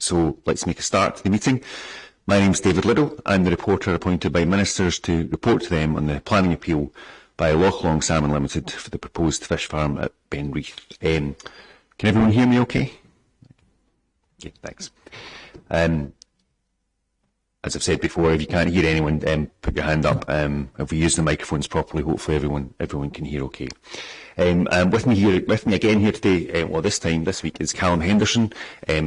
So let's make a start to the meeting. My name is David Liddell. I'm the reporter appointed by ministers to report to them on the planning appeal by Loch Long Salmon Limited for the proposed fish farm at Beinn, Reithe. Can everyone hear me okay? Okay, thanks. As I've said before, if you can't hear anyone, put your hand up. If we use the microphones properly, hopefully everyone can hear okay. With me again here today, this week is Callum Henderson.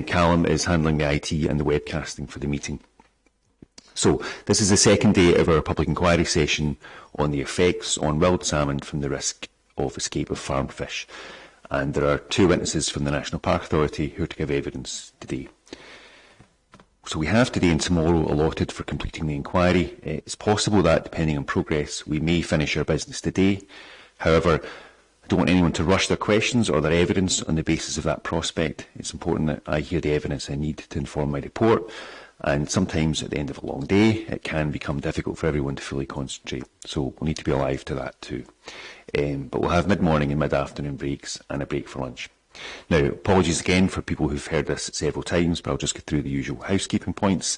Callum is handling the IT and the webcasting for the meeting. So this is the second day of our public inquiry session on the effects on wild salmon from the risk of escape of farmed fish. And there are two witnesses from the National Park Authority who are to give evidence today. So we have today and tomorrow allotted for completing the inquiry. It's possible that, depending on progress, we may finish our business today. However, I don't want anyone to rush their questions or their evidence on the basis of that prospect. It's important that I hear the evidence I need to inform my report. And sometimes at the end of a long day, it can become difficult for everyone to fully concentrate. So we'll need to be alive to that too. But we'll have mid-morning and mid-afternoon breaks and a break for lunch. Now, apologies again for people who've heard this several times, but I'll just get through the usual housekeeping points.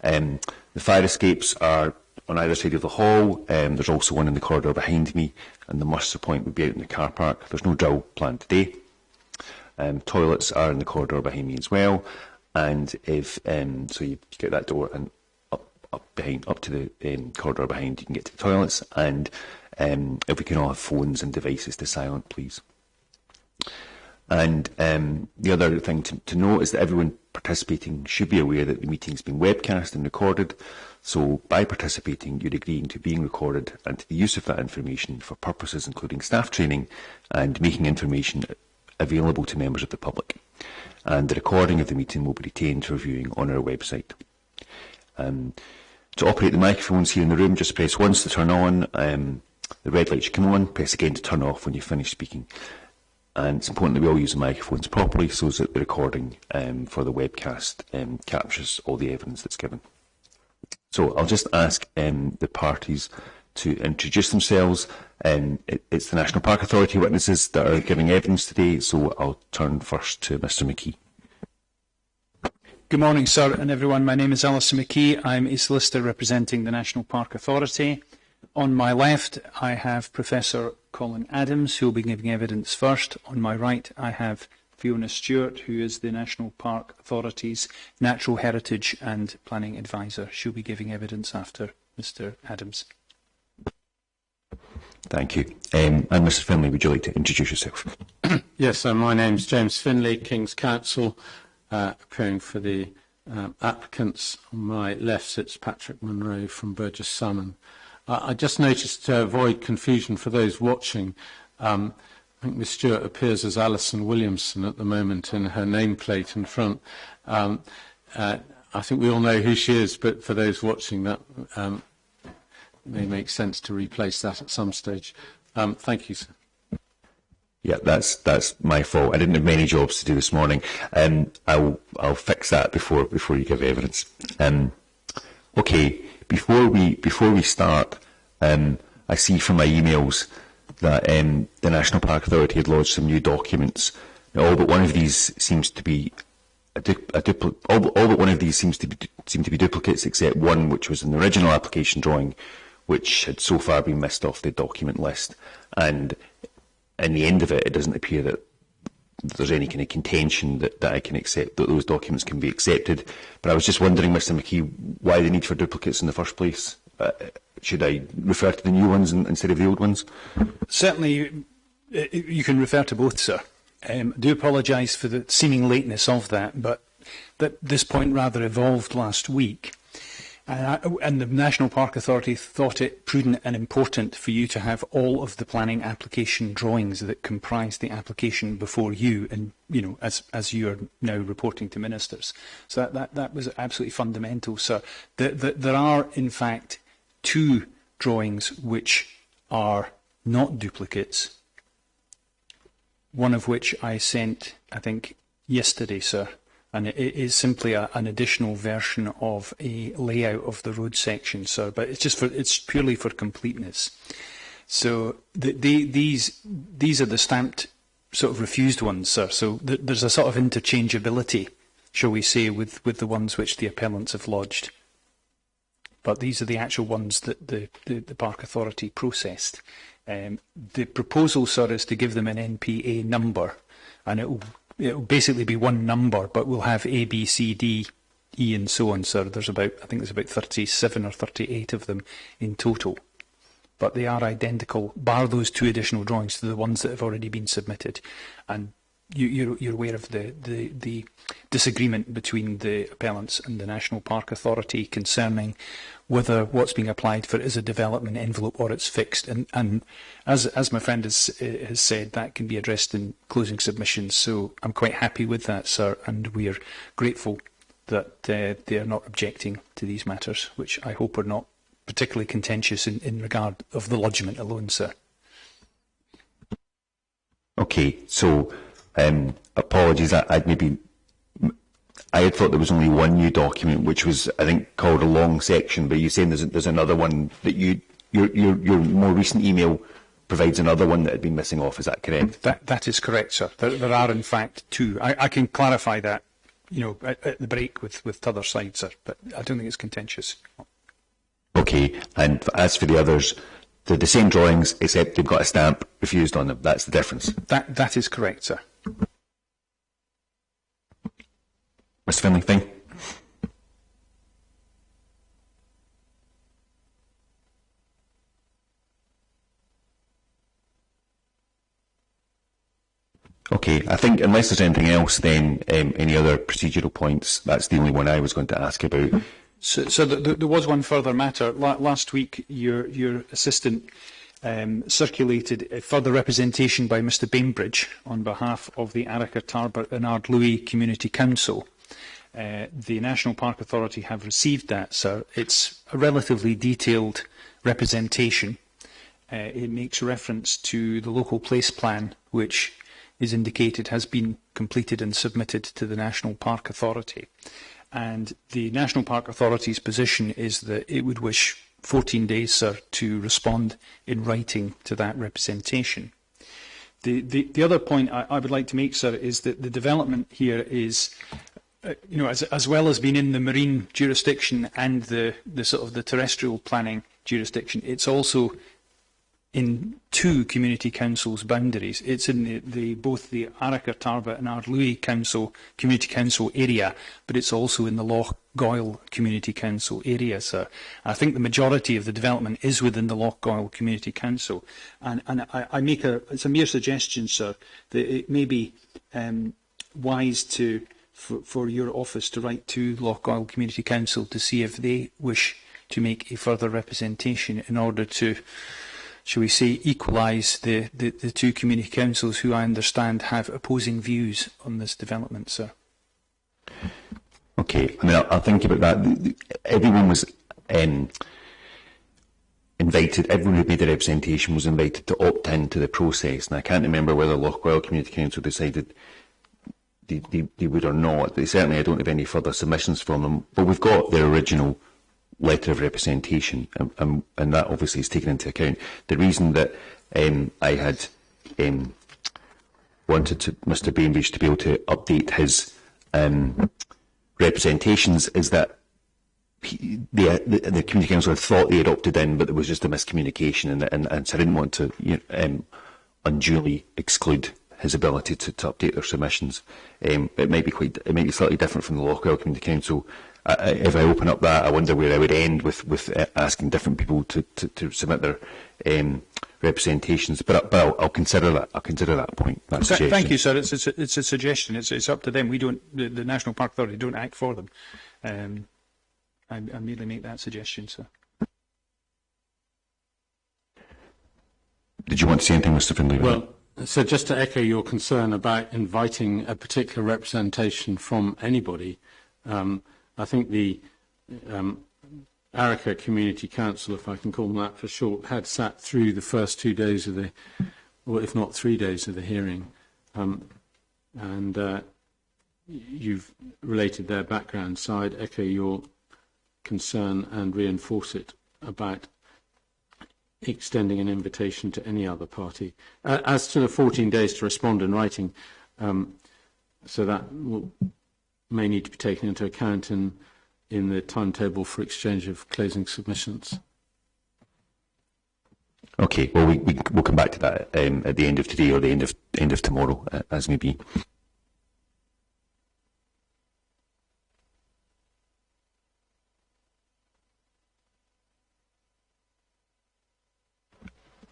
The fire escapes are on either side of the hall. There's also one in the corridor behind me, and the muster point would be out in the car park. There's no drill planned today. Toilets are in the corridor behind me as well. And if so, you get that door and up to the corridor behind, you can get to the toilets. And if we can all have phones and devices to silent, please. And the other thing to note is that everyone participating should be aware that the meeting is being webcast and recorded. So by participating, you're agreeing to being recorded and to the use of that information for purposes including staff training and making information available to members of the public. And the recording of the meeting will be retained for viewing on our website. To operate the microphones here in the room, just press once to turn on. The red light should come on, press again to turn off when you finish speaking. And it's important that we all use the microphones properly so that the recording for the webcast captures all the evidence that's given. So I'll just ask the parties to introduce themselves. It's the National Park Authority witnesses that are giving evidence today, so I'll turn first to Mr McKee. Good morning, sir and everyone. My name is Alison McKee. I'm a solicitor representing the National Park Authority. On my left, I have Professor Colin Adams, who will be giving evidence first. On my right, I have Fiona Stewart, who is the National Park Authority's Natural Heritage and Planning Advisor. She'll be giving evidence after Mr Adams. Thank you. And Mr Finlay, would you like to introduce yourself? Yes, my name is James Finlay, King's Counsel, appearing for the applicants. On my left sits Patrick Munro from Burgess Salmon. I just noticed, to avoid confusion for those watching, I think Ms Stewart appears as Alison Williamson at the moment in her nameplate in front. I think we all know who she is, but for those watching, that may make sense to replace that at some stage. Thank you, sir. Yeah, that's my fault. I didn't have many jobs to do this morning. I'll fix that before you give evidence. Okay, before we start, I see from my emails that the National Park Authority had lodged some new documents. Now, all but one of these seems to be all but one of these seem to be duplicates, except one which was in the original application drawing, which had so far been missed off the document list. And in the end of it, it doesn't appear that there's any kind of contention that I can accept, that those documents can be accepted. But I was just wondering, Mr McKee, why the need for duplicates in the first place? Should I refer to the new ones instead of the old ones? Certainly, you can refer to both, sir. I do apologise for the seeming lateness of that, but this point rather evolved last week. And the National Park Authority thought it prudent and important for you to have all of the planning application drawings that comprise the application before you, and as you are now reporting to ministers. So that was absolutely fundamental. So there are, in fact, two drawings which are not duplicates. One of which I sent, I think, yesterday, sir. And it is simply an additional version of a layout of the road section, sir. But it's purely for completeness. So these are the stamped sort of refused ones, sir. So there's a sort of interchangeability shall we say, with the ones which the appellants have lodged. But these are the actual ones that the Park Authority processed. The proposal, sir, is to give them an NPA number, and it will basically be one number, but we'll have A, B, C, D, E, and so on, sir. I think there's about 37 or 38 of them in total. But they are identical, bar those 2 additional drawings, to the ones that have already been submitted. And you're aware of the disagreement between the appellants and the National Park Authority concerning whether what's being applied for is a development envelope or it's fixed. And as my friend has said, that can be addressed in closing submissions. So I'm quite happy with that, sir, and we are grateful that they are not objecting to these matters, which I hope are not particularly contentious in regard of the lodgement alone, sir. Okay, so apologies, I had thought there was only one new document, which was, I think, called a long section, but you're saying there's another one that your more recent email provides another one that had been missing off. Is that correct? That is correct, sir. There are in fact 2. I can clarify that, at the break with t'other side, sir, but I don't think it's contentious. Okay, and as for the others, they're the same drawings, except they've got a stamp refused on them. That's the difference. That is correct, sir. Mr. Finlay, fine. Okay, I think unless there's anything else, then any other procedural points, that's the only one I was going to ask about. So there was one further matter. Last week, your assistant circulated a further representation by Mr Bainbridge on behalf of the Arrochar, Tarbert and Ardluey Community Council. The National Park Authority have received that, sir. It's a relatively detailed representation. It makes reference to the local place plan, which is indicated has been completed and submitted to the National Park Authority. And the National Park Authority's position is that it would wish 14 days, sir, to respond in writing to that representation. The other point I would like to make, sir, is that the development here is, as well as being in the marine jurisdiction and the sort of the terrestrial planning jurisdiction, it's also in 2 community councils' boundaries. It's in both the Arrochar, Tarbert and Ardluey Community Council area, but it's also in the Loch Goil Community Council area, sir. I think the majority of the development is within the Loch Goil Community Council. And it's a mere suggestion, sir, that it may be wise for your office to write to Loch Goil Community Council to see if they wish to make a further representation in order to, shall we say, equalise the 2 community councils who I understand have opposing views on this development, sir. Okay, I mean, I'll think about that. Everyone was invited, everyone who made the representation was invited to opt in to the process, and I can't remember whether Loch Goil Community Council decided they would or not. Certainly I don't have any further submissions from them, but we've got their original letter of representation, and that obviously is taken into account. The reason that I had wanted Mr Bainbridge to be able to update his representations is that the community council had thought they had opted in, but there was just a miscommunication, and so I didn't want to unduly exclude his ability to update their submissions. It might be slightly different from the Loch Goil Community Council. If I open up that, I wonder where I would end with asking different people to submit their representations. But I'll consider that. I'll consider that point. That suggestion. Thank you, sir. It's a suggestion. It's up to them. We don't. The National Park Authority don't act for them. I merely make that suggestion, sir. Did you want to say anything, Mr Finlay? Well, so just to echo your concern about inviting a particular representation from anybody, I think the Arrochar Community Council, if I can call them that for short, had sat through the first 2 days of or if not 3 days of the hearing, and you've related their background, so I'd echo your concern and reinforce it about extending an invitation to any other party. As to the 14 days to respond in writing, so that will may need to be taken into account in the timetable for exchange of closing submissions. Okay, well, we'll come back to that at the end of today or the end of tomorrow, as may be.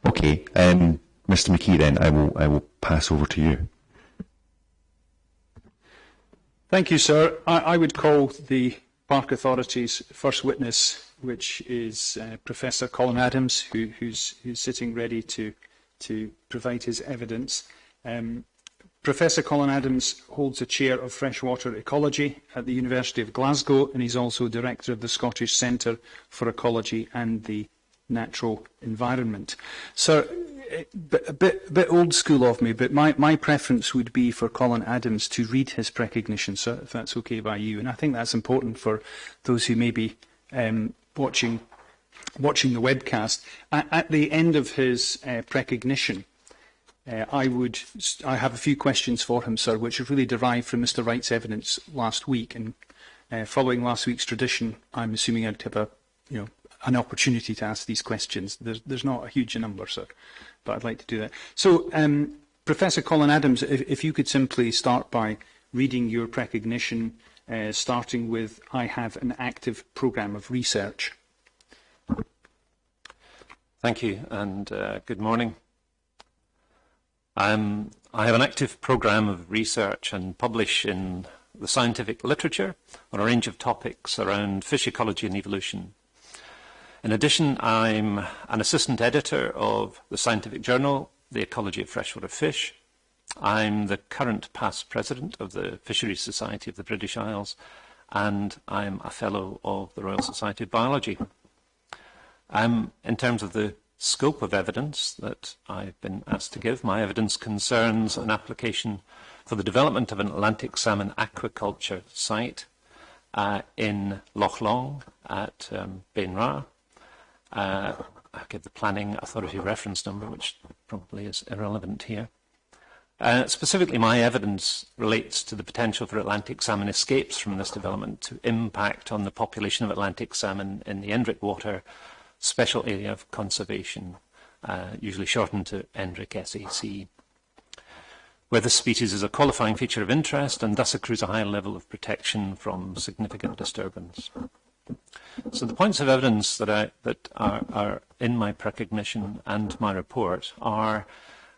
Okay, Mr. McKee, then I will pass over to you. Thank you, sir. I would call the Park Authority's first witness, which is Professor Colin Adams, who's sitting ready to provide his evidence. Professor Colin Adams holds a chair of freshwater ecology at the University of Glasgow, and he's also director of the Scottish Centre for Ecology and the Natural Environment. Sir, a bit old school of me, but my preference would be for Colin Adams to read his precognition, sir, if that's okay by you. And I think that's important for those who may be watching the webcast. At the end of his precognition, I have a few questions for him, sir, which have really derived from Mr. Wright's evidence last week. And following last week's tradition, I'm assuming I'd have an opportunity to ask these questions. There's not a huge number, sir, but I'd like to do that. So, Professor Colin Adams, if you could simply start by reading your precognition, starting with, I have an active programme of research. Thank you, and good morning. I have an active programme of research and publish in the scientific literature on a range of topics around fish ecology and evolution. In addition, I'm an assistant editor of the scientific journal, The Ecology of Freshwater Fish. I'm the current past president of the Fisheries Society of the British Isles, and I'm a fellow of the Royal Society of Biology. In terms of the scope of evidence that I've been asked to give, my evidence concerns an application for the development of an Atlantic salmon aquaculture site in Loch Long at Beinn. I give the Planning Authority reference number, which probably is irrelevant here. Specifically, my evidence relates to the potential for Atlantic salmon escapes from this development to impact on the population of Atlantic salmon in the Endrick Water Special Area of Conservation, usually shortened to Endrick SAC, where this species is a qualifying feature of interest and thus accrues a high level of protection from significant disturbance. So the points of evidence that are in my precognition and my report are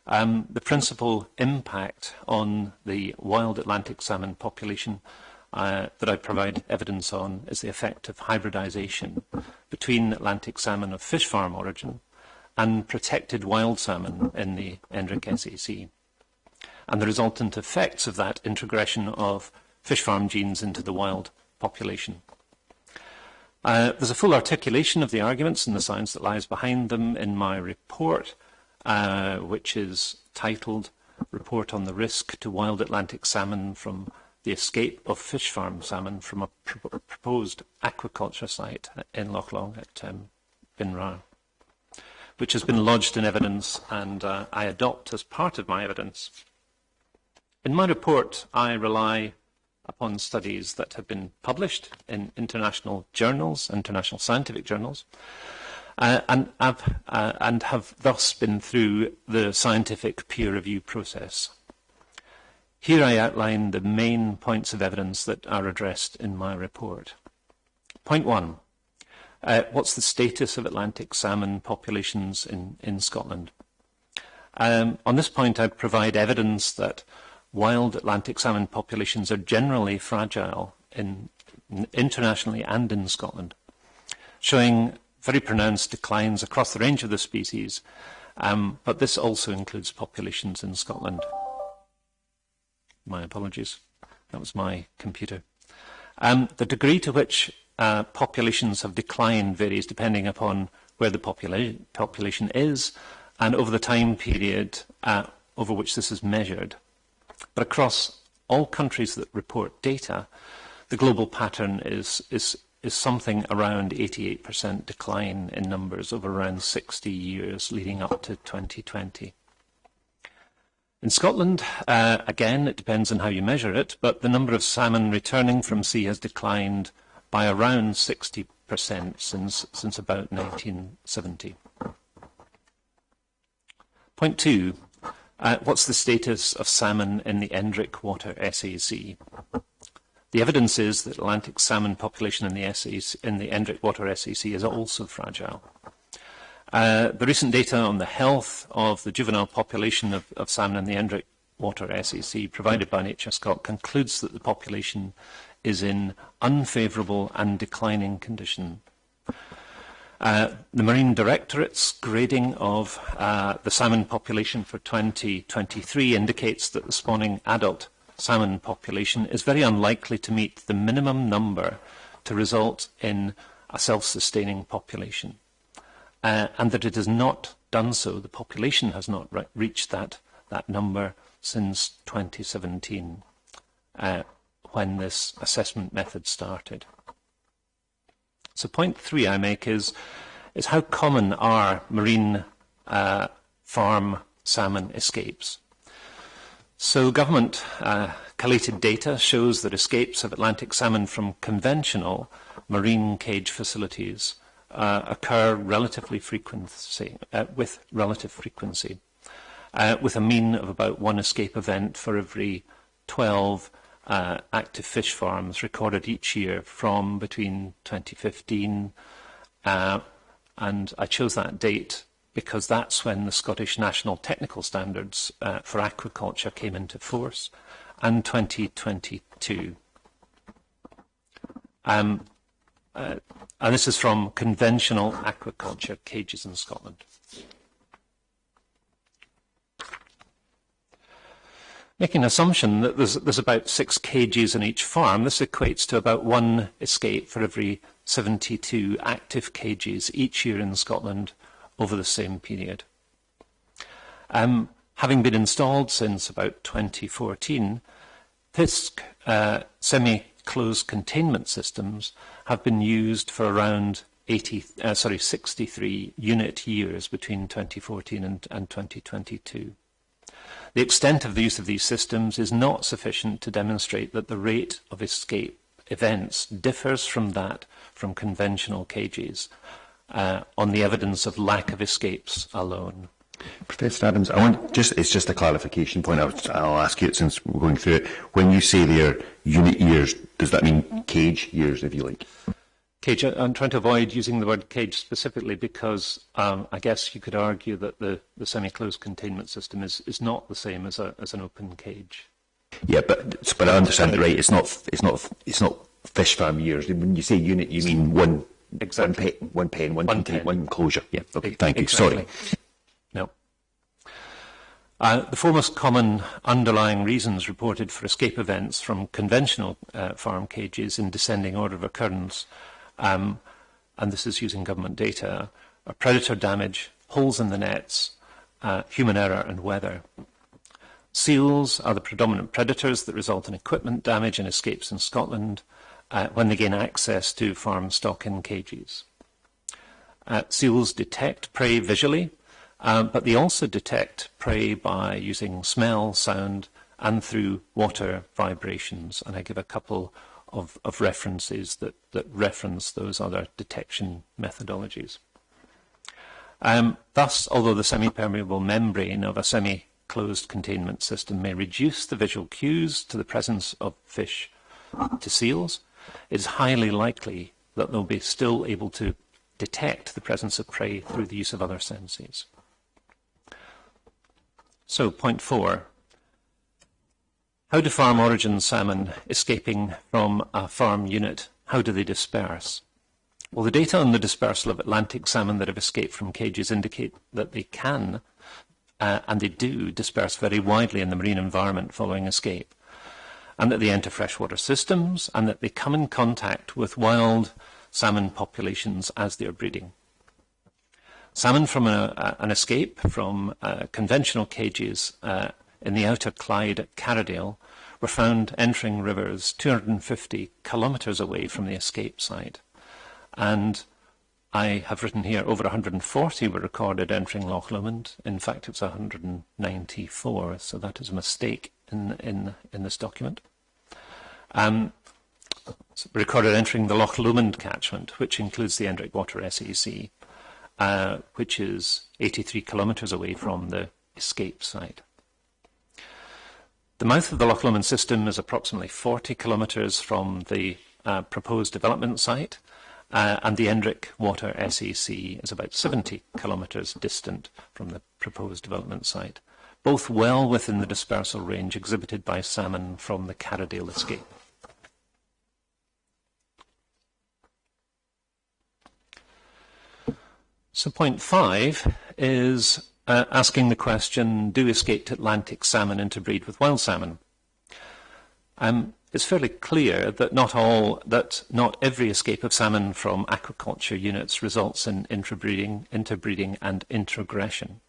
the principal impact on the wild Atlantic salmon population that I provide evidence on is the effect of hybridization between Atlantic salmon of fish farm origin and protected wild salmon in the Endrick SAC, and the resultant effects of that integration of fish farm genes into the wild population. There's a full articulation of the arguments and the science that lies behind them in my report, which is titled Report on the Risk to Wild Atlantic Salmon from the Escape of Fish Farm Salmon from a Proposed Aquaculture Site in Loch Long at Beinn, which has been lodged in evidence and I adopt as part of my evidence. In my report, I rely upon studies that have been published in international journals, international scientific journals, and have thus been through the scientific peer review process. Here I outline the main points of evidence that are addressed in my report. Point one, what's the status of Atlantic salmon populations in Scotland? On this point, I provide evidence that wild Atlantic salmon populations are generally fragile internationally and in Scotland, showing very pronounced declines across the range of the species, but this also includes populations in Scotland. My apologies, that was my computer. The degree to which populations have declined varies depending upon where the population is and over the time period over which this is measured. But across all countries that report data, the global pattern is something around 88% decline in numbers over around 60 years leading up to 2020. In Scotland, again, it depends on how you measure it, but the number of salmon returning from sea has declined by around 60% since about 1970. Point 2. What's the status of salmon in the Endrick Water SAC? The evidence is that Atlantic salmon population in the Endrick Water SAC is also fragile. The recent data on the health of the juvenile population of salmon in the Endrick Water SAC provided by Nature Scot concludes that the population is in unfavourable and declining condition. The Marine Directorate's grading of the salmon population for 2023 indicates that the spawning adult salmon population is very unlikely to meet the minimum number to result in a self-sustaining population. And that it has not done so, the population has not reached that number since 2017, when this assessment method started. So point 3 I make is how common are marine farm salmon escapes? So government collated data shows that escapes of Atlantic salmon from conventional marine cage facilities occur with relative frequency, with a mean of about 1 escape event for every 12 active fish farms recorded each year from between 2015 and I chose that date because that's when the Scottish National Technical Standards for Aquaculture came into force, and 2022. And this is from conventional aquaculture cages in Scotland. Making an assumption that there's about 6 cages in each farm, this equates to about 1 escape for every 72 active cages each year in Scotland over the same period. Having been installed since about 2014, FISC semi-closed containment systems have been used for around 63 unit years between 2014 and 2022. The extent of the use of these systems is not sufficient to demonstrate that the rate of escape events differs from that from conventional cages on the evidence of lack of escapes alone. Professor Adams, it's just a clarification point. I'll ask you it since we're going through it. When you say they're unit years, does that mean cage years, if you like? Cage, I'm trying to avoid using the word cage specifically because I guess you could argue that the semi-closed containment system is not the same as an open cage. Yeah, but I understand it right. It's not fish farm years. When you say unit, you mean one. Exactly. One pen, one enclosure. Yeah. Okay. Thank you. Exactly. Sorry. No. The 4 most common underlying reasons reported for escape events from conventional farm cages in descending order of occurrence, and this is using government data, are predator damage, holes in the nets, human error, and weather. Seals are the predominant predators that result in equipment damage and escapes in Scotland when they gain access to farm stock in cages. Seals detect prey visually, but they also detect prey by using smell, sound, and through water vibrations. And I give a couple of references that reference those other detection methodologies. Thus, although the semi-permeable membrane of a semi-closed containment system may reduce the visual cues to the presence of fish to seals, it is highly likely that they'll be still able to detect the presence of prey through the use of other senses. So, point 4. How do farm origin salmon escaping from a farm unit, how do they disperse? Well, the data on the dispersal of Atlantic salmon that have escaped from cages indicate that they can, and they do, disperse very widely in the marine environment following escape, and that they enter freshwater systems, and that they come in contact with wild salmon populations as they are breeding. Salmon from an escape from conventional cages in the Outer Clyde at Carradale were found entering rivers 250 kilometres away from the escape site. And I have written here over 140 were recorded entering Loch Lomond. In fact, it was 194, so that is a mistake in this document. So recorded entering the Loch Lomond catchment, which includes the Endrick Water SEC, which is 83 kilometres away from the escape site. The mouth of the Loch Lomond system is approximately 40 kilometres from the proposed development site, and the Endrick Water SEC is about 70 kilometres distant from the proposed development site, both well within the dispersal range exhibited by salmon from the Carradale escape. So point 5 is asking the question, do escaped Atlantic salmon interbreed with wild salmon? It's fairly clear that not every escape of salmon from aquaculture units results in interbreeding and introgression.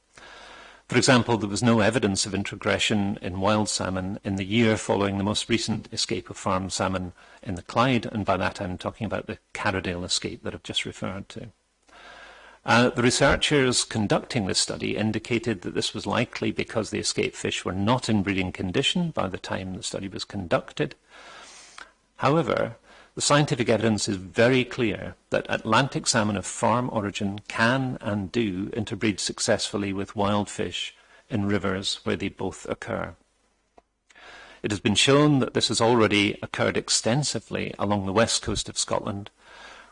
For example, there was no evidence of introgression in wild salmon in the year following the most recent escape of farmed salmon in the Clyde, and by that I'm talking about the Carradale escape that I've just referred to. The researchers conducting this study indicated that this was likely because the escaped fish were not in breeding condition by the time the study was conducted. However, the scientific evidence is very clear that Atlantic salmon of farm origin can and do interbreed successfully with wild fish in rivers where they both occur. It has been shown that this has already occurred extensively along the west coast of Scotland,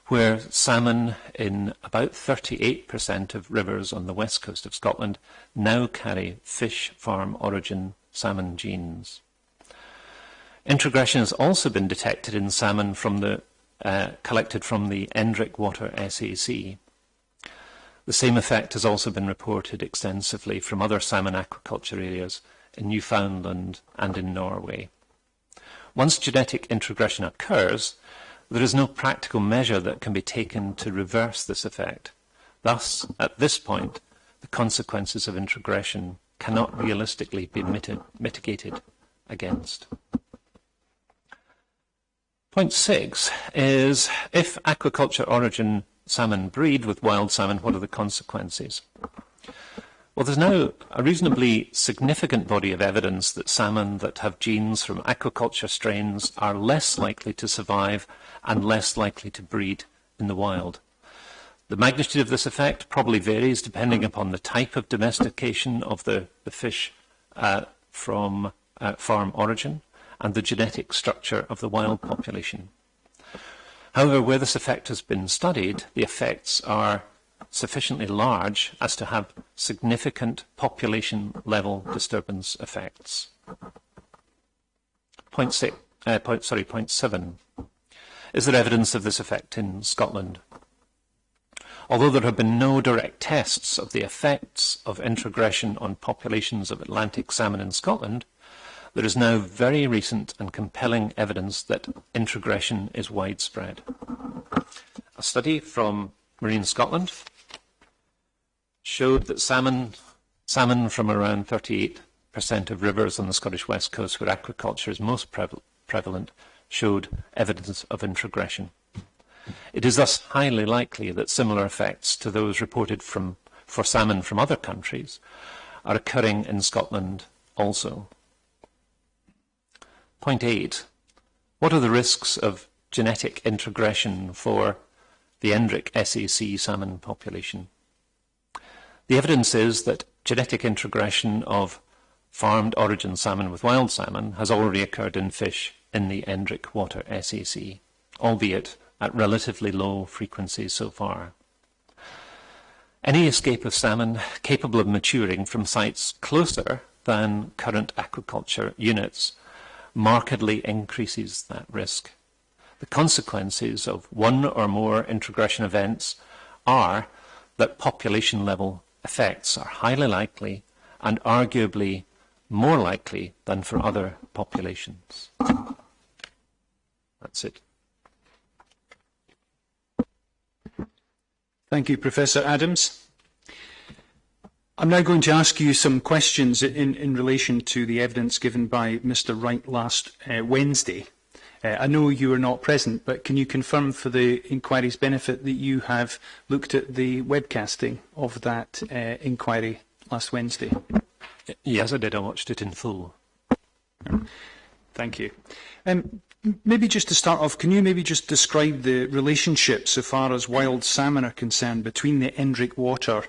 where salmon in about 38% of rivers on the west coast of Scotland now carry fish farm origin salmon genes. Introgression has also been detected in salmon collected from the Endrick Water SEC. The same effect has also been reported extensively from other salmon aquaculture areas in Newfoundland and in Norway. Once genetic introgression occurs, there is no practical measure that can be taken to reverse this effect. Thus, at this point, the consequences of introgression cannot realistically be mitigated against. Point 6 is, if aquaculture origin salmon breed with wild salmon, what are the consequences? Well, there's now a reasonably significant body of evidence that salmon that have genes from aquaculture strains are less likely to survive and less likely to breed in the wild. The magnitude of this effect probably varies depending upon the type of domestication of the fish from farm origin and the genetic structure of the wild population. However, where this effect has been studied, the effects are sufficiently large as to have significant population-level disturbance effects. Point 7. Is there evidence of this effect in Scotland? Although there have been no direct tests of the effects of introgression on populations of Atlantic salmon in Scotland, there is now very recent and compelling evidence that introgression is widespread. A study from Marine Scotland showed that salmon from around 38% of rivers on the Scottish west coast where aquaculture is most prevalent showed evidence of introgression. It is thus highly likely that similar effects to those reported for salmon from other countries are occurring in Scotland also. Point 8. What are the risks of genetic introgression for the Endrick SEC salmon population? The evidence is that genetic introgression of farmed origin salmon with wild salmon has already occurred in fish in the Endrick Water SEC, albeit at relatively low frequencies so far. Any escape of salmon capable of maturing from sites closer than current aquaculture units markedly increases that risk. The consequences of one or more introgression events are that population-level effects are highly likely and arguably more likely than for other populations. That's it. Thank you, Professor Adams. I'm now going to ask you some questions in relation to the evidence given by Mr. Wright last Wednesday I know you were not present, but can you confirm for the inquiry's benefit that you have looked at the webcasting of that inquiry last Wednesday? Yes, I did. I watched it in full. Thank you. Maybe just to start off, can you maybe just describe the relationship, so far as wild salmon are concerned, between the Endrick water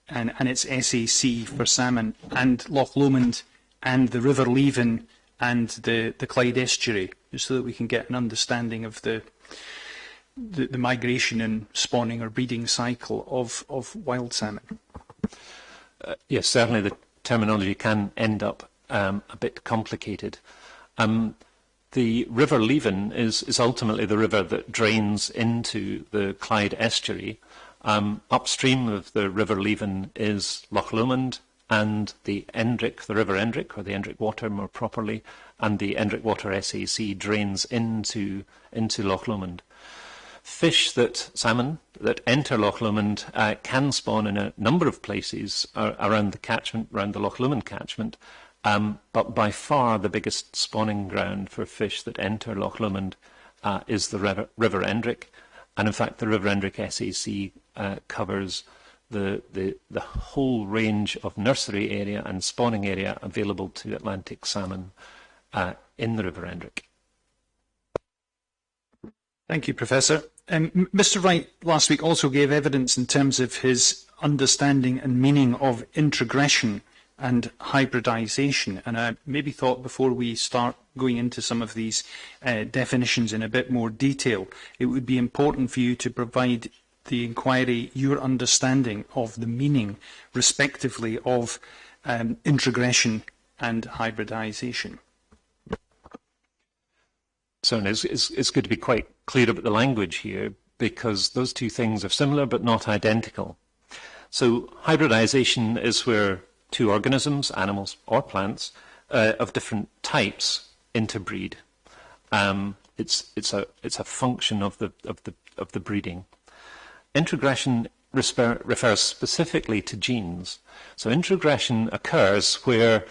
and its SAC for salmon, and Loch Lomond and the River Leven and the Clyde estuary, just so that we can get an understanding of the migration and spawning or breeding cycle of wild salmon? Yes, certainly the terminology can end up a bit complicated. The River Leven is ultimately the river that drains into the Clyde estuary. Upstream of the River Leven is Loch Lomond and the Endrick, the River Endrick, or the Endrick water more properly, and the Endrick water SAC drains into Loch Lomond. Salmon that enter Loch Lomond can spawn in a number of places around the catchment, around the Loch Lomond catchment, but by far the biggest spawning ground for fish that enter Loch Lomond is the River Endrick. And in fact, the River Endrick SAC covers the whole range of nursery area and spawning area available to Atlantic salmon in the River Endrick. Thank you, Professor. Mr. Wright last week also gave evidence in terms of his understanding and meaning of introgression and hybridisation, and I maybe thought before we start going into some of these definitions in a bit more detail, it would be important for you to provide the inquiry your understanding of the meaning, respectively, of introgression and hybridisation. So it's good to be quite clear about the language here, because those two things are similar but not identical. So hybridisation is where two organisms, animals or plants, of different types interbreed. It's a function of the breeding. Introgression refers specifically to genes. So introgression occurs where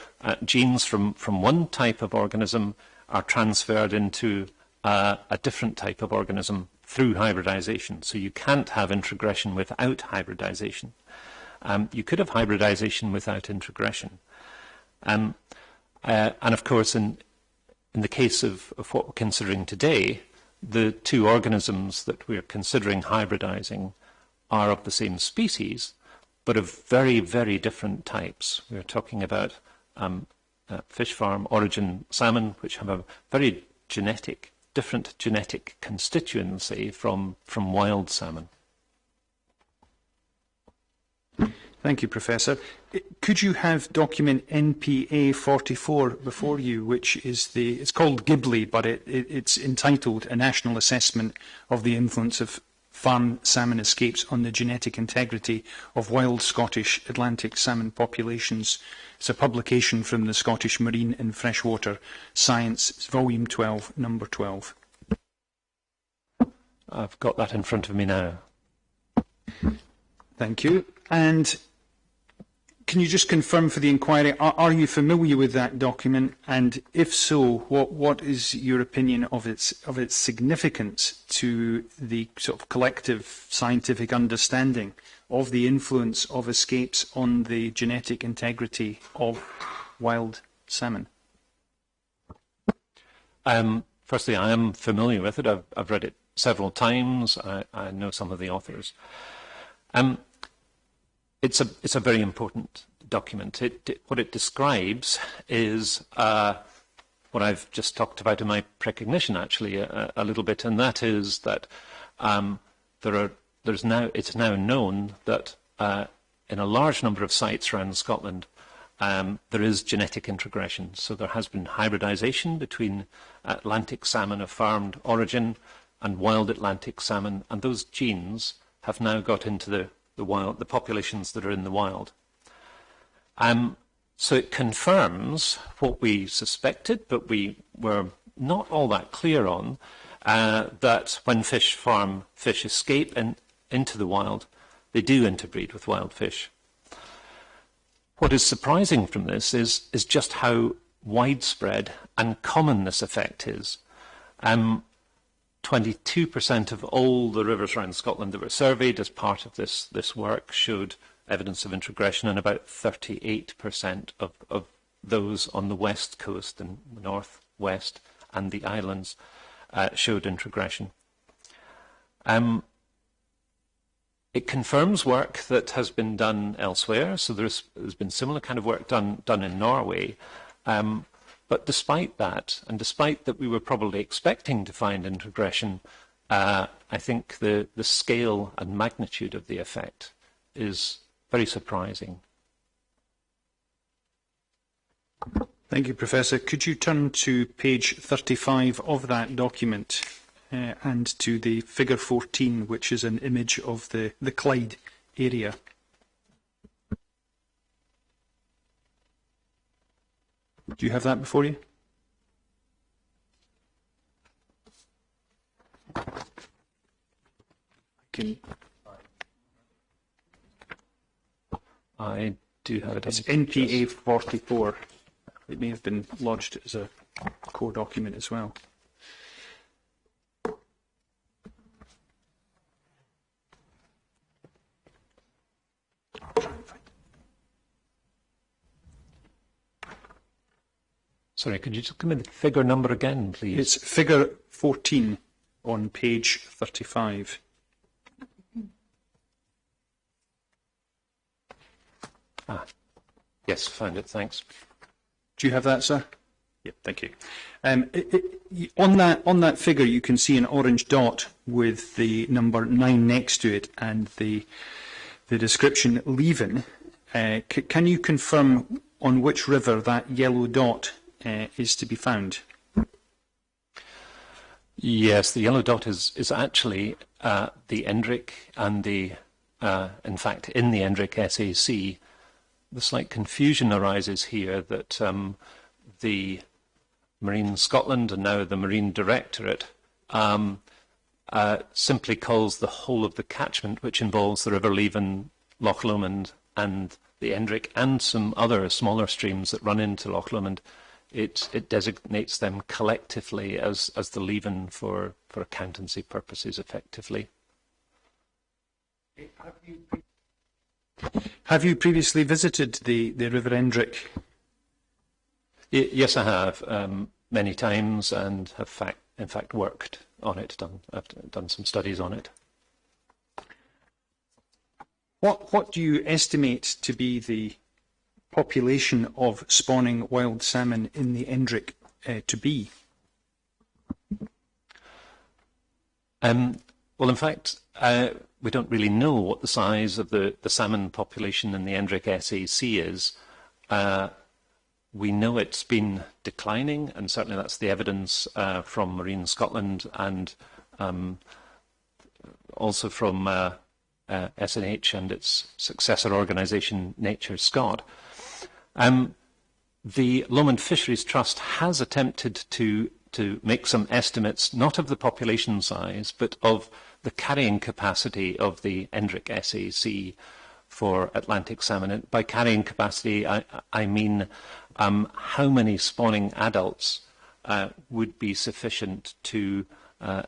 genes from one type of organism are transferred into a different type of organism through hybridisation. So you can't have introgression without hybridisation. You could have hybridisation without introgression. And of course, in the case of what we're considering today, the two organisms that we're considering hybridising are of the same species, but of very, very different types. We're talking about fish farm origin salmon, which have a very different genetic constituency from wild salmon. Thank you, Professor. Could you have document NPA 44 before you, which is it's called Ghibli, but it's entitled A National Assessment of the Influence of Farm Salmon Escapes on the Genetic Integrity of Wild Scottish Atlantic Salmon Populations. It's a publication from the Scottish Marine and Freshwater Science. It's Volume 12, Number 12. I've got that in front of me now. Thank you. And can you just confirm for the inquiry, are you familiar with that document? And if so, what is your opinion of its significance to the sort of collective scientific understanding of the influence of escapes on the genetic integrity of wild salmon? Firstly, I am familiar with it. I've read it several times. I know some of the authors. It's a very important document. What it describes is what I've just talked about in my precognition, actually, a little bit, and that is that it's now known that in a large number of sites around Scotland there is genetic introgression. So there has been hybridisation between Atlantic salmon of farmed origin and wild Atlantic salmon, and those genes have now got into the populations that are in the wild. So it confirms what we suspected, but we were not all that clear on, that when fish escape into the wild, they do interbreed with wild fish. What is surprising from this is just how widespread and common this effect is. 22% of all the rivers around Scotland that were surveyed as part of this work showed evidence of introgression, and about 38% of those on the west coast and the north west and the islands showed introgression. It confirms work that has been done elsewhere, so there's been similar kind of work done in Norway. But despite that, and despite that we were probably expecting to find introgression, I think the scale and magnitude of the effect is very surprising. Thank you, Professor. Could you turn to page 35 of that document and to the figure 14, which is an image of the Clyde area? Do you have that before you? I do have it. It's NPA 44. It may have been lodged as a core document as well. Sorry, could you just give me the figure number again, please? It's figure 14 on page 35. Yes, found it, thanks. Do you have that, sir? Yep, thank you. On that figure, you can see an orange dot with the number 9 next to it and the description leaving. Can you confirm on which river that yellow dot is to be found? Yes, the yellow dot is actually the Endrick and in fact, in the Endrick SAC. The slight confusion arises here that the Marine Scotland and now the Marine Directorate simply calls the whole of the catchment, which involves the River Leven, Loch Lomond and the Endrick and some other smaller streams that run into Loch Lomond. It designates them collectively as the Leven for accountancy purposes, effectively. Have you previously visited the River Endrick? Yes, I have many times, and have in fact worked on it. I've done some studies on it. What do you estimate to be the population of spawning wild salmon in the Endrick to be? Well, in fact, we don't really know what the size of the salmon population in the Endrick SAC is. We know it's been declining, and certainly that's the evidence from Marine Scotland and also from SNH and its successor organisation, Nature Scot. The Lomond Fisheries Trust has attempted to make some estimates, not of the population size, but of the carrying capacity of the Endrick SAC for Atlantic salmon. And by carrying capacity, I mean how many spawning adults would be sufficient to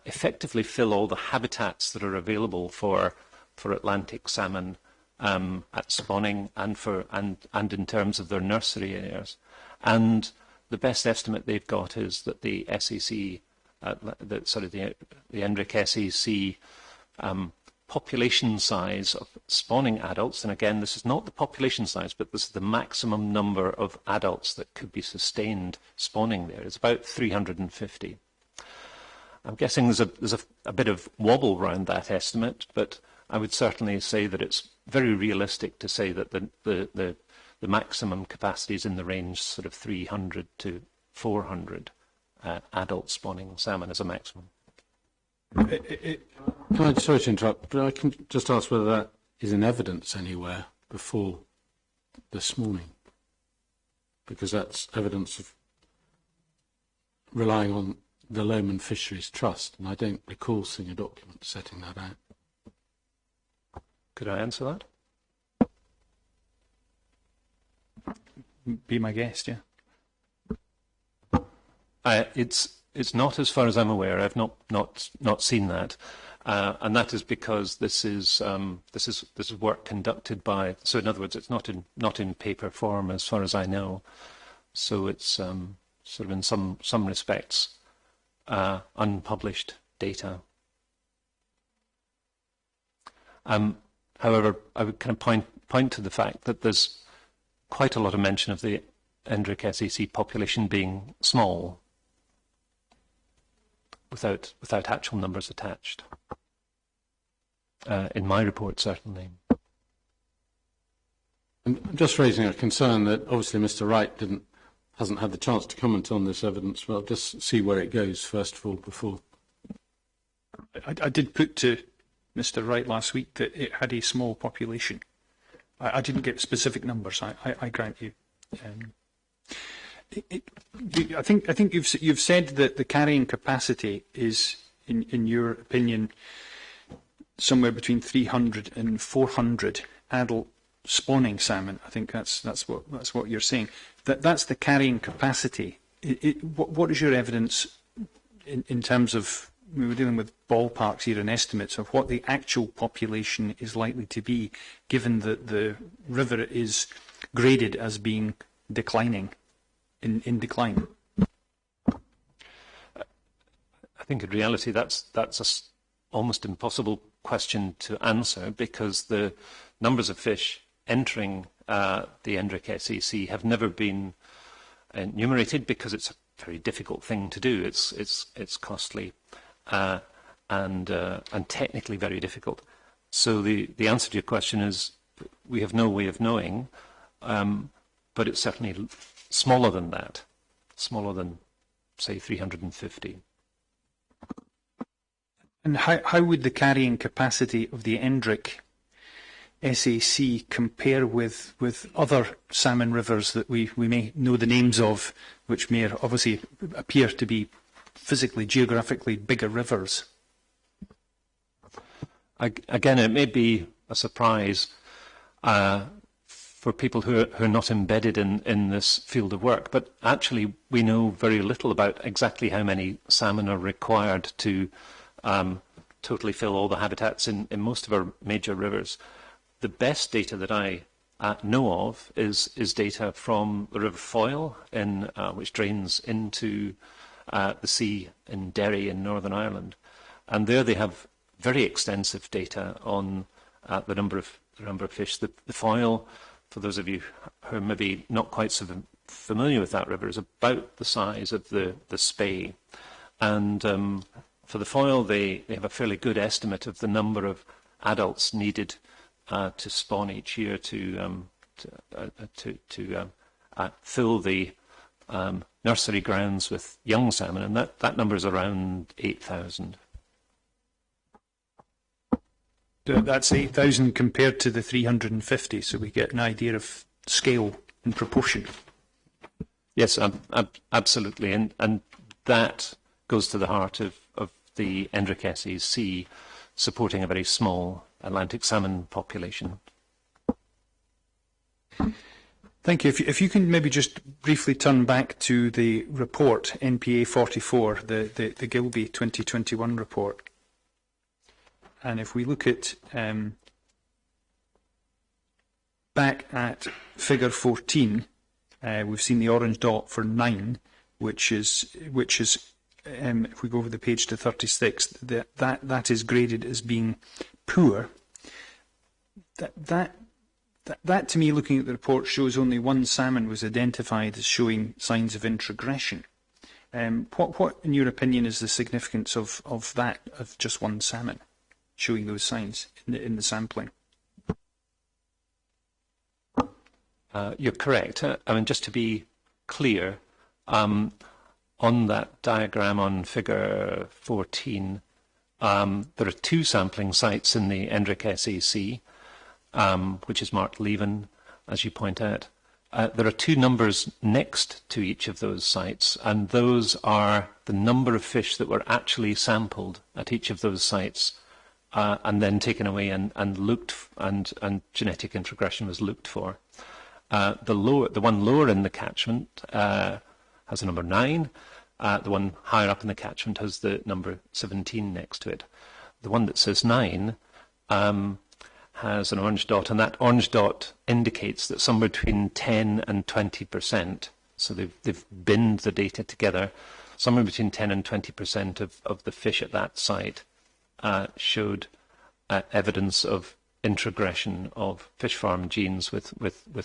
effectively fill all the habitats that are available for Atlantic salmon at spawning and in terms of their nursery areas. And the best estimate they've got is that the SAC, the Endrick SAC population size of spawning adults, and again, this is not the population size, but this is the maximum number of adults that could be sustained spawning there, is about 350. I'm guessing there's a bit of wobble around that estimate, but I would certainly say that it's very realistic to say that the maximum capacity is in the range sort of 300 to 400 adult spawning salmon as a maximum. Sorry to interrupt, but I can just ask whether that is in evidence anywhere before this morning, because that's evidence of relying on the Lomond Fisheries Trust, and I don't recall seeing a document setting that out. Could I answer that? Be my guest, yeah. It's It's not, as far as I'm aware. I've not seen that, and that is because this is work conducted by. So in other words, it's not in paper form, as far as I know. So it's sort of in some respects unpublished data. However, I would kind of point to the fact that there's quite a lot of mention of the Endrick SEC population being small, without actual numbers attached. In my report, certainly. I'm just raising a concern that obviously Mr. Wright hasn't had the chance to comment on this evidence. Well, just see where it goes first of all before. I did put to Mr. Wright last week that it had a small population. I didn't get specific numbers. I grant you. I think you've said that the carrying capacity is, in your opinion, somewhere between 300 and 400 adult spawning salmon. I think that's what you're saying. That's the carrying capacity. What is your evidence in terms of, we were dealing with ballparks here and estimates of what the actual population is likely to be, given that the river is graded as being declining, in decline? I think in reality that's almost impossible question to answer, because the numbers of fish entering the Endrick SEC have never been enumerated, because it's a very difficult thing to do. It's costly and technically very difficult. So the answer to your question is we have no way of knowing, but it's certainly smaller than that, smaller than, say, 350. And how would the carrying capacity of the Endrick SAC compare with other salmon rivers that we may know the names of, which may obviously appear to be physically, geographically bigger rivers? Again, it may be a surprise for people who are not embedded in this field of work, but actually we know very little about exactly how many salmon are required to totally fill all the habitats in most of our major rivers. The best data that I know of is data from the River Foyle, which drains into the sea in Derry in Northern Ireland, and there they have very extensive data on the number of fish. The Foyle, for those of you who are maybe not quite so familiar with that river, is about the size of the Spey, and for the Foyle they have a fairly good estimate of the number of adults needed to spawn each year to fill the nursery grounds with young salmon, and that number is around 8,000. That's 8,000 compared to the 350, so we get an idea of scale and proportion. Yes, absolutely, and that goes to the heart of the Endrick SEC supporting a very small Atlantic salmon population. Thank you. If you can maybe just briefly turn back to the report, NPA 44, the Gilby 2021 report. And if we look at back at figure 14, we've seen the orange dot for 9, which is if we go over the page to 36, that is graded as being poor. That to me, looking at the report, shows only one salmon was identified as showing signs of introgression. What, in your opinion, is the significance of that, of just one salmon showing those signs in the sampling? You're correct. I mean, just to be clear, on that diagram on figure 14, there are 2 sampling sites in the Endrick SEC, which is marked Leven, as you point out. There are 2 numbers next to each of those sites, and those are the number of fish that were actually sampled at each of those sites, and then taken away and looked, and genetic introgression was looked for. The one lower in the catchment has a number 9. The one higher up in the catchment has the number 17 next to it. The one that says 9 has an orange dot, and that orange dot indicates that somewhere between 10 and 20%, so they've binned the data together, somewhere between 10 and 20% of the fish at that site showed evidence of introgression of fish farm genes with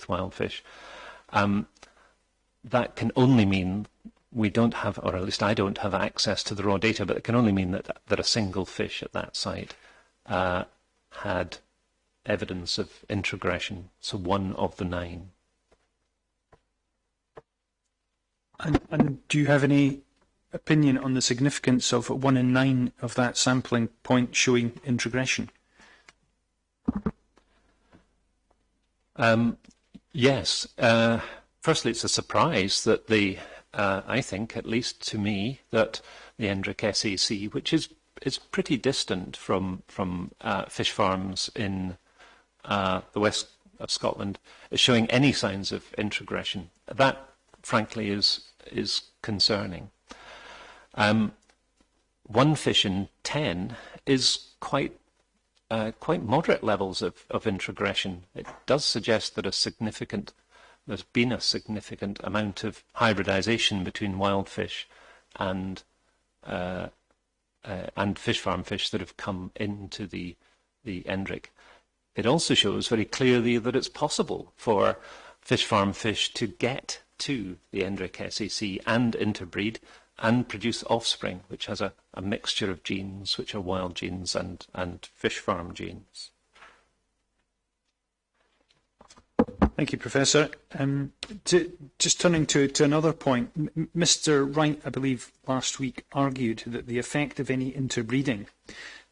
wild fish. That can only mean we don't have, or at least I don't have access to the raw data, but it can only mean that a single fish at that site had evidence of introgression, so one of the 9. And do you have any opinion on the significance of 1 in 9 of that sampling point showing introgression? Yes. Firstly, it's a surprise that I think, at least to me, that the Endrick SAC, which is pretty distant from fish farms in the west of Scotland, is showing any signs of introgression. That, frankly, is concerning. 1 fish in 10 is quite moderate levels of introgression. It does suggest that there's been a significant amount of hybridization between wild fish and fish farm fish that have come into the Endrick. It also shows very clearly that it's possible for fish farm fish to get to the Endrick SAC and interbreed and produce offspring, which has a mixture of genes, which are wild genes and fish farm genes. Thank you, Professor. Just turning to another point, Mr. Wright, I believe, last week argued that the effect of any interbreeding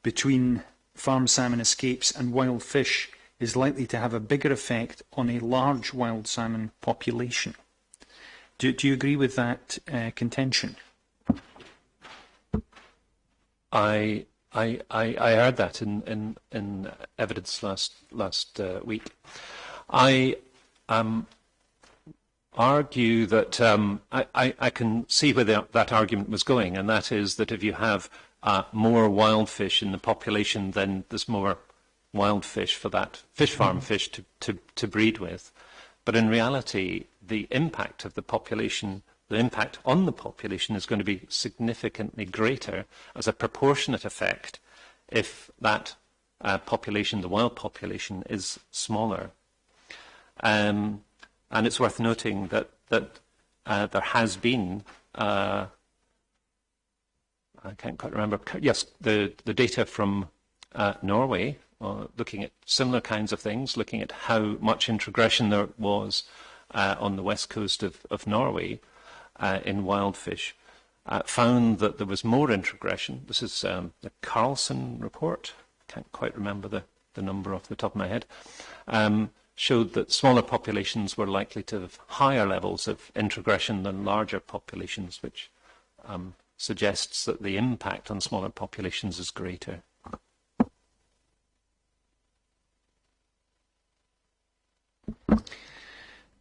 between farm salmon escapes and wild fish is likely to have a bigger effect on a large wild salmon population. Do you agree with that contention? I heard that in evidence last week. I argue that I can see where that argument was going, and that is that if you have more wild fish in the population, then there's more wild fish for that fish farm fish to breed with. But in reality, the impact of the population, the impact on the population is going to be significantly greater as a proportionate effect if that population, the wild population, is smaller. And it's worth noting that there has been, I can't quite remember, yes, the data from Norway, looking at similar kinds of things, looking at how much introgression there was on the west coast of Norway in wild fish, found that there was more introgression. This is the Carlson report. Can't quite remember the number off the top of my head. Showed that smaller populations were likely to have higher levels of introgression than larger populations, which suggests that the impact on smaller populations is greater.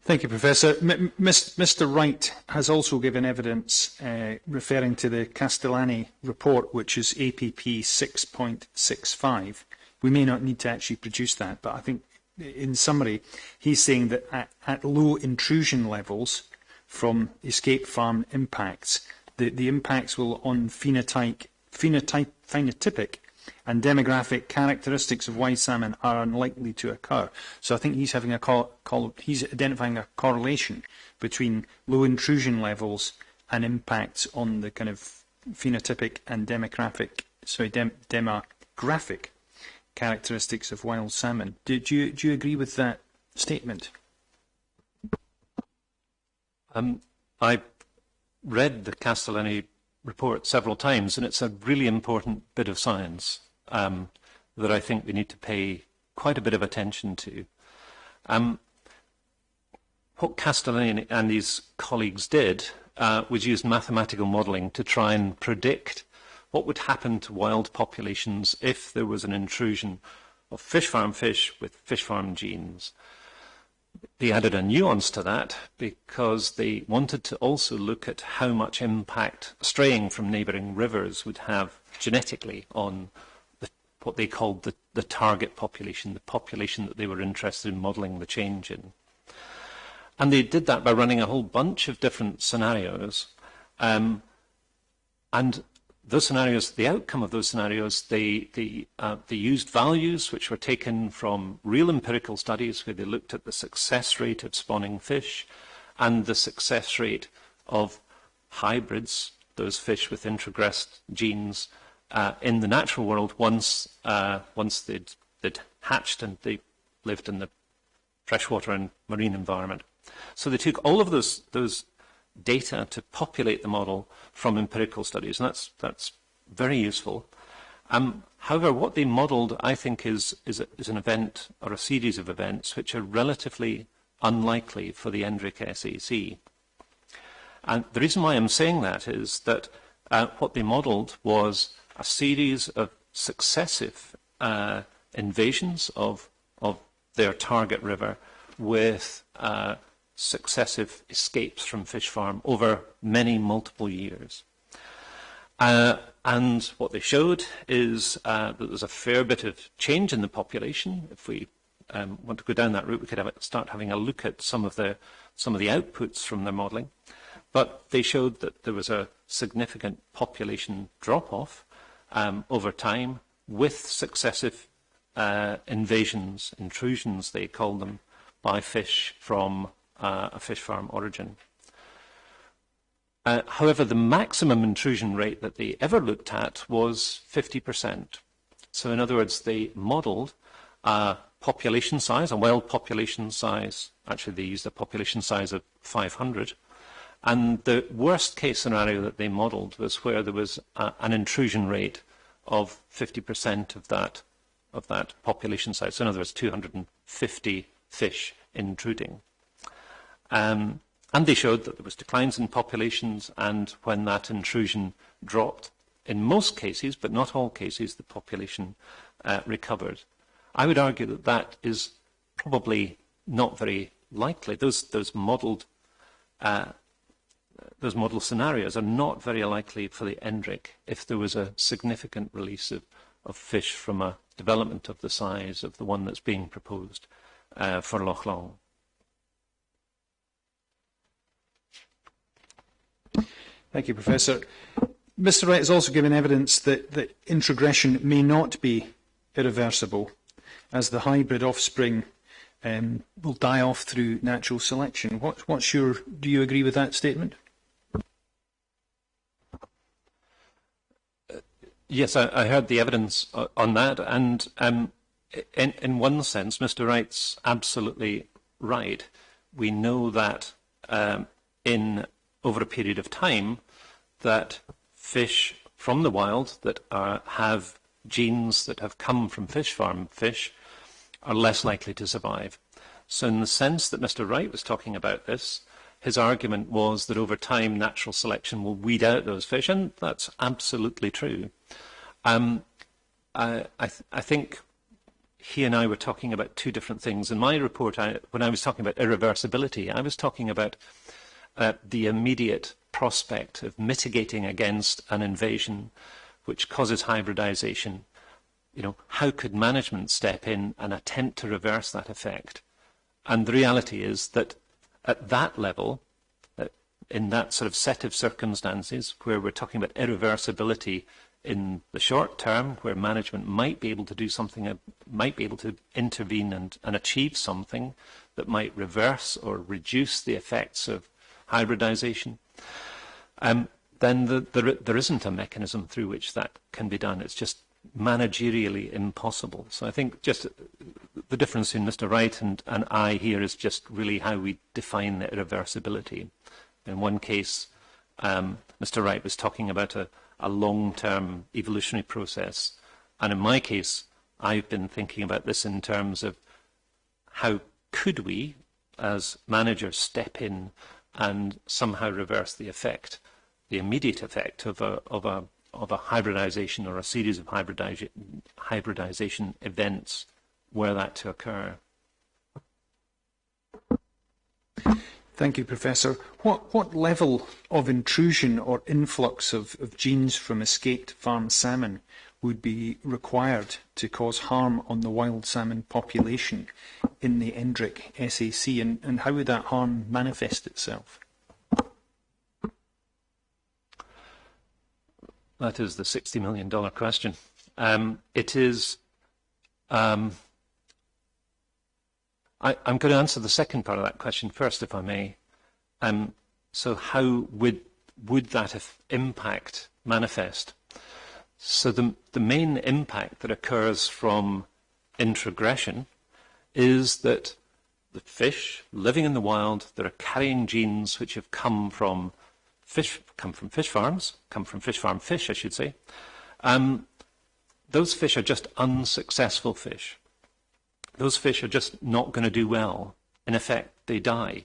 Thank you, Professor. Mr. Wright has also given evidence referring to the Castellani report, which is APP 6.65. We may not need to actually produce that, but I think in summary, he's saying that at low intrusion levels from escape farm impacts, the impacts will on phenotypic and demographic characteristics of white salmon are unlikely to occur. So I think he's having he's identifying a correlation between low intrusion levels and impacts on the kind of phenotypic and demographic characteristics of wild salmon. Do you agree with that statement? I read the Castellani report several times, and it's a really important bit of science that I think we need to pay quite a bit of attention to. What Castellani and his colleagues did was use mathematical modelling to try and predict what would happen to wild populations if there was an intrusion of fish farm fish with fish farm genes. they added a nuance to that because they wanted to also look at how much impact straying from neighbouring rivers would have genetically on what they called the target population, the population that they were interested in modelling the change in. And they did that by running a whole bunch of different scenarios. And those scenarios, the outcome of those scenarios, they used values which were taken from real empirical studies where they looked at the success rate of spawning fish and the success rate of hybrids, those fish with introgressed genes, in the natural world once they'd hatched and they lived in the freshwater and marine environment. So they took all of those data to populate the model from empirical studies, and that's very useful. However, what they modelled, I think, is an event or a series of events which are relatively unlikely for the ENDRIC SAC. And the reason why I'm saying that is that what they modelled was a series of successive invasions of their target river with successive escapes from fish farm over many multiple years. And what they showed is that there's a fair bit of change in the population. If we want to go down that route, we could start having a look at some of the outputs from their modelling. But they showed that there was a significant population drop-off over time with successive invasions, intrusions they called them, by fish from a fish farm origin. However, the maximum intrusion rate that they ever looked at was 50%. So in other words, they modelled a population size, a wild population size. Actually, they used a population size of 500. And the worst case scenario that they modelled was where there was an intrusion rate of 50% of that population size. So in other words, 250 fish intruding. And they showed that there was declines in populations, and when that intrusion dropped, in most cases, but not all cases, the population recovered. I would argue that that is probably not very likely. Those modelled scenarios are not very likely for the ENDRIC if there was a significant release of fish from a development of the size of the one that's being proposed for Loch Long. Thank you, Professor. Mr. Wright has also given evidence that introgression may not be irreversible, as the hybrid offspring will die off through natural selection. Do you agree with that statement? Yes, I heard the evidence on that, and in one sense, Mr. Wright's absolutely right. We know that over a period of time, that fish from the wild that have genes that have come from fish farm fish are less likely to survive. So in the sense that Mr. Wright was talking about this, his argument was that over time natural selection will weed out those fish, and that's absolutely true. I think he and I were talking about two different things. In my report, when I was talking about irreversibility, I was talking about the immediate prospect of mitigating against an invasion which causes hybridization. You know, how could management step in and attempt to reverse that effect? And the reality is that at that level, in that sort of set of circumstances where we're talking about irreversibility in the short term, where management might be able to do something, might be able to intervene and achieve something that might reverse or reduce the effects of hybridization, then there isn't a mechanism through which that can be done. It's just managerially impossible. So I think just the difference in Mr. Wright and I here is just really how we define the irreversibility. In one case, Mr. Wright was talking about a long-term evolutionary process, and in my case, I've been thinking about this in terms of how could we, as managers, step in and somehow reverse the effect, the immediate effect of a hybridization or a series of hybridization events were that to occur. Thank you, Professor. What level of intrusion or influx of genes from escaped farm salmon would be required to cause harm on the wild salmon population in the Endrick SAC, and how would that harm manifest itself? That is the $60 million question. It is. I'm going to answer the second part of that question first, if I may. So how would that impact manifest? So the main impact that occurs from introgression is that the fish living in the wild that are carrying genes which have come from fish farms, come from fish farm fish, I should say. Those fish are just unsuccessful fish. Those fish are just not going to do well. In effect, they die.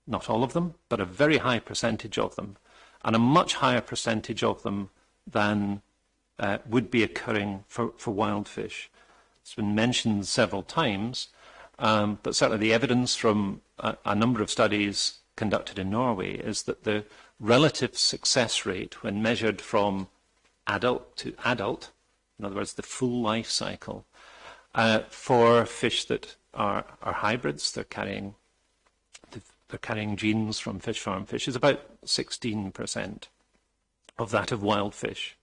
Not all of them, but a very high percentage of them, and a much higher percentage of them than would be occurring for wild fish. It's been mentioned several times, but certainly the evidence from a number of studies conducted in Norway is that the relative success rate when measured from adult to adult, in other words, the full life cycle, for fish that are hybrids, they're carrying genes from fish farm fish, is about 16% of that of wild fish.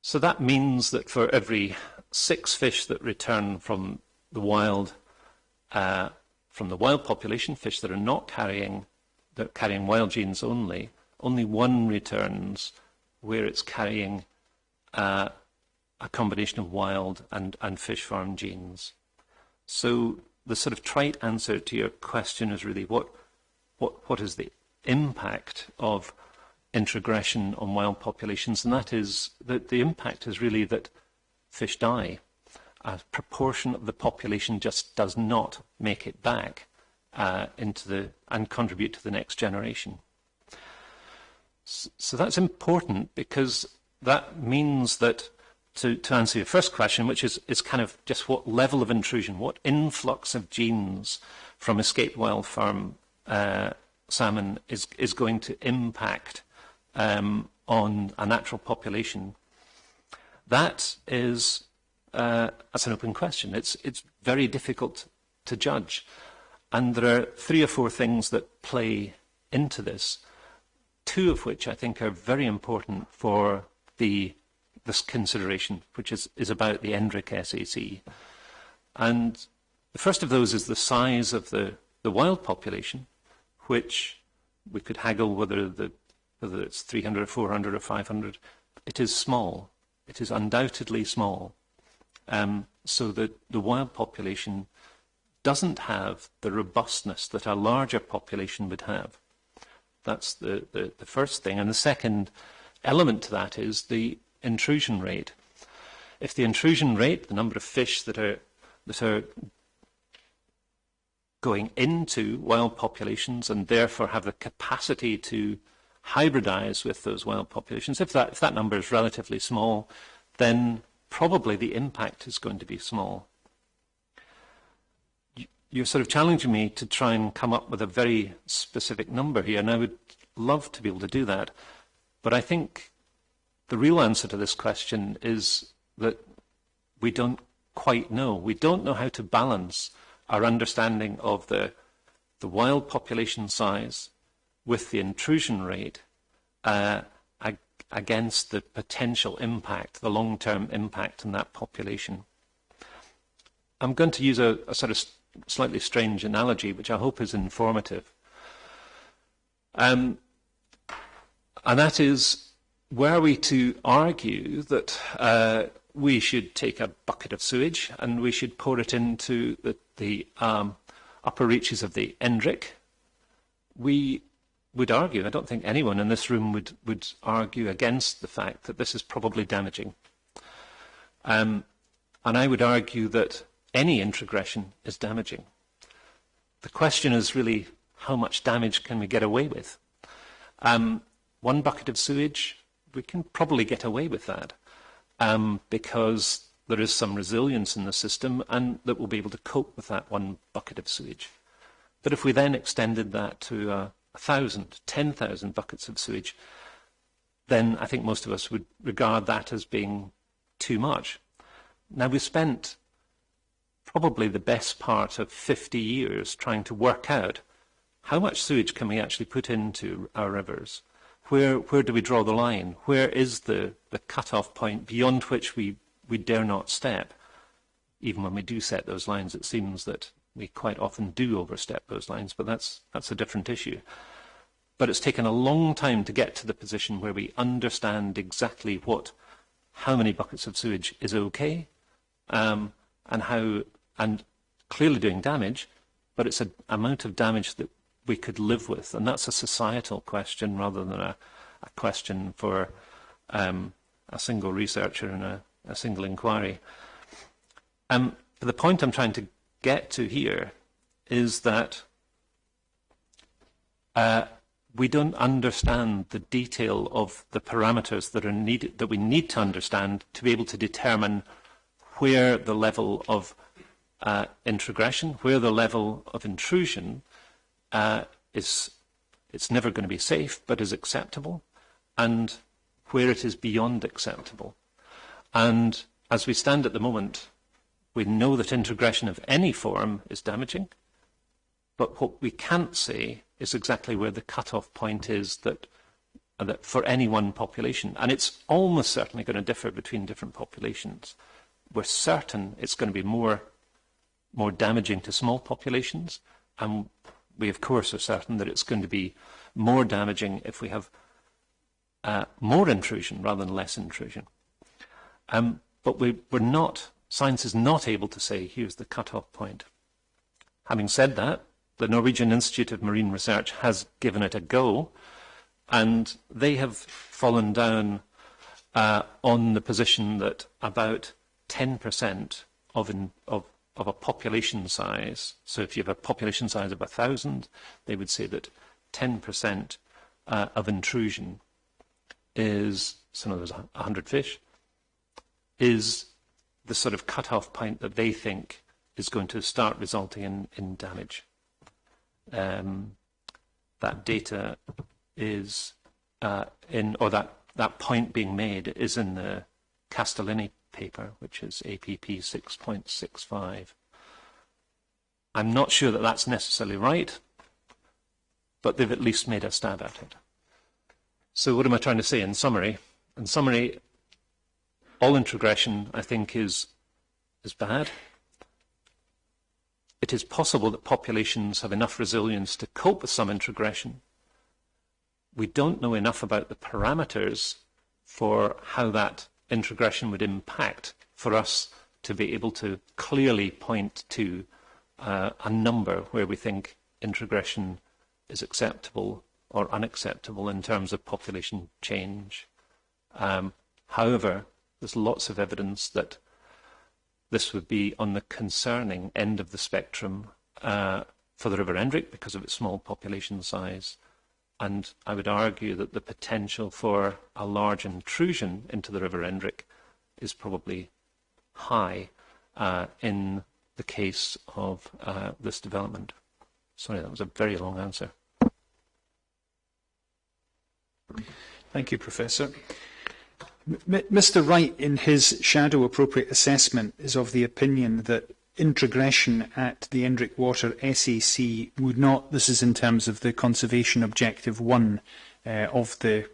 So that means that for every 6 fish that return from the wild population, fish that are not carrying wild genes only 1 returns where it's carrying a combination of wild and fish farm genes. So the sort of trite answer to your question is really what is the impact of introgression on wild populations, and that is that the impact is really that fish die. A proportion of the population just does not make it back and contribute to the next generation. So that's important, because that means that, to answer your first question, which is kind of just what level of intrusion, what influx of genes from escaped wild farm salmon is going to impact on a natural population. That's an open question. It's very difficult to judge. And there are 3 or 4 things that play into this, 2 of which I think are very important for this consideration, which is about the Endrick SAC. And the first of those is the size of the wild population, which we could haggle whether it's 300 or 400 or 500. It is small. It is undoubtedly small. So that the wild population doesn't have the robustness that a larger population would have. That's the first thing. And the second element to that is the intrusion rate. If the intrusion rate, the number of fish that are going into wild populations and therefore have the capacity to hybridize with those wild populations, if that number is relatively small, then probably the impact is going to be small. You're sort of challenging me to try and come up with a very specific number here, and I would love to be able to do that. But I think the real answer to this question is that we don't quite know. We don't know how to balance our understanding of the wild population size with the intrusion rate against the potential impact, the long-term impact on that population. I'm going to use a sort of slightly strange analogy, which I hope is informative. And that is, were we to argue that we should take a bucket of sewage and we should pour it into the upper reaches of the Endrick, we would argue, I don't think anyone in this room would argue against the fact that this is probably damaging. And I would argue that any introgression is damaging. The question is really, how much damage can we get away with? 1 bucket of sewage, we can probably get away with that because there is some resilience in the system and that we'll be able to cope with that 1 bucket of sewage. But if we then extended that to 1,000, 10,000 buckets of sewage, then I think most of us would regard that as being too much. Now, we've spent probably the best part of 50 years trying to work out how much sewage can we actually put into our rivers. Where do we draw the line? Where is the cut-off point beyond which we dare not step? Even when we do set those lines, it seems that we quite often do overstep those lines, but that's a different issue. But it's taken a long time to get to the position where we understand exactly how many buckets of sewage is okay, and clearly doing damage, but it's an amount of damage that we could live with, and that's a societal question rather than a question for a single researcher and a single inquiry. But the point I'm trying to get to here is that we don't understand the detail of the parameters that are needed, that we need to understand to be able to determine where the level of introgression, where the level of intrusion it's never going to be safe, but is acceptable, and where it is beyond acceptable. And as we stand at the moment, we know that introgression of any form is damaging, but what we can't say is exactly where the cut-off point is that for any one population. And it's almost certainly going to differ between different populations. We're certain it's going to be more damaging to small populations, and we, of course, are certain that it's going to be more damaging if we have more intrusion rather than less intrusion. But science is not able to say, here's the cut-off point. Having said that, the Norwegian Institute of Marine Research has given it a go, and they have fallen down on the position that about 10% of a population size, so if you have a population size of 1,000, they would say that 10% of intrusion is, so there's 100 fish, is the sort of cut-off point that they think is going to start resulting in damage. That data is that point being made is in the Castellini paper, which is APP 6.65. I'm not sure that that's necessarily right, but they've at least made a stab at it. So what am I trying to say in summary? In summary, all introgression, I think, is bad. It is possible that populations have enough resilience to cope with some introgression. We don't know enough about the parameters for how that introgression would impact for us to be able to clearly point to a number where we think introgression is acceptable or unacceptable in terms of population change. However, there's lots of evidence that this would be on the concerning end of the spectrum for the River Endrick because of its small population size. And I would argue that the potential for a large intrusion into the River Endrick is probably high in the case of this development. Sorry, that was a very long answer. Thank you, Professor. Mr. Wright, in his shadow appropriate assessment, is of the opinion that introgression at the Endrick Water SAC would not, this is in terms of the Conservation Objective 1 of the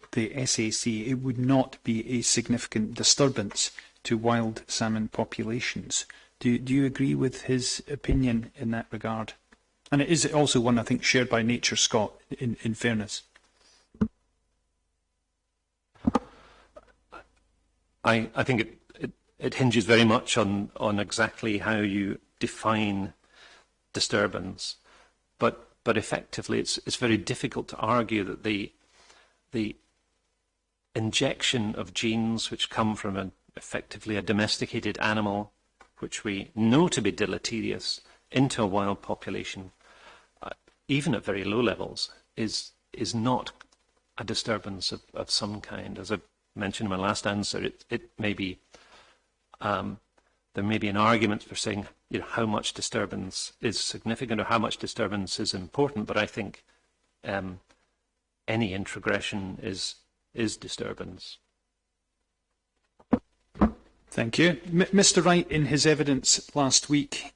SAC, it would not be a significant disturbance to wild salmon populations. Do you agree with his opinion in that regard? And it is also one, I think, shared by Nature Scott, in fairness. I think it hinges very much on exactly how you define disturbance, but effectively it's very difficult to argue that the injection of genes which come from effectively a domesticated animal, which we know to be deleterious, into a wild population, even at very low levels, is not a disturbance of some kind. As I mentioned in my last answer, it may be there may be an argument for saying, how much disturbance is significant or how much disturbance is important, but I think any introgression is disturbance. Thank you. Mr. Wright, in his evidence last week,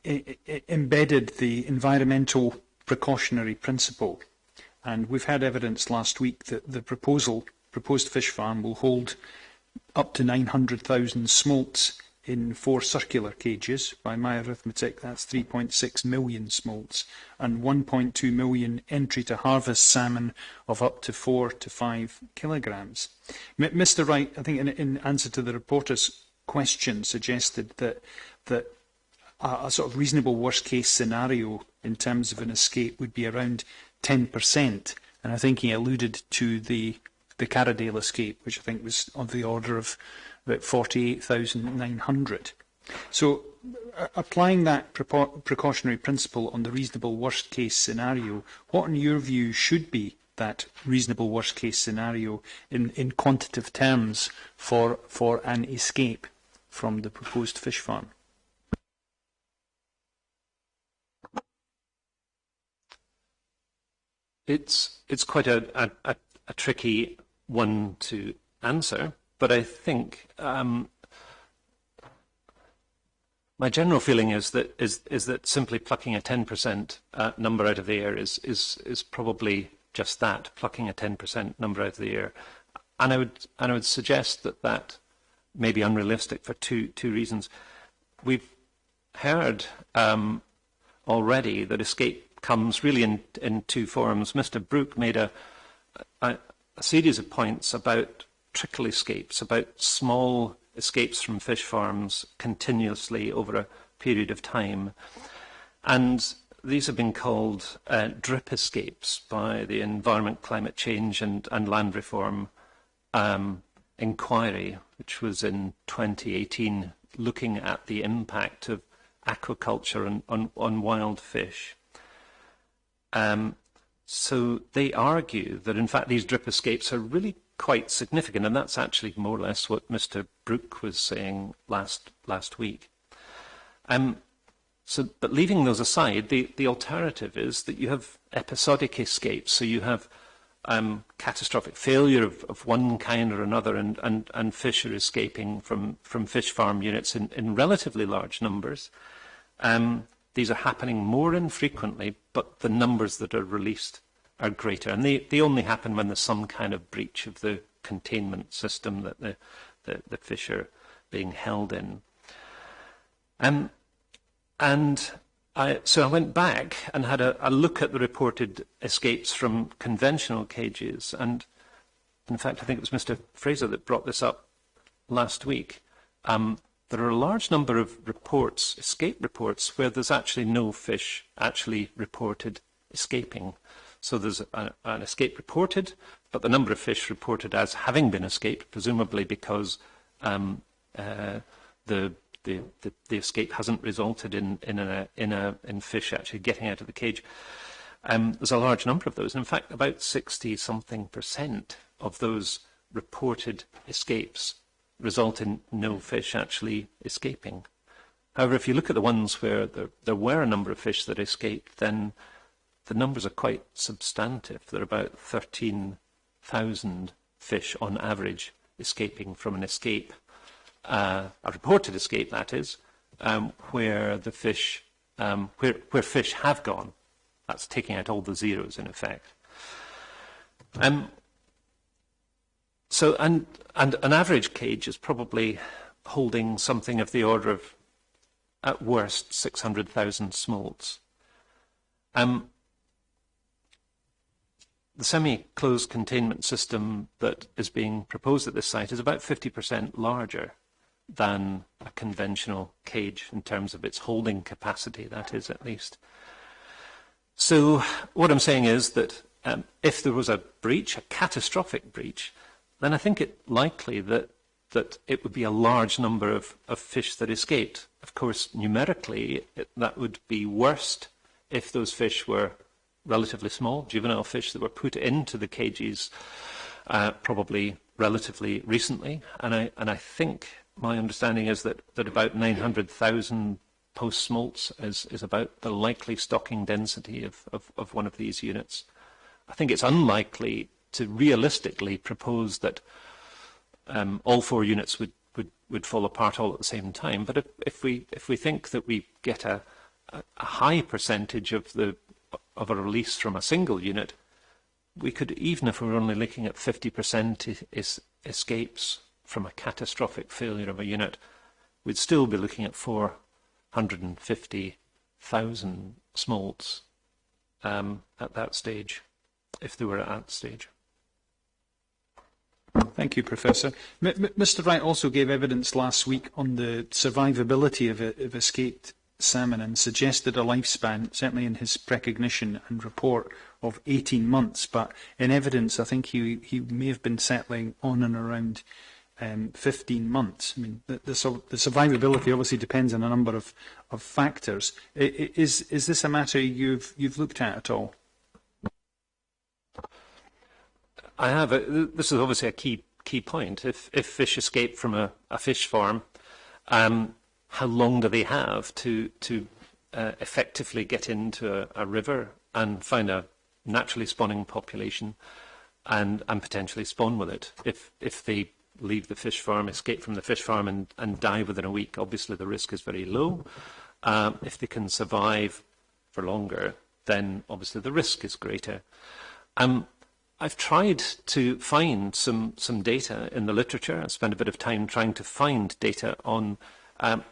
embedded the environmental precautionary principle. And we've had evidence last week that the proposed fish farm will hold up to 900,000 smolts in 4 circular cages. By my arithmetic, that's 3.6 million smolts, and 1.2 million entry-to-harvest salmon of up to 4 to 5 kilograms. Mr. Wright, I think in answer to the reporter's question, suggested that a sort of reasonable worst-case scenario in terms of an escape would be around 10%, and I think he alluded to the Carradale escape, which I think was of the order of about 48,900. So, applying that precautionary principle on the reasonable worst-case scenario, what, in your view, should be that reasonable worst-case scenario in quantitative terms for an escape from the proposed fish farm? It's quite a tricky one to answer, but I think my general feeling is that simply plucking a 10% number out of the air is probably just that, plucking a 10% number out of the air, and I would suggest that may be unrealistic for two reasons. We've heard already that escape comes really in 2 forms. Mr. Brooke made a series of points about trickle escapes, about small escapes from fish farms continuously over a period of time. And these have been called drip escapes by the Environment, Climate Change and Land Reform inquiry, which was in 2018, looking at the impact of aquaculture on wild fish. So they argue that, in fact, these drip escapes are really quite significant, and that's actually more or less what Mr. Brooke was saying last week. But leaving those aside, the alternative is that you have episodic escapes. So you have catastrophic failure of one kind or another, and fish are escaping from fish farm units in relatively large numbers. These are happening more infrequently, but the numbers that are released are greater. And they only happen when there's some kind of breach of the containment system that the fish are being held in. So I went back and had a look at the reported escapes from conventional cages. And in fact, I think it was Mr. Fraser that brought this up last week. There are a large number of reports, escape reports, where there's actually no fish actually reported escaping. So there's an escape reported, but the number of fish reported as having been escaped, presumably because the escape hasn't resulted in fish actually getting out of the cage. There's a large number of those. In fact, about 60-something% of those reported escapes result in no fish actually escaping. However, if you look at the ones where there were a number of fish that escaped, then the numbers are quite substantive. There are about 13,000 fish on average escaping from an escape, a reported escape, that is, where the fish, where fish have gone. That's taking out all the zeros, in effect. So, and an average cage is probably holding something of the order of, at worst, 600,000 smolts. The semi-closed containment system that is being proposed at this site is about 50% larger than a conventional cage in terms of its holding capacity, that is, at least. So what I'm saying is that if there was a breach, a catastrophic breach, then I think it likely that it would be a large number of fish that escaped. Of course, numerically, that would be worst if those fish were relatively small, juvenile fish that were put into the cages probably relatively recently. And I think my understanding is that about 900,000 post-smolts is about the likely stocking density of one of these units. I think it's unlikely to realistically propose that all 4 units would fall apart all at the same time. But if we think that we get a high percentage of a release from a single unit, we could, even if we were only looking at 50% escapes from a catastrophic failure of a unit, we'd still be looking at 450,000 smolts at that stage, if they were at that stage. Thank you, Professor. Mr. Wright also gave evidence last week on the survivability of escaped salmon and suggested a lifespan, certainly in his precognition and report, of 18 months. But in evidence, I think he may have been settling on and around 15 months. I mean, the survivability obviously depends on a number of factors. Is this a matter you've looked at all? I have. This is obviously a key point. If fish escape from a fish farm, how long do they have to effectively get into a river and find a naturally spawning population and potentially spawn with it? If they leave the fish farm, escape from the fish farm and die within a week, obviously the risk is very low. If they can survive for longer, then obviously the risk is greater. I've tried to find some data in the literature. I spent a bit of time trying to find data on how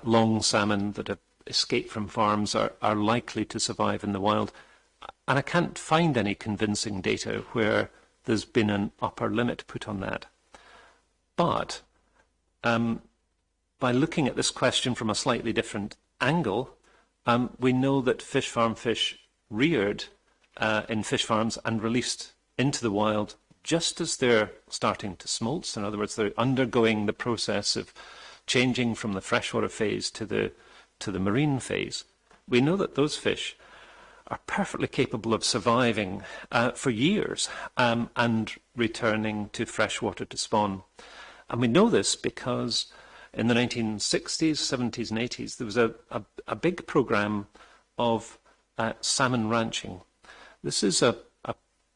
long salmon that have escaped from farms are likely to survive in the wild. And I can't find any convincing data where there's been an upper limit put on that. But by looking at this question from a slightly different angle, we know that fish farm fish reared in fish farms and released into the wild just as they're starting to smolt. In other words, they're undergoing the process of changing from the freshwater phase to the marine phase. We know that those fish are perfectly capable of surviving for years and returning to freshwater to spawn. And we know this because in the 1960s, 70s and 80s, there was a big program of salmon ranching. This is a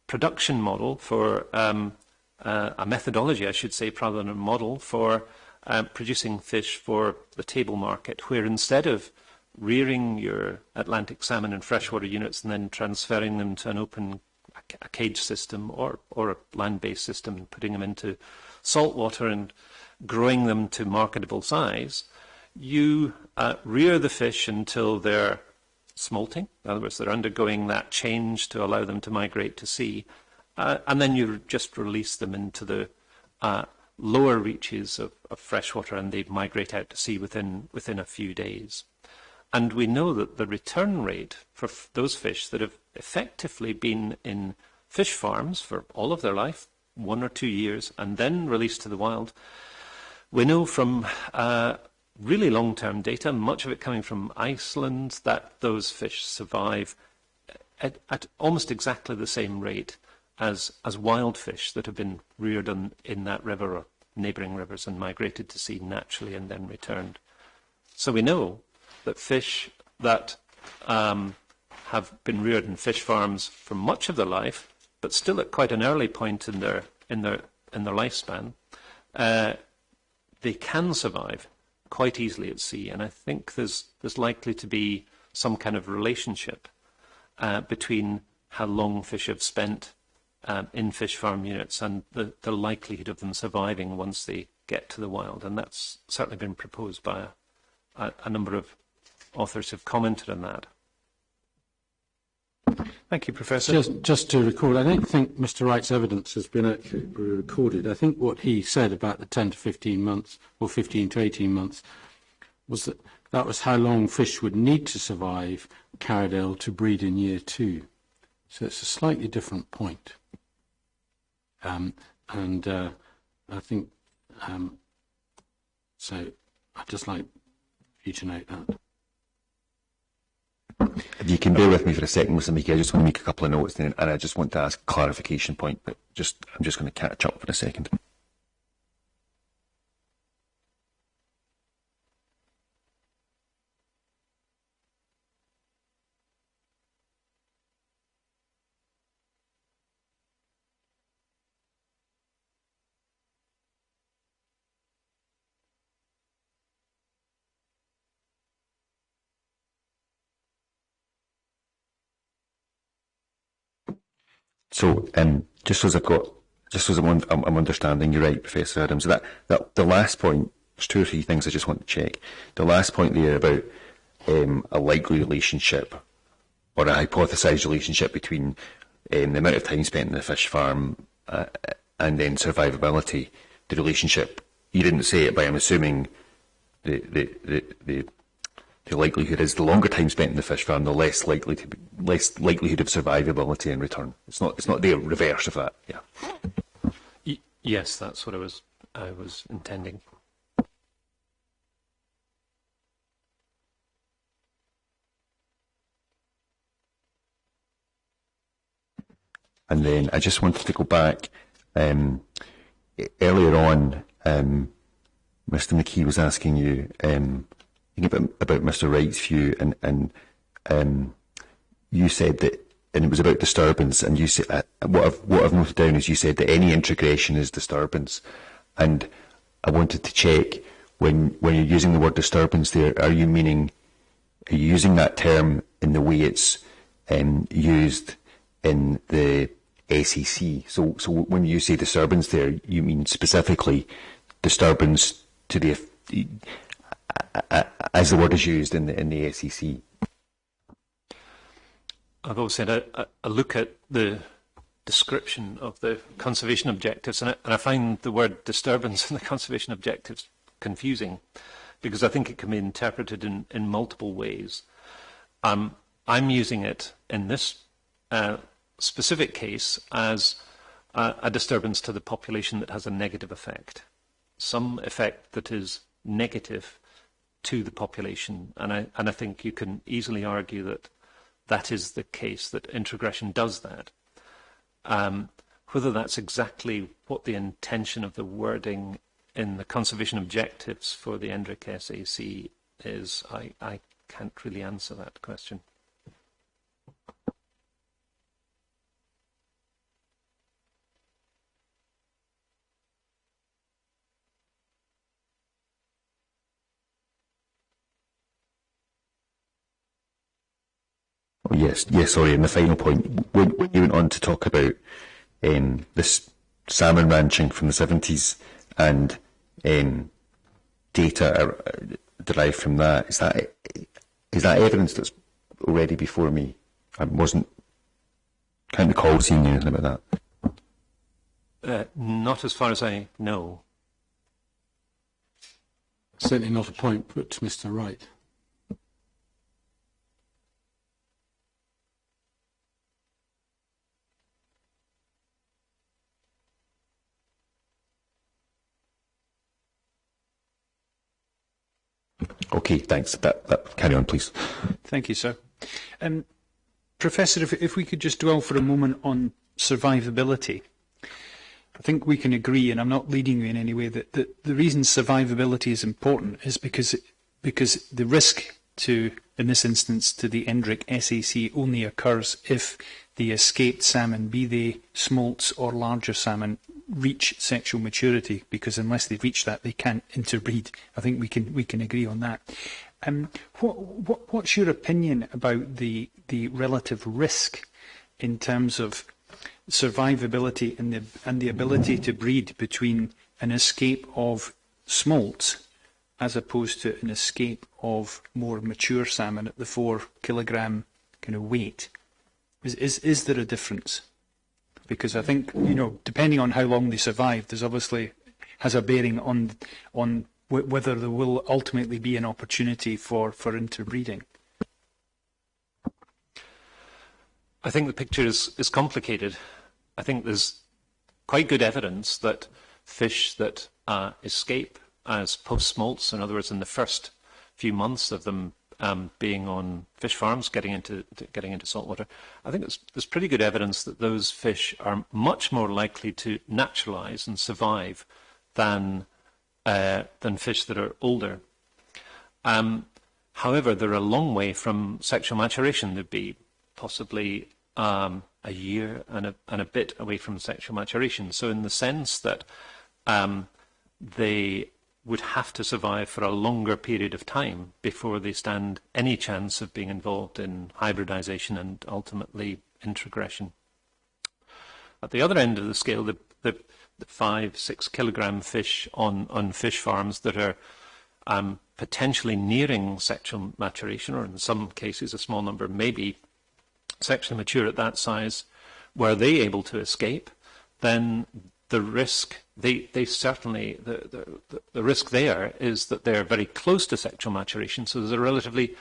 production model for a methodology, I should say, rather than a model for producing fish for the table market, where instead of rearing your Atlantic salmon in freshwater units and then transferring them to an open a cage system or a land-based system and putting them into saltwater and growing them to marketable size, you rear the fish until they're smolting. In other words, they're undergoing that change to allow them to migrate to sea. And then you just release them into the lower reaches of freshwater and they migrate out to sea within a few days. And we know that the return rate for those fish that have effectively been in fish farms for all of their life, 1 or 2 years, and then released to the wild, we know from really long-term data, much of it coming from Iceland, that those fish survive at almost exactly the same rate as wild fish that have been reared in that river or neighbouring rivers and migrated to sea naturally and then returned. So we know that fish that have been reared in fish farms for much of their life, but still at quite an early point in their lifespan, they can survive quite easily at sea. And I think there's likely to be some kind of relationship between how long fish have spent in fish farm units and the likelihood of them surviving once they get to the wild. And that's certainly been proposed by a number of authors who've commented on that. Thank you, Professor. Just to record, I don't think Mr. Wright's evidence has been accurately recorded. I think what he said about the 10 to 15 months, or 15 to 18 months, was that was how long fish would need to survive Caradale to breed in year 2. So it's a slightly different point. I think, so I'd just like you to note that. If you can bear with me for a second, Mr. Meekie, I just want to make a couple of notes and I just want to ask a clarification point, but I'm just going to catch up for a second. So, just as I'm understanding you right, Professor Adams, that the last point, there's 2 or 3 things I just want to check. The last point there about a likely relationship or a hypothesised relationship between the amount of time spent in the fish farm and then survivability, the relationship, you didn't say it, but I'm assuming the likelihood is the longer time spent in the fish farm, the less likelihood of survivability in return. It's not the reverse of that. Yeah. Yes, that's what I was intending. And then I just wanted to go back. Earlier on, Mr. McKee was asking you about Mr. Wright's view, and you said that, and it was about disturbance. And you said what I've noted down is you said that any integration is disturbance, and I wanted to check when you're using the word disturbance there, are you using that term in the way it's used in the SEC? So when you say disturbance there, you mean specifically disturbance to the as the word is used in the SEC? I've always said I look at the description of the conservation objectives, and I find the word disturbance in the conservation objectives confusing, because I think it can be interpreted in multiple ways. I'm using it in this specific case as a disturbance to the population that has a negative effect, some effect that is negative to the population, and I think you can easily argue that that is the case, that introgression does that. Whether that's exactly what the intention of the wording in the conservation objectives for the ENDRIC SAC is, I can't really answer that question. Oh, yes, sorry, and the final point, when you went on to talk about this salmon ranching from the 70s and data derived from that, is that evidence that's already before me? Can't recall seeing anything about that. Not as far as I know. Certainly not a point put to Mr. Wright. Okay, thanks. That carry on, please. Thank you, sir. Professor, if we could just dwell for a moment on survivability. I think we can agree, and I'm not leading you in any way, that the reason survivability is important is because the risk to, in this instance, to the ENDRIC SAC only occurs if the escaped salmon, be they smolts or larger salmon, reach sexual maturity, because unless they reach that, they can't interbreed. I think we can agree on that. What's your opinion about the relative risk in terms of survivability and the ability to breed between an escape of smolts as opposed to an escape of more mature salmon at the 4 kilogram kind of weight? Is there a difference? Because I think, depending on how long they survive, there's obviously has a bearing on whether there will ultimately be an opportunity for interbreeding. I think the picture is complicated. I think there's quite good evidence that fish that escape as post-smolts, in other words, in the first few months of them being on fish farms, getting into saltwater, I think there's pretty good evidence that those fish are much more likely to naturalise and survive than fish that are older. However, they're a long way from sexual maturation. They'd be possibly a year and a bit away from sexual maturation. So in the sense that they would have to survive for a longer period of time before they stand any chance of being involved in hybridization and ultimately introgression. At the other end of the scale, the 5-6 kilogram fish on fish farms that are potentially nearing sexual maturation, or in some cases a small number may be sexually mature at that size, were they able to escape, then the risk, the risk there is that they're very close to sexual maturation, so there's a relatively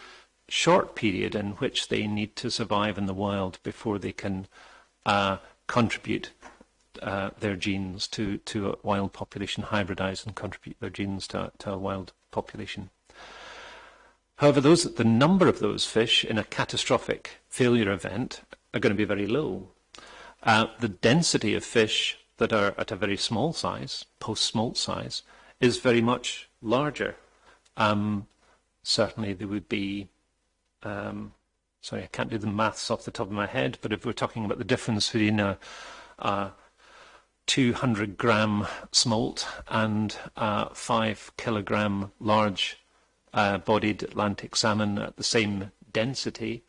short period in which they need to survive in the wild before they can contribute their genes to a wild population, hybridize and contribute their genes to a wild population. However, the number of those fish in a catastrophic failure event are going to be very low. The density of fish that are at a very small size, post-smolt size, is very much larger. Certainly there would be, sorry, I can't do the maths off the top of my head, but if we're talking about the difference between a 200-gram smolt and a 5-kilogram large-bodied Atlantic salmon at the same density,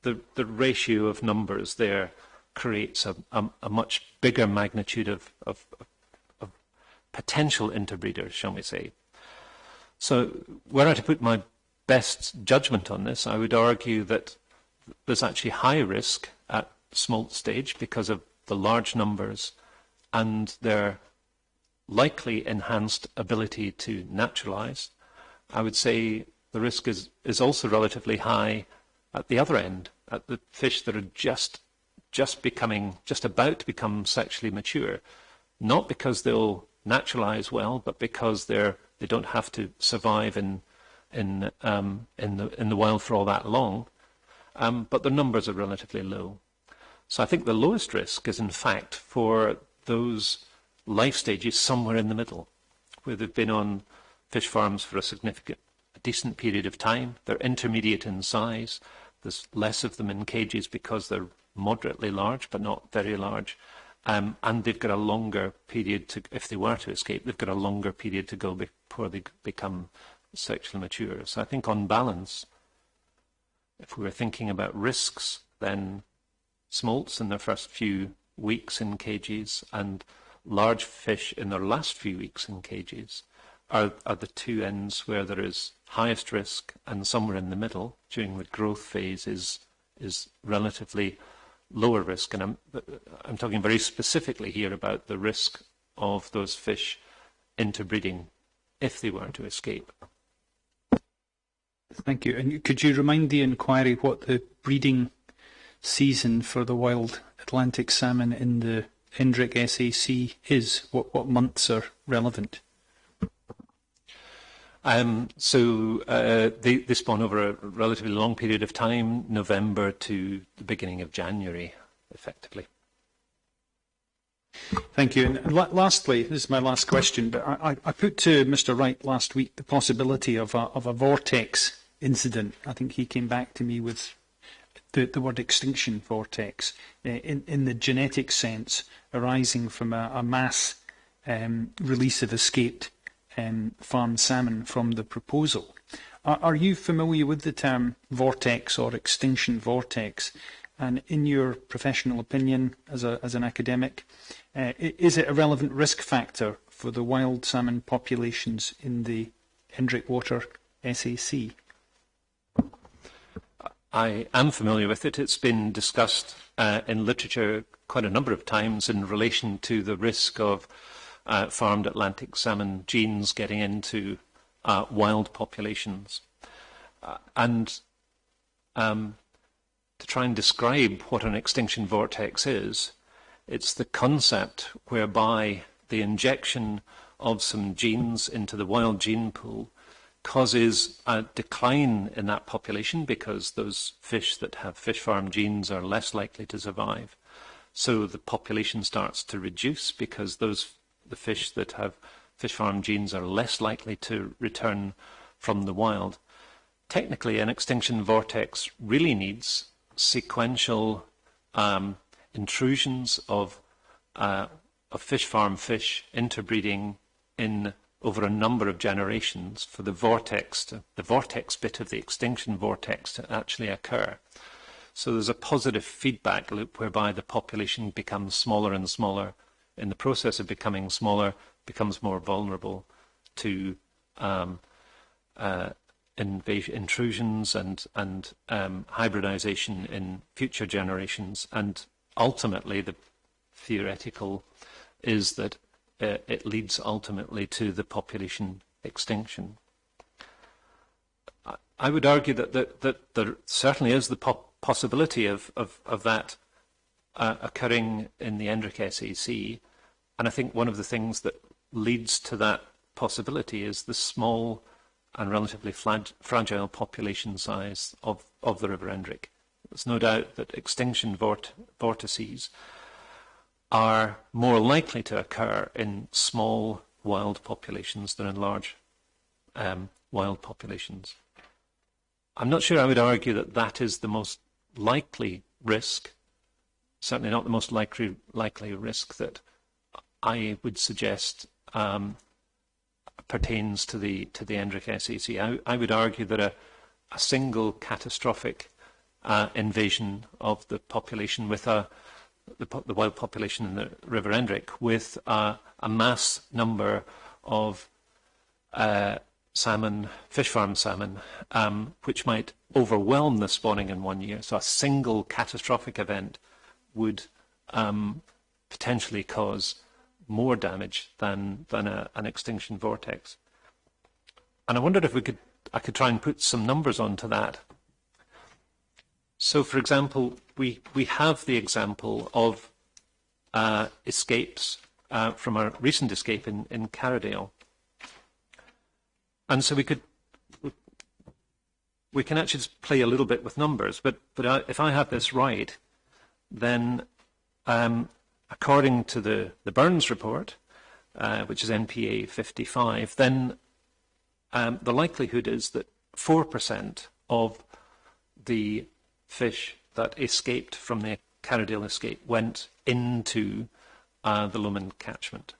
the ratio of numbers there creates a much bigger magnitude of potential interbreeders, shall we say. So were I to put my best judgment on this, I would argue that there's actually high risk at smolt stage because of the large numbers and their likely enhanced ability to naturalize. I would say the risk is also relatively high at the other end, at the fish that are just about to become sexually mature, not because they'll naturalize well, but because they don't have to survive in the wild for all that long. But the numbers are relatively low. So I think the lowest risk is, in fact, for those life stages somewhere in the middle, where they've been on fish farms for a decent period of time. They're intermediate in size. There's less of them in cages because they're moderately large, but not very large. And they've got a longer period to, if they were to escape, they've got a longer period to go before they become sexually mature. So I think on balance, if we were thinking about risks, then smolts in their first few weeks in cages and large fish in their last few weeks in cages are the two ends where there is highest risk, and somewhere in the middle during the growth phase is relatively lower risk. And I'm talking very specifically here about the risk of those fish interbreeding if they were to escape. Thank you. And could you remind the inquiry what the breeding season for the wild Atlantic salmon in the Hendrick SAC is? What months are relevant? So they spawn over a relatively long period of time, November to the beginning of January, effectively. Thank you. And lastly, this is my last question, but I put to Mr. Wright last week the possibility of a vortex incident. I think he came back to me with the word extinction vortex in the genetic sense, arising from a mass release of escaped farm salmon from the proposal. Are you familiar with the term vortex or extinction vortex? And in your professional opinion, as an academic, is it a relevant risk factor for the wild salmon populations in the Hendrick Water SAC? I am familiar with it. It's been discussed in literature quite a number of times in relation to the risk of farmed Atlantic salmon genes getting into wild populations. And to try and describe what an extinction vortex is, it's the concept whereby the injection of some genes into the wild gene pool causes a decline in that population because those fish that have fish farm genes are less likely to survive. So the population starts to reduce because the fish that have fish farm genes are less likely to return from the wild. Technically, an extinction vortex really needs sequential intrusions of fish farm fish interbreeding in over a number of generations for the vortex bit of the extinction vortex to actually occur. So there's a positive feedback loop whereby the population becomes smaller and smaller. In the process of becoming smaller, becomes more vulnerable to intrusions and hybridization in future generations. And ultimately, the theoretical is that it leads ultimately to the population extinction. I would argue that there certainly is the possibility of that occurring in the Endrick SAC, and I think one of the things that leads to that possibility is the small and relatively fragile population size of the River Endrick. There's no doubt that extinction vortices are more likely to occur in small wild populations than in large wild populations. I'm not sure I would argue that that is the most likely risk, certainly not the most likely risk that I would suggest pertains to the Endrick SAC. I would argue that a single catastrophic invasion of the population with the wild population in the River Endrick with a mass number of salmon, fish farm salmon, which might overwhelm the spawning in 1 year. So a single catastrophic event would potentially cause more damage than an extinction vortex. And I wondered if I could try and put some numbers onto that. So, for example, we have the example of escapes from a recent escape in Carradale. And so we can actually just play a little bit with numbers, but if I have this right, then according to the Burns report, which is NPA 55, then the likelihood is that 4% of the fish that escaped from the Carradale escape went into the Lomond catchment.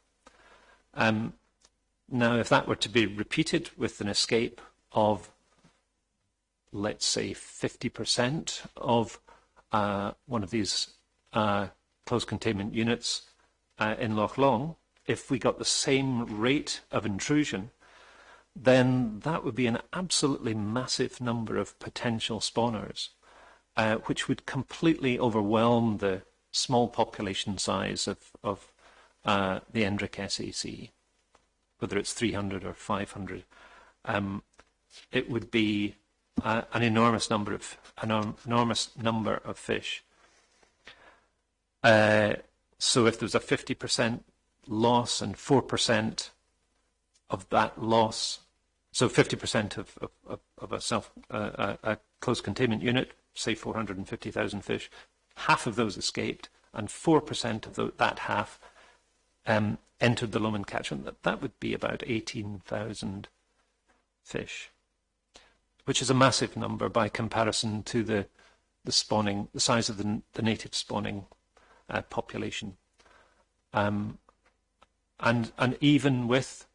Now, if that were to be repeated with an escape of, let's say, 50% of one of these closed containment units in Loch Long, if we got the same rate of intrusion, then that would be an absolutely massive number of potential spawners, which would completely overwhelm the small population size of the Endrick SAC. Whether it's 300 or 500, it would be an enormous number of fish. So if there's a 50% loss and 4% of that loss, so 50% of a close containment unit, say 450,000 fish, half of those escaped, and 4% of that half entered the Lomond catchment. That would be about 18,000 fish, which is a massive number by comparison to the size of the native spawning population. And even with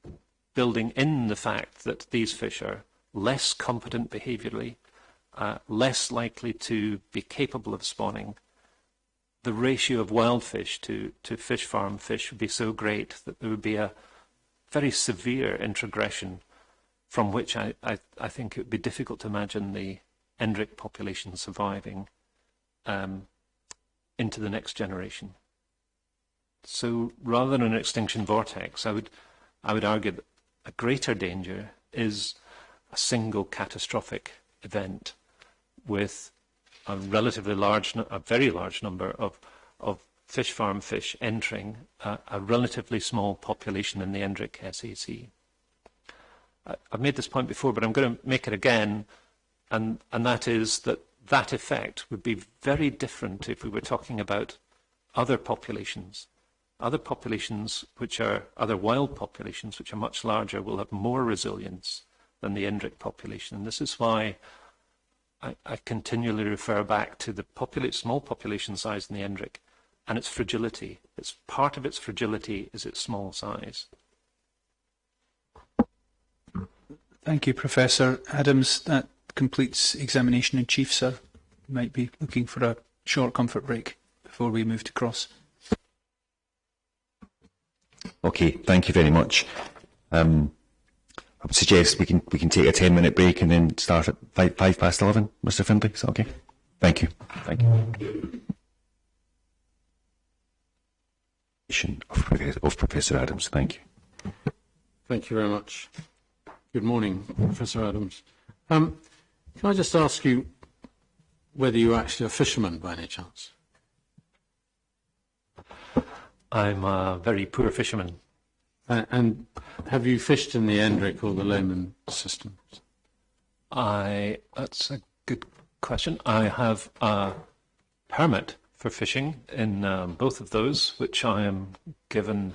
building in the fact that these fish are less competent behaviourally, less likely to be capable of spawning, the ratio of wild fish to fish farm fish would be so great that there would be a very severe introgression from which I think it would be difficult to imagine the Endrick population surviving into the next generation. So rather than an extinction vortex, I would argue that a greater danger is a single catastrophic event with a relatively large, a very large number of fish farm fish entering a relatively small population in the Endrick SAC. I've made this point before, but I'm going to make it again, and that is that effect would be very different if we were talking about other populations. Other populations, other wild populations, which are much larger, will have more resilience than the Endrick population. And this is why I continually refer back to the small population size in the Endrick and its fragility. Part of its fragility is its small size. Thank you, Professor Adams. That completes examination in chief, sir. might be looking for a short comfort break before we move to cross. Okay, thank you very much. I would suggest we can take a 10-minute break and then start at 11:05, Mr. Findlay. Is that okay? Thank you. Thank you. Of Professor Adams. Thank you. Thank you very much. Good morning, Professor Adams. Can I just ask you whether you're actually a fisherman by any chance? I'm a very poor fisherman. And have you fished in the Endrick or the Lomond systems? That's a good question. I have a permit for fishing in both of those, which I am given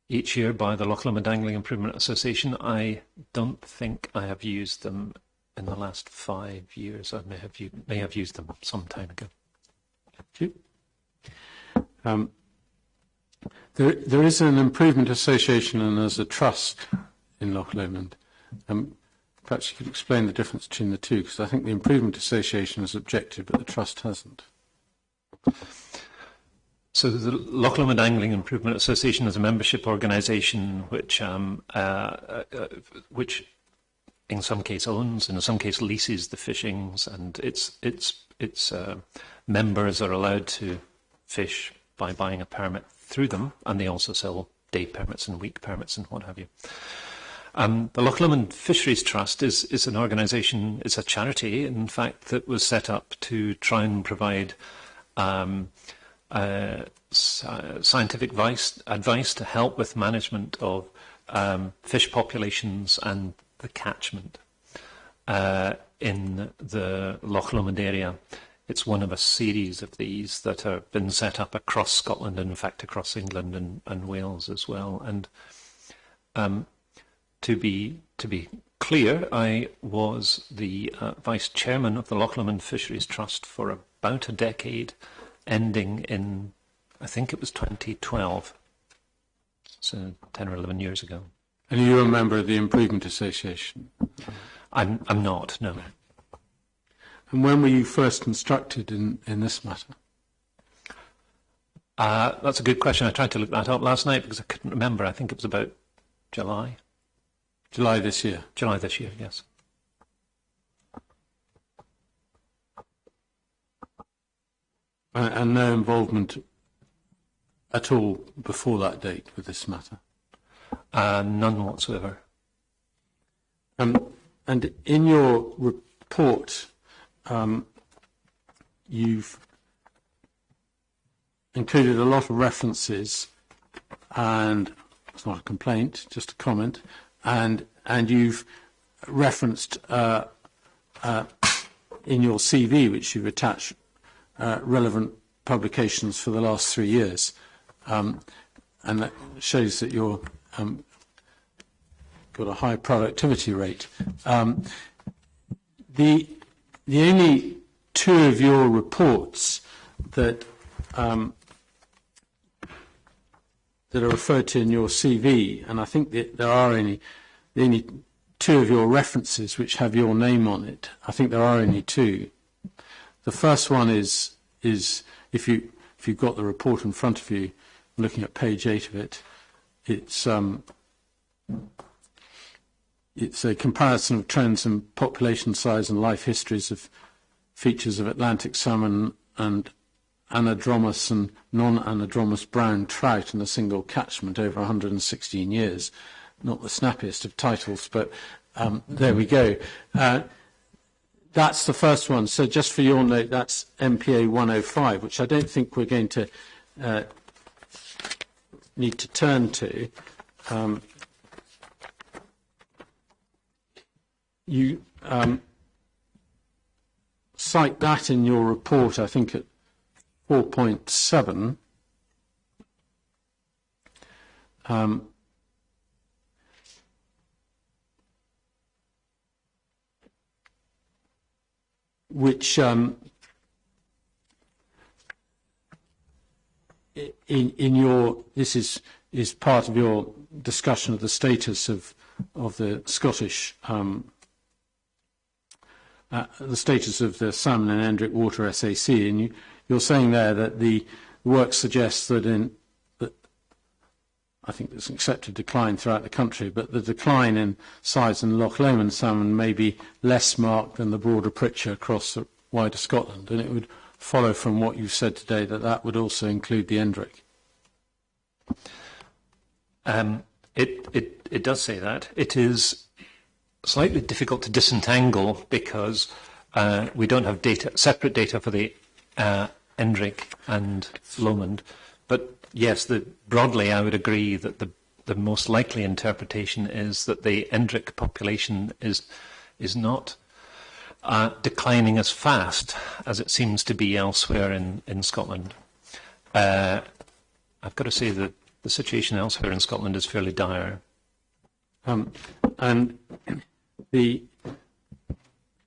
each year by the Loch Lomond Angling Improvement Association. I don't think I have used them in the last 5 years. I may have used them some time ago. Thank you. There is an improvement association and there's a trust in Loch Lomond. Perhaps you could explain the difference between the two, because I think the improvement association is objective, but the trust hasn't. So the Loch Lomond Angling Improvement Association is a membership organisation which in some case owns and in some case leases the fishings, and its members are allowed to fish by buying a permit through them, and they also sell day permits and week permits and what have you. The Loch Lomond Fisheries Trust is an organisation, it's a charity, in fact, that was set up to try and provide scientific advice to help with management of fish populations and the catchment in the Loch Lomond area. It's one of a series of these that have been set up across Scotland and, in fact, across England and Wales as well. And to be clear, I was the vice chairman of the Loch Lomond Fisheries Trust for about a decade, ending in, I think it was 2012, so 10 or 11 years ago. And you're a member of the Improvement Association? I'm not, no. And when were you first instructed in this matter? That's a good question. I tried to look that up last night because I couldn't remember. I think it was about July. July this year? July this year, yes. And no involvement at all before that date with this matter? None whatsoever. And in your report, you've included a lot of references, and it's not a complaint, just a comment, and you've referenced in your CV, which you've attached, relevant publications for the last 3 years, and that shows that you're got a high productivity rate. The only two of your reports that are referred to in your CV, and I think that there are only two of your references which have your name on it. I think there are only two. The first one is if you've got the report in front of you, looking at page 8 of it, it's a comparison of trends in population size and life histories of features of Atlantic salmon and anadromous and non-anadromous brown trout in a single catchment over 116 years. Not the snappiest of titles, but there we go. That's the first one. So just for your note, that's PPA-005, which I don't think we're going to need to turn to. You cite that in your report, I think, at 4.7. Which in your, this is part of your discussion of the status of the Scottish the status of the salmon and Endrick water SAC, and you're saying there that the work suggests that I think there's an accepted decline throughout the country, but the decline in size in Loch Lomond salmon may be less marked than the broader picture across the wider Scotland, and it would follow from what you've said today that that would also include the Endrick. It does say that. It is slightly difficult to disentangle because we don't have separate data for the Endrick and Lomond. But yes, broadly I would agree that the most likely interpretation is that the Endrick population is not declining as fast as it seems to be elsewhere in Scotland. I've got to say that the situation elsewhere in Scotland is fairly dire. And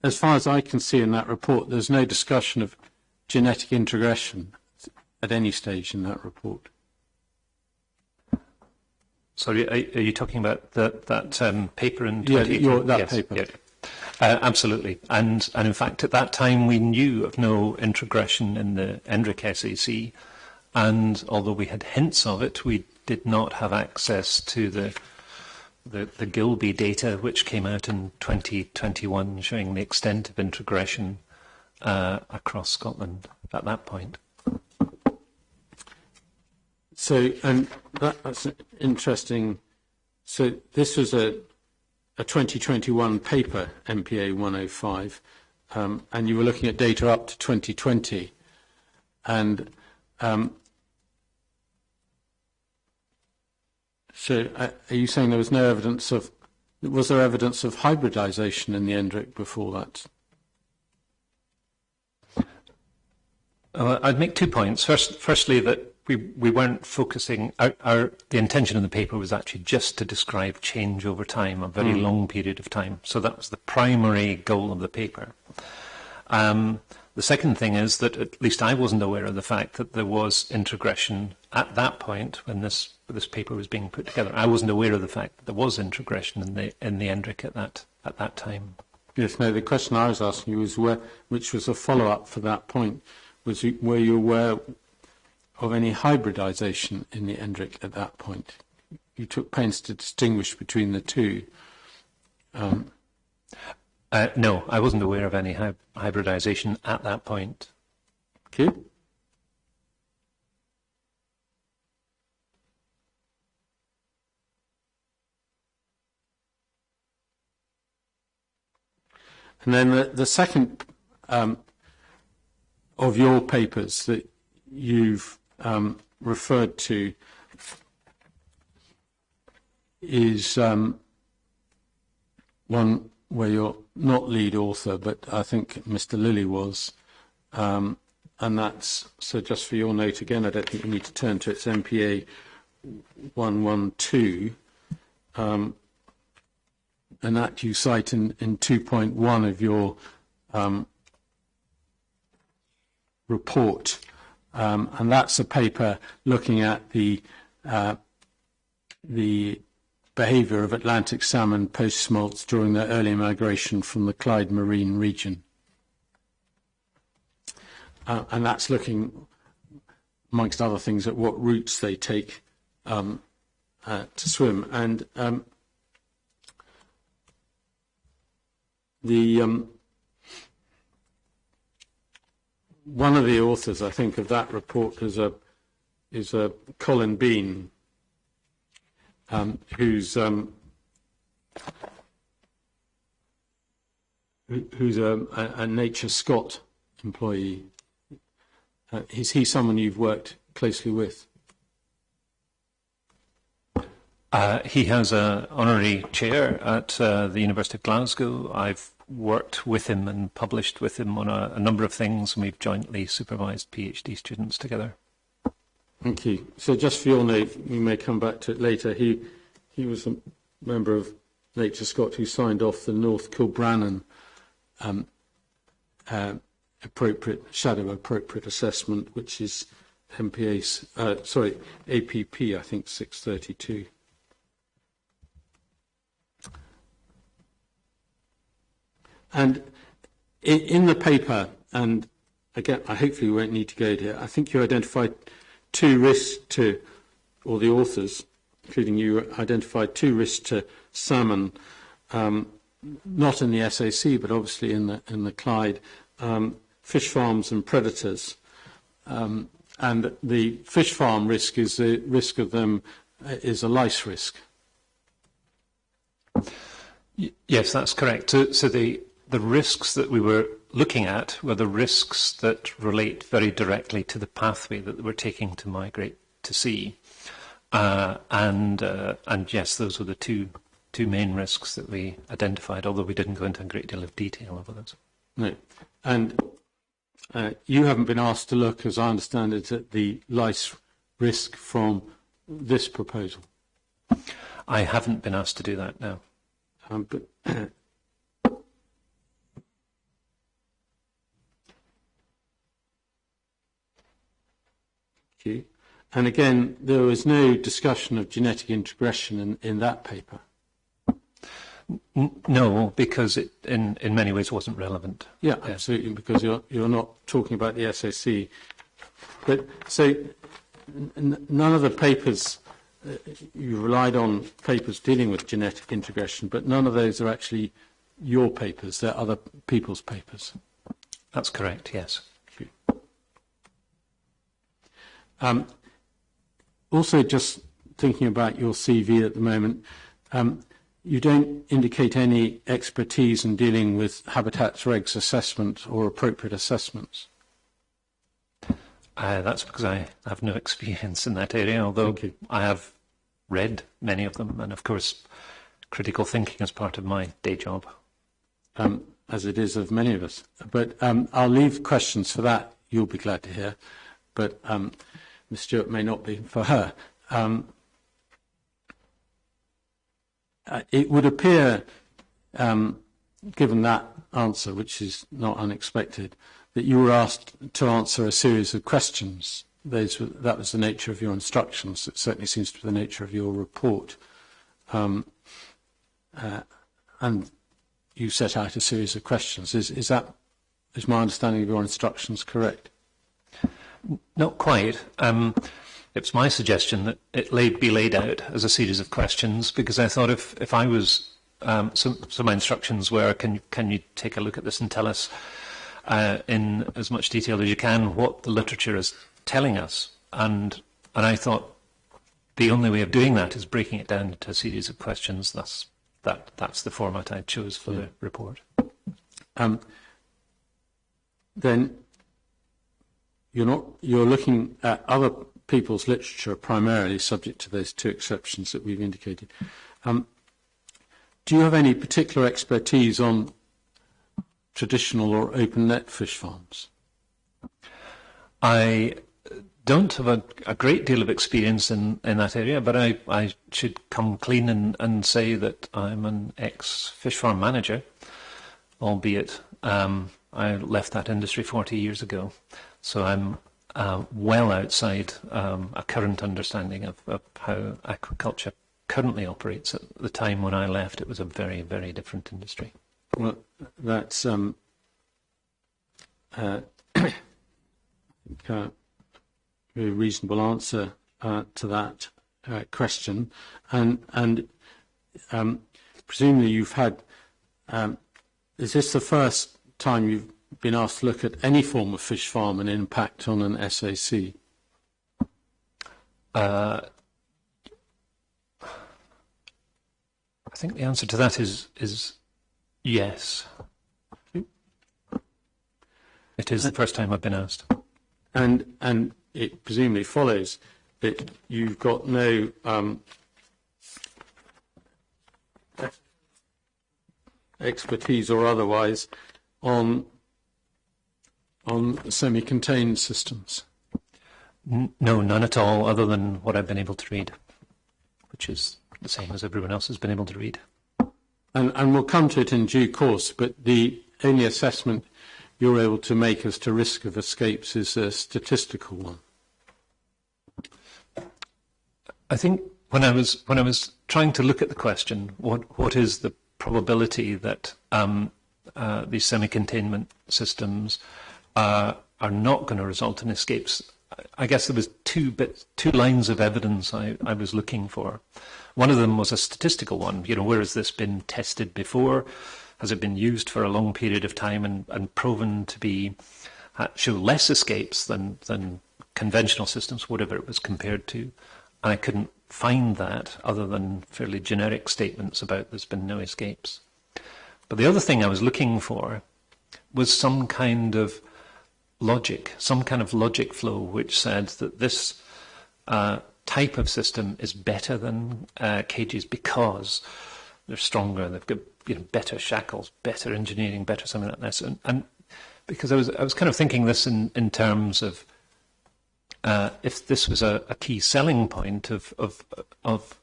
as far as I can see in that report, there's no discussion of genetic integration at any stage in that report. Sorry, are you talking about that paper in 2018? Yes, paper. Yeah. Absolutely. And in fact, at that time, we knew of no introgression in the Endrick SAC. And although we had hints of it, we did not have access to the Gilby data, which came out in 2021, showing the extent of introgression across Scotland at that point. So, and that's interesting. So this was a 2021 paper, PPA-002-2020, and you were looking at data up to 2020. And so are you saying there was no evidence of, was there evidence of hybridization in the Endrick before that? I'd make 2 points. Firstly, that we weren't focusing, the intention of the paper was actually just to describe change over time, a very long period of time. So that was the primary goal of the paper. The second thing is that at least I wasn't aware of the fact that there was introgression at that point when this paper was being put together. I wasn't aware of the fact that there was introgression in the Endrick at that time. Yes, no, the question I was asking you was which was a follow-up for that point, were you aware of any hybridization in the Endrick at that point? You took pains to distinguish between the two. No, I wasn't aware of any hybridization at that point. Okay. And then the second of your papers that you've referred to is one where you're not lead author, but I think Mr. Lilly was, and that's, so just for your note again, I don't think we need to turn to it, it's PPA-002, and that you cite in 2.1 of your report, and that's a paper looking at the behaviour of Atlantic salmon post-smolts during their early migration from the Clyde Marine region. And that's looking, amongst other things, at what routes they take to swim. And one of the authors, I think, of that report is a Colin Beinn, who's a Nature Scott employee. Is he someone you've worked closely with? He has an honorary chair at the University of Glasgow. I've worked with him and published with him on a number of things, and we've jointly supervised PhD students together. Thank you. So just for your note, we may come back to it later. He was a member of Nature Scott who signed off the North Kilbrannan shadow appropriate assessment, which is APP, I think 632. And in the paper, and again, I hopefully won't need to go here, I think you identified two risks to, or the authors, including you, identified two risks to salmon, not in the SAC, but obviously in the Clyde, fish farms and predators. And the fish farm risk is the risk of them is a lice risk. Yes, that's correct. So the risks that we were looking at were the risks that relate very directly to the pathway that we're taking to migrate to sea. And yes, those were the two main risks that we identified, although we didn't go into a great deal of detail over those. No. And you haven't been asked to look, as I understand it, at the lice risk from this proposal. I haven't been asked to do that, no. But you. And again, there was no discussion of genetic integration in that paper. No, because it in many ways wasn't relevant. Yeah, absolutely, because you're not talking about the SAC. But so none of the papers, you relied on papers dealing with genetic integration, but none of those are actually your papers, they're other people's papers. That's correct, yes. Also, just thinking about your CV at the moment, you don't indicate any expertise in dealing with habitats regs assessment or appropriate assessments. That's because I have no experience in that area, although I have read many of them, and of course critical thinking is part of my day job. As it is of many of us. But I'll leave questions for that, you'll be glad to hear, but Ms. Stewart may not be for her. It would appear, given that answer, which is not unexpected, that you were asked to answer a series of questions. That was the nature of your instructions. It certainly seems to be the nature of your report. And you set out a series of questions. Is my understanding of your instructions correct? Not quite. It's my suggestion that it be laid out as a series of questions, because I thought if I was, so my instructions were, can you take a look at this and tell us in as much detail as you can what the literature is telling us, and I thought the only way of doing that is breaking it down into a series of questions. That's the format I chose for the report. Then you're looking at other people's literature primarily, subject to those two exceptions that we've indicated. Do you have any particular expertise on traditional or open net fish farms? I don't have a great deal of experience in that area, but I should come clean and say that I'm an ex-fish farm manager, albeit I left that industry 40 years ago. So I'm well outside a current understanding of how aquaculture currently operates. At the time when I left, it was a very, very different industry. Well, that's I think a very reasonable answer to that question, and presumably you've had. Is this the first time you've been asked to look at any form of fish farm and impact on an SAC? I think the answer to that is yes. It is the first time I've been asked. And it presumably follows that you've got no expertise or otherwise on semi-contained systems. No, none at all, other than what I've been able to read, which is the same as everyone else has been able to read. And we'll come to it in due course, but the only assessment you're able to make as to risk of escapes is a statistical one. I think when I was trying to look at the question, what is the probability that these semi-containment systems are not going to result in escapes. I guess there was two lines of evidence I was looking for. One of them was a statistical one. Where has this been tested before? Has it been used for a long period of time and proven to show less escapes than conventional systems, whatever it was compared to? And I couldn't find that other than fairly generic statements about there's been no escapes. But the other thing I was looking for was some kind of logic flow which said that this type of system is better than cages because they're stronger, they've got better shackles, better engineering, better something like this. And because I was kind of thinking this in terms of if this was a key selling point of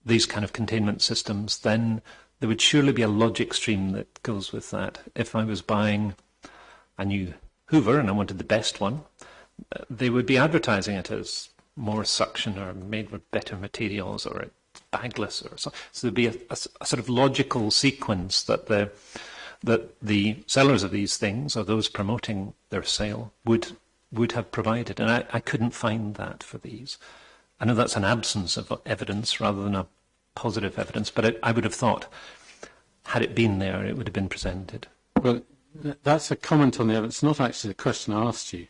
these kind of containment systems, then there would surely be a logic stream that goes with that. If I was buying a new Hoover and I wanted the best one, they would be advertising it as more suction or made with better materials or it's bagless or so. So there'd be a sort of logical sequence that the sellers of these things or those promoting their sale would have provided, and I couldn't find that for these. I know that's an absence of evidence rather than a positive evidence, but I would have thought, had it been there, it would have been presented. Well, that's a comment on the evidence, not actually the question I asked you,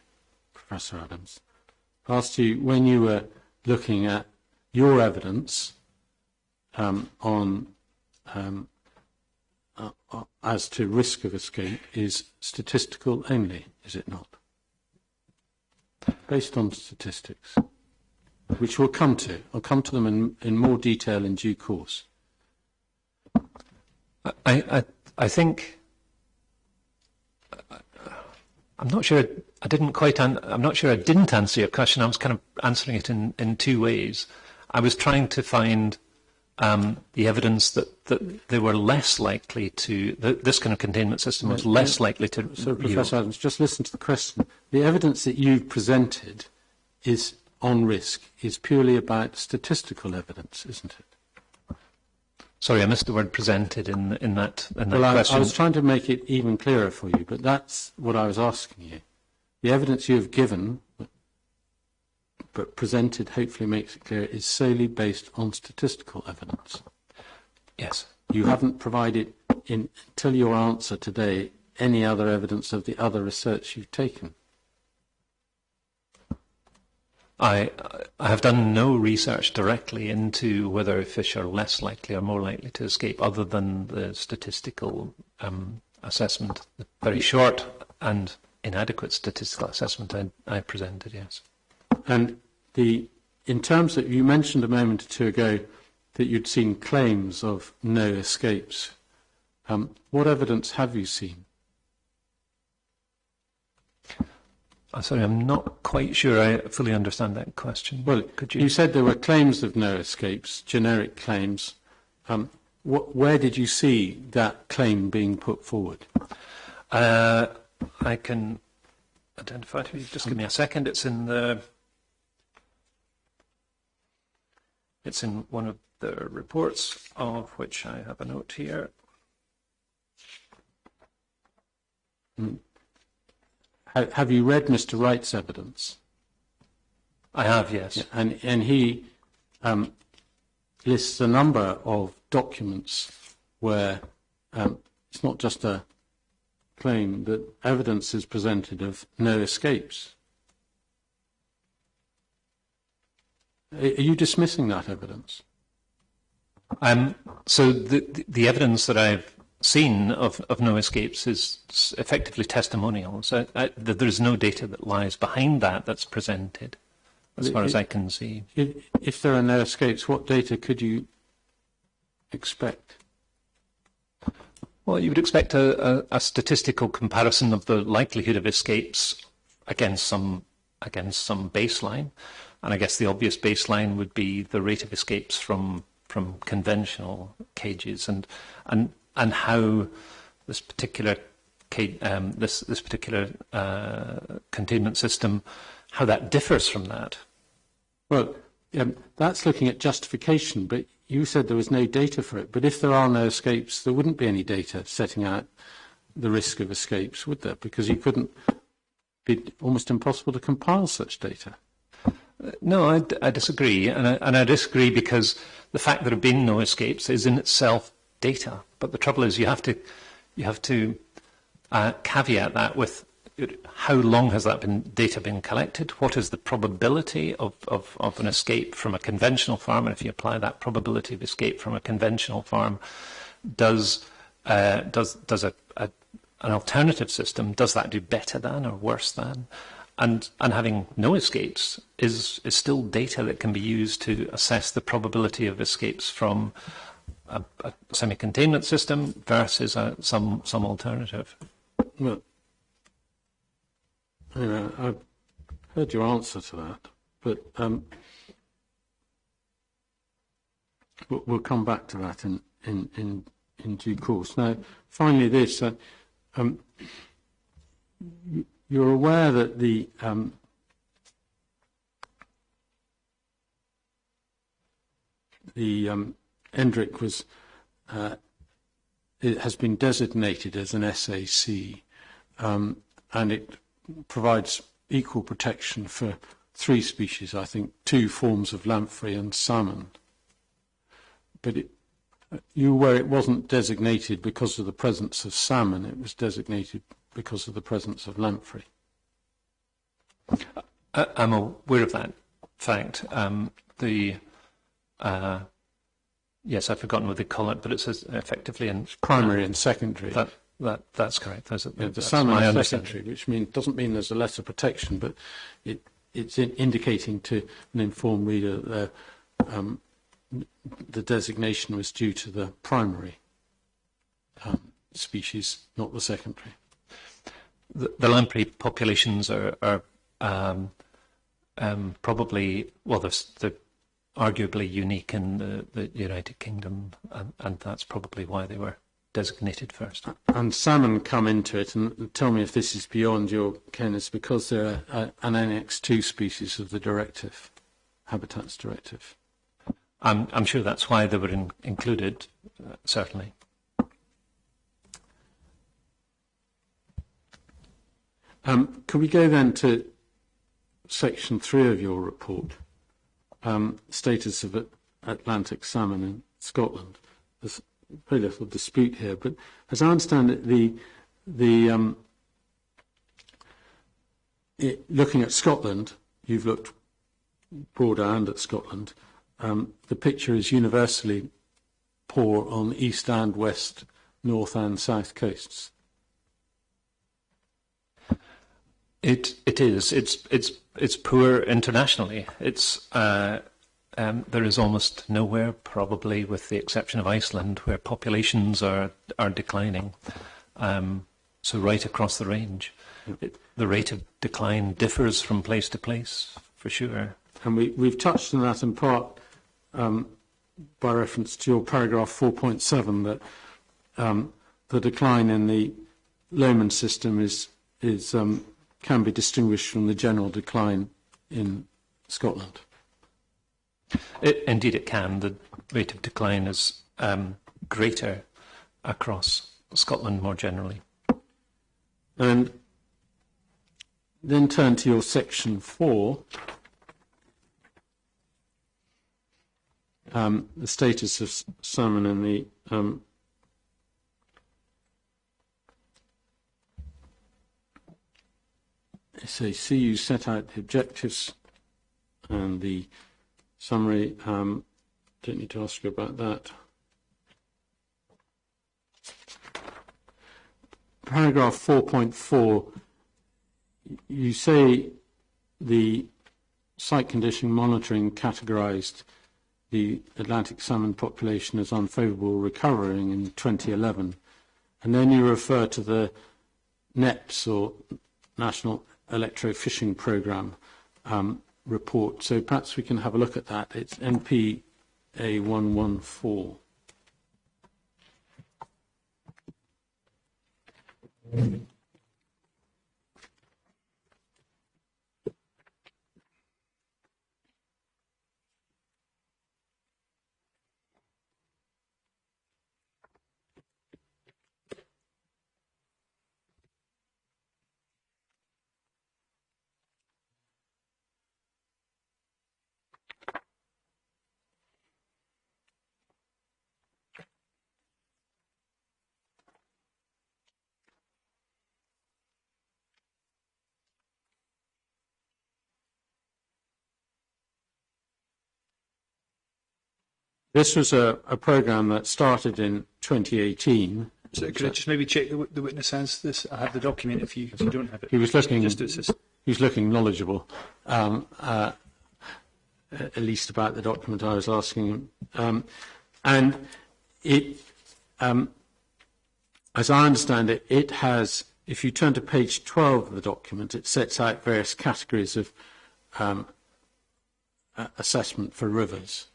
Professor Adams. I asked you, when you were looking at your evidence as to risk of escape, is statistical only, is it not? Based on statistics, which we'll come to. I'll come to them in more detail in due course. I think I'm not sure I didn't quite. I'm not sure I didn't answer your question. I was kind of answering it in two ways. I was trying to find the evidence that they were less likely to. This kind of containment system was less likely to. So, Professor Adams, just listen to the question. The evidence that you've presented is on risk is purely about statistical evidence, isn't it? Sorry, I missed the word presented in that well, question. I was trying to make it even clearer for you, but that's what I was asking you. The evidence you have given, but presented, hopefully makes it clear, is solely based on statistical evidence. Yes. You haven't provided, until your answer today, any other evidence of the other research you've taken. I have done no research directly into whether fish are less likely or more likely to escape, other than the statistical assessment, the very short and inadequate statistical assessment I presented, yes. And in terms that you mentioned a moment or two ago that you'd seen claims of no escapes, what evidence have you seen? Sorry, I'm not quite sure I fully understand that question. Well, you said there were claims of no escapes, generic claims. Where did you see that claim being put forward? I can identify it. Just give me a second. It's in one of the reports, of which I have a note here. Have you read Mr. Wright's evidence? I have, yes. And he lists a number of documents where it's not just a claim, that evidence is presented of no escapes. Are you dismissing that evidence? So the evidence that I've seen of no escapes is effectively testimonial. So there's no data that lies behind that's presented, as far as I can see. If there are no escapes, what data could you expect? Well, you would expect a statistical comparison of the likelihood of escapes against some baseline, and I guess the obvious baseline would be the rate of escapes from conventional cages, and how this particular this particular containment system, how that differs from that. Well, that's looking at justification, but you said there was no data for it. But if there are no escapes, there wouldn't be any data setting out the risk of escapes, would there? Because you couldn't, be almost impossible to compile such data. No, I disagree, and I disagree because the fact that there have been no escapes is in itself data. But the trouble is, you have to caveat that with how long has that data been collected? What is the probability of an escape from a conventional farm? And if you apply that probability of escape from a conventional farm, does an alternative system, does that do better than or worse than? And having no escapes is still data that can be used to assess the probability of escapes from a semi-containment system versus some alternative. Well, anyway, I've heard your answer to that, but we'll come back to that in due course. Now, finally, this. You're aware that the ENDRIC was it has been designated as an SAC, and it provides equal protection for 3 species, I think 2 forms of lamprey and salmon. But you were aware it wasn't designated because of the presence of salmon, it was designated because of the presence of lamprey. I'm aware of that fact. Yes, I've forgotten what they call it, but it says effectively in primary and secondary. That's correct. The salmon is secondary, which doesn't mean there's a lesser protection, but it's indicating to an informed reader that the designation was due to the primary species, not the secondary. The lamprey populations are probably, well, they're arguably unique in the United Kingdom, and that's probably why they were designated first. And salmon come into it, and tell me if this is beyond your ken, it's because they're an Annex 2 species of the directive, Habitats Directive. I'm sure that's why they were included, certainly. Could we go then to section 3 of your report, status of Atlantic salmon in Scotland? There's very little dispute here, but as I understand it, looking at Scotland, you've looked broader and at Scotland, the picture is universally poor on the east and west, north and south coasts. It is. It's poor internationally. There is almost nowhere, probably with the exception of Iceland, where populations are declining. So right across the range, the rate of decline differs from place to place, for sure. And we've touched on that in part by reference to your paragraph 4.7 that the decline in the Lomond system can be distinguished from the general decline in Scotland. Indeed it can. The rate of decline is greater across Scotland more generally. And then turn to your section 4, the status of salmon in the SAC. You set out the objectives and the summary. Don't need to ask you about that. Paragraph 4.4, you say the site condition monitoring categorised the Atlantic salmon population as unfavourable recovering in 2011, and then you refer to the NEPS, or National Electro-Fishing Programme, report. So perhaps we can have a look at that. It's NPA-002-2020. This was a programme that started in 2018. So could I just maybe check the witness has this? I have the document if you don't have it. He was looking, just to assist. he was looking knowledgeable, at least about the document I was asking him. And it, as I understand it, it has, if you turn to page 12 of the document, it sets out various categories of assessment for rivers.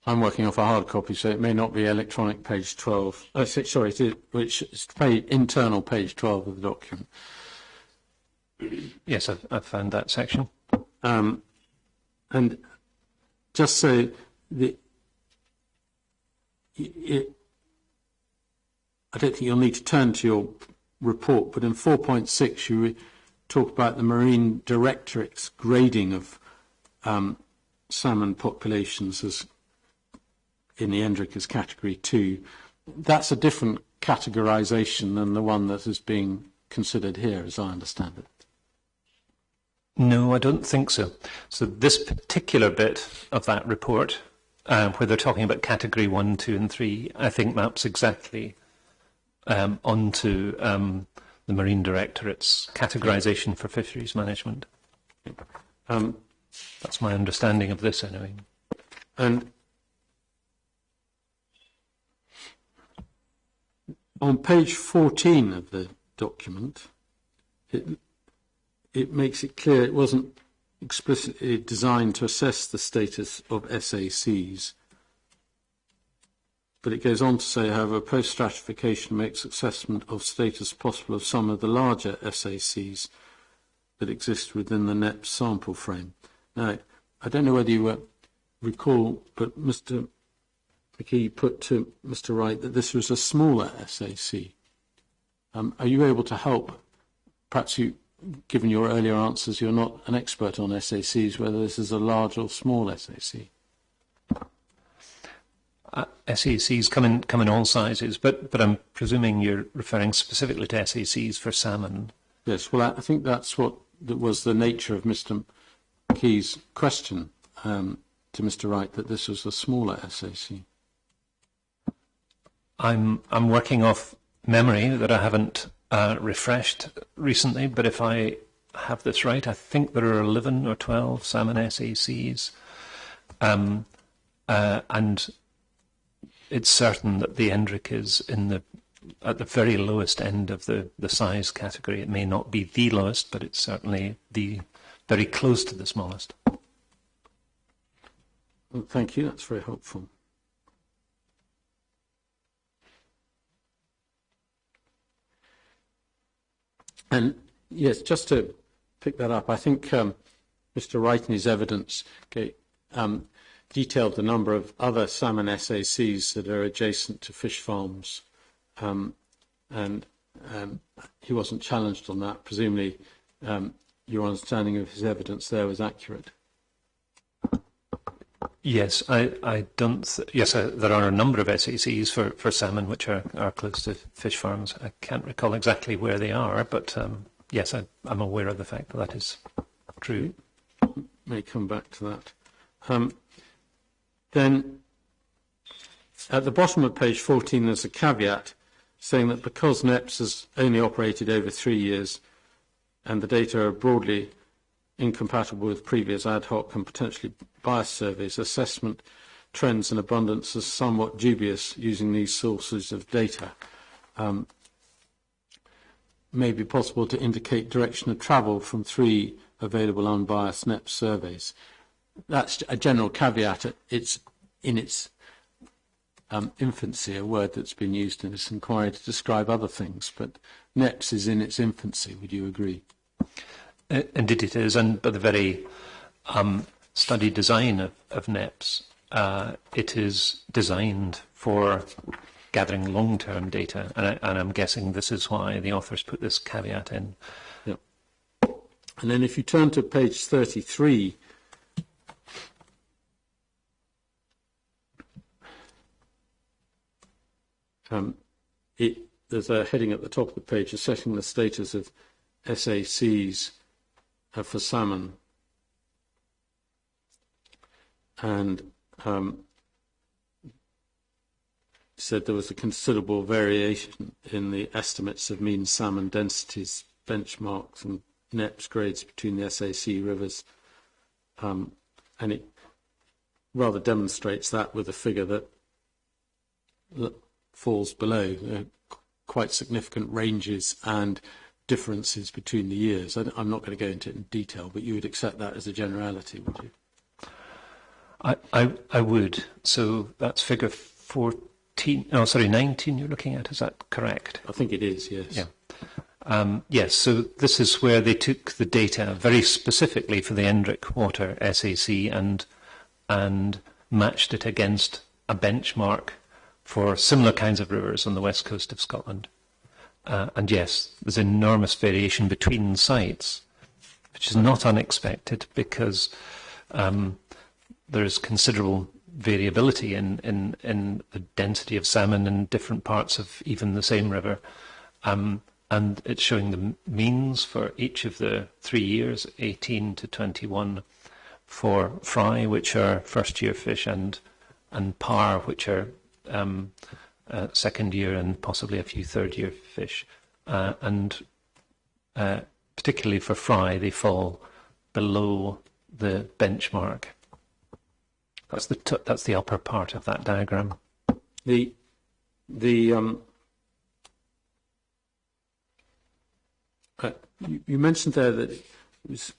I'm working off a hard copy, so it may not be electronic page 12. Oh, sorry, it is, which is internal page 12 of the document. Yes, I've found that section. And just so I don't think you'll need to turn to your report, but in 4.6 you talk about the Marine Directorate's grading of salmon populations as in the ENDRIC as category 2. That's a different categorisation than the one that is being considered here, as I understand it. No, I don't think so. So this particular bit of that report, where they're talking about category 1, 2 and 3, I think maps exactly onto the Marine Directorate's categorisation for fisheries management. That's my understanding of this anyway. And on page 14 of the document, it makes it clear it wasn't explicitly designed to assess the status of SACs. But it goes on to say, however, post-stratification makes assessment of status possible of some of the larger SACs that exist within the NEP sample frame. Now, I don't know whether you recall, but Mr. McKee put to Mr. Wright that this was a smaller SAC. Are you able to help? Perhaps you, given your earlier answers, you're not an expert on SACs, whether this is a large or small SAC. SACs come in all sizes, but I'm presuming you're referring specifically to SACs for salmon. Yes, well, I think that's what was the nature of Mr. McKee's question to Mr. Wright, that this was a smaller SAC. I'm working off memory that I haven't refreshed recently, but if I have this right, I think there are 11 or 12 salmon SACs, and it's certain that the ENDRIC is at the very lowest end of the size category. It may not be the lowest, but it's certainly very close to the smallest. Well, thank you. That's very helpful. And yes, just to pick that up, I think Mr. Wright in his evidence detailed the number of other salmon SACs that are adjacent to fish farms, and he wasn't challenged on that. Presumably, your understanding of his evidence there was accurate. Yes, I don't. Yes, there are a number of SACs for salmon which are close to fish farms. I can't recall exactly where they are, but yes, I'm aware of the fact that that is true. May come back to that. Then, at the bottom of page 14, there's a caveat saying that because NEPS has only operated over 3 years, and the data are broadly incompatible with previous ad hoc and potentially biased surveys, assessment trends and abundance are somewhat dubious using these sources of data. May be possible to indicate direction of travel from 3 available unbiased NEPS surveys. That's a general caveat. It's in its infancy, a word that's been used in this inquiry to describe other things, but NEPS is in its infancy. Would you agree? Indeed it is, and by the very study design of NEPS, it is designed for gathering long-term data, and I'm guessing this is why the authors put this caveat in. Yep. And then if you turn to page 33, there's a heading at the top of the page, assessing the status of SACs for salmon. And said there was a considerable variation in the estimates of mean salmon densities, benchmarks and NEPS grades between the SAC rivers. And it rather demonstrates that with a figure that falls below quite significant ranges and differences between the years. I'm not going to go into it in detail, but you would accept that as a generality, would you? I would. So that's figure 19 you're looking at, is that correct? I think it is, yes. Yeah. Yes, so this is where they took the data very specifically for the Endrick Water SAC and matched it against a benchmark for similar kinds of rivers on the west coast of Scotland. And yes, there's enormous variation between sites, which is not unexpected because there is considerable variability in the density of salmon in different parts of even the same river. And it's showing the means for each of the 3 years, 18 to 21, for fry, which are first-year fish, and par, which are second year and possibly a few third-year fish. And particularly for fry, they fall below the benchmark. That's the upper part of that diagram. You mentioned there that it was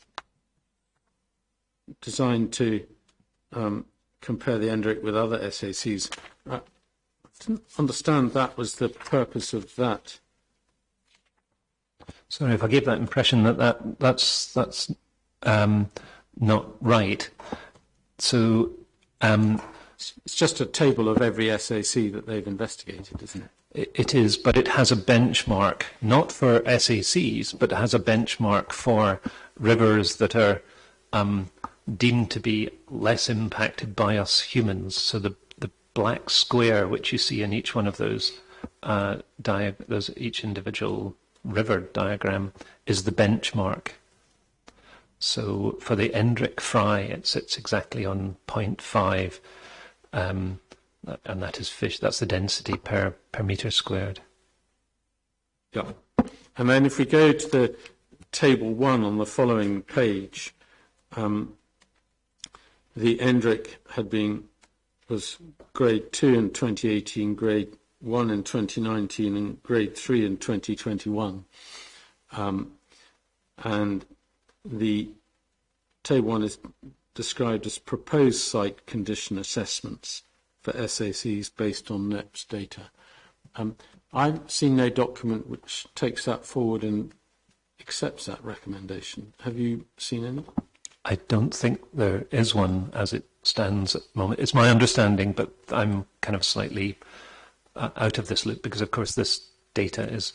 designed to compare the Endrick with other SACs. I didn't understand that was the purpose of that. Sorry if I gave that impression that's not right. So it's just a table of every SAC that they've investigated, isn't it? It is, but it has a benchmark, not for SACs, but it has a benchmark for rivers that are deemed to be less impacted by us humans. So the black square, which you see in each one of those, each individual river diagram, is the benchmark. So for the Endrick fry, it sits exactly on 0.5. And that is fish. That's the density per metre squared. Yeah. And then if we go to the table 1 on the following page, the Endrick was grade 2 in 2018, grade 1 in 2019, and grade 3 in 2021. And the table 1 is described as proposed site condition assessments for SACs based on NEPS data. I've seen no document which takes that forward and accepts that recommendation. Have you seen any? I don't think there is one as it stands at the moment. It's my understanding, but I'm kind of slightly out of this loop because, of course, this data is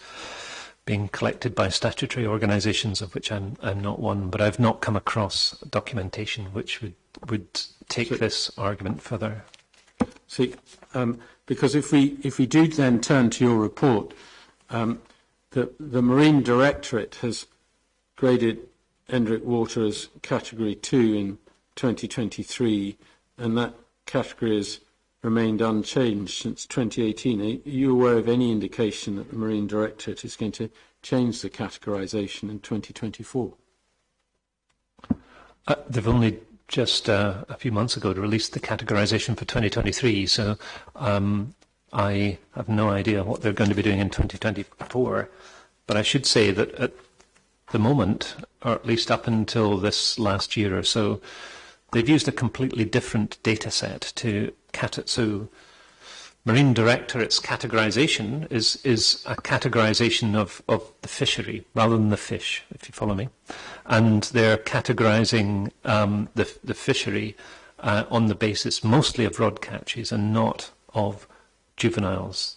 being collected by statutory organisations, of which I'm not one, but I've not come across documentation which would take this argument further. See, because if we do then turn to your report, the Marine Directorate has graded Endrick Water as Category 2 in 2023, and that category has remained unchanged since 2018. Are you aware of any indication that the Marine Directorate is going to change the categorisation in 2024? They've only just a few months ago released the categorisation for 2023, so I have no idea what they're going to be doing in 2024. But I should say that at the moment, or at least up until this last year or so, they've used a completely different data set to so Marine Directorate's categorisation is a categorisation of the fishery rather than the fish, if you follow me. And they're categorising the fishery on the basis mostly of rod catches and not of juveniles.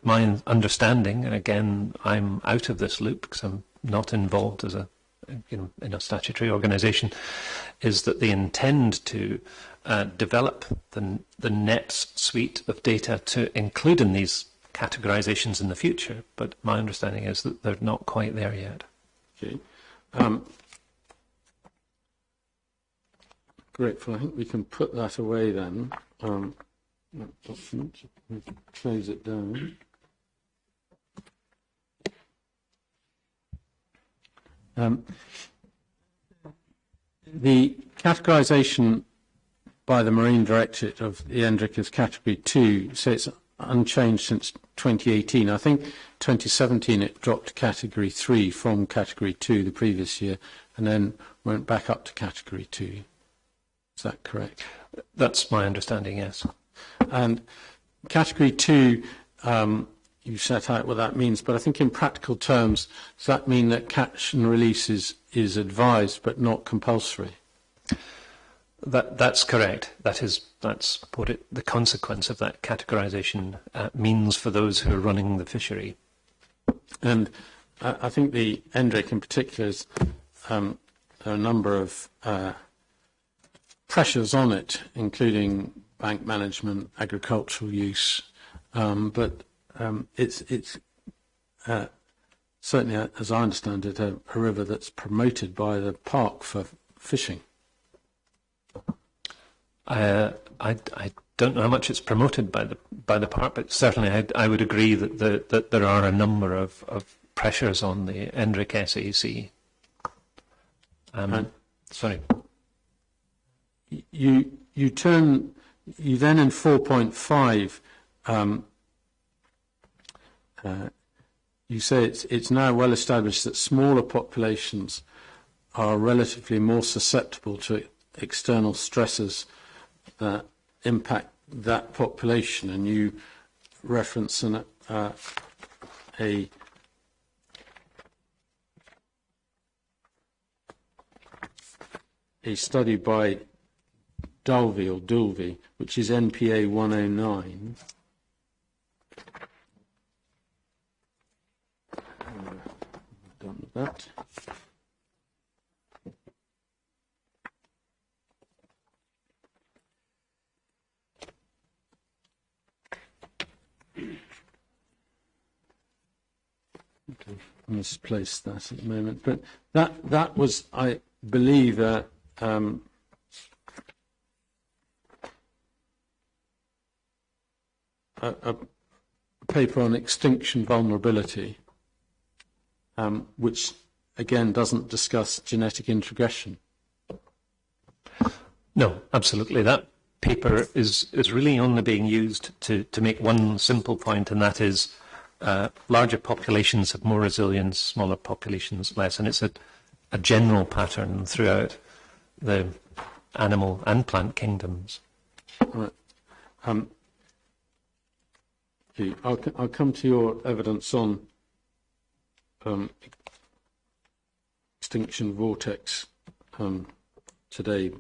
My understanding, and again, I'm out of this loop because I'm not involved as in a statutory organisation, is that they intend to develop the NEPS suite of data to include in these categorisations in the future, but my understanding is that they're not quite there yet. Okay. Grateful. I think we can put that away then. That document. Close it down. The categorisation by the Marine Directorate of the ENDRIC as Category 2, so it's unchanged since 2018. I think 2017 it dropped to Category 3 from Category 2 the previous year, and then went back up to Category 2. Is that correct? That's my understanding, yes. And Category 2, you set out what that means, but I think in practical terms, does that mean that catch and release is advised but not compulsory? That's correct. That's what the consequence of that categorisation means for those who are running the fishery. And I think the ENDRIC in particular is there are a number of pressures on it, including bank management, agricultural use, but it's certainly, as I understand it, a river that's promoted by the park for fishing. I don't know how much it's promoted by the park, but certainly I would agree that there are a number of pressures on the ENDRIC SAC. Sorry. You then in 4.5 you say it's now well established that smaller populations are relatively more susceptible to external stresses that impact that population, and you reference a study by Dulvey, which is NPA 109. Done with that. Okay, I misplaced that at the moment, but that was, I believe, a paper on extinction vulnerability, which again doesn't discuss genetic introgression. No, absolutely. That paper is really only being used to make one simple point, and that is larger populations have more resilience, smaller populations less, and it's a general pattern throughout the animal and plant kingdoms. Right. I'll come to your evidence on extinction vortex today,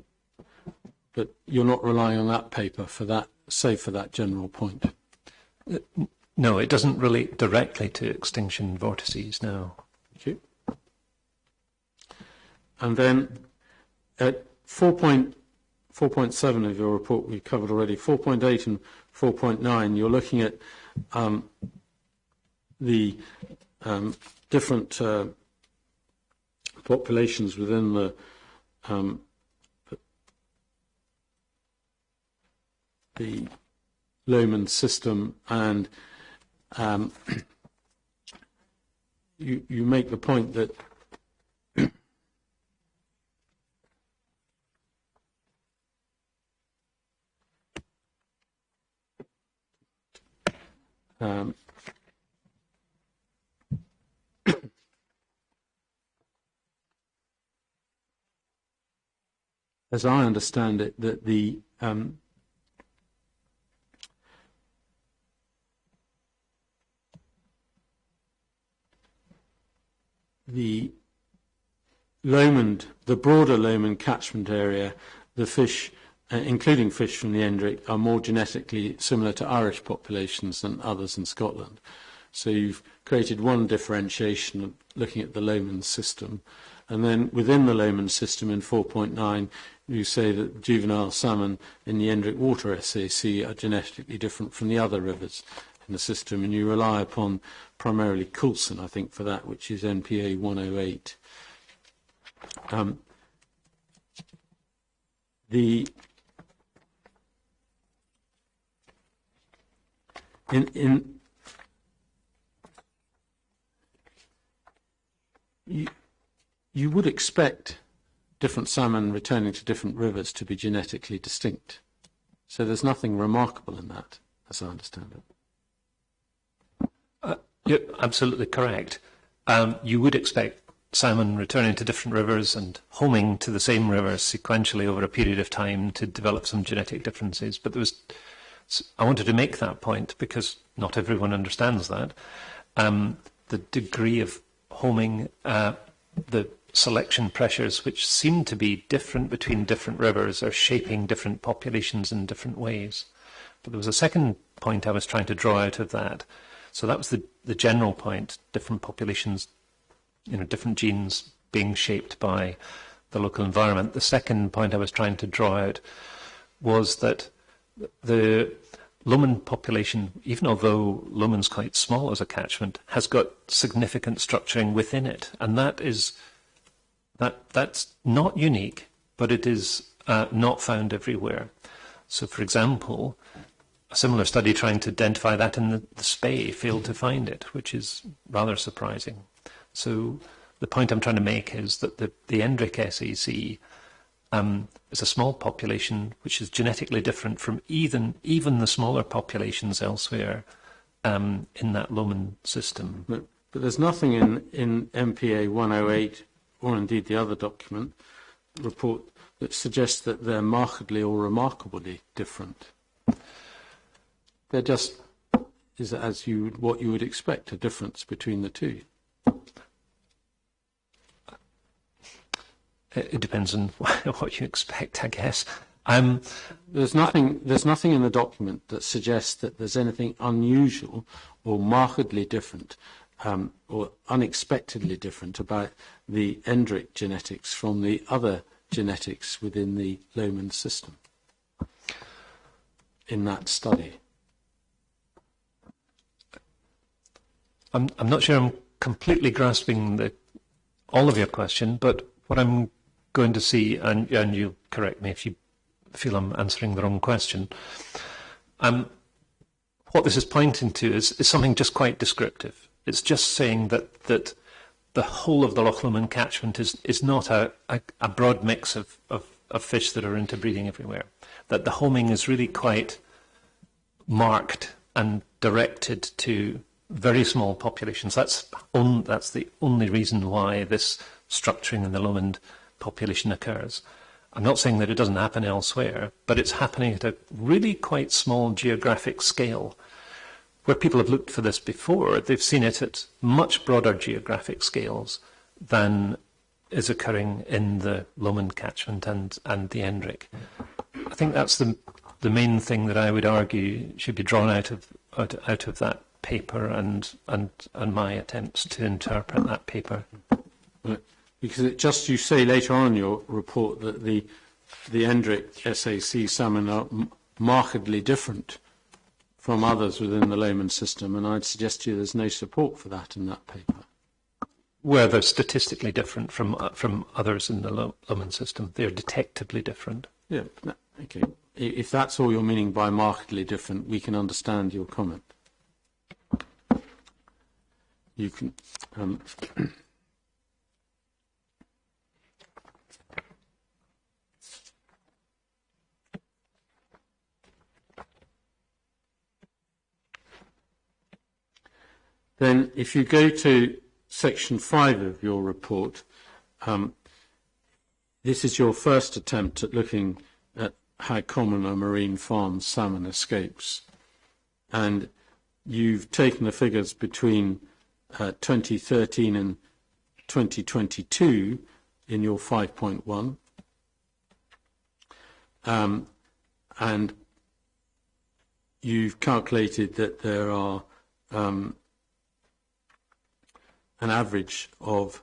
but you're not relying on that paper for that, save for that general point. No, it doesn't relate directly to extinction vortices, no. Thank you. And then at 4.7 of your report we covered already, 4.8 and 4.9, you're looking at the different populations within the Lomond system, and you make the point that as I understand it, that the Lomond, the broader Lomond catchment area, the fish, including fish from the ENDRIC, are more genetically similar to Irish populations than others in Scotland. So you've created one differentiation of looking at the Lomond system. And then within the Lomond system in 4.9, you say that juvenile salmon in the ENDRIC water SAC are genetically different from the other rivers in the system, and you rely upon primarily Coulson, I think, for that, which is NPA 108. You would expect different salmon returning to different rivers to be genetically distinct. So there's nothing remarkable in that, as I understand it. You're absolutely correct. You would expect salmon returning to different rivers and homing to the same rivers sequentially over a period of time to develop some genetic differences. But I wanted to make that point because not everyone understands that. The degree of homing, the selection pressures, which seem to be different between different rivers, are shaping different populations in different ways. But there was a second point I was trying to draw out of that. So that was the general point, different populations, different genes being shaped by the local environment. The second point I was trying to draw out was that the Lomond population, even although Lomond's quite small as a catchment, has got significant structuring within it. And that's not unique, but it is not found everywhere. So, for example, a similar study trying to identify that in the Spey failed to find it, which is rather surprising. So the point I'm trying to make is that the Endrick SAC is a small population which is genetically different from even the smaller populations elsewhere in that Lomond system. But there's nothing in MPA 108, or indeed the other document report, that suggests that they're markedly or remarkably different. They're just, what you would expect, a difference between the two. It depends on what you expect, I guess. There's nothing in the document that suggests that there's anything unusual or markedly different or unexpectedly different about the Endrick genetics from the other genetics within the Lomond system in that study. I'm not sure I'm completely grasping all of your question, but what I'm going to see, and you'll correct me if you feel I'm answering the wrong question, what this is pointing to is something just quite descriptive. It's just saying that the whole of the Loch Lomond catchment is not a broad mix of fish that are interbreeding everywhere. That the homing is really quite marked and directed to very small populations. That's the only reason why this structuring in the Lomond population occurs. I'm not saying that it doesn't happen elsewhere, but it's happening at a really quite small geographic scale. Where people have looked for this before, they've seen it at much broader geographic scales than is occurring in the Lomond catchment and the Endrick. I think that's the main thing that I would argue should be drawn out of that paper and my attempts to interpret that paper. Because you say later on in your report that the Endrick SAC salmon are markedly different from others within the Lomond system, and I'd suggest to you there's no support for that in that paper. Where they're statistically different from others in the Lomond system. They're detectably different. Yeah, okay. If that's all you're meaning by markedly different, we can understand your comment. You can... Then, if you go to section 5 of your report, this is your first attempt at looking at how common a marine farm salmon escapes. And you've taken the figures between 2013 and 2022 in your 5.1. And you've calculated that there are an average of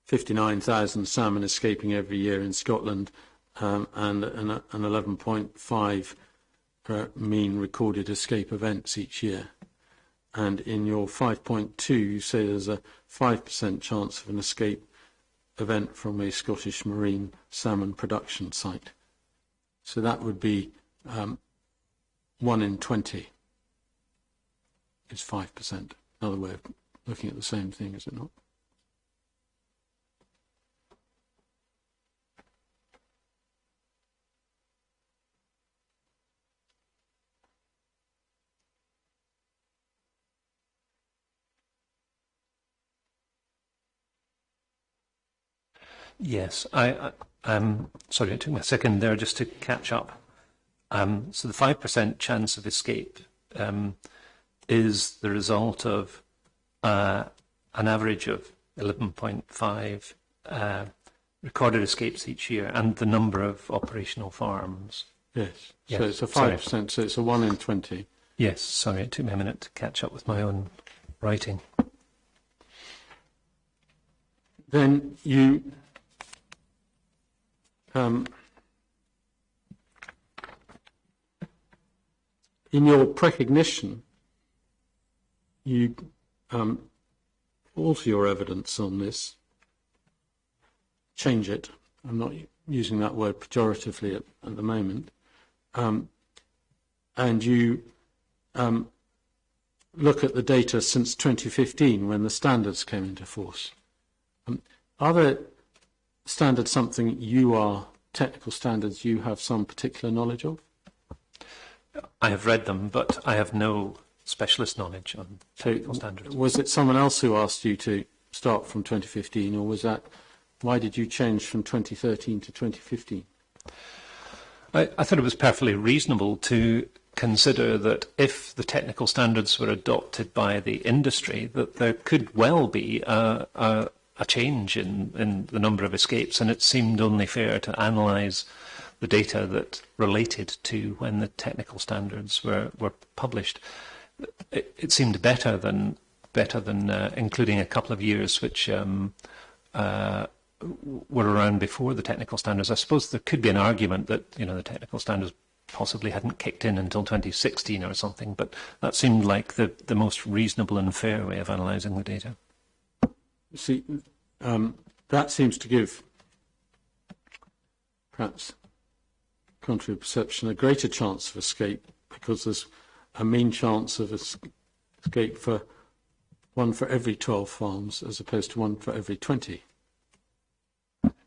59,000 salmon escaping every year in Scotland and an 11.5 mean recorded escape events each year. And in your 5.2, you say there's a 5% chance of an escape event from a Scottish marine salmon production site. So that would be 1 in 20 is 5%. Another way of looking at the same thing, is it not? Yes, sorry, it took me a second there just to catch up. So the 5% chance of escape is the result of an average of 11.5 recorded escapes each year and the number of operational farms. Yes, yes. So it's a 5%, so it's a 1 in 20. Yes, sorry, it took me a minute to catch up with my own writing. Then you in your precognition, you alter your evidence on this, change it. I'm not using that word pejoratively at the moment. And you look at the data since 2015 when the standards came into force. Are the standards something technical standards you have some particular knowledge of? I have read them, but I have no specialist knowledge on technical standards. Was it someone else who asked you to start from 2015, or why did you change from 2013 to 2015? I thought it was perfectly reasonable to consider that if the technical standards were adopted by the industry, that there could well be a change in the number of escapes, and it seemed only fair to analyse the data that related to when the technical standards were published. It seemed better than including a couple of years which were around before the technical standards. I suppose there could be an argument that the technical standards possibly hadn't kicked in until 2016 or something, but that seemed like the most reasonable and fair way of analysing the data. See, that seems to give, perhaps contrary perception, a greater chance of escape, because there's a mean chance of escape for 1 for every 12 farms as opposed to 1 for every 20.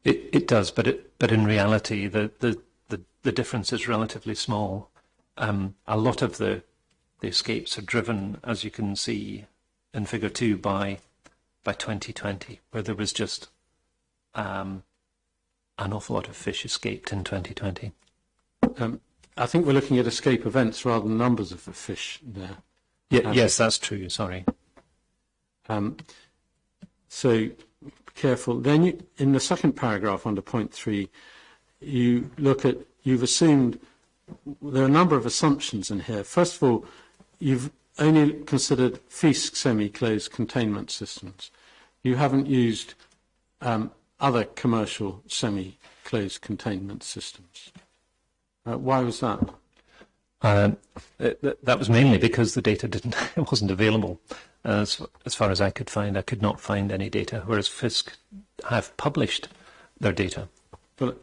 It does, but in reality the difference is relatively small. A lot of the escapes are driven, as you can see in Figure 2, by 2020, where there was just an awful lot of fish escaped in 2020. I think we're looking at escape events rather than numbers of the fish there. Yes, that's true, sorry. So be careful. Then in the second paragraph under point 3, you've assumed, there are a number of assumptions in here. First of all, you've only considered FISC semi-closed containment systems. You haven't used other commercial semi-closed containment systems. Why was that? That was mainly because the data wasn't available. As far as I could find, I could not find any data, whereas FISC have published their data. But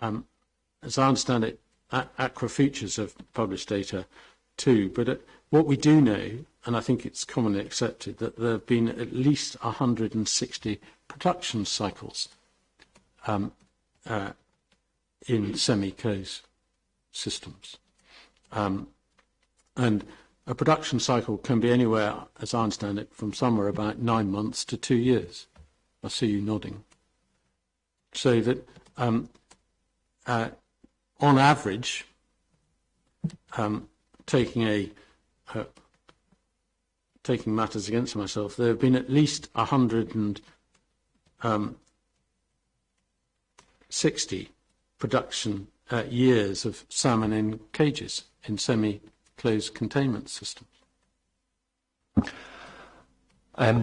as I understand it, Aqua Features have published data too. But what we do know, and I think it's commonly accepted, that there have been at least 160 production cycles in semi-closed systems. And a production cycle can be anywhere, as I understand it, from somewhere about 9 months to 2 years. I see you nodding. So that on average, taking matters against myself, there have been at least 160 production years of salmon in cages in semi-closed containment systems. The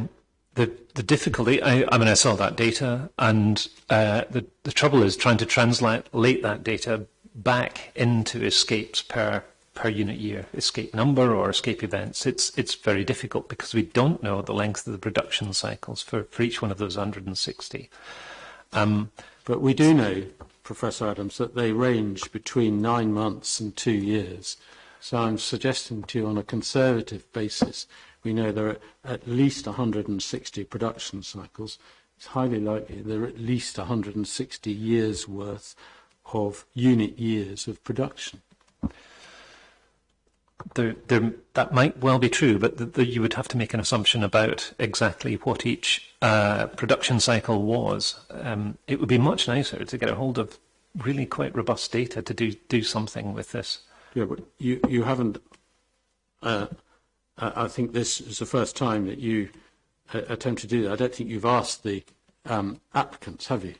difficulty, I saw that data, and the trouble is trying to translate that data back into escapes per unit year, escape number or escape events, it's very difficult because we don't know the length of the production cycles for each one of those 160. But we do know, Professor Adams, that they range between 9 months and 2 years. So I'm suggesting to you on a conservative basis, we know there are at least 160 production cycles. It's highly likely there are at least 160 years worth of unit years of production. That might well be true, but you would have to make an assumption about exactly what each production cycle was. It would be much nicer to get a hold of really quite robust data to do something with this. Yeah, but you haven't. I think this is the first time that you attempt to do that. I don't think you've asked the applicants, have you?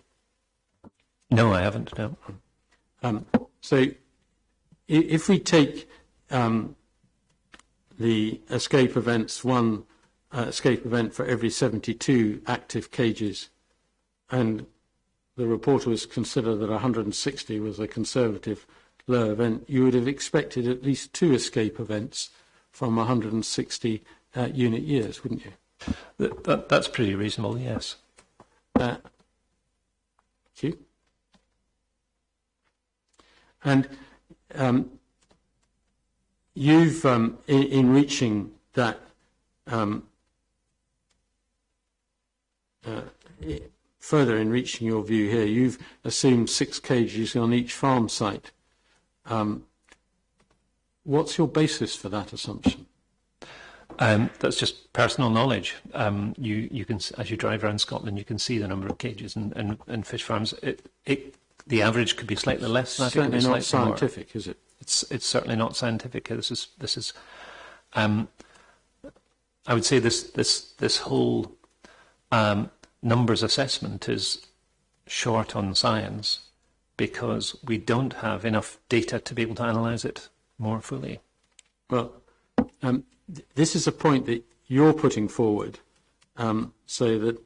No, I haven't. No. So, if we take the escape events, one escape event for every 72 active cages, and the reporter was considered that 160 was a conservative low event, you would have expected at least 2 escape events from 160 unit years, wouldn't you? That's pretty reasonable, yes. Thank you. And you've, in reaching that, further in reaching your view here, you've assumed 6 cages on each farm site. What's your basis for that assumption? That's just personal knowledge. You can, as you drive around Scotland, you can see the number of cages in fish farms. The average could be slightly less than that. Certainly not scientific, more. Is it? It's certainly not scientific. This is. I would say this whole numbers assessment is short on science because we don't have enough data to be able to analyse it more fully. Well, this is a point that you're putting forward, so that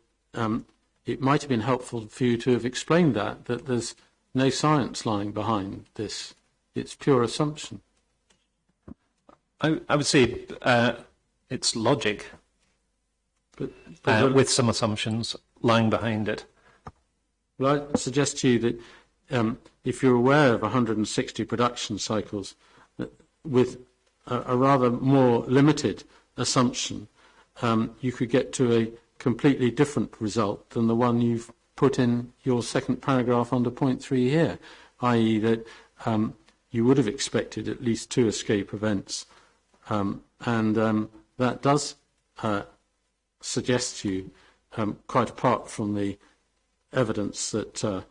it might have been helpful for you to have explained that there's no science lying behind this. It's pure assumption. I would say it's logic, but with some assumptions lying behind it. Well, I suggest to you that if you're aware of 160 production cycles, with a rather more limited assumption, you could get to a completely different result than the one you've put in your second paragraph under point 3 here, i.e. that you would have expected at least 2 escape events, and that does suggest to you, quite apart from the evidence that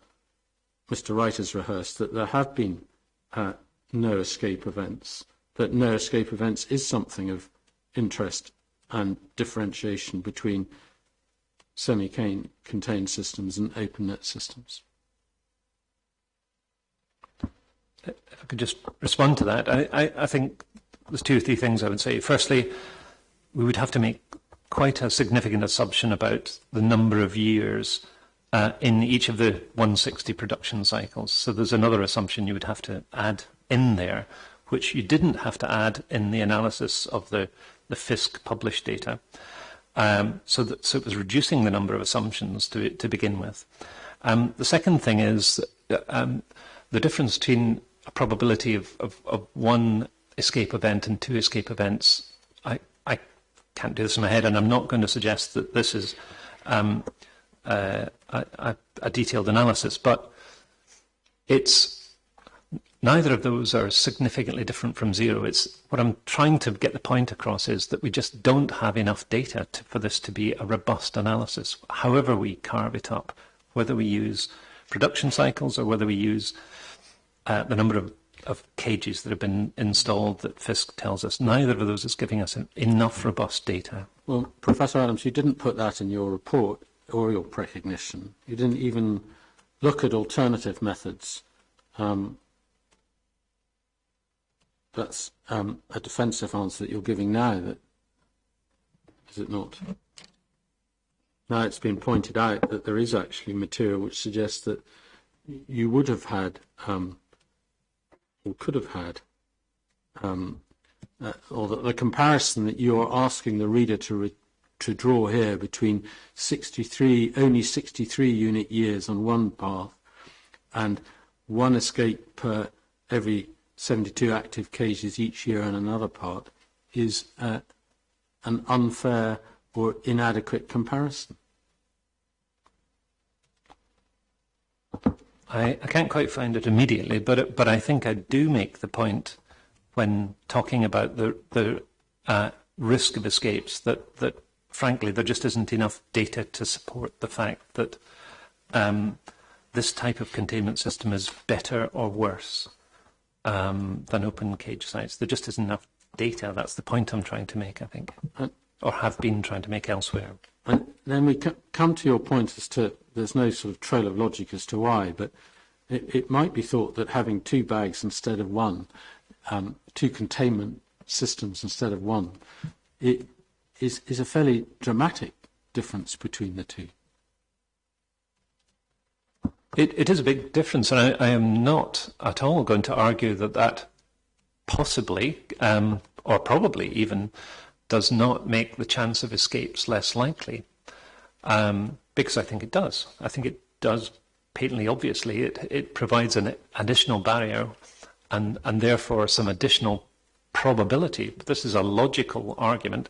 Mr. Wright has rehearsed, that there have been no escape events, that no escape events is something of interest and differentiation between semi-contained systems and open net systems. If I could just respond to that, I think there's 2 or 3 things I would say. Firstly, we would have to make quite a significant assumption about the number of years in each of the 160 production cycles. So there's another assumption you would have to add in there, which you didn't have to add in the analysis of the FISC published data. So it was reducing the number of assumptions to begin with. The second thing is the difference between a probability of 1 escape event and 2 escape events. I can't do this in my head, and I'm not going to suggest that this is a detailed analysis, but neither of those are significantly different from 0. What I'm trying to get the point across is that we just don't have enough data for this to be a robust analysis, however we carve it up, whether we use production cycles or whether we use the number of cages that have been installed that FISC tells us. Neither of those is giving us enough robust data. Well, Professor Adams, you didn't put that in your report or your recognition. You didn't even look at alternative methods. That's a defensive answer that you're giving now, is it not? Now it's been pointed out that there is actually material which suggests that you would have had or could have had, or that the comparison that you are asking the reader to draw here between only 63 unit years on one path and one escape per every 72 active cages each year on another part is an unfair or inadequate comparison. I can't quite find it immediately, but I think I do make the point when talking about the risk of escapes that frankly there just isn't enough data to support the fact that this type of containment system is better or worse than open cage sites. There just isn't enough data. That's the point I'm trying to make, I think, or have been trying to make elsewhere. And then we come to your point as to there's no sort of trail of logic as to why, but it might be thought that having two bags instead of one, two containment systems instead of one, it is a fairly dramatic difference between the two. It is a big difference, and I am not at all going to argue that possibly, or probably even, does not make the chance of escapes less likely, because I think it does. I think it does patently, obviously. It provides an additional barrier and therefore some additional probability. But this is a logical argument,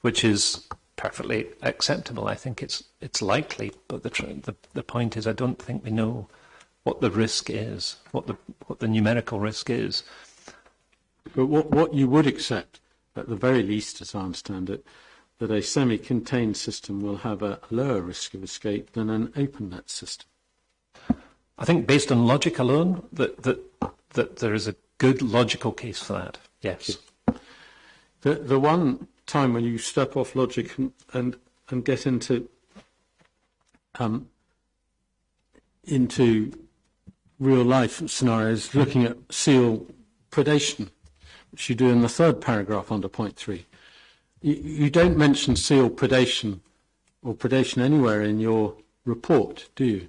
which is perfectly acceptable. I think it's likely, but the point is I don't think we know what the risk is, what the numerical risk is. But what you would accept, at the very least, as I understand it, that a semi-contained system will have a lower risk of escape than an open net system. I think based on logic alone, that there is a good logical case for that. Yes. The one time when you step off logic and get into real life scenarios, looking at seal predation, which you do in the third paragraph under point 3. You don't mention seal predation or predation anywhere in your report, do you?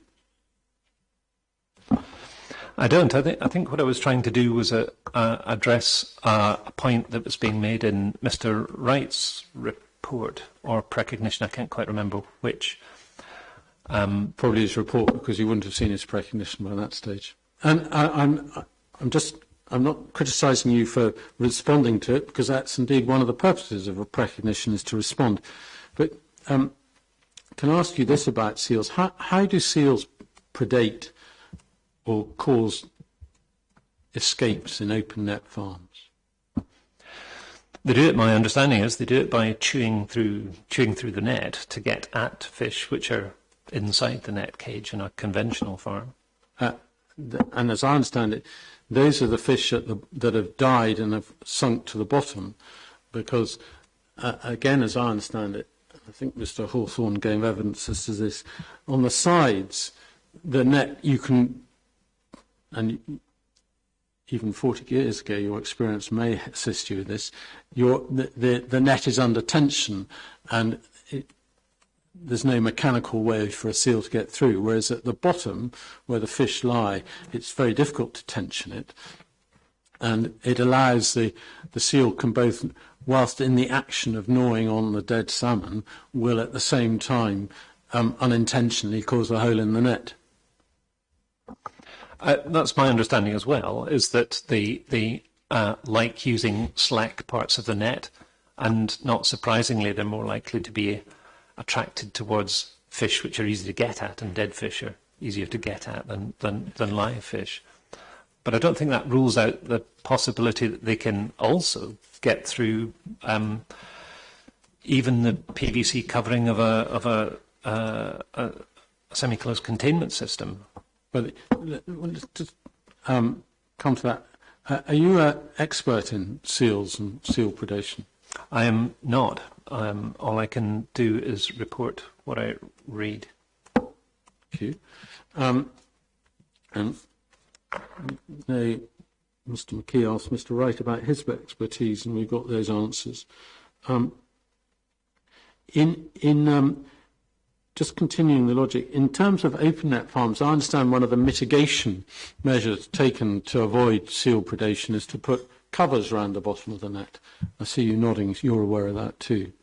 I don't. I think what I was trying to do was address a point that was being made in Mr. Wright's report or precognition. I can't quite remember which. Probably his report, because you wouldn't have seen his precognition by that stage. And I'm not criticising you for responding to it, because that's indeed one of the purposes of a precognition, is to respond. But can I ask you this about seals? How do seals predate or cause escapes in open net farms? They do it, my understanding is, they do it by chewing through the net to get at fish which are inside the net cage in a conventional farm. And as I understand it, those are the fish that have died and have sunk to the bottom, because, again, as I understand it, I think Mr. Hawthorne gave evidence as to this, on the sides, the net you can, and even 40 years ago your experience may assist you with this, the net is under tension and there's no mechanical way for a seal to get through, whereas at the bottom where the fish lie, it's very difficult to tension it, and it allows the seal can both, whilst in the action of gnawing on the dead salmon, will at the same time unintentionally cause a hole in the net. That's my understanding as well, is that they like using slack parts of the net, and not surprisingly they're more likely to be attracted towards fish which are easy to get at, and dead fish are easier to get at than live fish. But I don't think that rules out the possibility that they can also get through even the PVC covering of a semi-closed containment system. But let's just come to that. Are you an expert in seals and seal predation? I am not. All I can do is report what I read. Thank you. And Mr. McKee asked Mr. Wright about his expertise, and we've got those answers. just continuing the logic, in terms of open net farms, I understand one of the mitigation measures taken to avoid seal predation is to put covers around the bottom of the net. I see you nodding, you're aware of that too.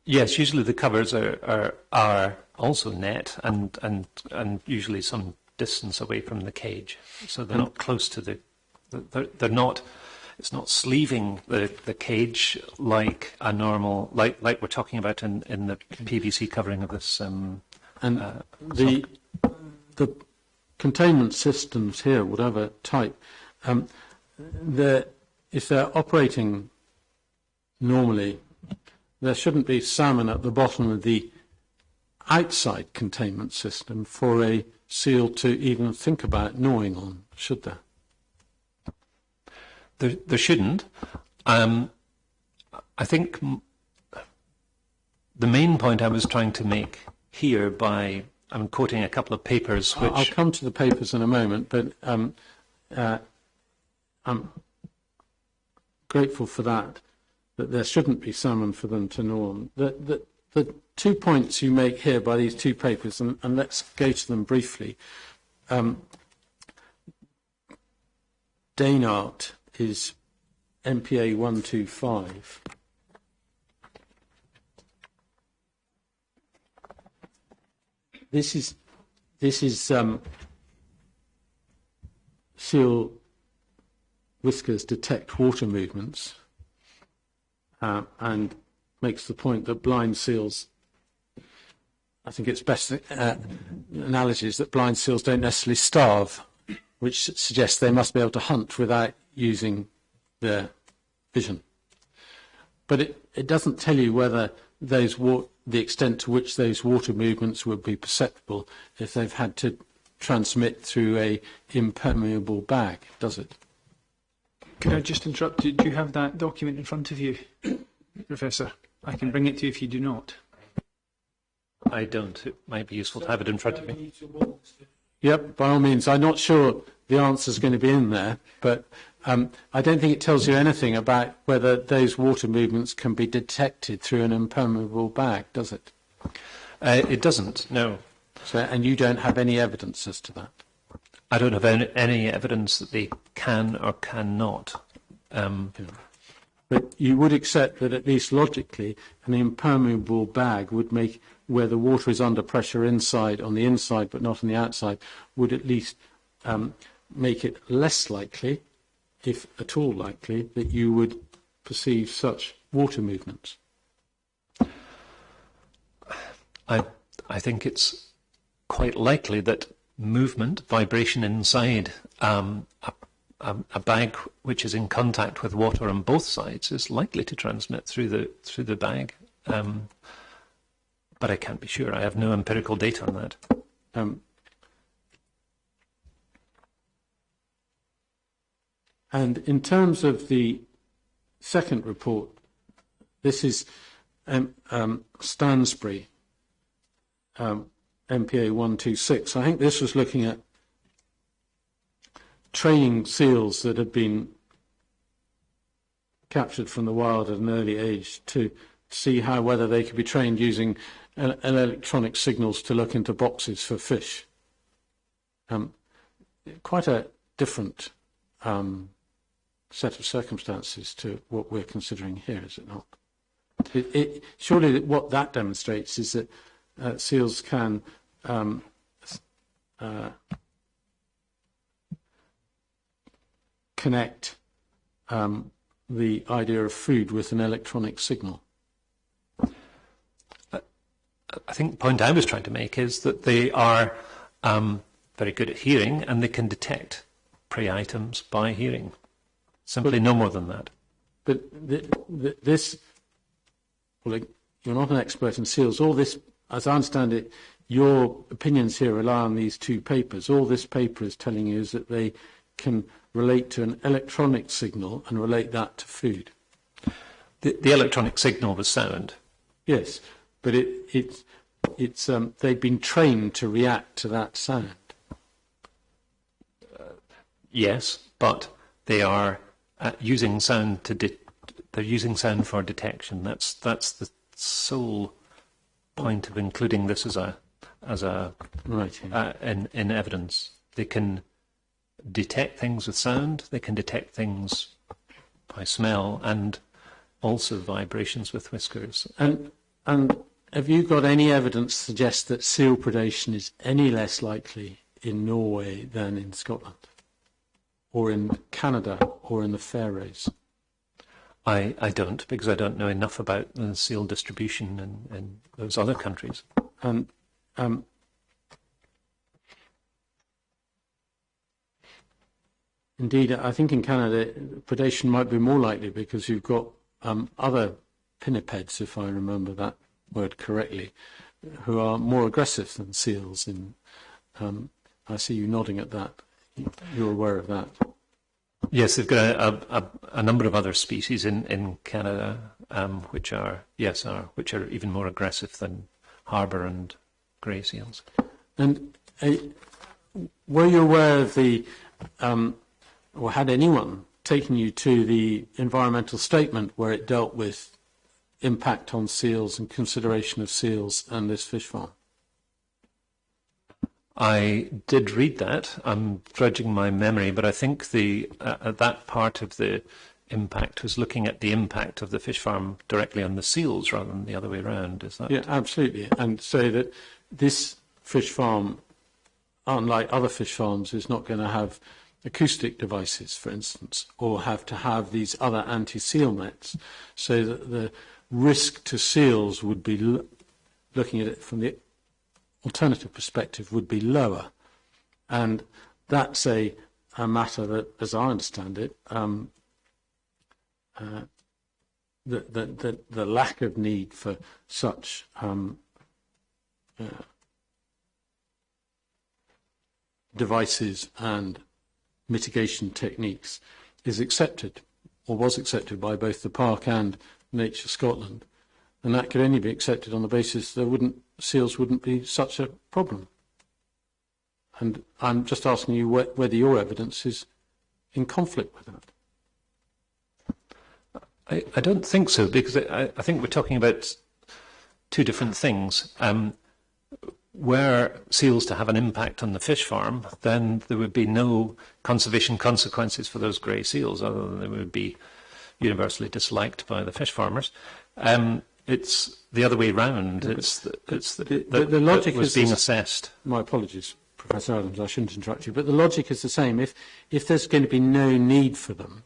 Yes, usually the covers are also net and usually some distance away from the cage, so they're not close to they're not. It's not sleeving the cage like a normal, like we're talking about in the PVC covering of this. The containment systems here, whatever type, if they're operating normally, there shouldn't be salmon at the bottom of the outside containment system for a seal to even think about gnawing on, should there? There shouldn't. I think the main point I was trying to make here I'm quoting a couple of papers which... I'll come to the papers in a moment, but I'm grateful for that there shouldn't be salmon for them to gnaw on. The 2 points you make here by these 2 papers, and let's go to them briefly. Beinn is PPA-002-2020. This is seal whiskers detect water movements and makes the point that blind seals, I think its best analogy is that blind seals don't necessarily starve, which suggests they must be able to hunt without using their vision. But it doesn't tell you whether the extent to which those water movements would be perceptible if they've had to transmit through a impermeable bag, does it? Could I just interrupt? Do you have that document in front of you, Professor? I can bring it to you if you do not. I don't. It might be useful to have it in front of me. Yep, by all means. I'm not sure the answer is going to be in there, but I don't think it tells you anything about whether those water movements can be detected through an impermeable bag, does it? It doesn't, no. So, and you don't have any evidence as to that? I don't have any evidence that they can or cannot. But you would accept that, at least logically, an impermeable bag would make, where the water is under pressure inside, on the inside but not on the outside, would at least make it less likely, if at all likely, that you would perceive such water movements. I think it's quite likely that movement, vibration inside a bag which is in contact with water on both sides is likely to transmit through the bag. But I can't be sure. I have no empirical data on that. And in terms of the second report, this is Stansbury, PPA-002-2020. I think this was looking at training seals that had been captured from the wild at an early age to see whether they could be trained using electronic signals to look into boxes for fish. Quite a different set of circumstances to what we're considering here, is it not? Surely what that demonstrates is that seals can connect the idea of food with an electronic signal. I think the point I was trying to make is that they are very good at hearing and they can detect prey items by hearing. Simply no more than that. But well, you're not an expert in seals. All this, as I understand it, your opinions here rely on these 2 papers. All this paper is telling you is that they can relate to an electronic signal and relate that to food. The electronic signal was sound. Yes, but they've been trained to react to that sound. Yes, but they are using sound they're using sound for detection. That's the sole point of including this as a right, yeah. in evidence. They can detect things with sound, they can detect things by smell, and also vibrations with whiskers. And have you got any evidence to suggest that seal predation is any less likely in Norway than in Scotland, or in Canada, or in the Faroes? I don't, because I don't know enough about the seal distribution in those other countries. And indeed, I think in Canada, predation might be more likely because you've got other pinnipeds, if I remember that word correctly, who are more aggressive than seals. I see you nodding at that. You're aware of that. Yes, they've got a number of other species in Canada, which are even more aggressive than harbour and grey seals. And were you aware of or had anyone taken you to the environmental statement where it dealt with impact on seals and consideration of seals and this fish farm? I did read that. I'm dredging my memory, but I think that part of the impact was looking at the impact of the fish farm directly on the seals rather than the other way around. Is that? Yeah, absolutely. And so that this fish farm, unlike other fish farms, is not going to have acoustic devices, for instance, or have to have these other anti-seal nets, so that the risk to seals would be, looking at it from the alternative perspective, would be lower. And that's a matter that, as I understand it, the lack of need for such devices and mitigation techniques is accepted, or was accepted, by both the park and Nature Scotland, and that could only be accepted on the basis that seals wouldn't be such a problem. And I'm just asking you whether your evidence is in conflict with that. I don't think so, because I think we're talking about two different things. Were seals to have an impact on the fish farm, then there would be no conservation consequences for those grey seals, other than they would be universally disliked by the fish farmers. It's the other way round. The logic was being assessed. My apologies, Professor Adams, I shouldn't interrupt you, but the logic is the same. If there's going to be no need for them,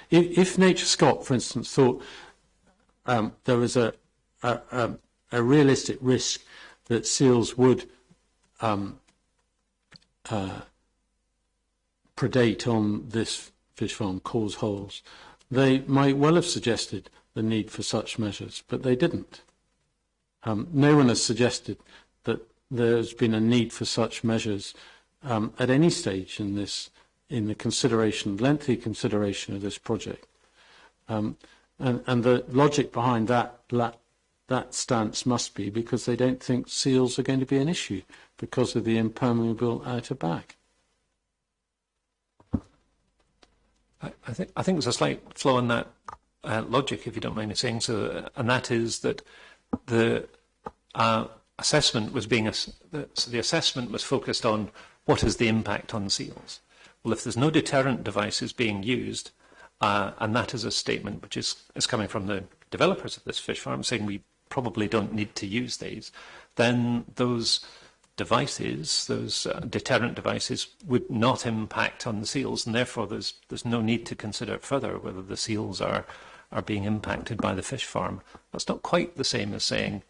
if Nature Scot, for instance, thought there was a realistic risk that seals would predate on this fish farm, cause holes, they might well have suggested the need for such measures, but they didn't. No one has suggested that there's been a need for such measures at any stage in the lengthy consideration of this project. And the logic behind that stance must be because they don't think seals are going to be an issue because of the impermeable outer bag. I think there's a slight flaw in that logic, if you don't mind me saying so, and that is that the assessment was the assessment was focused on what is the impact on seals. Well, if there's no deterrent devices being used, and that is a statement which is coming from the developers of this fish farm saying we probably don't need to use these, then those devices, those deterrent devices, would not impact on the seals, and therefore there's no need to consider further whether the seals are being impacted by the fish farm. That's not quite the same as saying,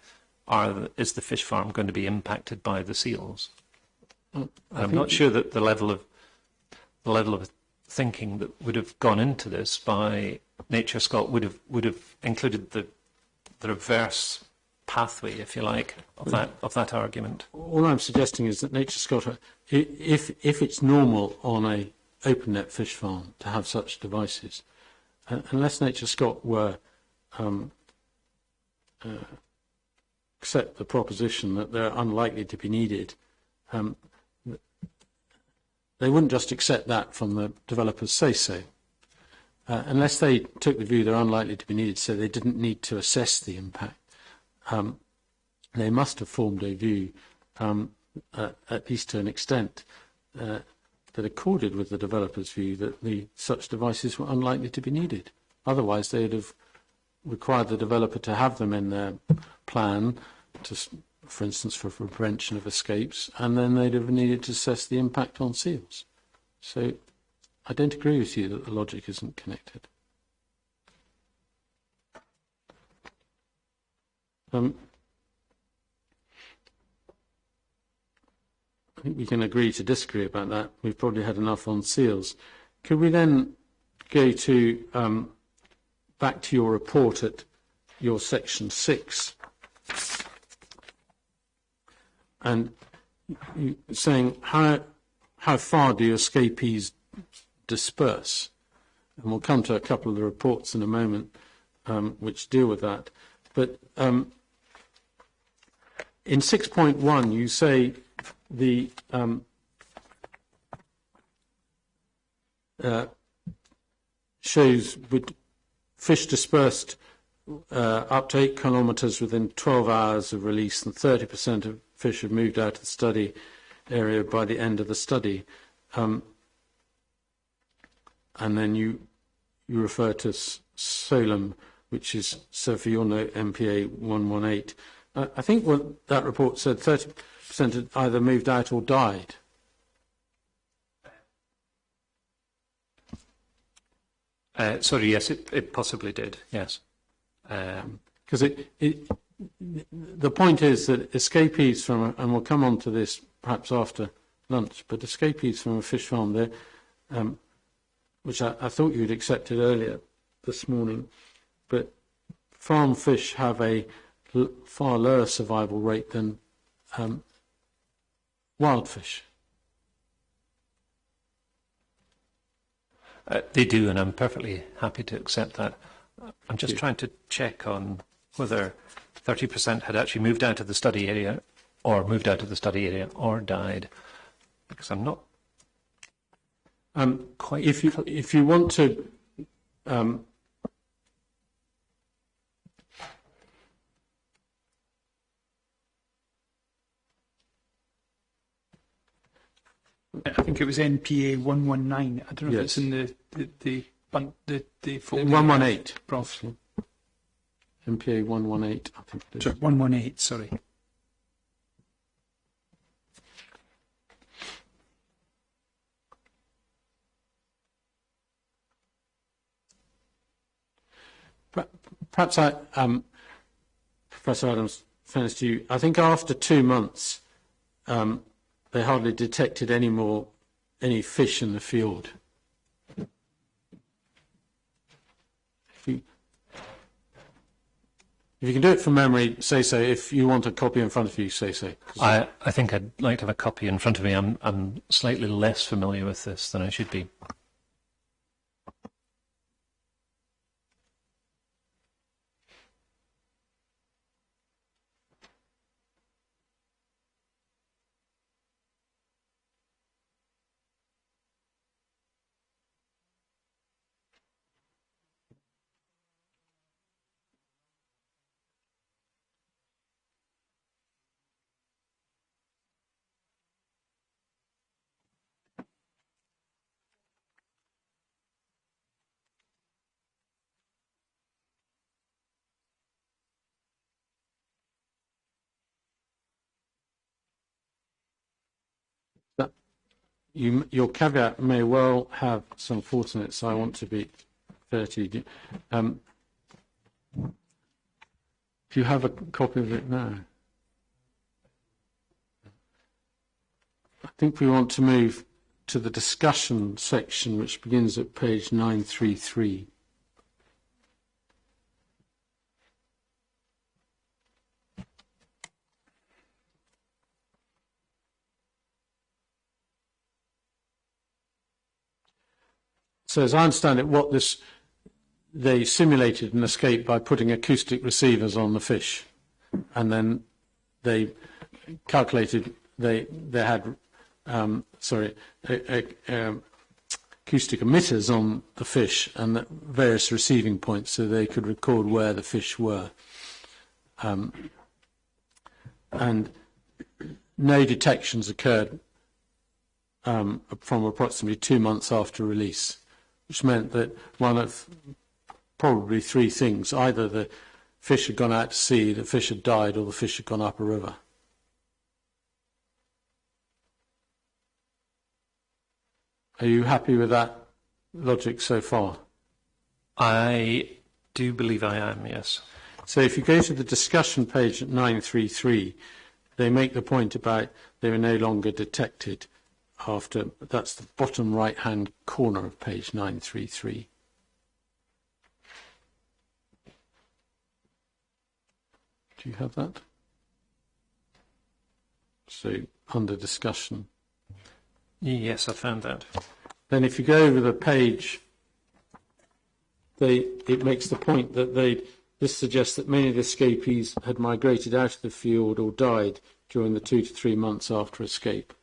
is the fish farm going to be impacted by the seals? I'm not sure that the level of thinking that would have gone into this by Nature Scot would have included the reverse pathway, if you like, of that argument. All I'm suggesting is that Nature Scot, if it's normal on a open net fish farm to have such devices, unless Nature Scot were accept the proposition that they're unlikely to be needed, they wouldn't just accept that from the developers say so. Unless they took the view they're unlikely to be needed, so they didn't need to assess the impact, they must have formed a view, at least to an extent, that accorded with the developer's view that such devices were unlikely to be needed. Otherwise, they'd have required the developer to have them in their plan, for instance, for prevention of escapes, and then they'd have needed to assess the impact on seals. So I don't agree with you that the logic isn't connected. I think we can agree to disagree about that. We've probably had enough on seals. Could we then go to back to your report at your section 6, and saying how far do escapees disperse? And we'll come to a couple of the reports in a moment which deal with that. But in 6.1 you say the shows with fish dispersed up to 8 kilometres within 12 hours of release, and 30% of fish have moved out of the study area by the end of the study. And then you refer to Solem, which is, so for your note, PPA-002-2020. I think what that report said, 30% had either moved out or died. Sorry, yes, it possibly did, yes. Because the point is that escapees from, and we'll come on to this perhaps after lunch, but escapees from a fish farm there, which I thought you'd accepted earlier this morning, but farm fish have a far lower survival rate than wild fish. They do, and I'm perfectly happy to accept that. I'm just trying to check on whether 30% had actually moved out of the study area, or died, because I'm not quite. If you want to. I think it was NPA 119. I don't know if it's in the 118. Prof. NPA 118, I think it is. Sorry, 118, sorry. Perhaps Professor Adams, fairness to you, I think after 2 months, they hardly detected any fish in the field. If you can do it from memory, say so. If you want a copy in front of you, say so. I think I'd like to have a copy in front of me. I'm slightly less familiar with this than I should be. Your caveat may well have some fault in it, so I want to be fair to you. If you have a copy of it now. I think we want to move to the discussion section, which begins at page 933. So as I understand it, they simulated an escape by putting acoustic receivers on the fish, and then they calculated they had acoustic emitters on the fish and at various receiving points, so they could record where the fish were. and no detections occurred from approximately 2 months after release, which meant that one of probably three things: either the fish had gone out to sea, the fish had died, or the fish had gone up a river. Are you happy with that logic so far? I do believe I am, yes. So if you go to the discussion page at 933, they make the point about they were no longer detected after, that's the bottom right-hand corner of page 933. Do you have that? So under discussion. Yes, I found that. Then if you go over the page, it makes the point that this suggests that many of the escapees had migrated out of the field or died during the 2 to 3 months after escape.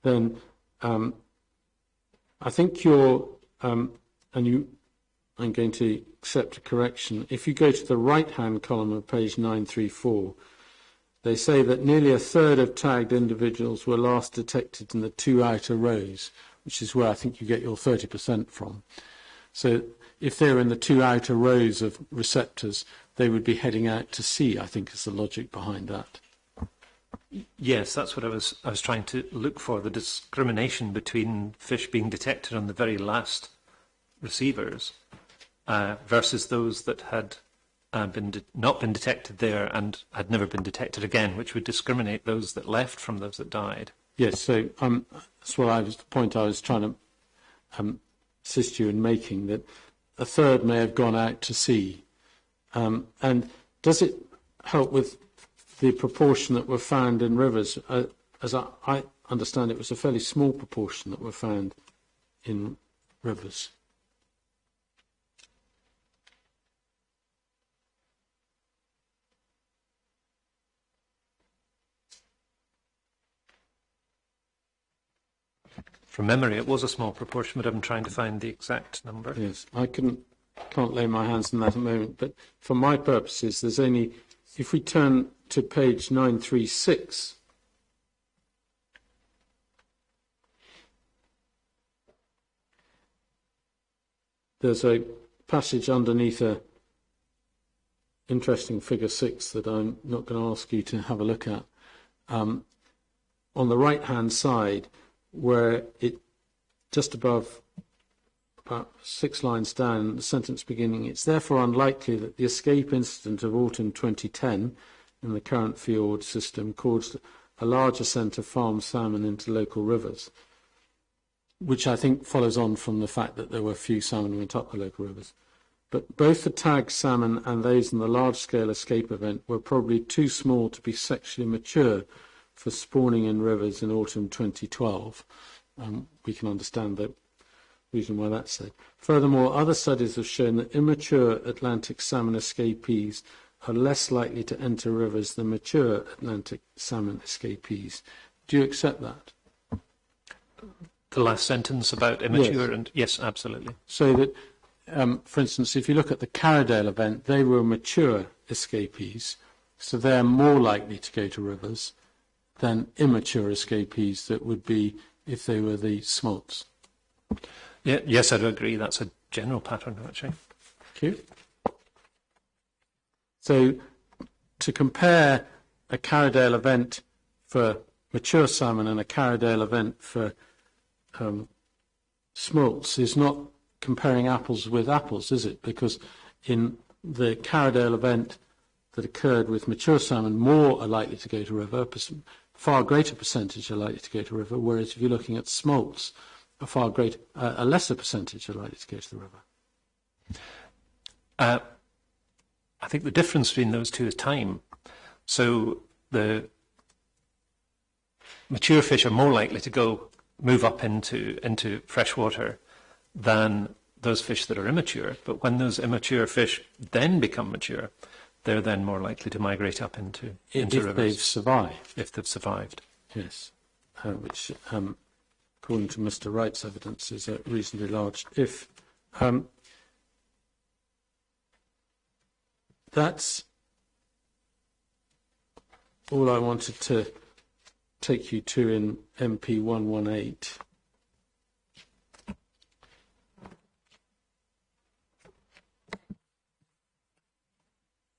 Then I think I'm going to accept a correction. If you go to the right-hand column of page 934, they say that nearly a third of tagged individuals were last detected in the 2 outer rows, which is where I think you get your 30% from. So if they're in the 2 outer rows of receptors, they would be heading out to sea, I think is the logic behind that. Yes, that's what I was trying to look for, the discrimination between fish being detected on the very last receivers versus those that had not been detected there and had never been detected again, which would discriminate those that left from those that died. Yes, so that's what the point I was trying to assist you in making, that a third may have gone out to sea. And does it help with the proportion that were found in rivers? As I understand, it was a fairly small proportion that were found in rivers. From memory, it was a small proportion, but I'm trying to find the exact number. Yes, I can't lay my hands on that at the moment, but for my purposes, there's only, if we turn to page 936, there's a passage underneath a interesting figure 6 that I'm not going to ask you to have a look at. On the right-hand side, where it just above, about 6 lines down, the sentence beginning, it's therefore unlikely that the escape incident of autumn 2010 in the current fjord system caused a large ascent of farmed salmon into local rivers, which I think follows on from the fact that there were few salmon who went up the local rivers. But both the tagged salmon and those in the large-scale escape event were probably too small to be sexually mature for spawning in rivers in autumn 2012. We can understand the reason why that's said. Furthermore, other studies have shown that immature Atlantic salmon escapees are less likely to enter rivers than mature Atlantic salmon escapees. Do you accept that? The last sentence about immature, yes. And yes, absolutely. So that, for instance, if you look at the Carradale event, they were mature escapees, so they're more likely to go to rivers than immature escapees that would be if they were the smolts. Yeah, yes, I'd agree. That's a general pattern, actually. Thank you. So to compare a Carradale event for mature salmon and a Carradale event for smolts is not comparing apples with apples, is it? Because in the Carradale event that occurred with mature salmon, more are likely to go to river, far greater percentage are likely to go to river, whereas if you're looking at smolts, a lesser percentage are likely to go to the river. I think the difference between those two is time. So the mature fish are more likely to move up into fresh water than those fish that are immature. But when those immature fish then become mature, they're then more likely to migrate up into rivers. If they've survived. If they've survived. Yes, which, according to Mr. Wright's evidence, is a reasonably large if. That's all I wanted to take you to in MP 118.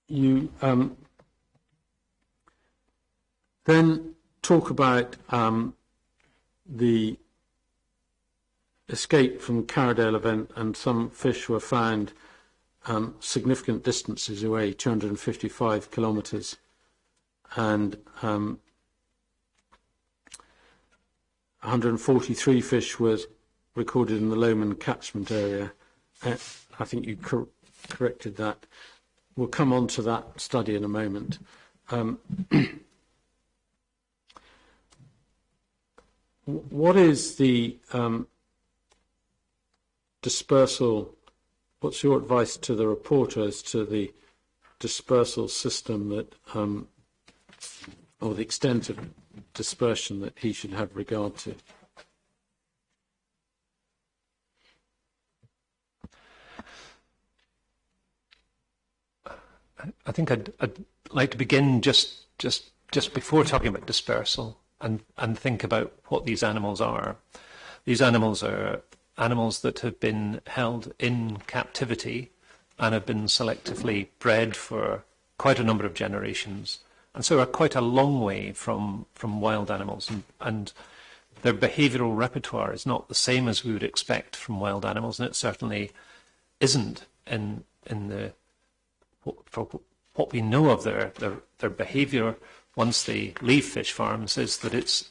You then talk about the escape from the Carradale event, and some fish were found significant distances away, 255 kilometres, and 143 fish was recorded in the Lomond catchment area. I think you corrected that. We'll come on to that study in a moment. What is the dispersal? What's your advice to the reporter as to the dispersal system that, or the extent of dispersion that he should have regard to? I think I'd like to begin just before talking about dispersal and think about what these animals are. These animals are animals that have been held in captivity and have been selectively bred for quite a number of generations, and so are quite a long way from wild animals, and their behavioural repertoire is not the same as we would expect from wild animals, and it certainly isn't in the for what we know of their behaviour once they leave fish farms is that it's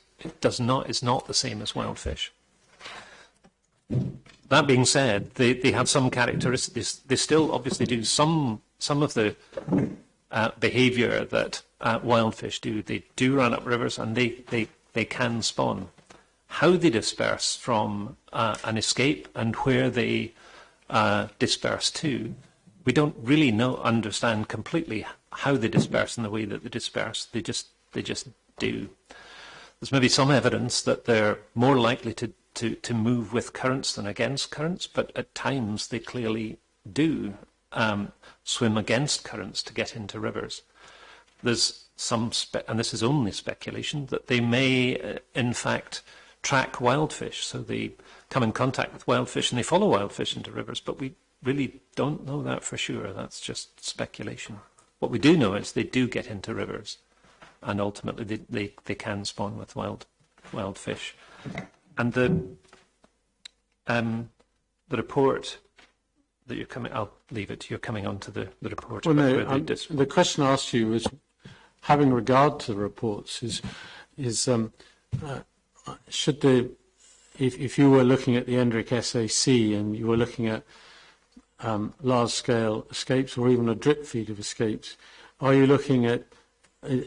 not the same as wild fish. That being said, they have some characteristics. They still obviously do some of the behaviour that wild fish do. They do run up rivers, and they can spawn. How they disperse from an escape and where they disperse to, we don't really understand completely how they disperse in the way that they disperse. They just do. There's maybe some evidence that they're more likely to move with currents than against currents, but at times they clearly do swim against currents to get into rivers. There's some, and this is only speculation, that they may in fact track wild fish, so they come in contact with wild fish and they follow wild fish into rivers, but we really don't know that for sure. That's just speculation. What we do know is they do get into rivers, and ultimately they can spawn with wild fish. And the report that you're coming, I'll leave it. You're coming on to the report. Well, no, the question I asked you was, having regard to the reports, should the, if you were looking at the Endrick SAC and you were looking at large-scale escapes or even a drip feed of escapes, are you looking at,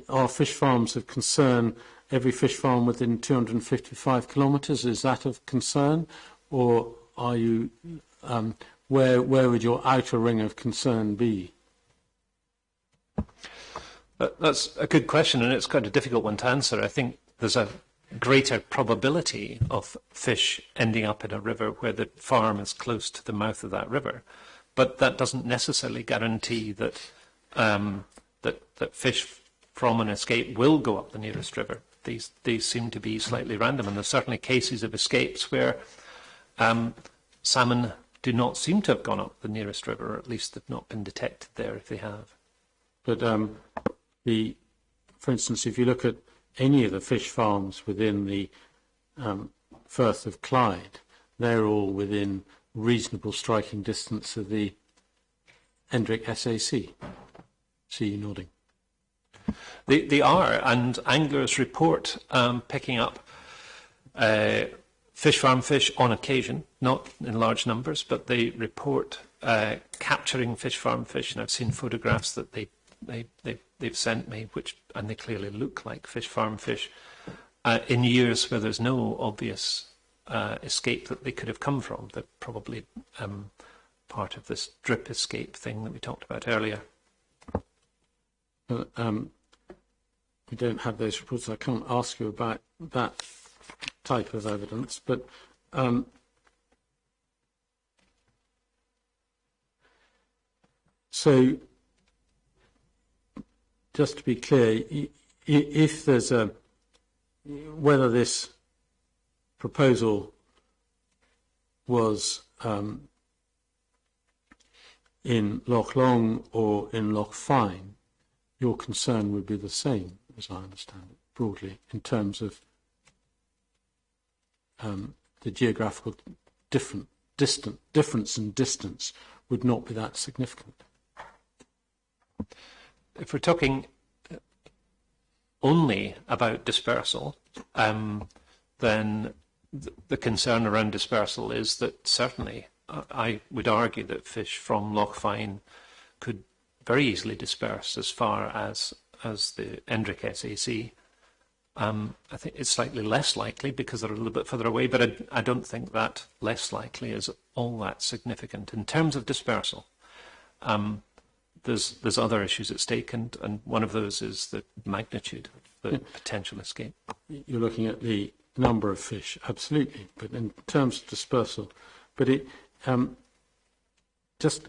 are fish farms of concern, every fish farm within 255 kilometres, is that of concern? Or are you, where would your outer ring of concern be? That's a good question, and it's quite a difficult one to answer. I think there's a greater probability of fish ending up in a river where the farm is close to the mouth of that river, but that doesn't necessarily guarantee that that fish from an escape will go up the nearest river. These seem to be slightly random, and there's certainly cases of escapes where salmon do not seem to have gone up the nearest river, or at least they've not been detected there if they have. But for instance, if you look at any of the fish farms within the Firth of Clyde, they're all within reasonable striking distance of the Endrick SAC. See you nodding. They are, and anglers report picking up fish farm fish on occasion, not in large numbers, but they report capturing fish farm fish, and I've seen photographs that they've sent me, and they clearly look like fish farm fish, in years where there's no obvious escape that they could have come from. They're probably part of this drip escape thing that we talked about earlier. We don't have those reports, so I can't ask you about that type of evidence, but so just to be clear, if there's whether this proposal was in Loch Long or in Loch Fyne, your concern would be the same, as I understand it, broadly, in terms of the geographical difference in distance would not be that significant. If we're talking only about dispersal, then the concern around dispersal is that certainly I would argue that fish from Loch Fyne could very easily disperse as far as the Endrick SAC. I think it's slightly less likely because they're a little bit further away, but I don't think that less likely is all that significant. In terms of dispersal, there's other issues at stake, and one of those is the magnitude of the potential escape. You're looking at the number of fish, absolutely, but in terms of dispersal, but it just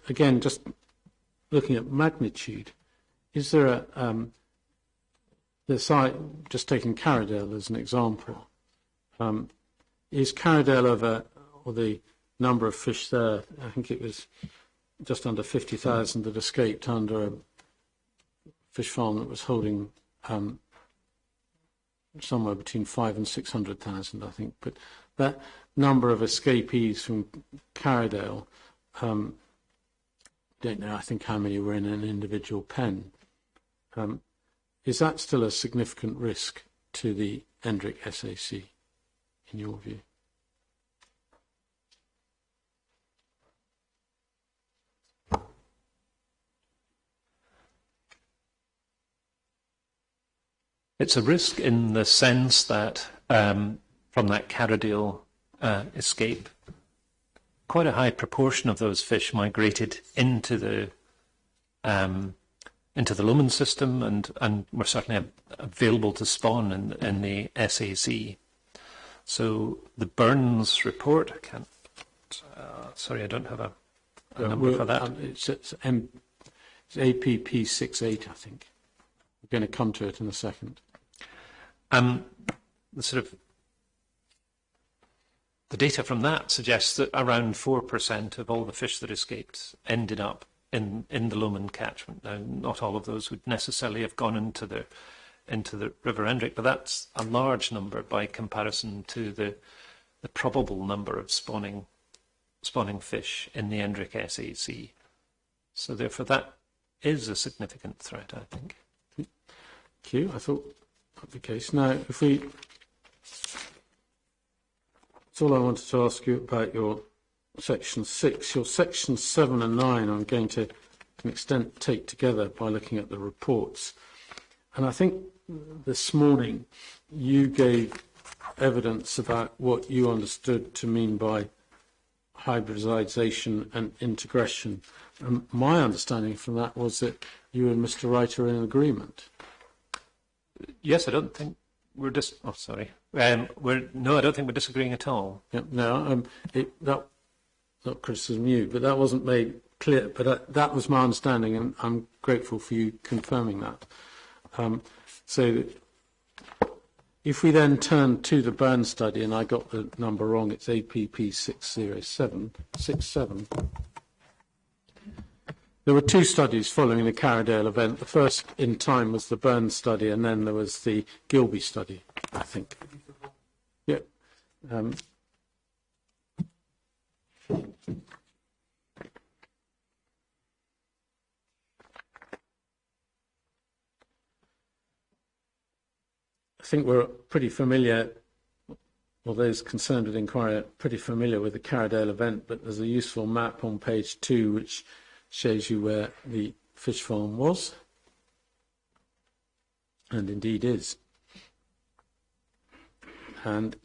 looking at magnitude, is there a the site, just taking Carradale as an example, is Carradale or the number of fish there, I think it was just under 50,000 that escaped under a fish farm that was holding somewhere between 500,000 and 600,000, I think. But that number of escapees from Carradale, don't know, I think how many were in an individual pen. Is that still a significant risk to the Endrick SAC, in your view? It's a risk in the sense that from that Carradale escape, quite a high proportion of those fish migrated into the Lomond system and were certainly available to spawn in the SAC. So the Burns report, I can't, sorry, I don't have a number for that. It's APP-68, I think. We're going to come to it in a second. The data from that suggests that around 4% of all the fish that escaped ended up in the Lomond catchment. Now, not all of those would necessarily have gone into the River Endrick, but that's a large number by comparison to the probable number of spawning fish in the Endrick SAC. So therefore, that is a significant threat, I think. Thank you. I thought that would be the case. Now, if we... That's all I wanted to ask you about your Section 6. Your Sections 7 and 9 I'm going to, an extent, take together by looking at the reports. And I think this morning you gave evidence about what you understood to mean by hybridisation and integration. And my understanding from that was that you and Mr. Reithe are in agreement. Yes, I don't think we're I don't think we're disagreeing at all. Yeah, no, that not criticism of you, but that wasn't made clear. But that was my understanding, and I'm grateful for you confirming that. So, if we then turn to the Beinn study, and I got the number wrong, it's APP-60767. There were two studies following the Carradale event. The first in time was the Beinn study, and then there was the Gilby study, I think. Yeah. I think we're pretty familiar, or those concerned with inquiry are pretty familiar with the Carradale event, but there's a useful map on page 2 which shows you where the fish farm was, and indeed is. And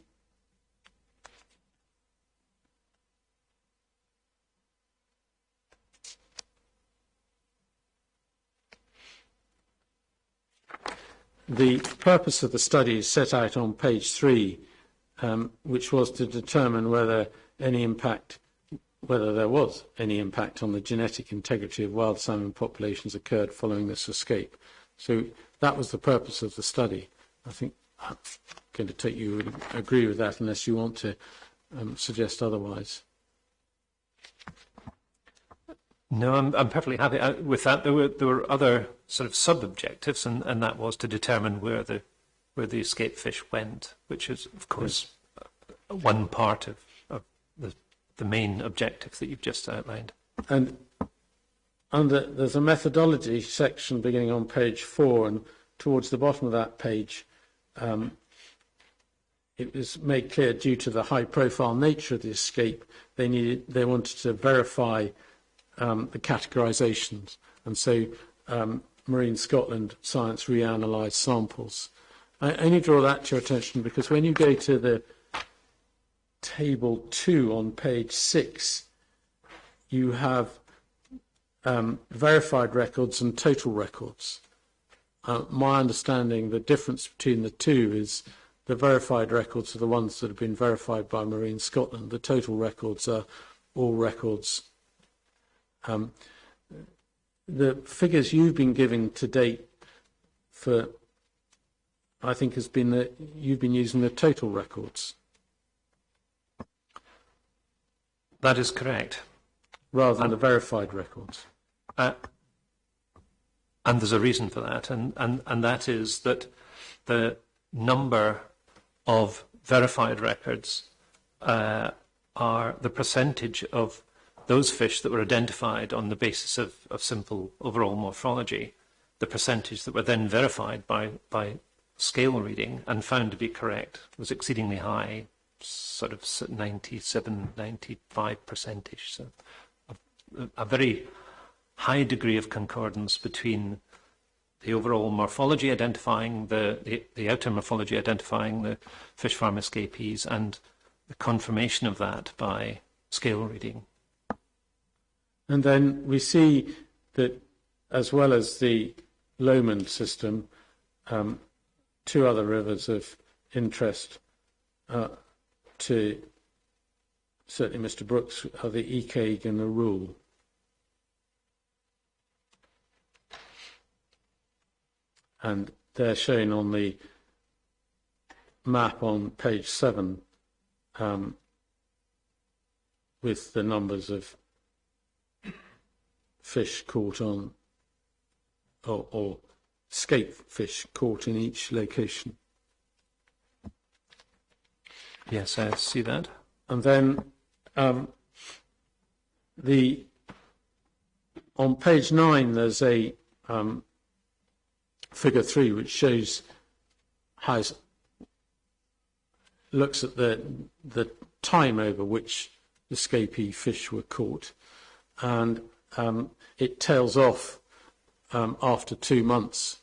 the purpose of the study is set out on page 3, which was to determine whether there was any impact on the genetic integrity of wild salmon populations occurred following this escape. So that was the purpose of the study. I think I'm going to take you would agree with that unless you want to suggest otherwise. No, I'm perfectly happy with that. There were other sort of sub-objectives, and that was to determine where the escaped fish went, which is, of course, one part of the main objective that you've just outlined. And there's a methodology section beginning on page 4, and towards the bottom of that page, it was made clear, due to the high-profile nature of the escape, they wanted to verify the categorisations, and so Marine Scotland Science reanalysed samples. I only draw that to your attention because when you go to the table 2 on page 6, you have verified records and total records. My understanding, the difference between the two is the verified records are the ones that have been verified by Marine Scotland. The total records are all records. The figures you've been giving to date for, I think, has been that you've been using the total records. That is correct. Rather than the verified records. And there's a reason for that, and that is that the number of verified records are the percentage of those fish that were identified on the basis of simple overall morphology, the percentage that were then verified by scale reading and found to be correct was exceedingly high, sort of 97, 95%ish. So a very high degree of concordance between the overall morphology identifying the outer morphology identifying the fish farm escapees and the confirmation of that by scale reading. And then we see that, as well as the Lomond system, 2 other rivers of interest to certainly Mr. Brooks are the Ecaig and the Rule. And they're shown on the map on page 7 with the numbers of fish caught on, or escape fish caught in each location. Yes, I see that. And then on page 9 there's a figure 3 which shows how looks at the time over which escapee fish were caught, and it tails off after 2 months.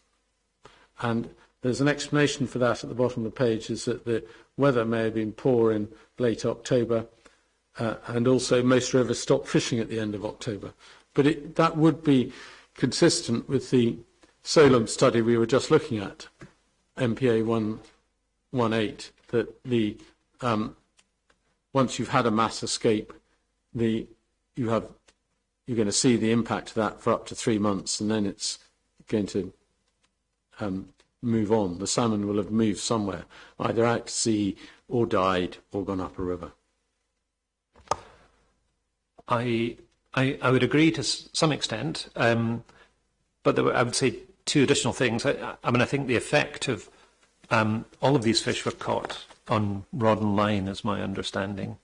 And there's an explanation for that at the bottom of the page, is that the weather may have been poor in late October, and also most rivers stopped fishing at the end of October. But that would be consistent with the Solent study we were just looking at, MPA 118, that once you've had a mass escape, you're going to see the impact of that for up to 3 months, and then it's going to move on. The salmon will have moved somewhere, either out to sea or died or gone up a river. I would agree to some extent, but I would say 2 additional things. I mean, I think the effect of all of these fish were caught on rod and line, is my understanding,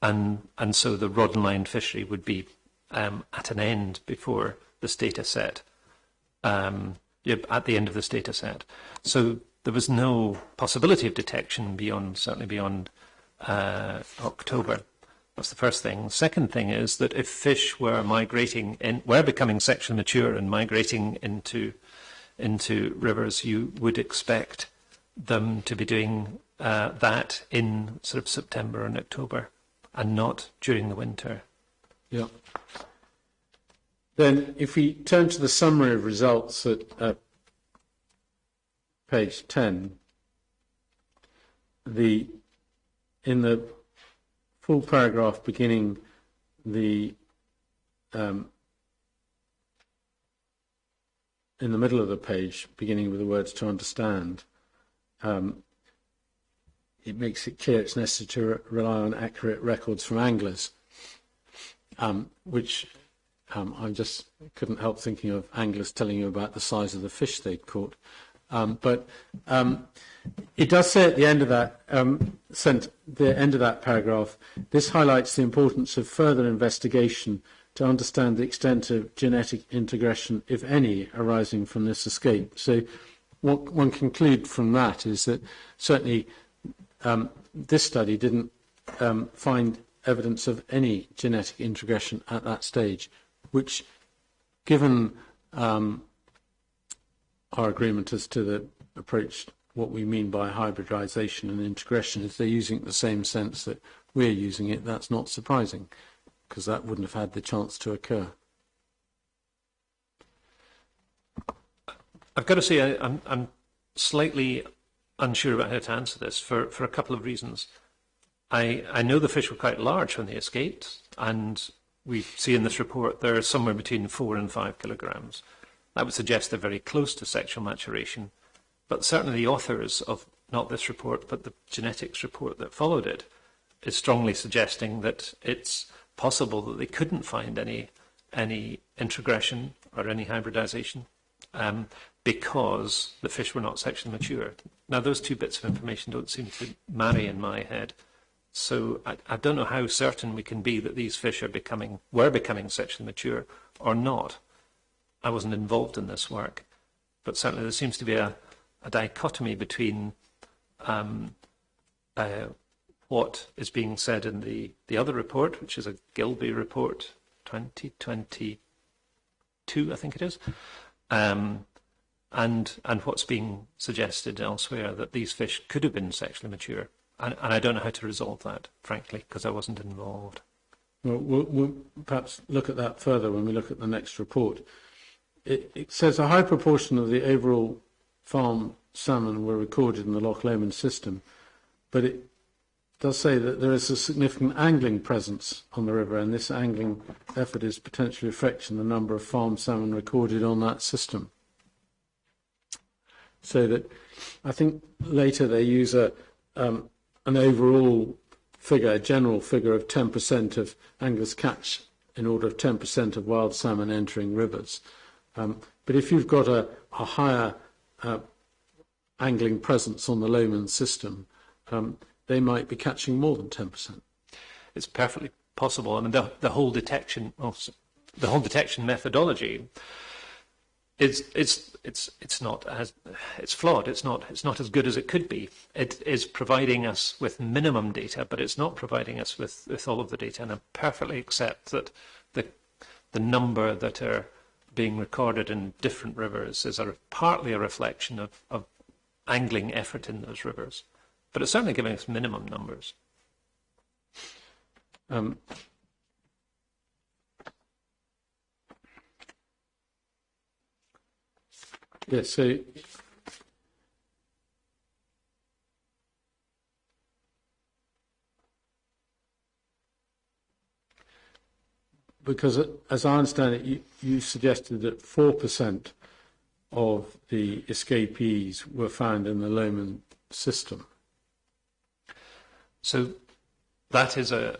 and so the rod and line fishery would be at an end before this data set, at the end of this data set. So there was no possibility of detection certainly beyond October. That's the first thing. The second thing is that if fish were were becoming sexually mature and migrating into rivers, you would expect them to be doing that in sort of September and October, and not during the winter. Yeah. Then, if we turn to the summary of results at page 10, in the full paragraph beginning the in the middle of the page, beginning with the words "to understand," it makes it clear it's necessary to rely on accurate records from anglers, which I just couldn't help thinking of anglers telling you about the size of the fish they'd caught. But it does say at the end of that paragraph, this highlights the importance of further investigation to understand the extent of genetic integration, if any, arising from this escape. So what one can conclude from that is that certainly this study didn't find evidence of any genetic integration at that stage, which, given our agreement as to the approach, what we mean by hybridization and integration, if they're using it in the same sense that we're using it, that's not surprising, because that wouldn't have had the chance to occur. I've got to say I'm slightly unsure about how to answer this for a couple of reasons. I know the fish were quite large when they escaped, and we see in this report they're somewhere between 4 and 5 kilograms. That would suggest they're very close to sexual maturation. But certainly the authors of not this report, but the genetics report that followed it, is strongly suggesting that it's possible that they couldn't find any introgression or any hybridization because the fish were not sexually mature. Now, those two bits of information don't seem to marry in my head. So I don't know how certain we can be that these fish were becoming sexually mature or not. I wasn't involved in this work, but certainly there seems to be a dichotomy between what is being said in the other report, which is a Gilby report, 2022, I think it is, and what's being suggested elsewhere, that these fish could have been sexually mature. And I don't know how to resolve that, frankly, because I wasn't involved. Well, we'll perhaps look at that further when we look at the next report. It says a high proportion of the overall farm salmon were recorded in the Loch Lomond system, but it does say that there is a significant angling presence on the river, and this angling effort is potentially affecting the number of farm salmon recorded on that system. So that I think later they use an overall figure, a general figure of 10% of anglers catch in order of 10% of wild salmon entering rivers. But if you've got a higher angling presence on the Lomond system, they might be catching more than 10%. It's perfectly possible. I mean, the whole detection methodology it's flawed. It's not as good as it could be. It is providing us with minimum data, but it's not providing us with all of the data. And I perfectly accept that the number that are being recorded in different rivers is partly a reflection of angling effort in those rivers, but it's certainly giving us minimum numbers. Yes, so because as I understand it, you suggested that 4% of the escapees were found in the Lomond system. So that is a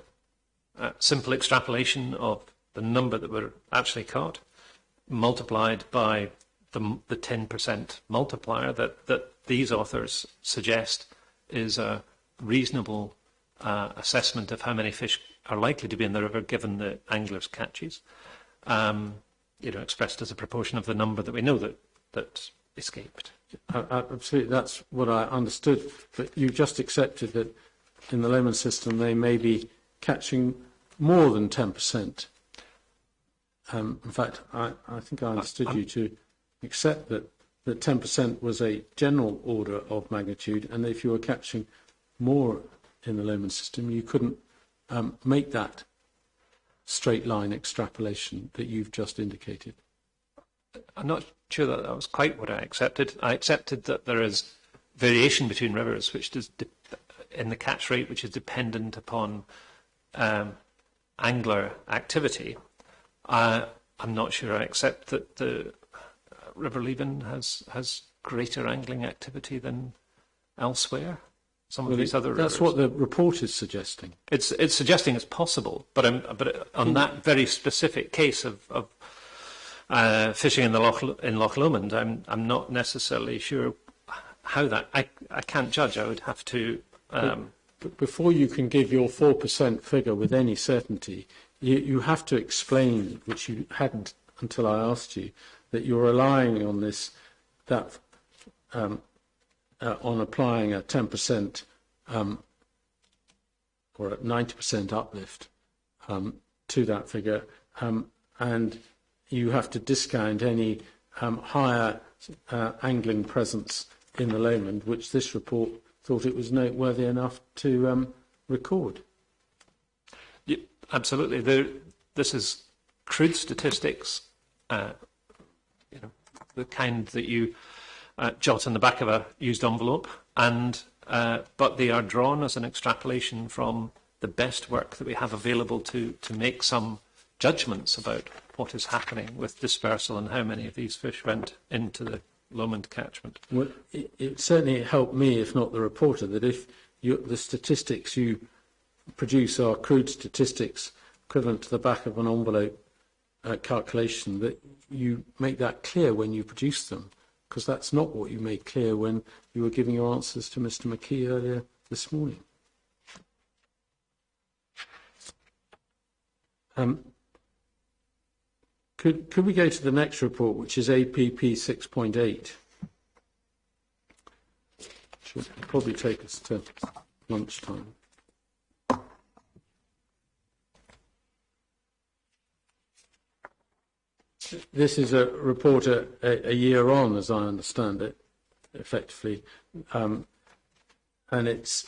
simple extrapolation of the number that were actually caught, multiplied by the 10% multiplier that these authors suggest is a reasonable assessment of how many fish are likely to be in the river given the anglers' catches, expressed as a proportion of the number that we know that escaped. Absolutely, that's what I understood. But you just accepted that in the Lomond system they may be catching more than 10%. In fact, I think I understood you to accept that 10% was a general order of magnitude, and if you were catching more in the Lomond system, you couldn't make that straight line extrapolation that you've just indicated. I'm not sure that was quite what I accepted. I accepted that there is variation between rivers, which is in the catch rate, which is dependent upon angler activity. I'm not sure I accept that River Leven has greater angling activity than elsewhere. Some of these other rivers. That's what the report is suggesting. It's suggesting it's possible, but on that very specific case of fishing in Loch Lomond, I'm not necessarily sure how that. I can't judge. I would have to. But before you can give your 4% figure with any certainty, you have to explain, which you hadn't until I asked you, that you're relying on on applying a 10% or a 90% uplift to that figure, and you have to discount any higher angling presence in the Lowland, which this report thought it was noteworthy enough to record. Yeah, absolutely. This is crude statistics, the kind that you jot in the back of a used envelope, but they are drawn as an extrapolation from the best work that we have available to make some judgments about what is happening with dispersal and how many of these fish went into the Lomond catchment. Well, it certainly helped me, if not the reporter, that if the statistics you produce are crude statistics equivalent to the back of an envelope calculation, that you make that clear when you produce them, because that's not what you made clear when you were giving your answers to Mr. McKee earlier this morning. Could we go to the next report, which is APP 6.8? Should probably take us to lunchtime. This is a report a year on, as I understand it, effectively, and it's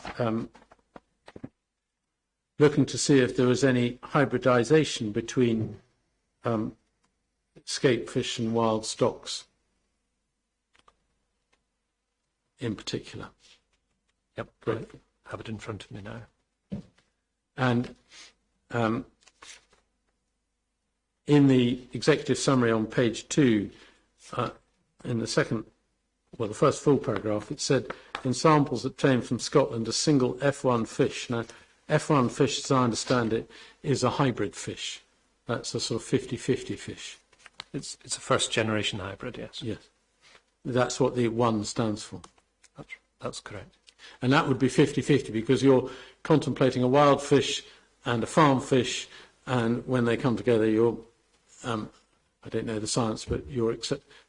looking to see if there was any hybridization between escape fish and wild stocks in particular. Yep, great. I have it in front of me now. And in the executive summary on page 2, in the first full paragraph, it said, in samples obtained from Scotland, a single F1 fish. Now, F1 fish, as I understand it, is a hybrid fish. That's a sort of 50-50 fish. It's a first-generation hybrid, yes. Yes. That's what the 1 stands for. That's correct. And that would be 50-50 because you're contemplating a wild fish and a farm fish, and when they come together, you're, I don't know the science, but you're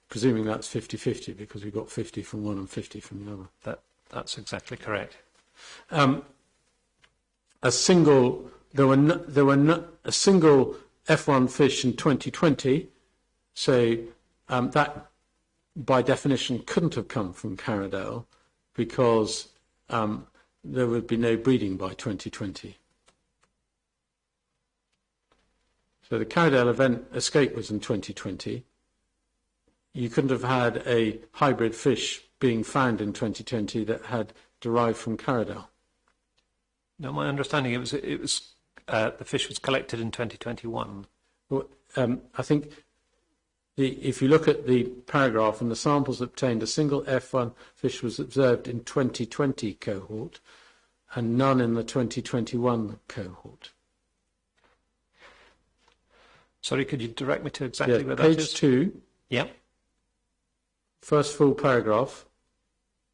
presuming that's 50-50 because you've got 50 from one and 50 from the other. That's exactly correct. A single F1 fish in 2020, so that by definition couldn't have come from Carradale because there would be no breeding by 2020. So the Carradale event escape was in 2020. You couldn't have had a hybrid fish being found in 2020 that had derived from Carradale. No, my understanding it was the fish was collected in 2021. Well, I think if you look at the paragraph and the samples obtained, a single F1 fish was observed in 2020 cohort and none in the 2021 cohort. Sorry, could you direct me to exactly where that is? Page 2. Yep. First full paragraph.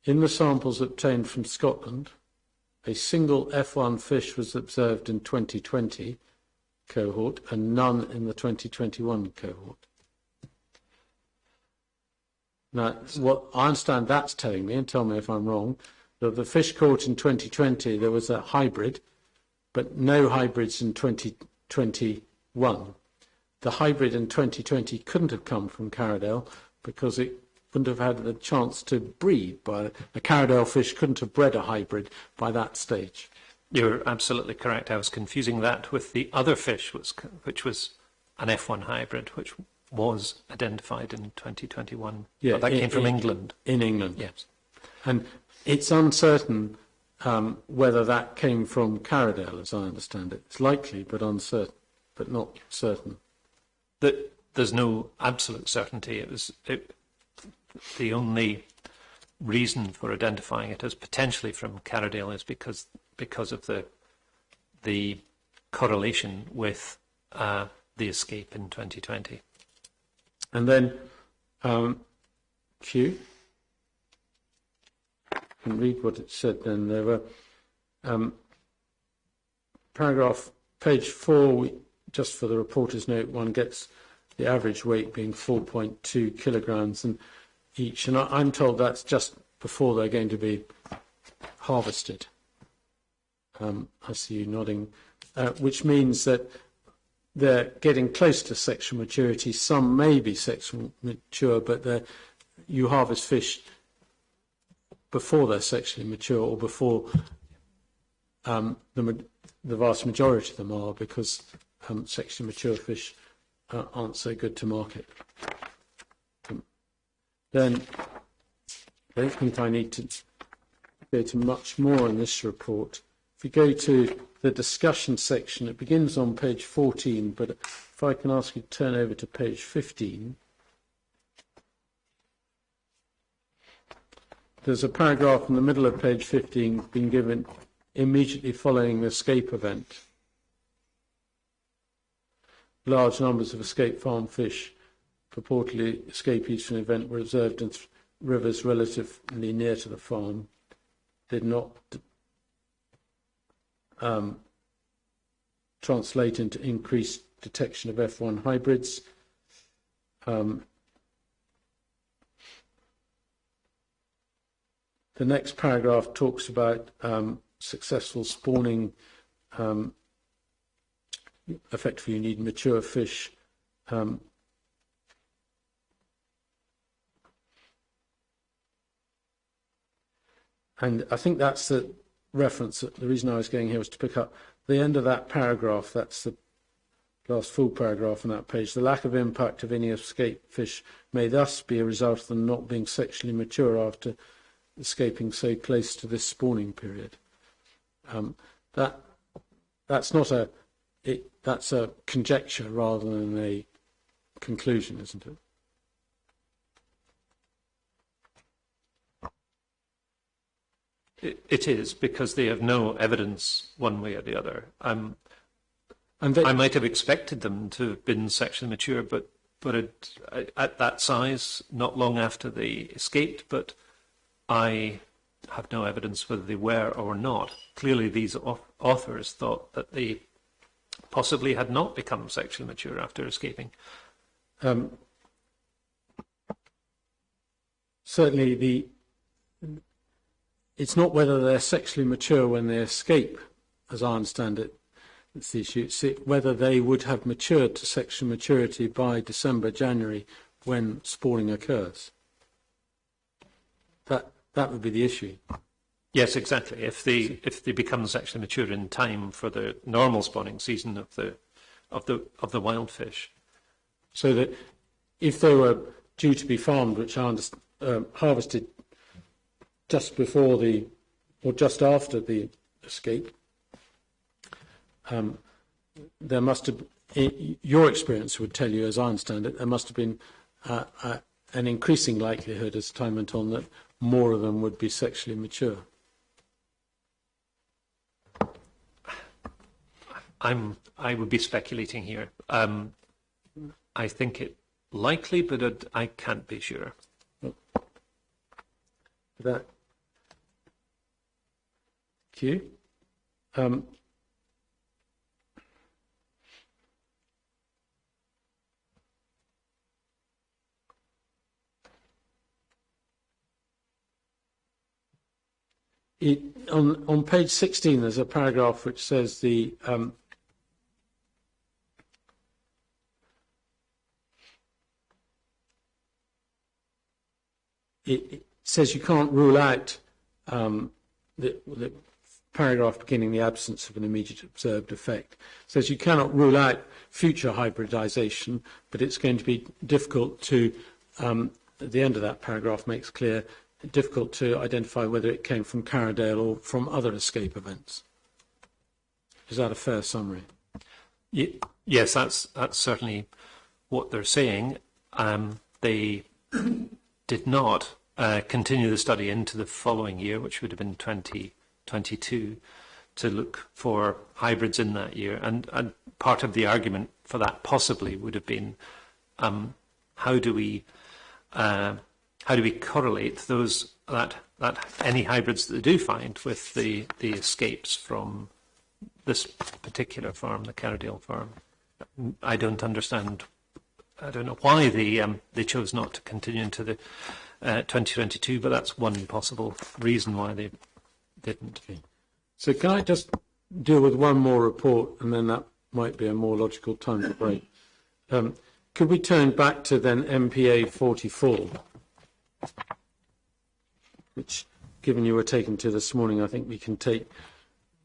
In the samples obtained from Scotland, a single F1 fish was observed in 2020 cohort and none in the 2021 cohort. Now, what I understand that's telling me, and tell me if I'm wrong, that the fish caught in 2020, there was a hybrid, but no hybrids in 2021. The hybrid in 2020 couldn't have come from Carradale because it wouldn't have had the chance to breed. A Carradale fish couldn't have bred a hybrid by that stage. You're absolutely correct. I was confusing that with the other fish, which was an F1 hybrid, which was identified in 2021. Yeah, but that came from England. In England. Yes. And it's uncertain whether that came from Carradale, as I understand it. It's likely, but uncertain, but not certain. There's no absolute certainty. the only reason for identifying it as potentially from Carradale is because of the correlation with the escape in 2020. And then Q. I can read what it said then. There were paragraph, page 4, just for the reporter's note, one gets the average weight being 4.2 kilograms and each. And I'm told that's just before they're going to be harvested. I see you nodding, which means that they're getting close to sexual maturity. Some may be sexually mature, but you harvest fish before they're sexually mature, or before the vast majority of them are, because sexually mature fish aren't so good to market. Then I don't think I need to go to much more in this report. If we go to the discussion section, it begins on page 14, but if I can ask you to turn over to page 15. There's a paragraph in the middle of page 15 being given immediately following the escape event. Large numbers of escaped farm fish, purportedly escapees from the event, were observed in rivers relatively near to the farm. Did not translate into increased detection of F1 hybrids. The next paragraph talks about successful spawning. Effectively, you need mature fish. And I think that's the reference. The reason I was going here was to pick up the end of that paragraph. That's the last full paragraph on that page. The lack of impact of any escaped fish may thus be a result of them not being sexually mature after escaping so close to this spawning period. That's not that's a conjecture rather than a conclusion, isn't it? It is, because they have no evidence one way or the other. I might have expected them to have been sexually mature, but at that size, not long after they escaped, but I have no evidence whether they were or not. Clearly, these authors thought that they possibly had not become sexually mature after escaping. Certainly, it's not whether they're sexually mature when they escape, as I understand it. It's the issue. It's whether they would have matured to sexual maturity by December, January, when spawning occurs. That would be the issue. Yes, exactly. If they become sexually mature in time for the normal spawning season of the wild fish. So that if they were due to be farmed, which I understand, harvested just before or just after the escape, there must have, your experience would tell you, as I understand it, there must have been an increasing likelihood as time went on that more of them would be sexually mature. I would be speculating here. I think it likely, but I can't be sure. That Q. On page 16, there's a paragraph which says it says you can't rule out the paragraph beginning the absence of an immediate observed effect. It says you cannot rule out future hybridization, but it's going to be difficult to, at the end of that paragraph makes clear, difficult to identify whether it came from Carradale or from other escape events. Is that a fair summary? Yes, that's certainly what they're saying. They did not continue the study into the following year, which would have been 2022, to look for hybrids in that year. And part of the argument for that possibly would have been how do we correlate those that any hybrids that they do find with the escapes from this particular farm, the Carradale farm. I don't understand. I don't know why they chose not to continue into the 2022, but that's one possible reason why they didn't. So can I just deal with one more report, and then that might be a more logical time to break. Could we turn back to then MPA 44, which, given you were taken to this morning, I think we can take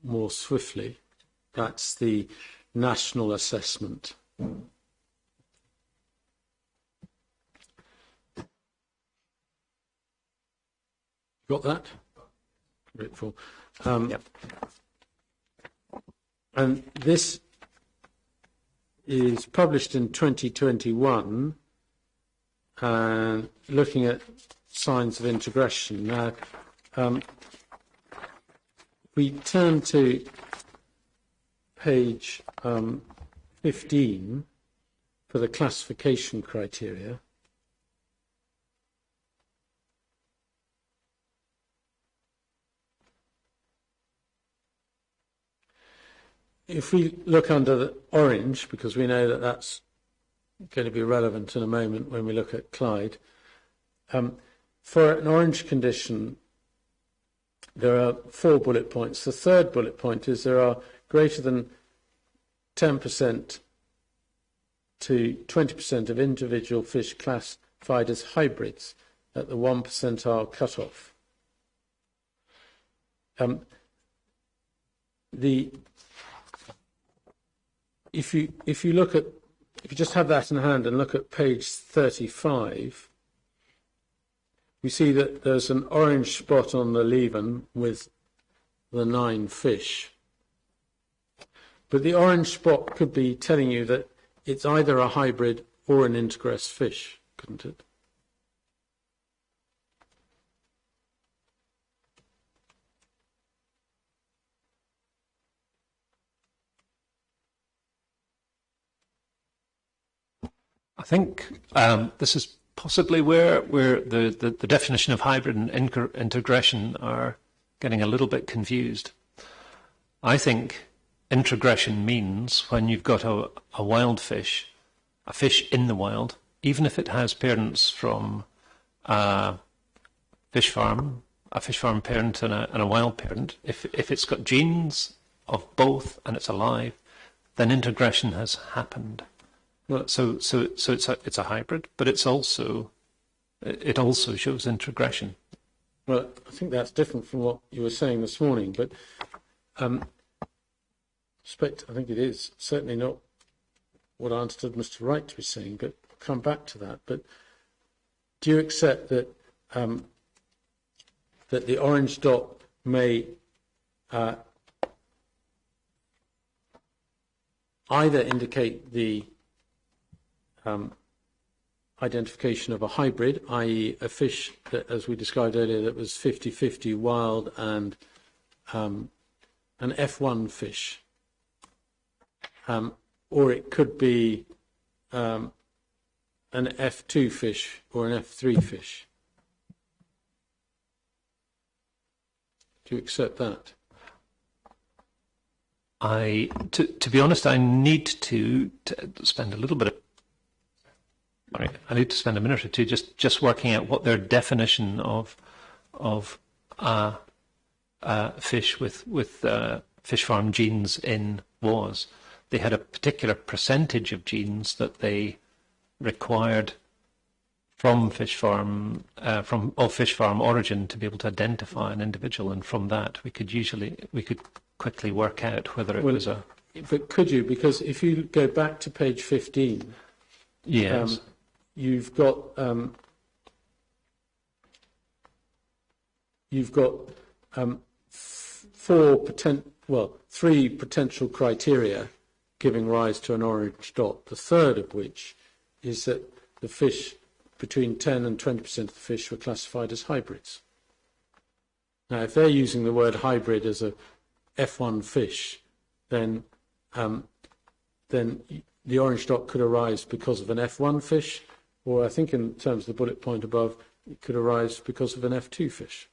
more swiftly. That's the national assessment. Got that? Grateful. Yep. And this is published in 2021, and looking at signs of integration. Now, we turn to page 15 for the classification criteria. If we look under the orange, because we know that that's going to be relevant in a moment when we look at Clyde, for an orange condition, there are 4 bullet points. The third bullet point is there are greater than 10% to 20% of individual fish classified as hybrids at the 1 percentile cutoff. If you just have that in hand and look at page 35, we see that there's an orange spot on the Leven with the 9 fish. But the orange spot could be telling you that it's either a hybrid or an integress fish, couldn't it? I think this is possibly where the definition of hybrid and integration are getting a little bit confused. I think integration means when you've got a wild fish, a fish in the wild, even if it has parents from a fish farm parent and a wild parent, if it's got genes of both and it's alive, then integration has happened. Well, so it's a hybrid, but it also shows integration. Well, I think that's different from what you were saying this morning, but I think it is certainly not what I understood Mr. Wright to be saying, but I'll come back to that. But do you accept that that the orange dot may either indicate the identification of a hybrid, i.e. a fish that, as we described earlier, that was 50-50 wild and an F1 fish, or it could be an F2 fish or an F3 fish. Do you accept that? To be honest, I need to spend a little bit of I need to spend a minute or two just working out what their definition of fish with fish farm genes in was. They had a particular percentage of genes that they required from fish farm origin to be able to identify an individual, and from that we could quickly work out whether it was a. But could you? Because if you go back to page 15, yes. You've got 3 potential criteria giving rise to an orange dot. The third of which is that the fish between 10 and 20% of the fish were classified as hybrids. Now, if they're using the word hybrid as a F1 fish, then the orange dot could arise because of an F1 fish, or I think in terms of the bullet point above, it could arise because of an F2 fish.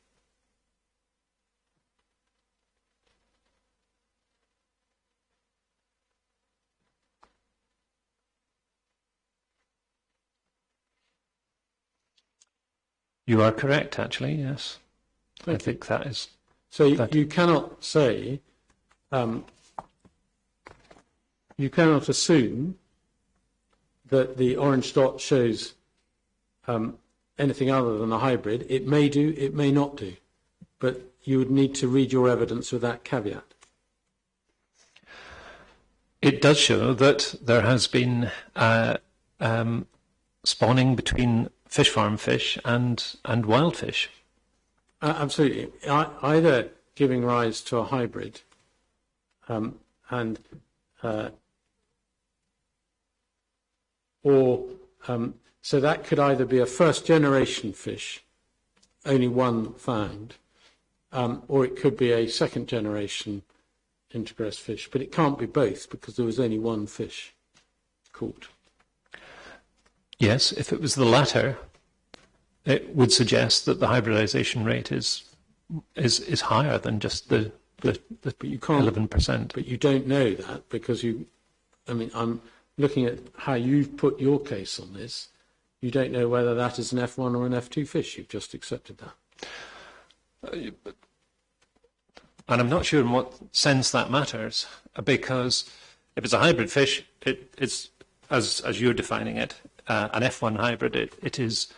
You are correct, actually, yes. I think that is... So you cannot say, you cannot assume that the orange dot shows anything other than a hybrid. It may do, it may not do, but you would need to read your evidence with that caveat. It does show that there has been spawning between fish farm fish and wild fish. Absolutely. Either giving rise to a hybrid so that could either be a first generation fish, only one found, or it could be a second generation intergress fish, but it can't be both because there was only one fish caught. Yes, if it was the latter, it would suggest that the hybridization rate is higher than just the but you can't, 11%. But you don't know that because I'm looking at how you've put your case on this. You don't know whether that is an F1 or an F2 fish. You've just accepted that. And I'm not sure in what sense that matters, because if it's a hybrid fish, it's as you're defining it, an F1 hybrid. It is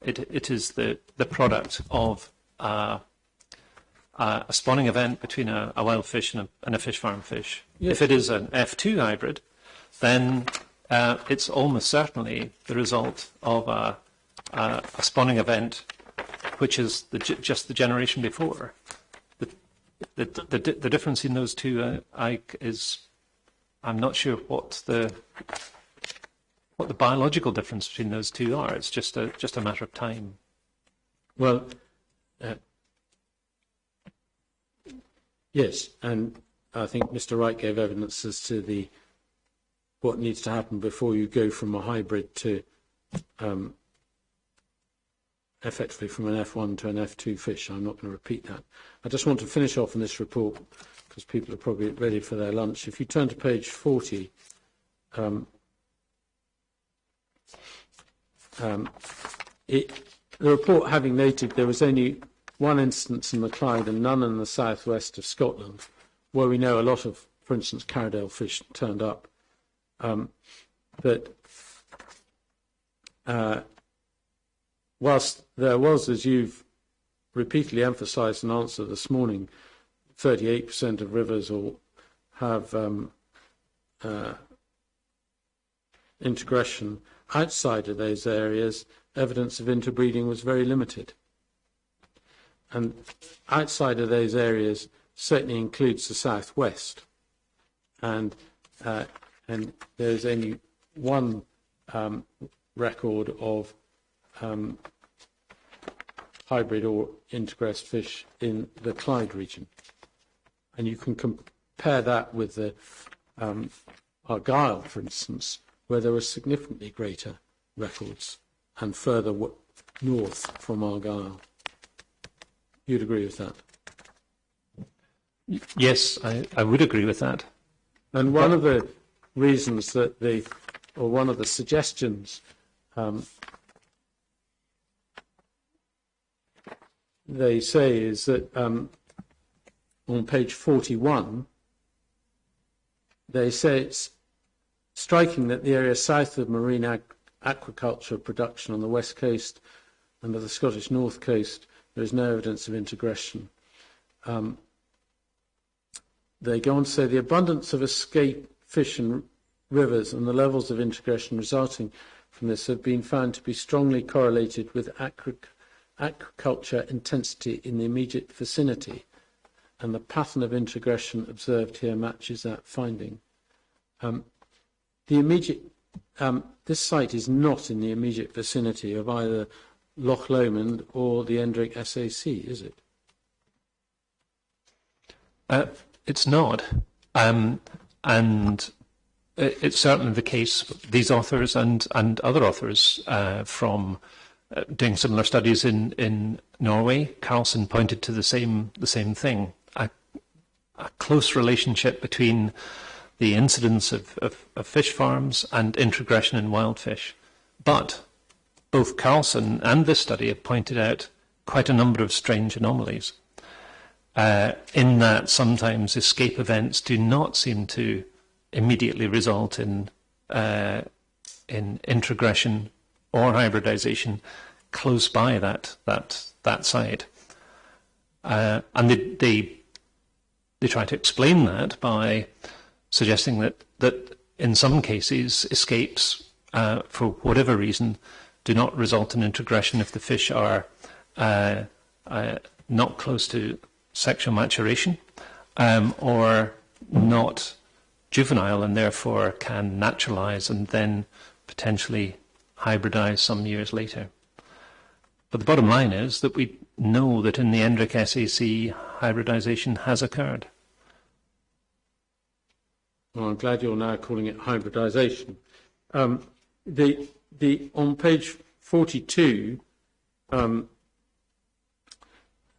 the product of a spawning event between a wild fish and a fish farm fish. Yes. If it is an F2 hybrid, then it's almost certainly the result of a spawning event, which is just the generation before. The difference in those two is, I'm not sure what the biological difference between those two are. It's just a matter of time. Well, yes, and I think Mr. Wright gave evidence as to what needs to happen before you go from a hybrid to effectively from an F1 to an F2 fish. I'm not going to repeat that. I just want to finish off on this report because people are probably ready for their lunch. If you turn to page 40, the report having noted there was only one instance in the Clyde and none in the southwest of Scotland, where we know a lot of, for instance, Carradale fish turned up, that whilst there was, as you've repeatedly emphasised in answer this morning, 38% of rivers have integration, outside of those areas, evidence of interbreeding was very limited. And outside of those areas certainly includes the southwest. And there's only one record of hybrid or intergress fish in the Clyde region. And you can compare that with the Argyll, for instance, where there were significantly greater records and further north from Argyll. You'd agree with that? Yes, I would agree with that. And one of the reasons that one of the suggestions they say is that on page 41, they say it's striking that the area south of marine aquaculture production on the west coast and of the Scottish north coast, there is no evidence of integration. They go on to say the abundance of escape fish in rivers and the levels of integration resulting from this have been found to be strongly correlated with aquaculture intensity in the immediate vicinity, and the pattern of integration observed here matches that finding. The immediate this site is not in the immediate vicinity of either Loch Lomond or the Endrick SAC, is it? It's not. And it's certainly the case, these authors and other authors from doing similar studies in Norway, Carlson pointed to the same thing, a close relationship between the incidence of fish farms and introgression in wild fish. But both Carlson and this study have pointed out quite a number of strange anomalies, in that sometimes escape events do not seem to immediately result in introgression or hybridization close by that site. And they try to explain that by suggesting that in some cases escapes, for whatever reason, do not result in introgression if the fish are not close to sexual maturation, or not juvenile and therefore can naturalize and then potentially hybridize some years later. But the bottom line is that we know that in the Endrick SAC hybridization has occurred. Well, I'm glad you're now calling it hybridization. On page 42,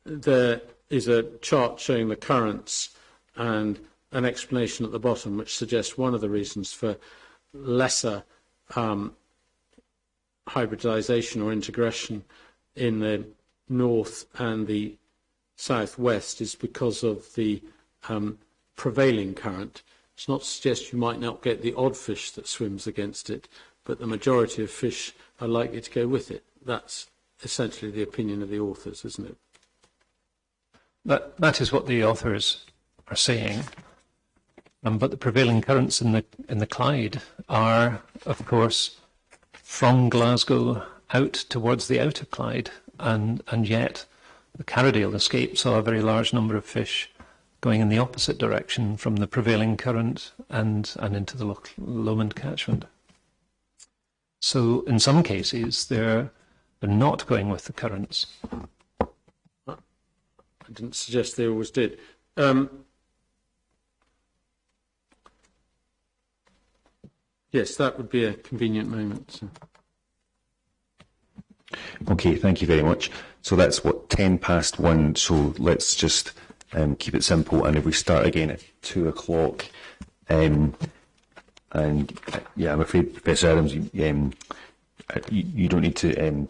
there is a chart showing the currents and an explanation at the bottom which suggests one of the reasons for lesser hybridization or integration in the north and the southwest is because of the prevailing current. It's not to suggest you might not get the odd fish that swims against it, but the majority of fish are likely to go with it. That's essentially the opinion of the authors, isn't it? That is what the authors are saying. But the prevailing currents in the Clyde are, of course, from Glasgow out towards the outer Clyde, and yet the Carradale escape saw a very large number of fish going in the opposite direction from the prevailing current and into the Loch Lomond catchment. So in some cases they're not going with the currents. I didn't suggest they always did. Yes, that would be a convenient moment. So. Okay, thank you very much. So that's 1:10. So let's just keep it simple, and if we start again at 2 o'clock, and yeah, I'm afraid, Professor Adams, you don't need to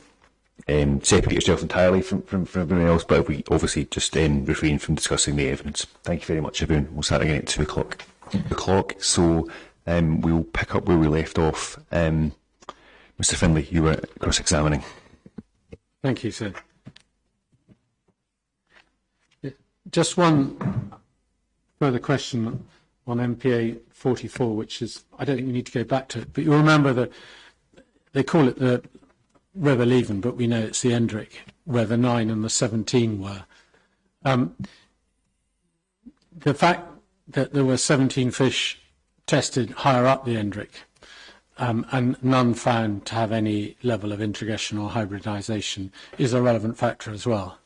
separate yourself entirely from everyone else, but if we obviously just refrain from discussing the evidence. Thank you very much, everyone. We'll start again at 2 o'clock. 2 o'clock. So we'll pick up where we left off. Mr. Finlay, you were cross-examining. Thank you, sir. Just one further question on MPA 44, which is, I don't think we need to go back to it, but you remember that they call it the River Leven, but we know it's the Endrick, where the 9 and the 17 were. The fact that there were 17 fish tested higher up the Endrick, and none found to have any level of introgression or hybridization, is a relevant factor as well.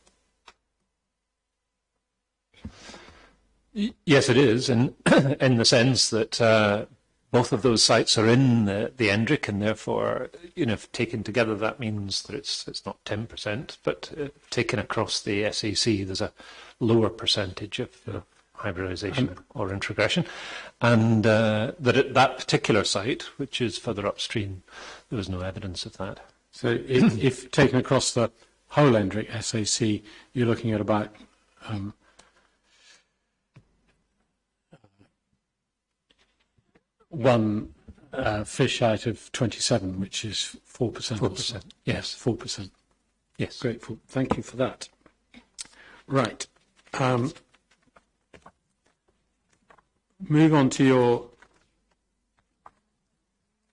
Yes, it is, in the sense that both of those sites are in the Endrick, and therefore, if taken together, that means that it's not 10%, but taken across the SAC, there's a lower percentage of hybridization or introgression, and that at that particular site, which is further upstream, there was no evidence of that. So if taken across the whole Endrick SAC, you're looking at about one fish out of 27, which is 4%. 4%. Yes. 4%. Yes. Grateful. Thank you for that. Right. Move on to your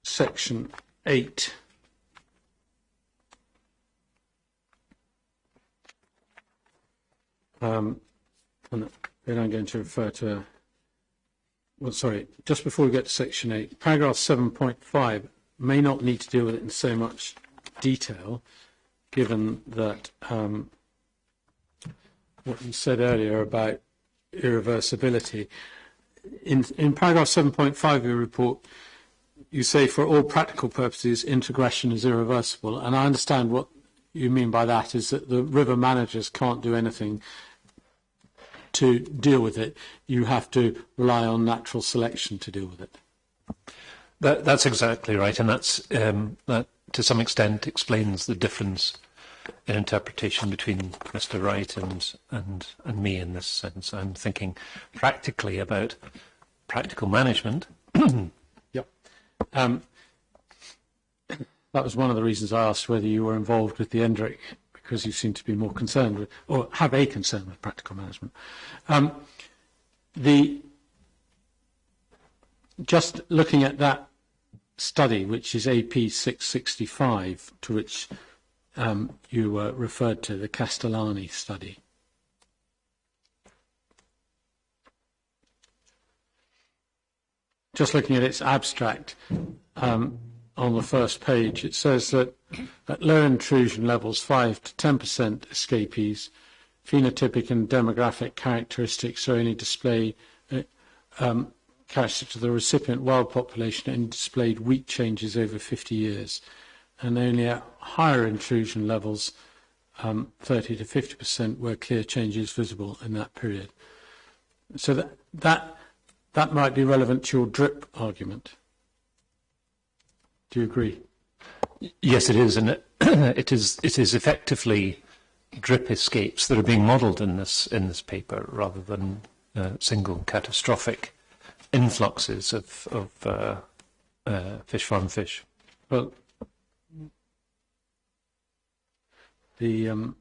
section 8. And then I'm going to refer to well, sorry, just before we get to section 8, paragraph 7.5 may not need to deal with it in so much detail, given that what you said earlier about irreversibility. In paragraph 7.5 of your report, you say for all practical purposes, integration is irreversible. And I understand what you mean by that is that the river managers can't do anything to deal with it. You have to rely on natural selection to deal with it. That's exactly right, and that to some extent explains the difference in interpretation between Mr. Reithe and me in this sense. I'm thinking practically about practical management. Yep. That was one of the reasons I asked whether you were involved with the ENDRIC, because you seem to be more concerned with, or have a concern with practical management. Just looking at that study, which is AP 665, to which you referred to, the Castellani study. Just looking at its abstract, on the first page, it says that at low intrusion levels, 5 to 10% escapees, phenotypic and demographic characteristics are only displayed, characteristics of the recipient wild population and displayed weak changes over 50 years. And only at higher intrusion levels, 30 to 50%, were clear changes visible in that period. So that might be relevant to your drip argument. Do you agree? Yes, it is, and it is effectively drip escapes that are being modelled in this paper, rather than single catastrophic influxes of fish farm fish. Well, the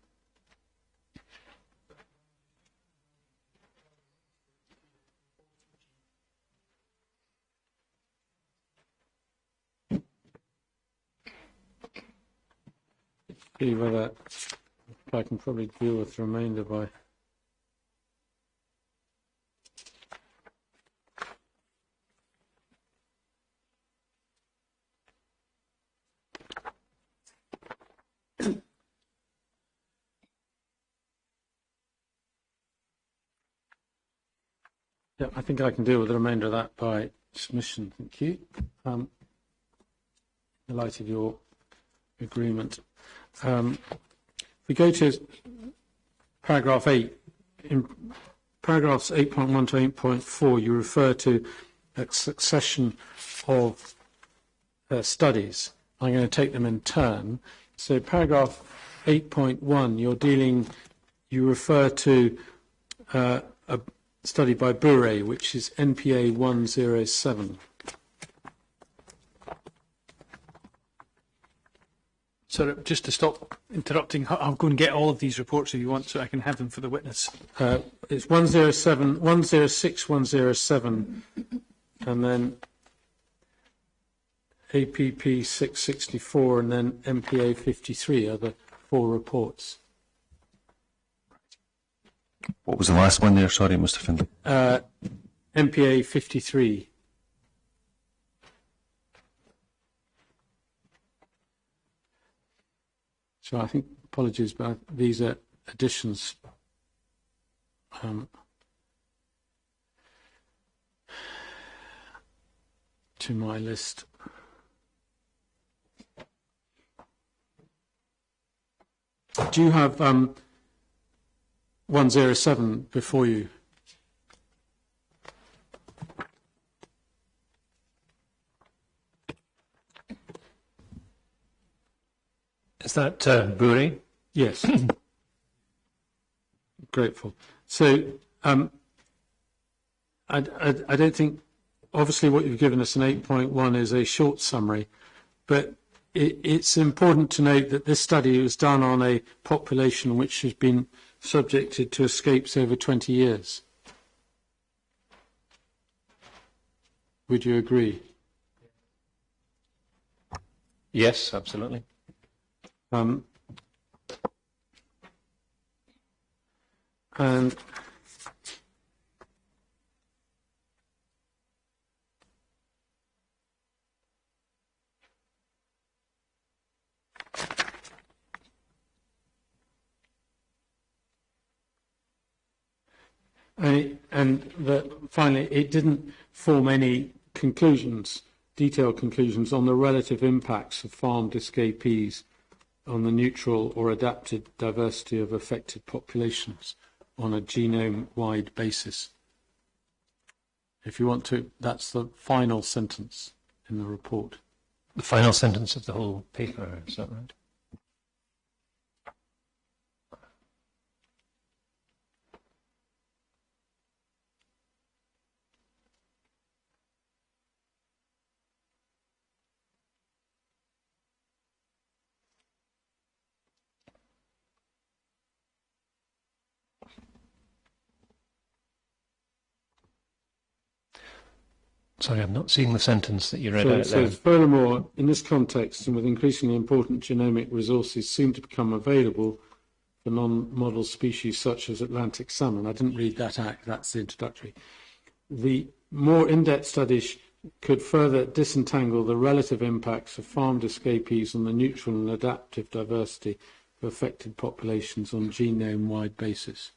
see whether I can probably deal with the remainder by yeah, I think I can deal with the remainder of that by submission. Thank you. In light of your agreement. If we go to paragraph 8, in paragraphs 8.1 to 8.4, you refer to a succession of studies. I'm going to take them in turn. So paragraph 8.1, you refer to a study by Bourret, which is NPA-007. So just to stop interrupting, I'll go and get all of these reports if you want, so I can have them for the witness. It's 107, 106, 107, and then APP 664, and then MPA 53 are the 4 reports. What was the last one there? Sorry, Mr. Findlay. MPA 53. So I think, apologies, but these are additions to my list. Do you have 107 before you? Is that Bourret? Yes. Grateful. So I don't think, obviously what you've given us in 8.1 is a short summary, but it's important to note that this study was done on a population which has been subjected to escapes over 20 years. Would you agree? Yes, absolutely. And And that finally, it didn't form any conclusions, detailed conclusions on the relative impacts of farmed escapees on the neutral or adapted diversity of affected populations on a genome-wide basis. If you want to, that's the final sentence in the report. The final sentence of the whole paper, is that right? Sorry, I'm not seeing the sentence that you read out there. So it says, furthermore, in this context and with increasingly important genomic resources seem to become available for non-model species such as Atlantic salmon. I didn't read that out, that's the introductory. The more in-depth studies could further disentangle the relative impacts of farmed escapees on the neutral and adaptive diversity of affected populations on a genome-wide basis.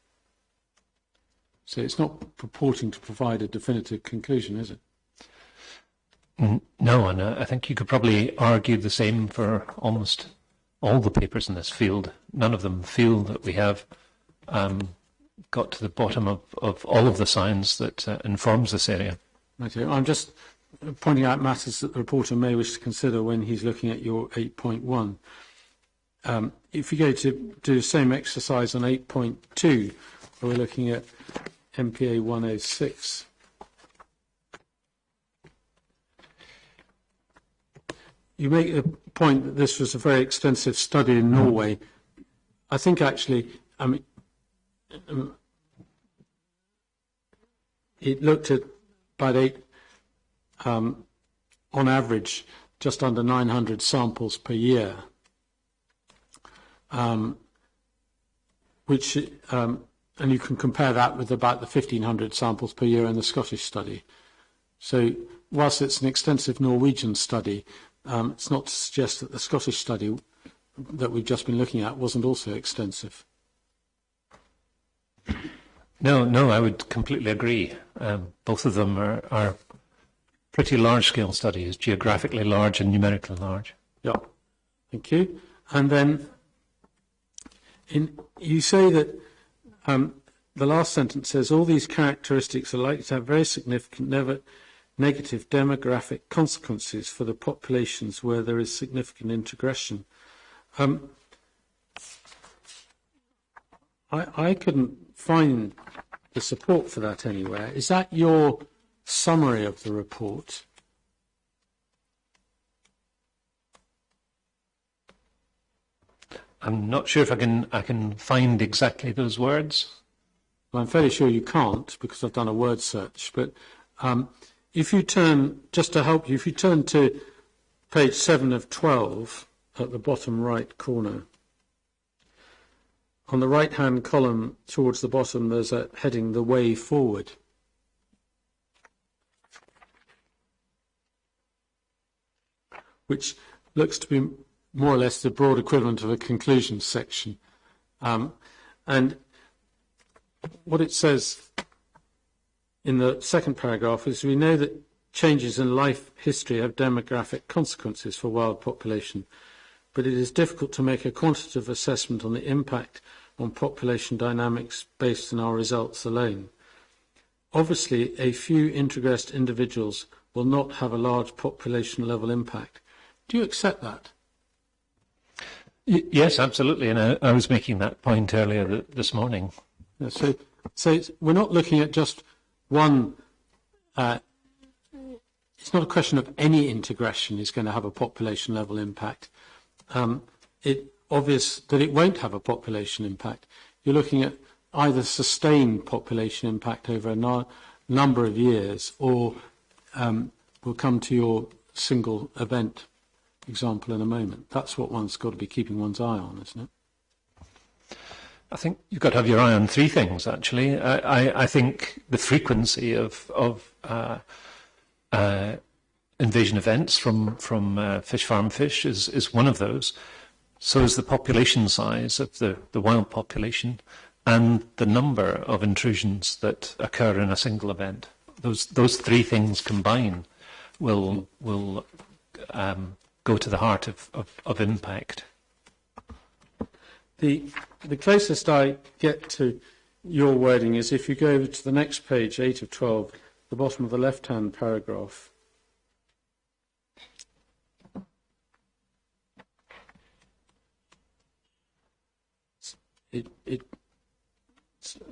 So it's not purporting to provide a definitive conclusion, is it? No, and I think you could probably argue the same for almost all the papers in this field. None of them feel that we have got to the bottom of all of the science that informs this area. Right. I'm just pointing out matters that the reporter may wish to consider when he's looking at your 8.1. If you go to do the same exercise on 8.2, where we're looking at PPA-002-2020, you make the point that this was a very extensive study in Norway. I think actually, it looked at about on average, just under 900 samples per year, which, and you can compare that with about the 1,500 samples per year in the Scottish study. So whilst it's an extensive Norwegian study, it's not to suggest that the Scottish study that we've just been looking at wasn't also extensive. No, I would completely agree. Both of them are pretty large-scale studies, geographically large and numerically large. Yeah, thank you. And then you say that the last sentence says, all these characteristics are likely to have very significant negative demographic consequences for the populations where there is significant integration. I couldn't find the support for that anywhere. Is that your summary of the report? I'm not sure if I can find exactly those words. Well, I'm fairly sure you can't because I've done a word search, but if you turn, just to help you, if you turn to page 7 of 12 at the bottom right corner, on the right-hand column towards the bottom, there's a heading, The Way Forward. Which looks to be more or less the broad equivalent of a conclusions section. And what it says in the second paragraph is, we know that changes in life history have demographic consequences for wild population, but it is difficult to make a quantitative assessment on the impact on population dynamics based on our results alone. Obviously, a few introgressed individuals will not have a large population level impact. Do you accept that? Yes, absolutely, and I was making that point earlier this morning. Yeah, so we're not looking at just one. It's not a question of any integration is going to have a population level impact. It's obvious that it won't have a population impact. You're looking at either sustained population impact over a number of years, or we'll come to your single event example in a moment. That's what one's got to be keeping one's eye on, isn't it? I think you've got to have your eye on three things, actually. I think the frequency of invasion events from fish farm fish is one of those. So is the population size of the wild population. and the number of intrusions that occur in a single event. Those three things combined will go to the heart of impact. The closest I get to your wording is if you go over to the next page, 8 of 12, the bottom of the left-hand paragraph. It's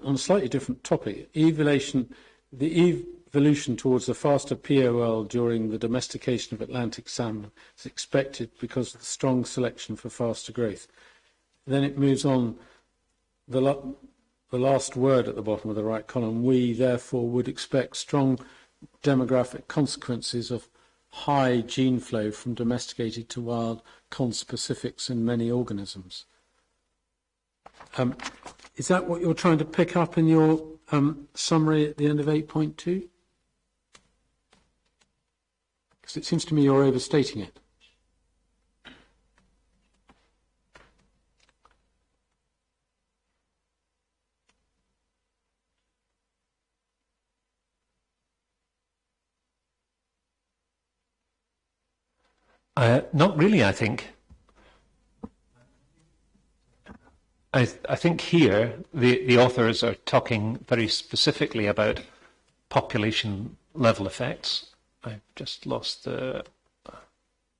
on a slightly different topic. The evolution towards a faster POL during the domestication of Atlantic salmon is expected because of the strong selection for faster growth. Then it moves on, the last word at the bottom of the right column, we therefore would expect strong demographic consequences of high gene flow from domesticated to wild conspecifics in many organisms. Is that what you're trying to pick up in your summary at the end of 8.2? Because it seems to me you're overstating it. Not really, I think. I think here the authors are talking very specifically about population level effects. I've just lost the...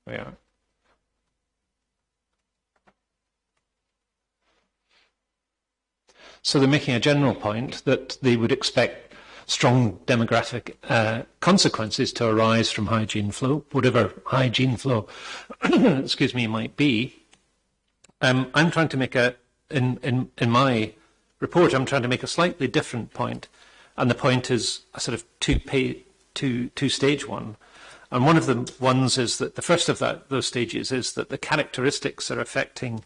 we are. So they're making a general point that they would expect strong demographic consequences to arise from high gene flow, whatever high gene flow, excuse me, might be. I'm trying to make in my report, I'm trying to make a slightly different point, and the point is a sort of two-stage one. And one of the ones is that the first of those stages is that the characteristics are affecting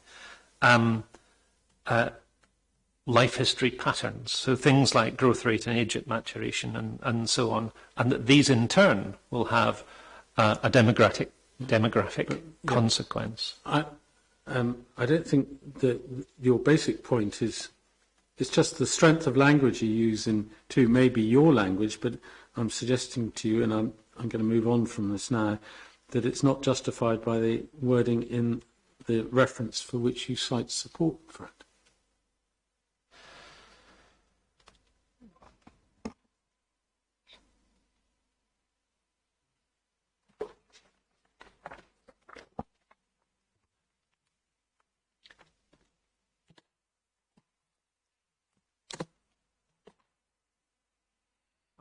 life history patterns, so things like growth rate and age at maturation and so on, and that these in turn will have a demographic consequence. I don't think that your basic point is, it's just the strength of language you use to maybe your language, but I'm suggesting to you, and I'm going to move on from this now, that it's not justified by the wording in the reference for which you cite support for it.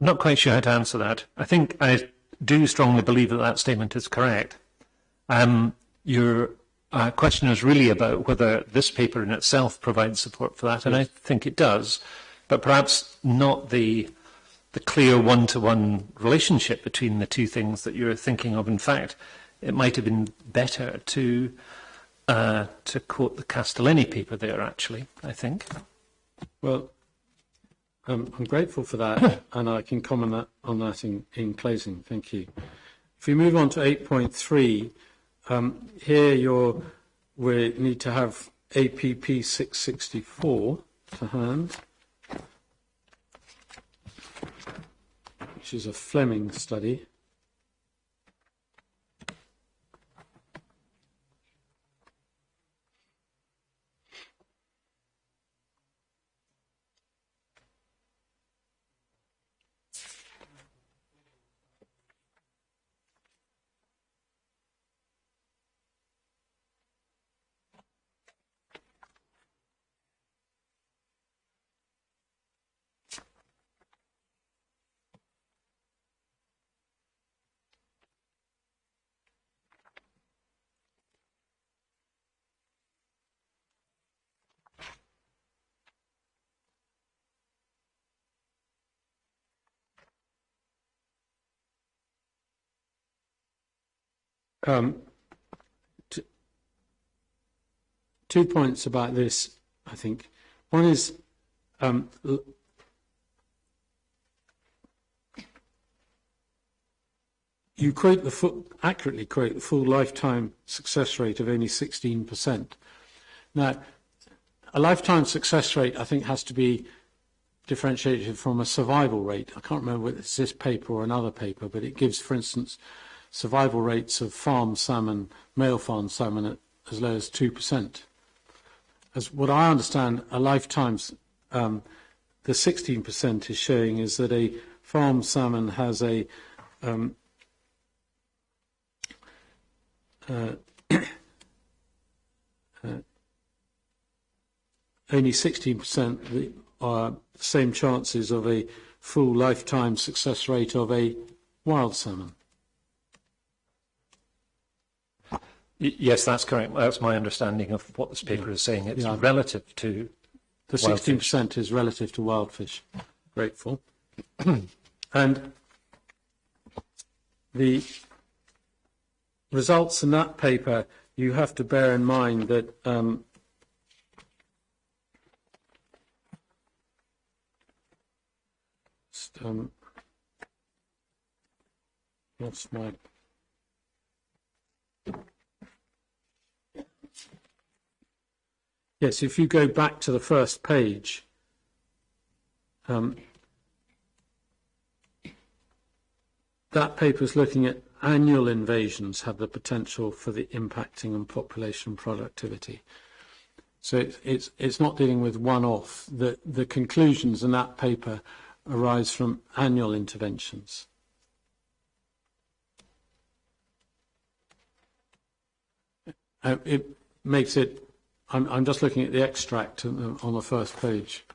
I'm not quite sure how to answer that. I think I do strongly believe that that statement is correct. Your question is really about whether this paper in itself provides support for that, and I think it does, but perhaps not the clear one-to-one relationship between the two things that you're thinking of. In fact, it might have been better to quote the Castellini paper there, actually, I think. Well, I'm grateful for that, and I can comment on that in closing. Thank you. If we move on to 8.3, here we need to have APP 664 to hand, which is a Fleming study. Two points about this, I think. One is you accurately quote the full lifetime success rate of only 16%. Now, A lifetime success rate, I think, has to be differentiated from a survival rate. I can't remember whether it's this paper or another paper, but it gives, for instance, survival rates of farm salmon, male farm salmon, at as low as 2%. As what I understand, a lifetime's the 16% is showing is that a farm salmon has a only 16% the same chances of a full lifetime success rate of a wild salmon. Yes, that's correct. That's my understanding of what this paper is saying. It's relative to the 16% is relative to wild fish. Grateful. And the results in that paper, you have to bear in mind that lost my yes, if you go back to the first page, that paper is looking at annual invasions have the potential for the impacting on population productivity. So it's not dealing with one-off. The conclusions in that paper arise from annual interventions. It makes it. I'm just looking at the extract on the first page.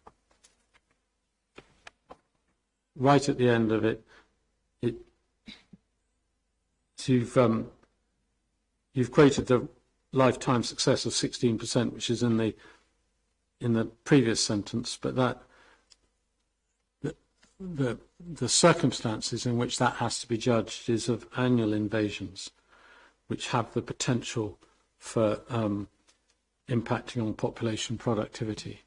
Right at the end of it, you've quoted the lifetime success of 16%, which is in the previous sentence, but that the circumstances in which that has to be judged is of annual invasions, which have the potential for impacting on population productivity.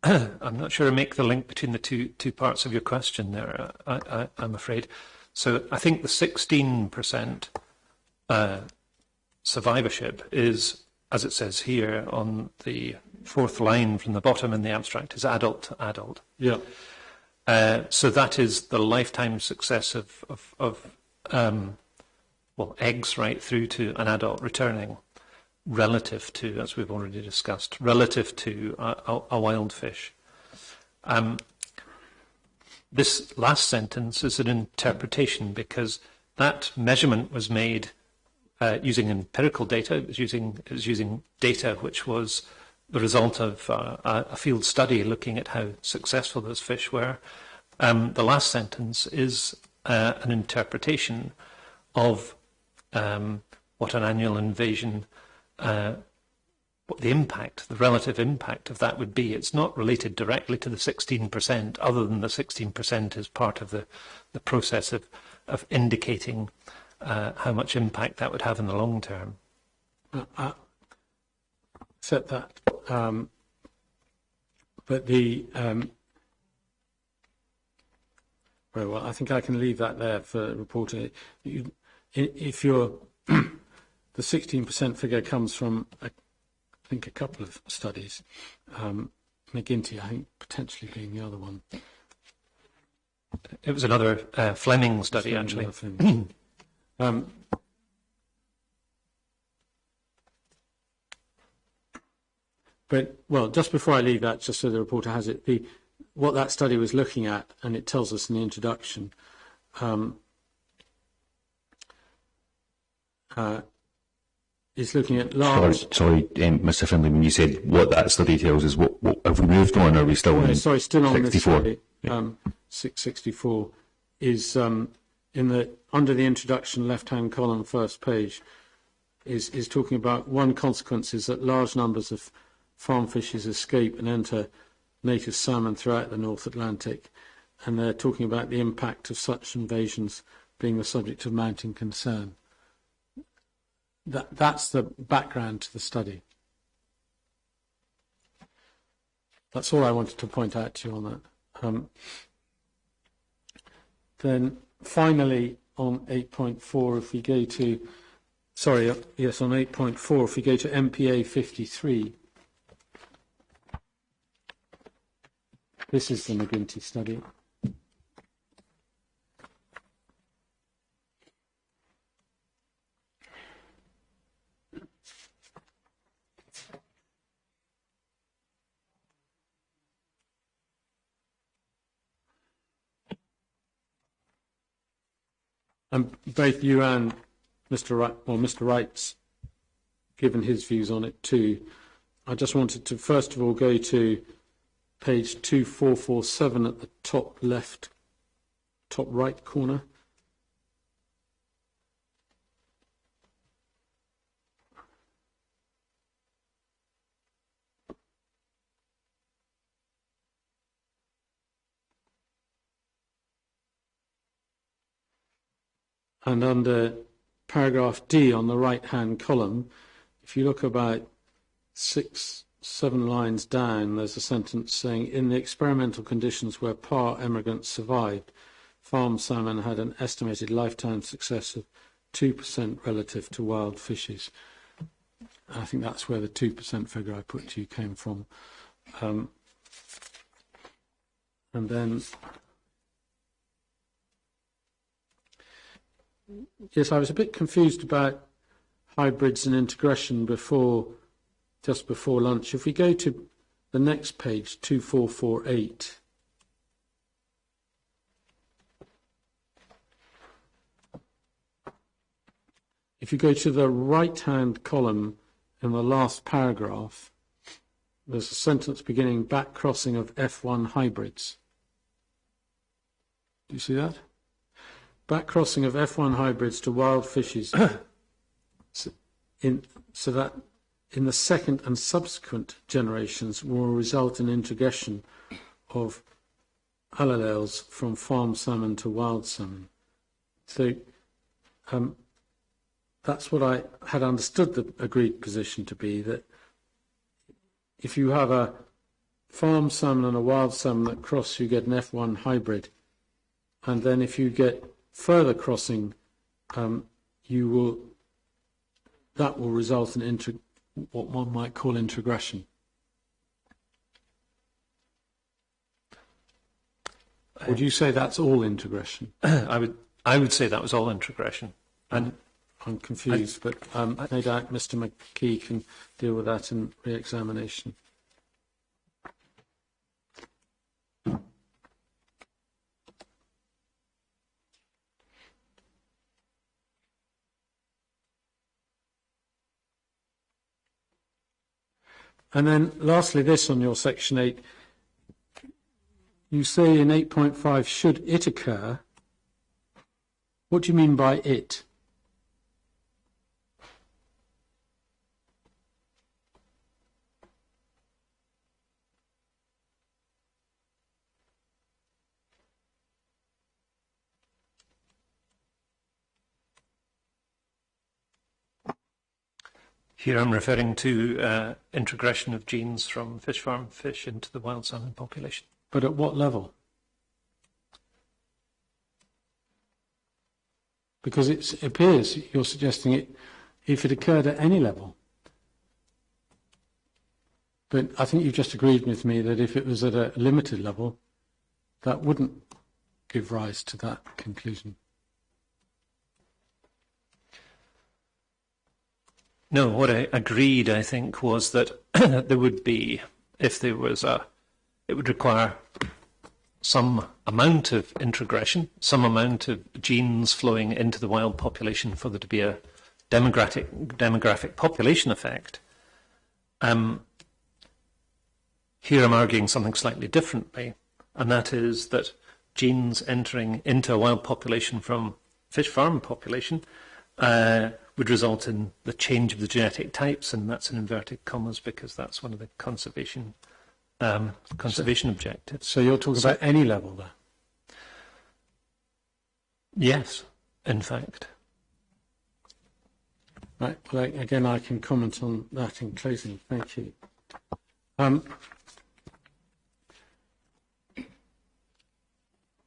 I'm not sure I make the link between the two parts of your question there, I'm afraid. So I think the 16% survivorship is, as it says here on the fourth line from the bottom in the abstract, is adult to adult. Yeah. So that is the lifetime success of eggs right through to an adult returning, relative to, as we've already discussed, relative to a wild fish. This last sentence is an interpretation because that measurement was made using empirical data. It was using data which was the result of a field study looking at how successful those fish were. The last sentence is an interpretation of what an annual invasion, what the impact, the relative impact of that would be. It's not related directly to the 16%, other than the 16% is part of the process of indicating how much impact that would have in the long term. Accept that. But the very well, I think I can leave that there for reporting. If you're the 16% figure comes from I think a couple of studies, McGinty, I think potentially being the other one. It was another Fleming study, actually. But, well, just before I leave that, just so the reporter has it, what that study was looking at, and it tells us in the introduction, is looking at large... Sorry, Mr. Finlay, when you said what that study tells us, what have we moved on, or are we still on sorry, still on 64? This study, 664 is under the introduction, left-hand column, first page, is talking about one consequence is that large numbers of farm fishes escape and enter native salmon throughout the North Atlantic, and they're talking about the impact of such invasions being the subject of mounting concern. That's the background to the study. That's all I wanted to point out to you on that. Then finally on 8.4, if we go to sorry, yes, on 8.4, if we go to MPA 53, this is the McGuinty study. And both you and Mr. Wright's given his views on it too. I just wanted to first of all go to page 2447 at the top left, top right corner. And under paragraph D on the right-hand column, if you look about 6, 7 lines down, there's a sentence saying, in the experimental conditions where PAR emigrants survived, farm salmon had an estimated lifetime success of 2% relative to wild fishes. I think that's where the 2% figure I put to you came from. And then, yes, I was a bit confused about hybrids and integration just before lunch. If we go to the next page, 2448, if you go to the right-hand column in the last paragraph, there's a sentence beginning, back crossing of F1 hybrids. Do you see that? Back crossing of F1 hybrids to wild fishes so that in the second and subsequent generations will result in integration of allelels from farm salmon to wild salmon. So that's what I had understood the agreed position to be, that if you have a farm salmon and a wild salmon that cross, you get an F1 hybrid. And then if you get further crossing, that will result in what one might call integration. Would you say that's all integration? I would say that was all integration. And I'm confused, but no doubt Mr. McKee can deal with that in re-examination. And then lastly, this on your section 8, you say in 8.5, should it occur? What do you mean by it? here I'm referring to integration of genes from fish farm fish into the wild salmon population. But at what level? Because it appears you're suggesting it if it occurred at any level. But I think you've just agreed with me that if it was at a limited level, that wouldn't give rise to that conclusion. No, what I agreed, I think, was that there would be, if there was it would require some amount of integration, some amount of genes flowing into the wild population for there to be a demographic population effect. Here I'm arguing something slightly differently, and that is that genes entering into a wild population from fish farm population would result in the change of the genetic types, and that's in inverted commas because that's one of the conservation objectives. So you're talking about any level there? Yes, in fact. Right. Well, again, I can comment on that in closing. Thank you.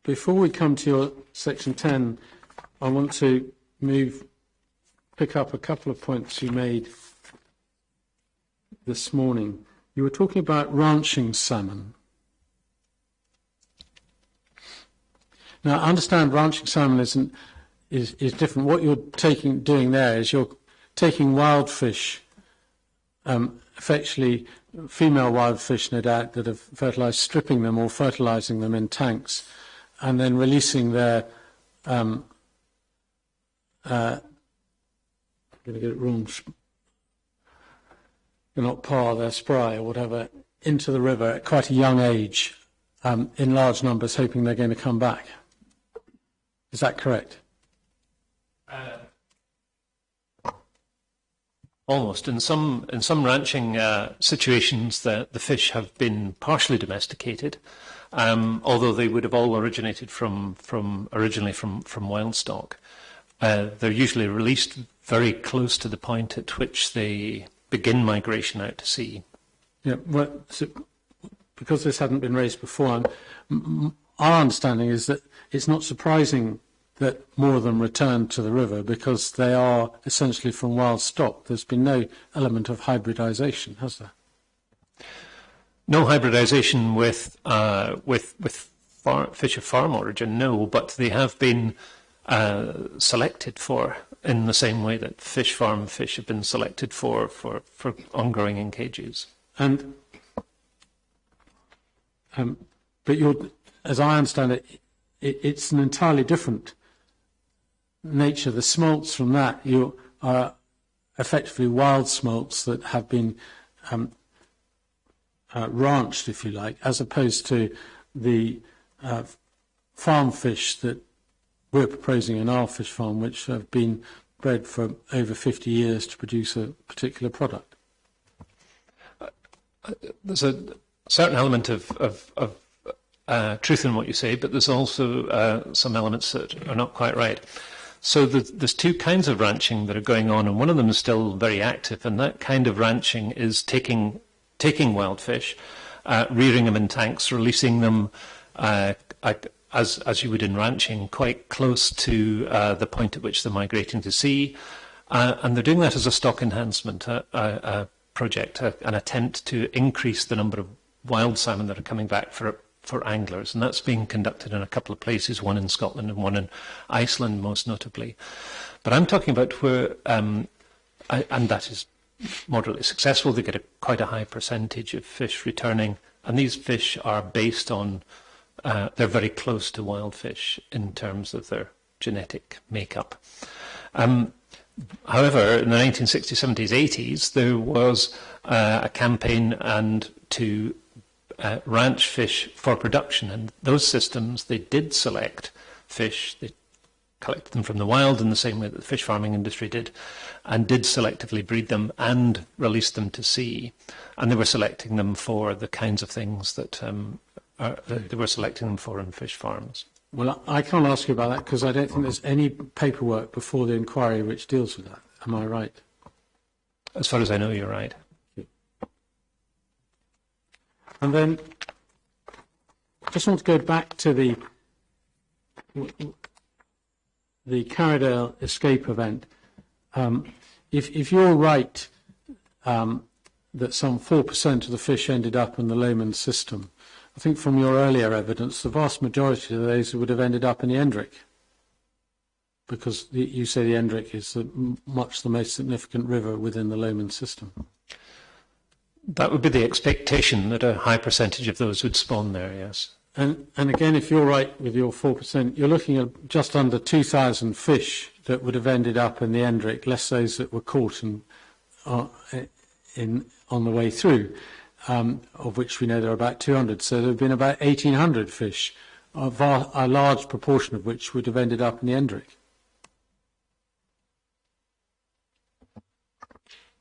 Before we come to your section 10, I want to move pick up a couple of points you made this morning. You were talking about ranching salmon. Now, I understand ranching salmon is different. What you're doing there is you're taking wild fish, effectively female wild fish, no doubt, that have fertilised, stripping them or fertilising them in tanks, and then releasing their, I'm going to get it wrong, not par, their spry or whatever, into the river at quite a young age, in large numbers, hoping they're going to come back. Is that correct? Almost. In some ranching situations, the fish have been partially domesticated, although they would have all originated originally from wild stock. They're usually released very close to the point at which they begin migration out to sea. Yeah, well, so because this hadn't been raised before, our understanding is that it's not surprising that more of them return to the river because they are essentially from wild stock. There's been no element of hybridization, has there? No hybridization with fish of farm origin, no, but they have been selected for in the same way that fish farm fish have been selected for ongrowing in cages. And but as I understand it, it's an entirely different nature. The smolts from that are effectively wild smolts that have been ranched, if you like, as opposed to the farm fish that we're proposing in our fish farm, which have been bred for over 50 years to produce a particular product. There's a certain element of truth in what you say, but there's also some elements that are not quite right. So there's two kinds of ranching that are going on, and one of them is still very active, and that kind of ranching is taking wild fish, rearing them in tanks, releasing them as you would in ranching, quite close to the point at which they're migrating to sea, and they're doing that as a stock enhancement project, an attempt to increase the number of wild salmon that are coming back for anglers, and that's being conducted in a couple of places, one in Scotland and one in Iceland most notably. But I'm talking about where, and that is moderately successful. They get quite a high percentage of fish returning, and these fish are based on, they're very close to wild fish in terms of their genetic makeup. However, in the 1960s, 70s, 80s, there was a campaign to ranch fish for production, and those systems, they did select fish. They collected them from the wild in the same way that the fish farming industry did, and did selectively breed them and release them to sea. And they were selecting them for the kinds of things that they were selecting them for in fish farms. Well, I can't ask you about that because I don't think there's any paperwork before the inquiry which deals with that. Am I right? As far as I know, you're right. And then I just want to go back to the Carradale escape event. If you're right that some 4% of the fish ended up in the Lomond system, I think from your earlier evidence, the vast majority of those would have ended up in the Endrick, because you say the Endrick is much the most significant river within the Lomond system. That would be the expectation, that a high percentage of those would spawn there, yes. And again, if you're right with your 4%, you're looking at just under 2,000 fish that would have ended up in the Endrick, less those that were caught on the way through, of which we know there are about 200. So there have been about 1,800 fish, a large proportion of which would have ended up in the Endrick.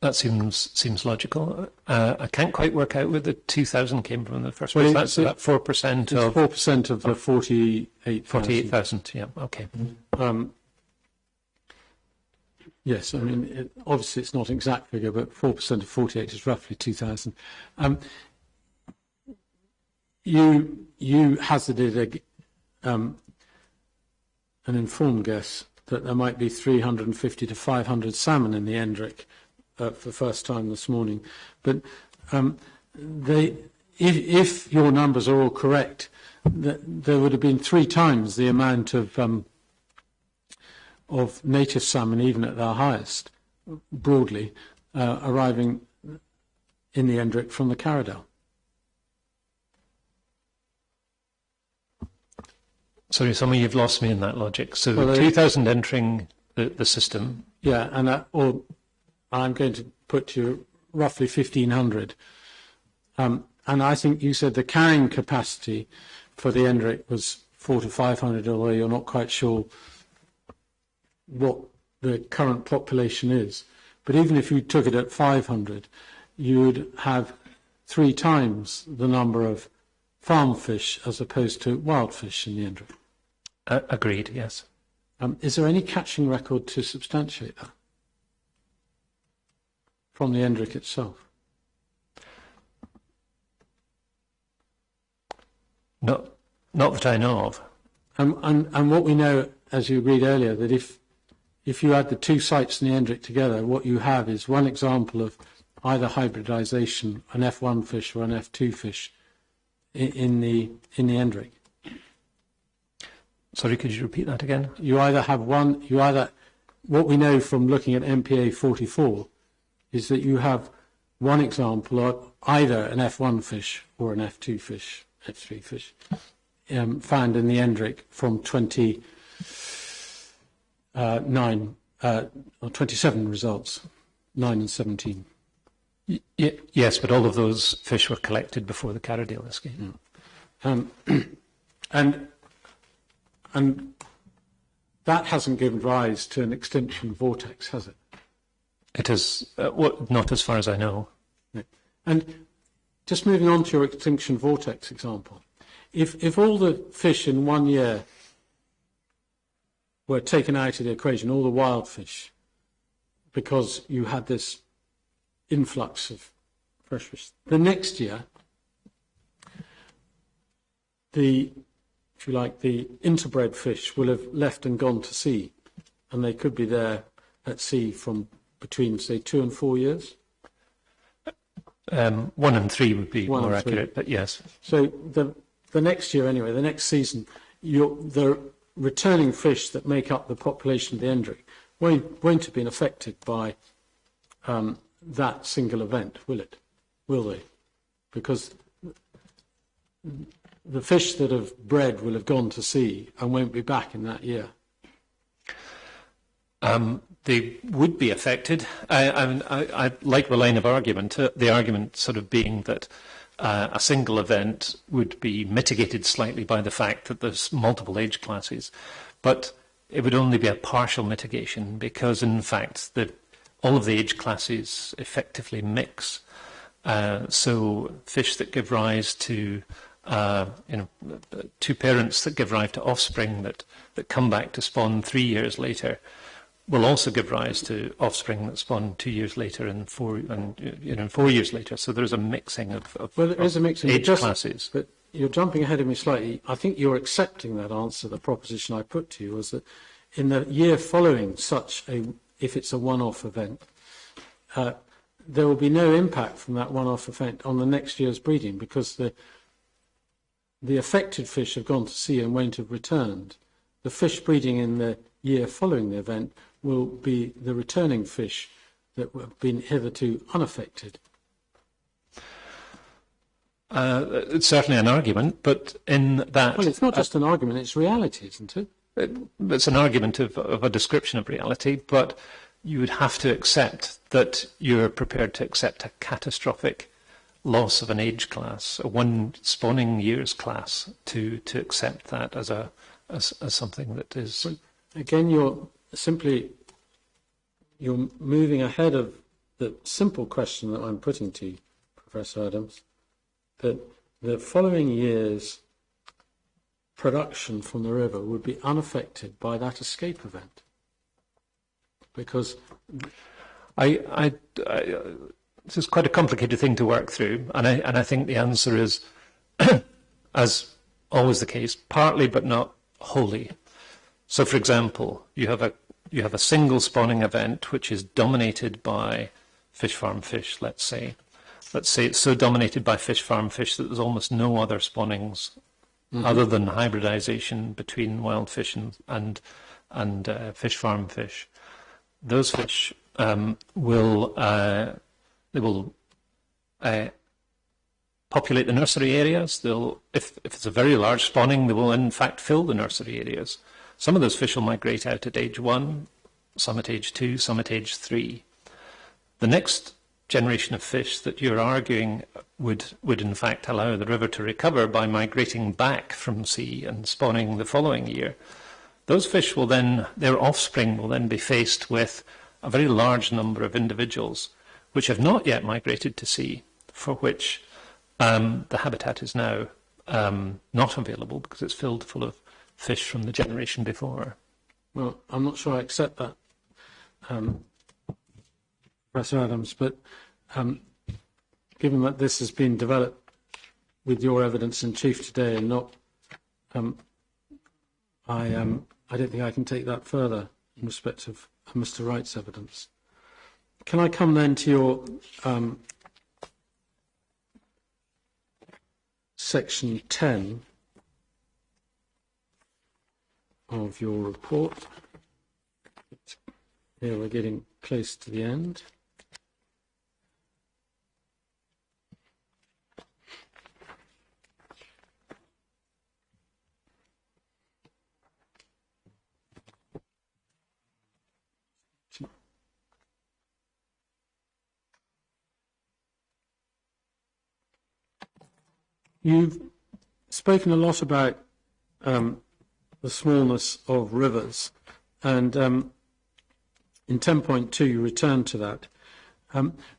That seems logical. I can't quite work out where the 2,000 came from in the first place. That's about 4% of... 4% of the 48,000. 48,000, yeah, okay. Yes, I mean, obviously it's not an exact figure, but 4% of 48 is roughly 2,000. You hazarded an informed guess that there might be 350 to 500 salmon in the Endrick for the first time this morning. But if your numbers are all correct, there would have been 3 times the amount of native salmon, even at their highest, broadly, arriving in the Endrick from the Carradale. Sorry, some of you've lost me in that logic. So Well, 2,000 entering the system. Yeah, and I'm going to put to you roughly 1,500. And I think you said the carrying capacity for the Endrick was 400 to 500, although you're not quite sure what the current population is. But even if you took it at 500, you would have 3 times the number of farm fish as opposed to wild fish in the Endrick. Agreed, yes. Is there any catching record to substantiate that from the Endrick itself? Not that I know of. And what we know, as you agreed earlier, that if you add the 2 sites in the Endrick together, what you have is one example of either hybridisation, an F1 fish or an F2 fish in the Endrick. Sorry, could you repeat that again? You either have what we know from looking at MPA 44 is that you have one example of either an F1 fish or an F2 fish, F3 fish, found in the Endrick from 29 or 27 results, 9 and 17. Yes, but all of those fish were collected before the Carradale escape. And that hasn't given rise to an extinction vortex, has it? It has, not as far as I know. No. And just moving on to your extinction vortex example, if all the fish in 1 year were taken out of the equation, all the wild fish, because you had this influx of fresh fish, the next year, if you like, the interbred fish will have left and gone to sea, and they could be there at sea from between, say, 2 and 4 years. 1 and 3 would be more accurate, but yes. So the next year, anyway, the next season, the returning fish that make up the population of the Endrick won't have been affected by that single event, will it? Will they? Because the fish that have bred will have gone to sea and won't be back in that year. They would be affected. I like the line of argument, the argument sort of being that a single event would be mitigated slightly by the fact that there's multiple age classes, but it would only be a partial mitigation because, in fact, all of the age classes effectively mix. So fish that give rise to 2 parents that give rise to offspring that come back to spawn 3 years later will also give rise to offspring that spawn 2 years later and 4 years later. So there's a mixing of there is a mixing age classes. But you're jumping ahead of me slightly. I think you're accepting that answer. The proposition I put to you was that in the year following if it's a one-off event, there will be no impact from that one-off event on the next year's breeding because the affected fish have gone to sea and won't have returned. The fish breeding in the year following the event will be the returning fish that have been hitherto unaffected. It's certainly an argument, but in that... Well, it's not just an argument, it's reality, isn't it? It's an argument of a description of reality, but you would have to accept that you're prepared to accept a catastrophic loss of an age class, a 1 spawning years class, to accept that as something that is... Again, you're moving ahead of the simple question that I'm putting to you, Professor Adams, that the following year's production from the river would be unaffected by that escape event. Because this is quite a complicated thing to work through, and I think the answer is, as always the case, partly but not wholly. So, for example, you have a single spawning event which is dominated by fish farm fish, let's say. Let's say it's so dominated by fish farm fish that there's almost no other spawnings other than hybridization between wild fish and fish farm fish. Those fish will populate the nursery areas. If it's a very large spawning, they will in fact fill the nursery areas. Some of those fish will migrate out at age 1, some at age 2, some at age 3. The next generation of fish that you're arguing would in fact allow the river to recover by migrating back from sea and spawning the following year. Those fish will then, their offspring will then be faced with a very large number of individuals which have not yet migrated to sea, for which the habitat is now not available because it's filled full of fish from the generation before. Well, I'm not sure I accept that, Professor Adams, but given that this has been developed with your evidence in chief today and not, I don't think I can take that further in respect of Mr. Wright's evidence. Can I come then to your section 10 of your report? Here we're getting close to the end. You've spoken a lot about the smallness of rivers, and in 10.2 you return to that.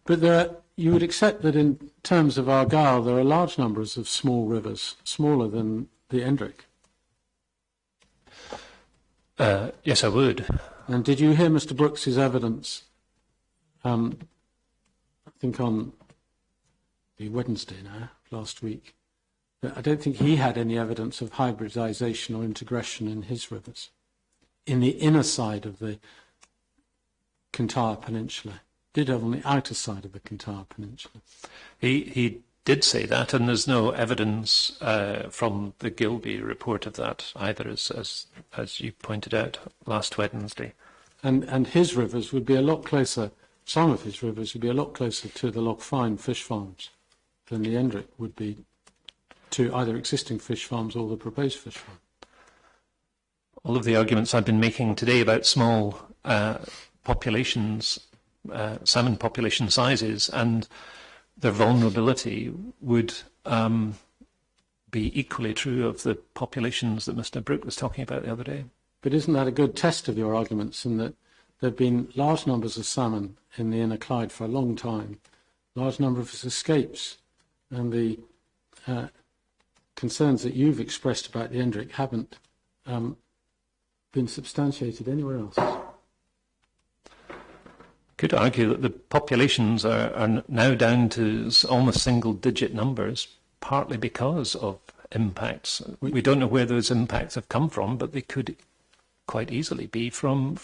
But you would accept that in terms of Argyll there are large numbers of small rivers, smaller than the Endrick. Yes, I would. And did you hear Mr. Brooks's evidence, I think on the Wednesday now, last week? I don't think he had any evidence of hybridization or integration in his rivers, in the inner side of the Kintyre Peninsula. Did have on the outer side of the Kintyre Peninsula. He did say that, and there's no evidence from the Gilby report of that either, as you pointed out last Wednesday. And his rivers would be a lot closer, some of his rivers would be a lot closer to the Loch Fyne fish farms than the Endrick would be to either existing fish farms or the proposed fish farm. All of the arguments I've been making today about small populations, salmon population sizes, and their vulnerability would be equally true of the populations that Mr. Brooke was talking about the other day. But isn't that a good test of your arguments, in that there have been large numbers of salmon in the Inner Clyde for a long time, large number of escapes, and the concerns that you've expressed about the Endrick haven't been substantiated anywhere else? Could argue that the populations are now down to almost single-digit numbers, partly because of impacts. We don't know where those impacts have come from, but they could quite easily be from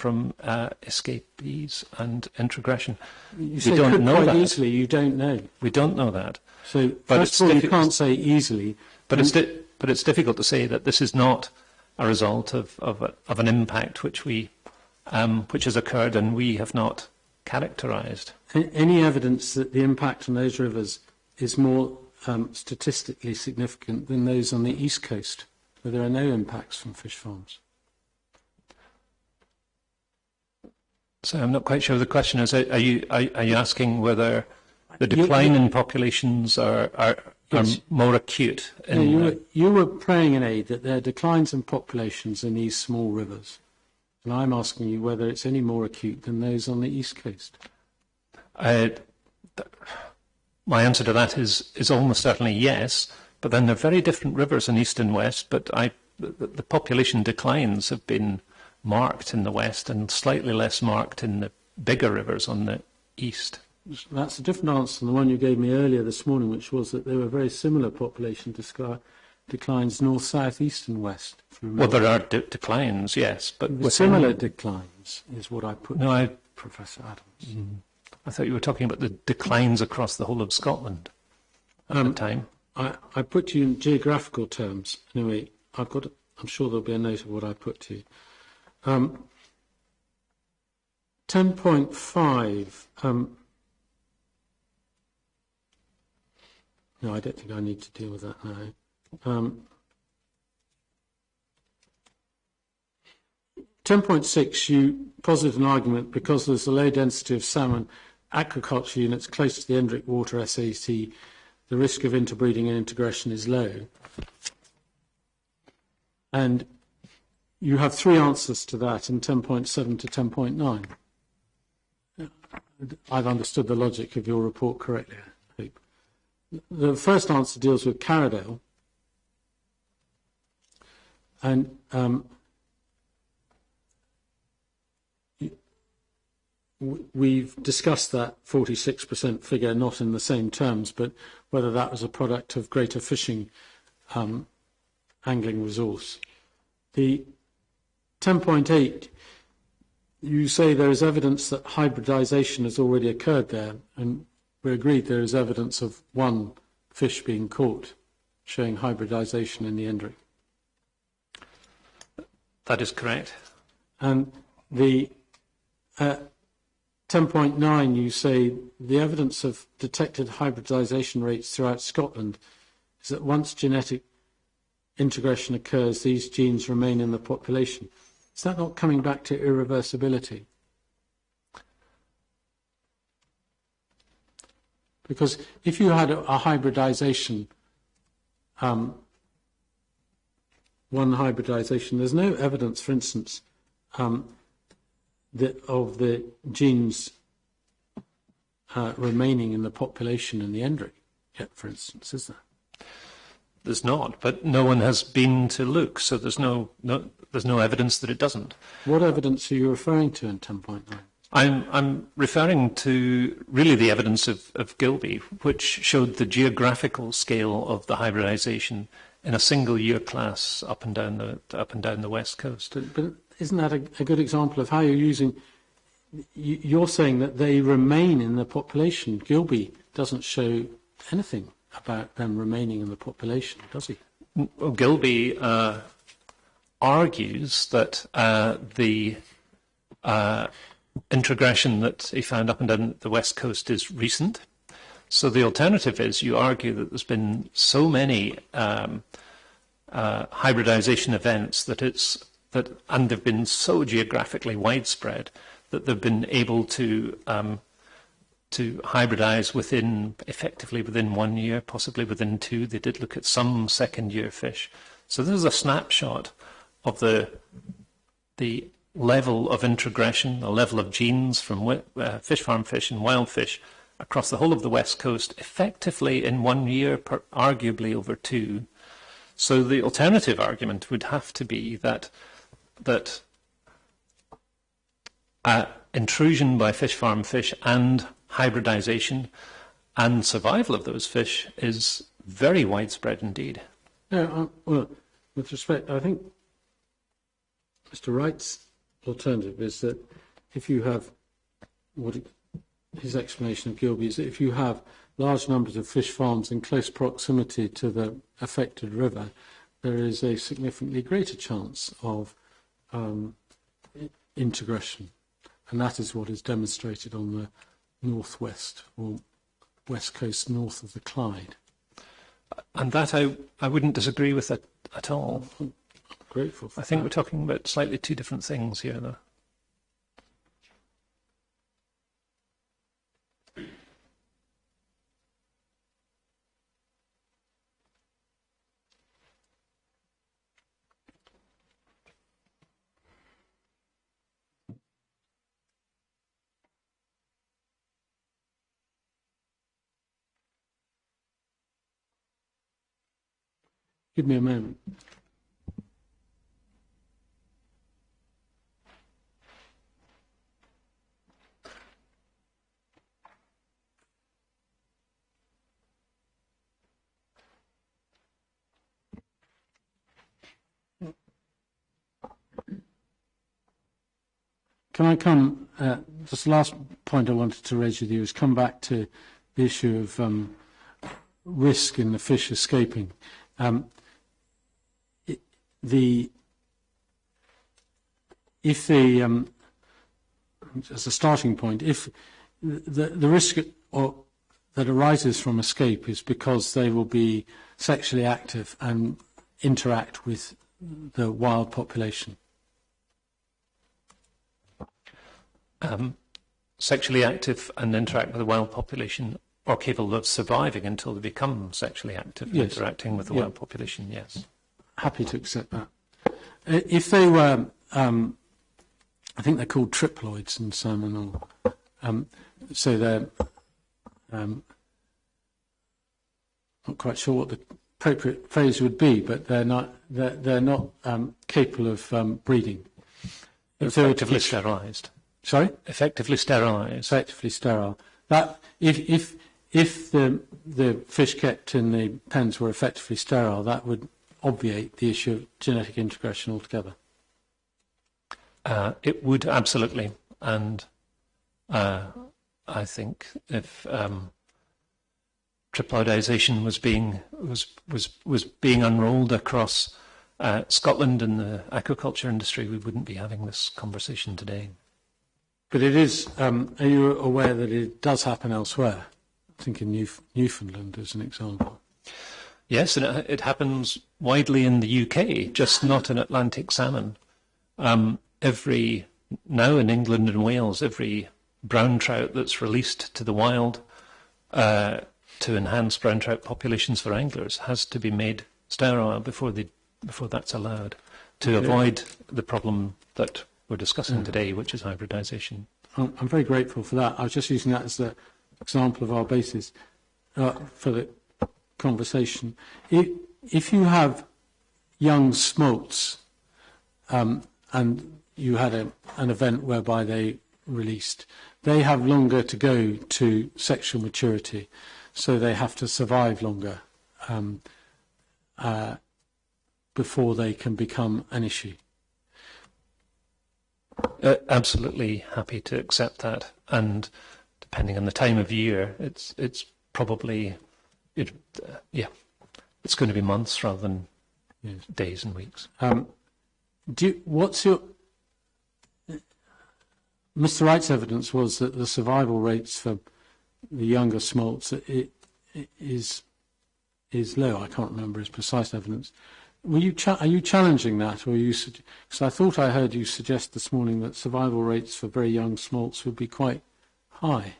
escapees and introgression. You say could quite easily, you don't know. We don't know that. So, first of all, you can't say easily. But it's difficult to say that this is not a result of an impact which has occurred and we have not characterised. Any evidence that the impact on those rivers is more statistically significant than those on the east coast, where there are no impacts from fish farms? So I'm not quite sure the question is. Are you asking whether the decline in populations are more acute? You were praying in aid that there are declines in populations in these small rivers, and I'm asking you whether it's any more acute than those on the east coast. My answer to that is almost certainly yes, but then they're very different rivers in east and west, but the population declines have been marked in the west and slightly less marked in the bigger rivers on the east. That's a different answer than the one you gave me earlier this morning, which was that there were very similar population declines north, south, east and west. Well, there are declines, yes, but similar declines is what I put no, to Professor Adams. I thought you were talking about the declines across the whole of Scotland at the time. I put to you in geographical terms. Anyway, I'm sure there'll be a note of what I put to you. 10.5. No, I don't think I need to deal with that now. 10.6, you posit an argument because there's a low density of salmon aquaculture units close to the Endrick Water SAT, the risk of interbreeding and integration is low. And you have three answers to that in 10.7 to 10.9. I've understood the logic of your report correctly, I hope. The first answer deals with Carradale. And we've discussed that 46% figure, not in the same terms, but whether that was a product of greater fishing angling resource. The 10.8, you say there is evidence that hybridization has already occurred there, and we agreed there is evidence of one fish being caught showing hybridization in the Endrick. That is correct. And the 10.9, you say the evidence of detected hybridization rates throughout Scotland is that once genetic integration occurs, these genes remain in the population. Is that not coming back to irreversibility? Because if you had a hybridization, one hybridization, there's no evidence, for instance, of the genes remaining in the population in the Endrick yet, for instance, is there? There's not, but no one has been to look, so there's no evidence that it doesn't. What evidence are you referring to in 10.9? I'm referring to really the evidence of Gilby, which showed the geographical scale of the hybridization in a single year class up and down the west coast. But isn't that a good example of how you're using? You're saying that they remain in the population. Gilby doesn't show anything about them remaining in the population, does he? Well, Gilby argues that the introgression that he found up and down the west coast is recent. So the alternative is you argue that there's been so many hybridization events and they've been so geographically widespread that they've been able to hybridize effectively within 1 year, possibly within 2. They did look at some second-year fish. So this is a snapshot of the level of introgression, the level of genes from fish farm fish and wild fish across the whole of the west coast, effectively in 1 year, arguably over 2. So the alternative argument would have to be that intrusion by fish farm fish and hybridization and survival of those fish is very widespread indeed. No, well, with respect, I think Mr. Wright's alternative is that if you have his explanation of Gilby is that if you have large numbers of fish farms in close proximity to the affected river, there is a significantly greater chance of integration. And that is what is demonstrated on the northwest or west coast north of the Clyde. And that I wouldn't disagree with that at all. I'm grateful for I think that. we're talking about slightly two different things here, though. Give me a moment. Can I come, just the last point I wanted to raise with you is come back to the issue of risk in the fish escaping. As a starting point, if the risk that arises from escape is because they will be sexually active and interact with the wild population. Sexually active and interact with the wild population, or capable of surviving until they become sexually active and interacting with the wild population, yes. Happy to accept that. If they were, I think they're called triploids in salmon, or so they're not quite sure what the appropriate phrase would be, but they're not capable of breeding. Effectively sterilised. Sorry? Effectively sterilised. Effectively sterile. That if the fish kept in the pens were effectively sterile, that would obviate the issue of genetic integration altogether. It would absolutely, and I think if triploidisation was being unrolled across Scotland and the aquaculture industry, we wouldn't be having this conversation today. But it is. Are you aware that it does happen elsewhere? I think in Newfoundland as an example. Yes, and it happens widely in the UK, just not in Atlantic salmon. Now in England and Wales, every brown trout that's released to the wild to enhance brown trout populations for anglers has to be made sterile before that's allowed, to avoid the problem that we're discussing today, which is hybridisation. I'm very grateful for that. I was just using that as the example of our basis for the conversation. If you have young smolts and you had an event whereby they released, they have longer to go to sexual maturity, so they have to survive longer before they can become an issue. Absolutely happy to accept that, and depending on the time of year, it's probably it's going to be months rather than days and weeks. What's your Mr. Wright's evidence was that the survival rates for the younger smolts is low. I can't remember his precise evidence. Are you challenging that, or because I thought I heard you suggest this morning that survival rates for very young smolts would be quite high?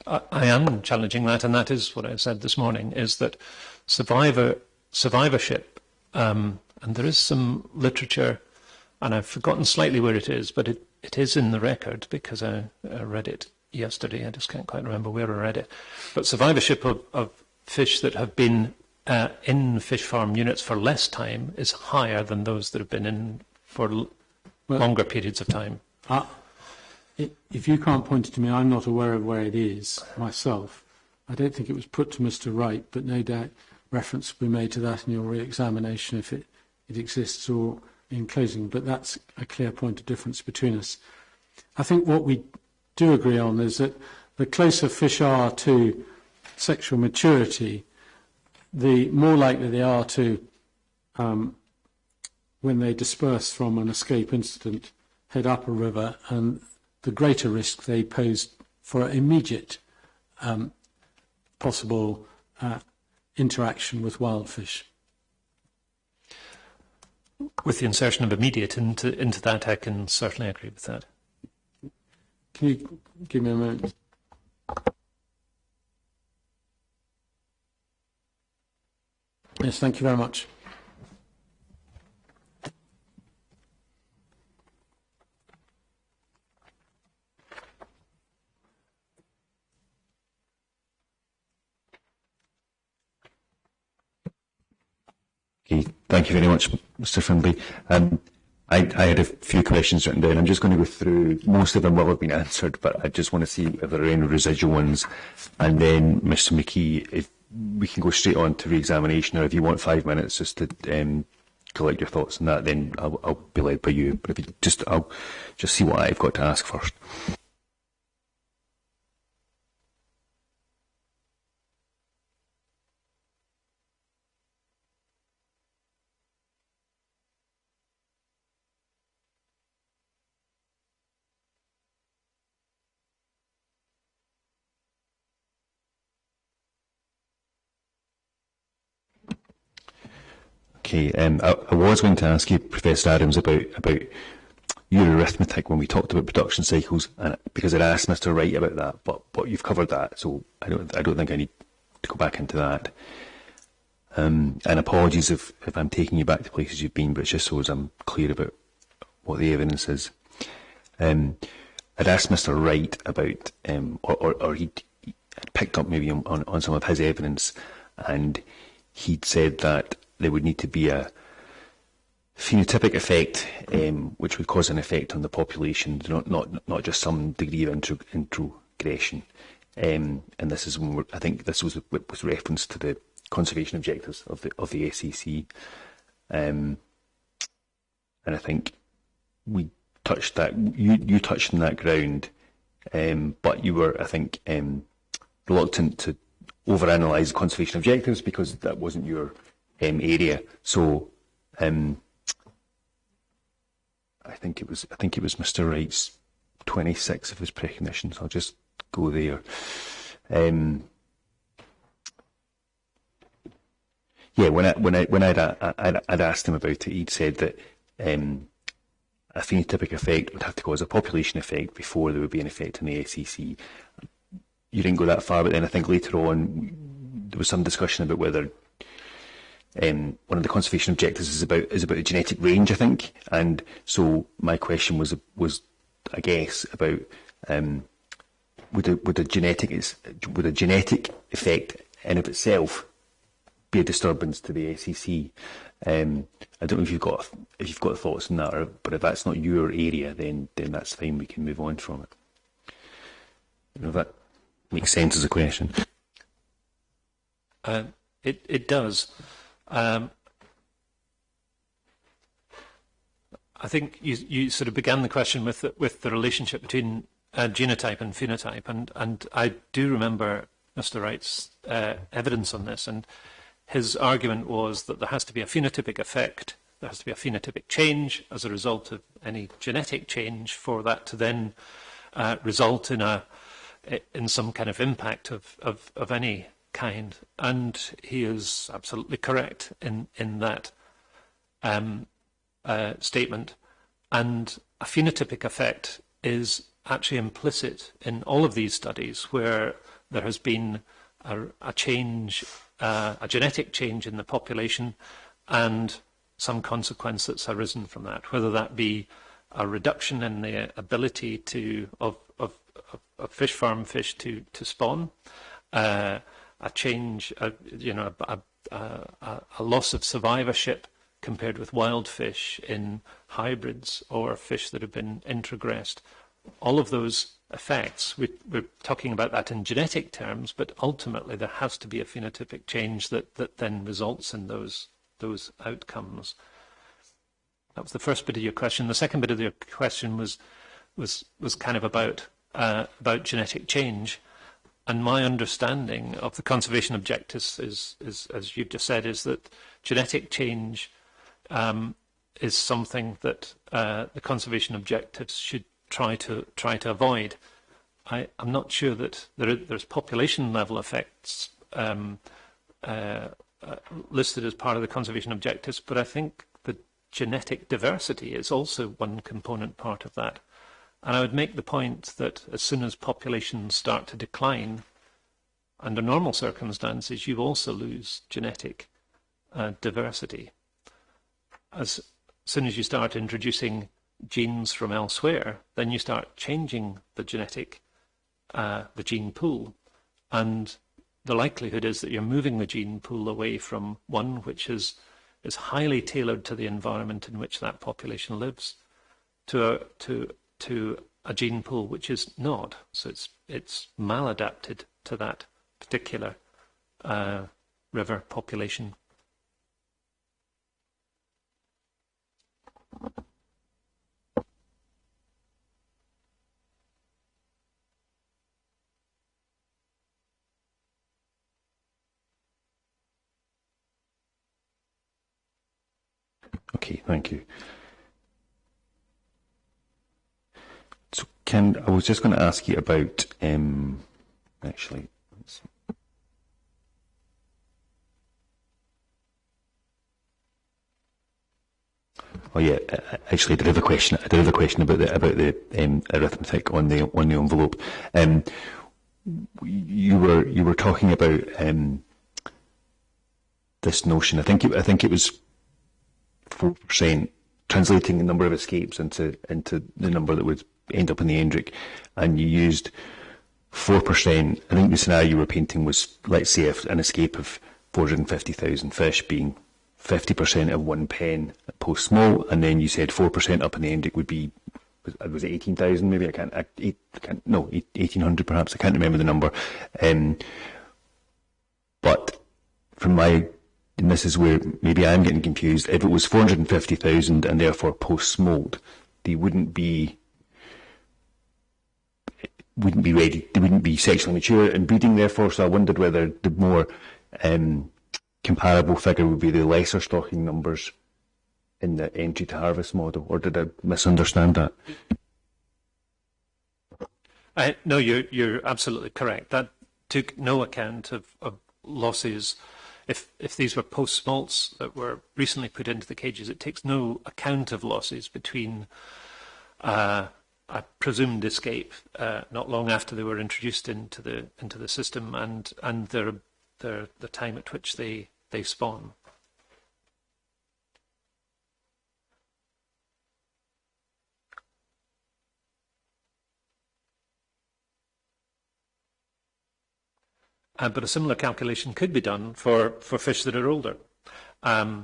I am challenging that, and that is what I said this morning, is that survivorship, and there is some literature, and I've forgotten slightly where it is, but it is in the record because I read it yesterday. I just can't quite remember where I read it. But survivorship of fish that have been in fish farm units for less time is higher than those that have been in for longer periods of time. If you can't point it to me, I'm not aware of where it is myself. I don't think it was put to Mr. Wright, but no doubt reference will be made to that in your re-examination if it exists or in closing. But that's a clear point of difference between us. I think what we do agree on is that the closer fish are to sexual maturity, the more likely they are to, when they disperse from an escape incident, head up a river, and the greater risk they pose for immediate possible interaction with wild fish. With the insertion of immediate into that, I can certainly agree with that. Can you give me a moment? Yes, thank you very much. Okay, thank you very much, Mr. Findlay. I had a few questions written down. I'm just going to go through. Most of them will have been answered, but I just want to see if there are any residual ones. And then, Mr. McKee, if we can go straight on to re-examination, or if you want 5 minutes just to collect your thoughts on that, then I'll be led by you. But if you I'll just see what I've got to ask first. Okay, I was going to ask you, Professor Adams, about your arithmetic when we talked about production cycles, and because I'd asked Mr. Reithe about that, but you've covered that, so I don't think I need to go back into that. And apologies if I'm taking you back to places you've been, but it's just so as I'm clear about what the evidence is. I'd asked Mr. Reithe about, or he'd picked up maybe on some of his evidence, and he'd said that there would need to be a phenotypic effect, which would cause an effect on the population, not just some degree of introgression. And this is when I think this was with reference to the conservation objectives of the SEC, and I think we touched that. You touched on that ground, but you were, I think, reluctant to overanalyze the conservation objectives because that wasn't your area. So I think it was Mr. Wright's 26 of his precognitions. I'll just go there. Yeah, when I'd asked him about it, he'd said that a phenotypic effect would have to cause a population effect before there would be an effect on the SEC. You didn't go that far, but then I think later on there was some discussion about whether one of the conservation objectives is about the genetic range, I think, and so my question was I guess about would a genetic effect in of itself be a disturbance to the SEC? I don't know if you've got thoughts on that, but if that's not your area, then that's fine. We can move on from it. I don't know if that makes sense as a question. It does. I think you sort of began the question with the relationship between genotype and phenotype, and I do remember Mr. Wright's evidence on this, and his argument was that there has to be a phenotypic effect, there has to be a phenotypic change as a result of any genetic change for that to then result in some kind of impact of any kind, and he is absolutely correct in that statement. And a phenotypic effect is actually implicit in all of these studies where there has been a change, a genetic change in the population, and some consequence that's arisen from that, whether that be a reduction in the ability of fish farm fish to spawn, a change, a loss of survivorship compared with wild fish in hybrids or fish that have been introgressed. All of those effects, we're talking about that in genetic terms, but ultimately there has to be a phenotypic change that then results in those outcomes. That was the first bit of your question. The second bit of your question was kind of about genetic change. And my understanding of the conservation objectives is, as you've just said, is that genetic change is something that the conservation objectives should try to avoid. I'm not sure that there's population level effects listed as part of the conservation objectives, but I think the genetic diversity is also one component part of that. And I would make the point that as soon as populations start to decline, under normal circumstances, you also lose genetic diversity. As soon as you start introducing genes from elsewhere, then you start changing the gene pool, and the likelihood is that you're moving the gene pool away from one which is highly tailored to the environment in which that population lives, to a gene pool which is not. So it's maladapted to that particular river population. Okay, thank you. So, I was just going to ask you about, actually, let's see. Oh yeah, actually, I did have a question. I did have a question about the arithmetic on the envelope. You were talking about this notion. I think it was 4%, translating the number of escapes into the number that would end up in the ENDRIC, and you used 4%. I think the scenario you were painting was, let's say, an escape of 450,000 fish being 50% of 1 pen at post small, and then you said 4% up in the ENDRIC would be, was it 18,000 maybe? I can't, 1,800 perhaps. I can't remember the number. But from my, and this is where maybe I'm getting confused, if it was 450,000 and therefore post-smolt, they wouldn't be ready, they wouldn't be sexually mature and breeding therefore, so I wondered whether the more comparable figure would be the lesser stocking numbers in the entry to harvest model, or did I misunderstand that? No, you're absolutely correct. That took no account of losses. If these were post-smolts that were recently put into the cages, it takes no account of losses between a presumed escape not long after they were introduced into the system and the time at which they spawn. But a similar calculation could be done for fish that are older. I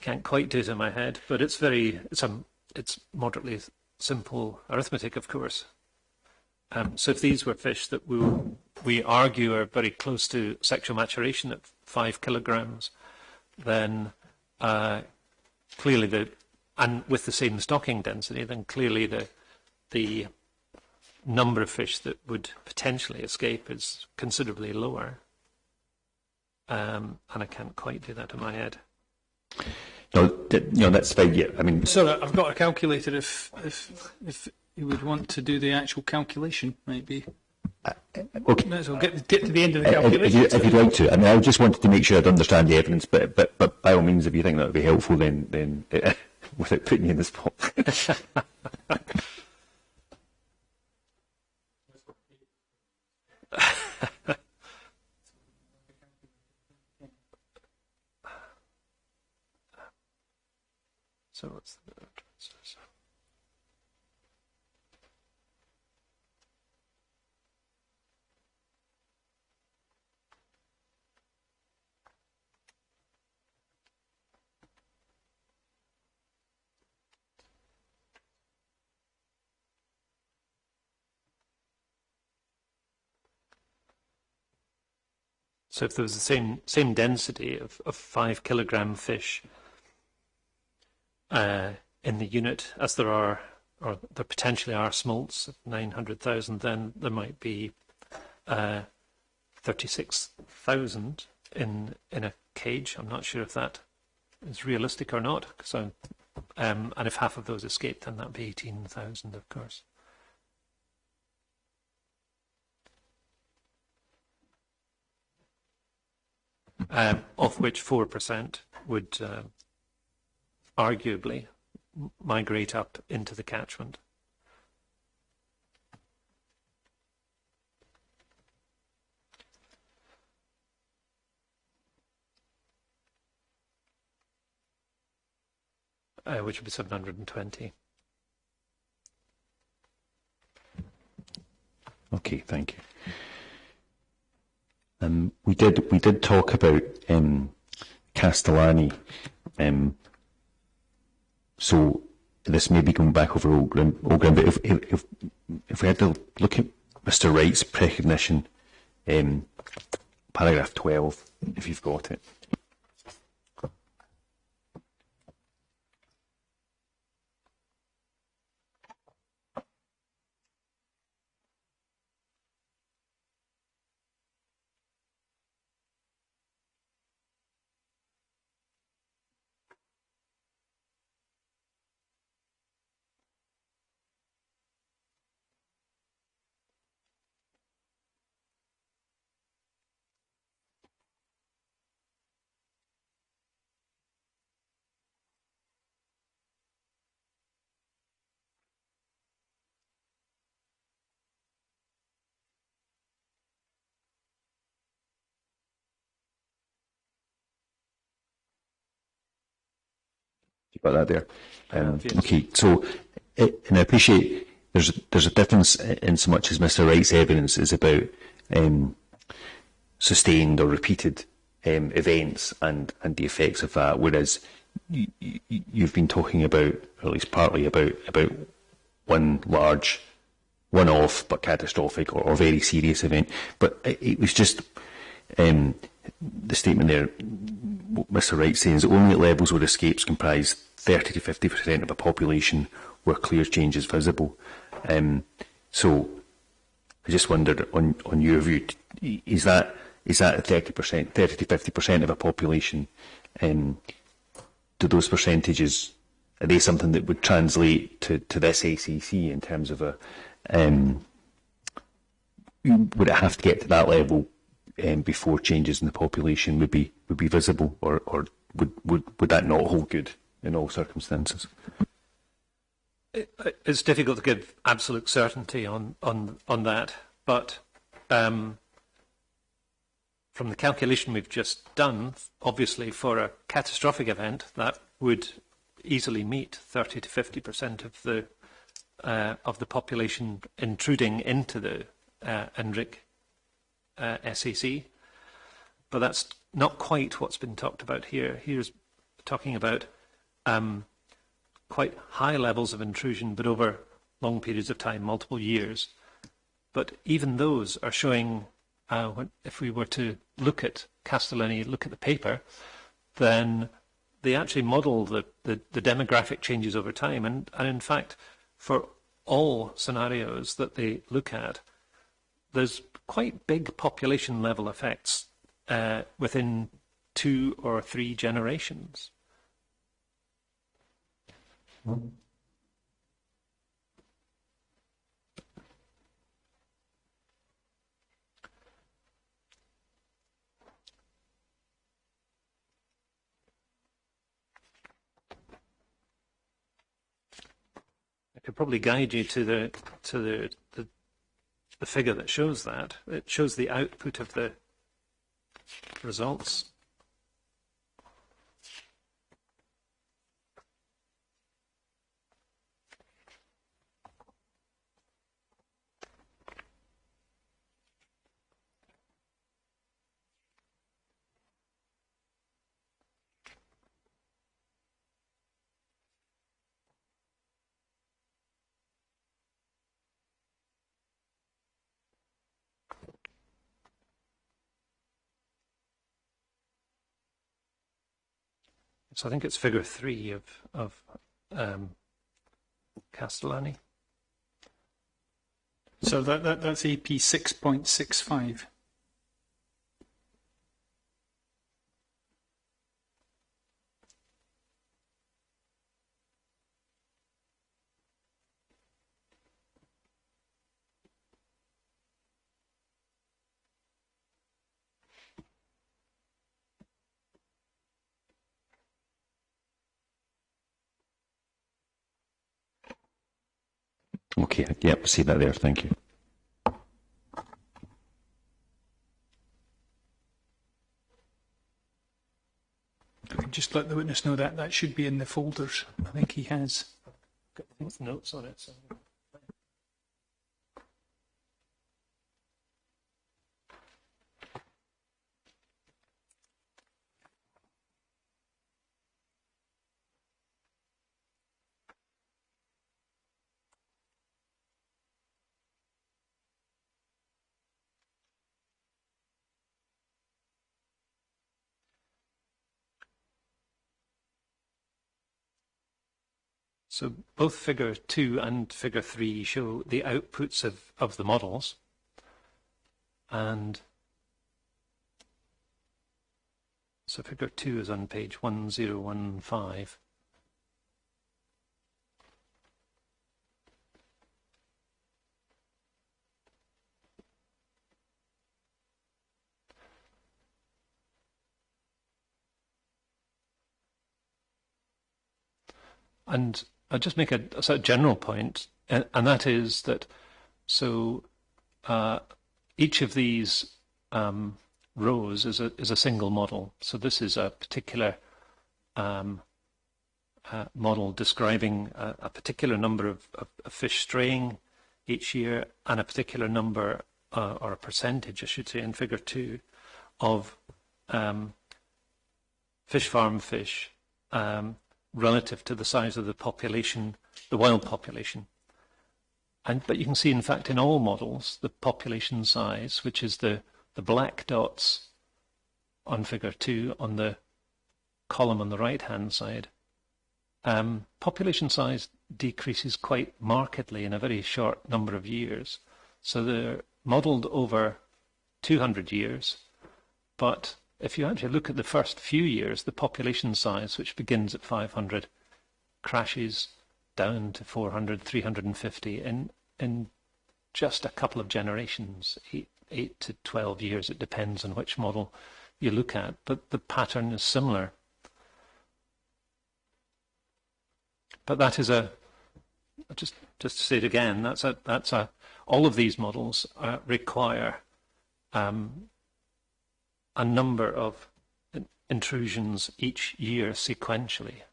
can't quite do it in my head, but it's moderately simple arithmetic, of course. So if these were fish that we argue are very close to sexual maturation at 5 kilograms, then clearly and with the same stocking density, then clearly the number of fish that would potentially escape is considerably lower. And I can't quite do that in my head. No, that's fine. Yeah, I mean, Sorry, I've got a calculator. If you would want to do the actual calculation, maybe. Okay. Might as well get to the end of the calculation. If you'd like to, I mean, I just wanted to make sure I'd understand the evidence, but by all means, if you think that would be helpful, then without putting you in the spot. So what's the difference? So if there was the same density of 5 kilogram fish in the unit as there are, or there potentially are smolts of 900,000, then there might be 36,000 in a cage. I'm not sure if that is realistic or not. So, and if half of those escaped, then that'd be 18,000, of course. Of which 4% would arguably migrate up into the catchment. Which would be 720. Okay, thank you. We did talk about Castellani. So this may be going back over old ground, but if we had to look at Mr. Wright's precognition, paragraph 12, if you've got it. You got that there? Yes. Okay, so, and I appreciate there's a difference in so much as Mr. Wright's evidence is about sustained or repeated events and the effects of that, whereas you've been talking about, or at least partly about one large, one-off but catastrophic or very serious event. But it was just the statement there, Mr. Wright saying, only at levels where escapes comprise 30 to 50% of a population where clear change is visible. So I just wondered, on your view, is that 30%, 30 to 50% of a population? Do those percentages, are they something that would translate to this ACC in terms of would it have to get to that level before changes in the population would be visible, or would that not hold good in all circumstances? It's difficult to give absolute certainty on that, but from the calculation we've just done, obviously for a catastrophic event that would easily meet 30 to 50% of the population intruding into the NRIC SAC, but that's not quite what's been talked about here. Here's talking about quite high levels of intrusion, but over long periods of time, multiple years. But even those are showing, if we were to look at Castellani, look at the paper, then they actually model the demographic changes over time. And in fact, for all scenarios that they look at, there's quite big population level effects within 2 or 3 generations. I could probably guide you to the figure that shows that. It shows the output of the results. So I think it's figure 3 of Castellani. So that's AP 6.65. Okay, yep, see that there, thank you. Just let the witness know that that should be in the folders. I think he has. Got notes on it. So. So both figure 2 and figure 3 show the outputs of the models. And so figure 2 is on page 1015. And I'll just make a sort of general point, and that is that each of these rows is a single model. So this is a particular model describing a particular number of fish straying each year and a particular number, or a percentage, I should say, in figure 2, of fish farm fish relative to the size of the population, the wild population. But you can see, in fact, in all models, the population size, which is the black dots on figure 2 on the column on the right-hand side, population size decreases quite markedly in a very short number of years. So they're modelled over 200 years, but if you actually look at the first few years, the population size, which begins at 500, crashes down to 400, 350 in just a couple of generations, 8 to 12 years. It depends on which model you look at, but the pattern is similar. But that is just to say it again, all of these models require a number of intrusions each year sequentially.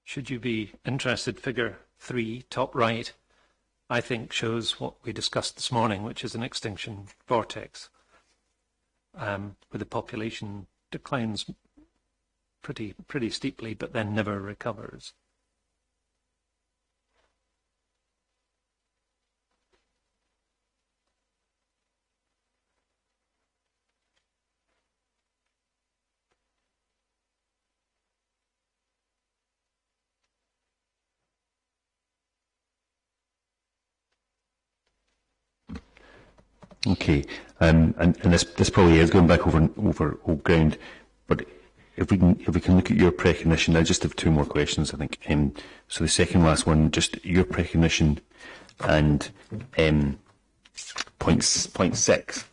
Should you be interested, figure 3, top right, I think shows what we discussed this morning, which is an extinction vortex, where the population declines pretty steeply, but then never recovers. Okay, and this probably is going back over old ground, but if we can look at your precognition, I just have 2 more questions, I think. So the second last one, just your precognition and point 6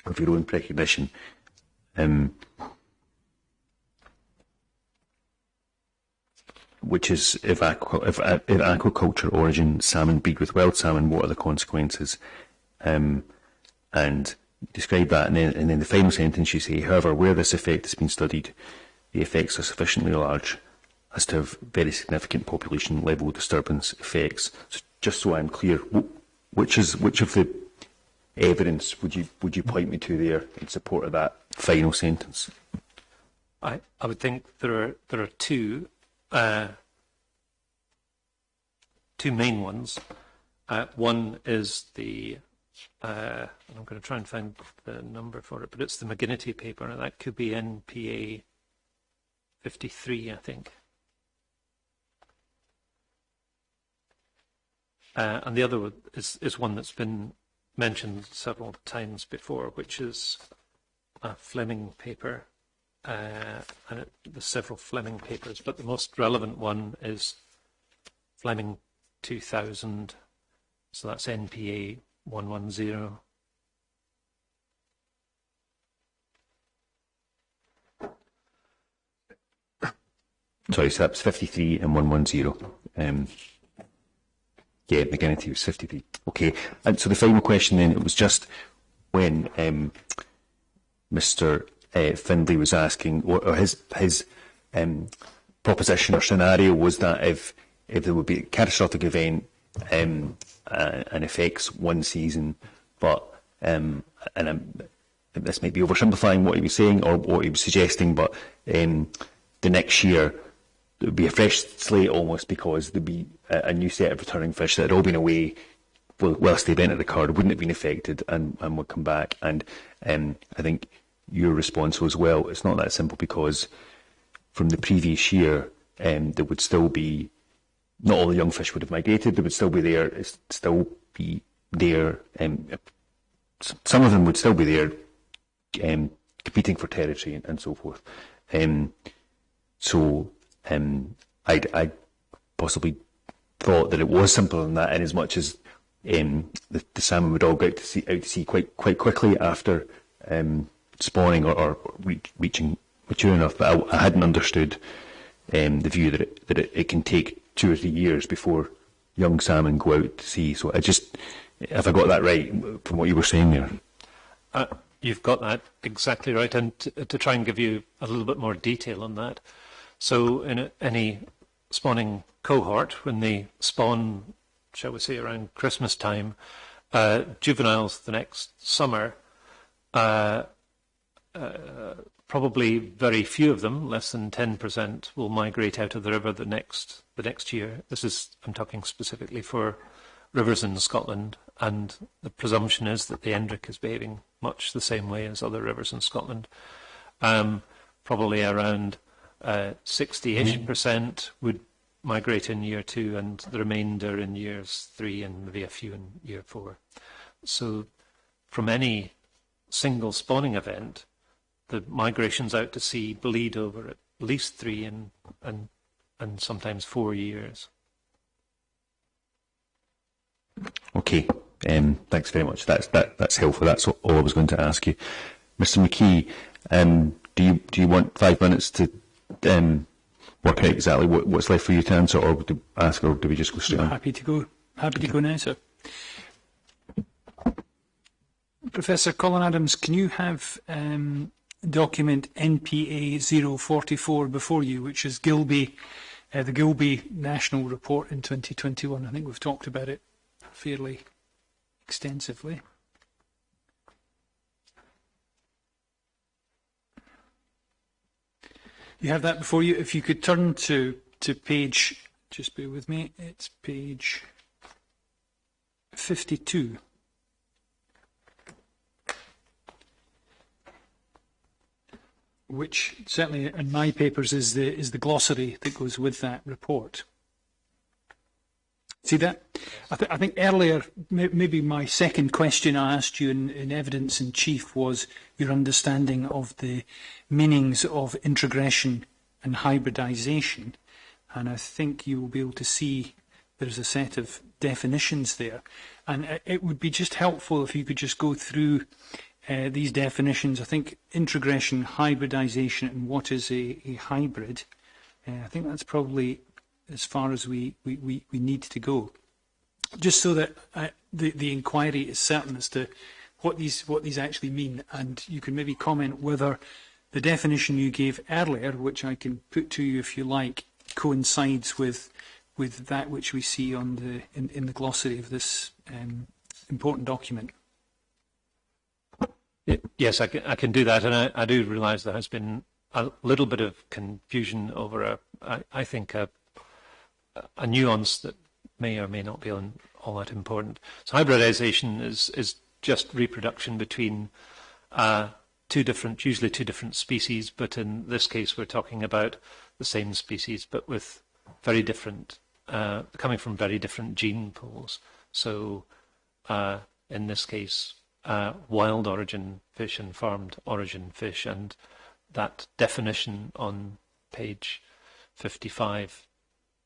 of your own precognition. Which is if aquaculture origin salmon breed with wild salmon, what are the consequences? And describe that, and then the final sentence you say, however, where this effect has been studied, the effects are sufficiently large as to have very significant population level disturbance effects. So just so I'm clear, which of the evidence would you point me to there in support of that final sentence? I would think there are two main ones. One is the I'm going to try and find the number for it, but it's the McGinnity paper, and that could be NPA 53, I think. And the other is one that's been mentioned several times before, which is a Fleming paper, and there's several Fleming papers, but the most relevant one is Fleming 2000, so that's NPA 110. Sorry, so that's 53 and 110. Yeah, McGinnity was 53. Okay, and so the final question then, it was just when Mr. Findlay was asking, or his proposition or scenario was that if there would be a catastrophic event and affects one season, but this might be oversimplifying what he was saying or what he was suggesting, but the next year there would be a fresh slate almost, because there'd be a new set of returning fish that had all been away whilst the event had occurred, wouldn't have been affected, and would come back. And I think your response was, well, it's not that simple, because from the previous year there would still be, not all the young fish would have migrated, they would still be there, some of them would still be there competing for territory and so forth. I possibly thought that it was simpler than that, in as much as the salmon would all go out to sea quite quickly after spawning or reaching mature enough. But I hadn't understood the view that it can take 2 or 3 years before young salmon go out to sea. So if I got that right from what you were saying there. You've got that exactly right. And to try and give you a little bit more detail on that, so in any spawning cohort, when they spawn, shall we say, around Christmas time, juveniles the next summer, probably very few of them, less than 10%, will migrate out of the river the next year. I'm talking specifically for rivers in Scotland, and the presumption is that the Endrick is behaving much the same way as other rivers in Scotland. Probably around 60-ish% would migrate in year 2, and the remainder in years 3, and maybe a few in year 4. So from any single spawning event, the migrations out to sea bleed over at least 3 and sometimes 4 years. Okay, thanks very much. That's helpful. That's all I was going to ask you, Mr. McKee. Do you want 5 minutes to work out exactly what's left for you to answer, or to ask, or do we just go straight on? Happy to go now, sir. Professor Colin Adams, can you have document NPA-044 before you, which is Gilby, the Gilby National Report in 2021. I think we've talked about it fairly extensively. You have that before you. If you could turn to page, just bear with me, it's page 52. Which certainly in my papers is the glossary that goes with that report. See that? I think earlier, maybe my second question I asked you in evidence in chief was your understanding of the meanings of introgression and hybridisation, and I think you will be able to see there's a set of definitions there, and it would be just helpful if you could just go through these definitions. I think introgression, hybridisation, and what is a hybrid. I think that's probably as far as we need to go, just so that the inquiry is certain as to what these actually mean, and you can maybe comment whether the definition you gave earlier, which I can put to you if you like, coincides with that which we see on in the glossary of this important document. Yes, I can do that, and I do realise there has been a little bit of confusion over I think a nuance that may or may not be all that important. So hybridisation is just reproduction between usually two different species, but in this case we're talking about the same species, but with very different, coming from very different gene pools. So in this case, wild origin fish and farmed origin fish, and that definition on page 55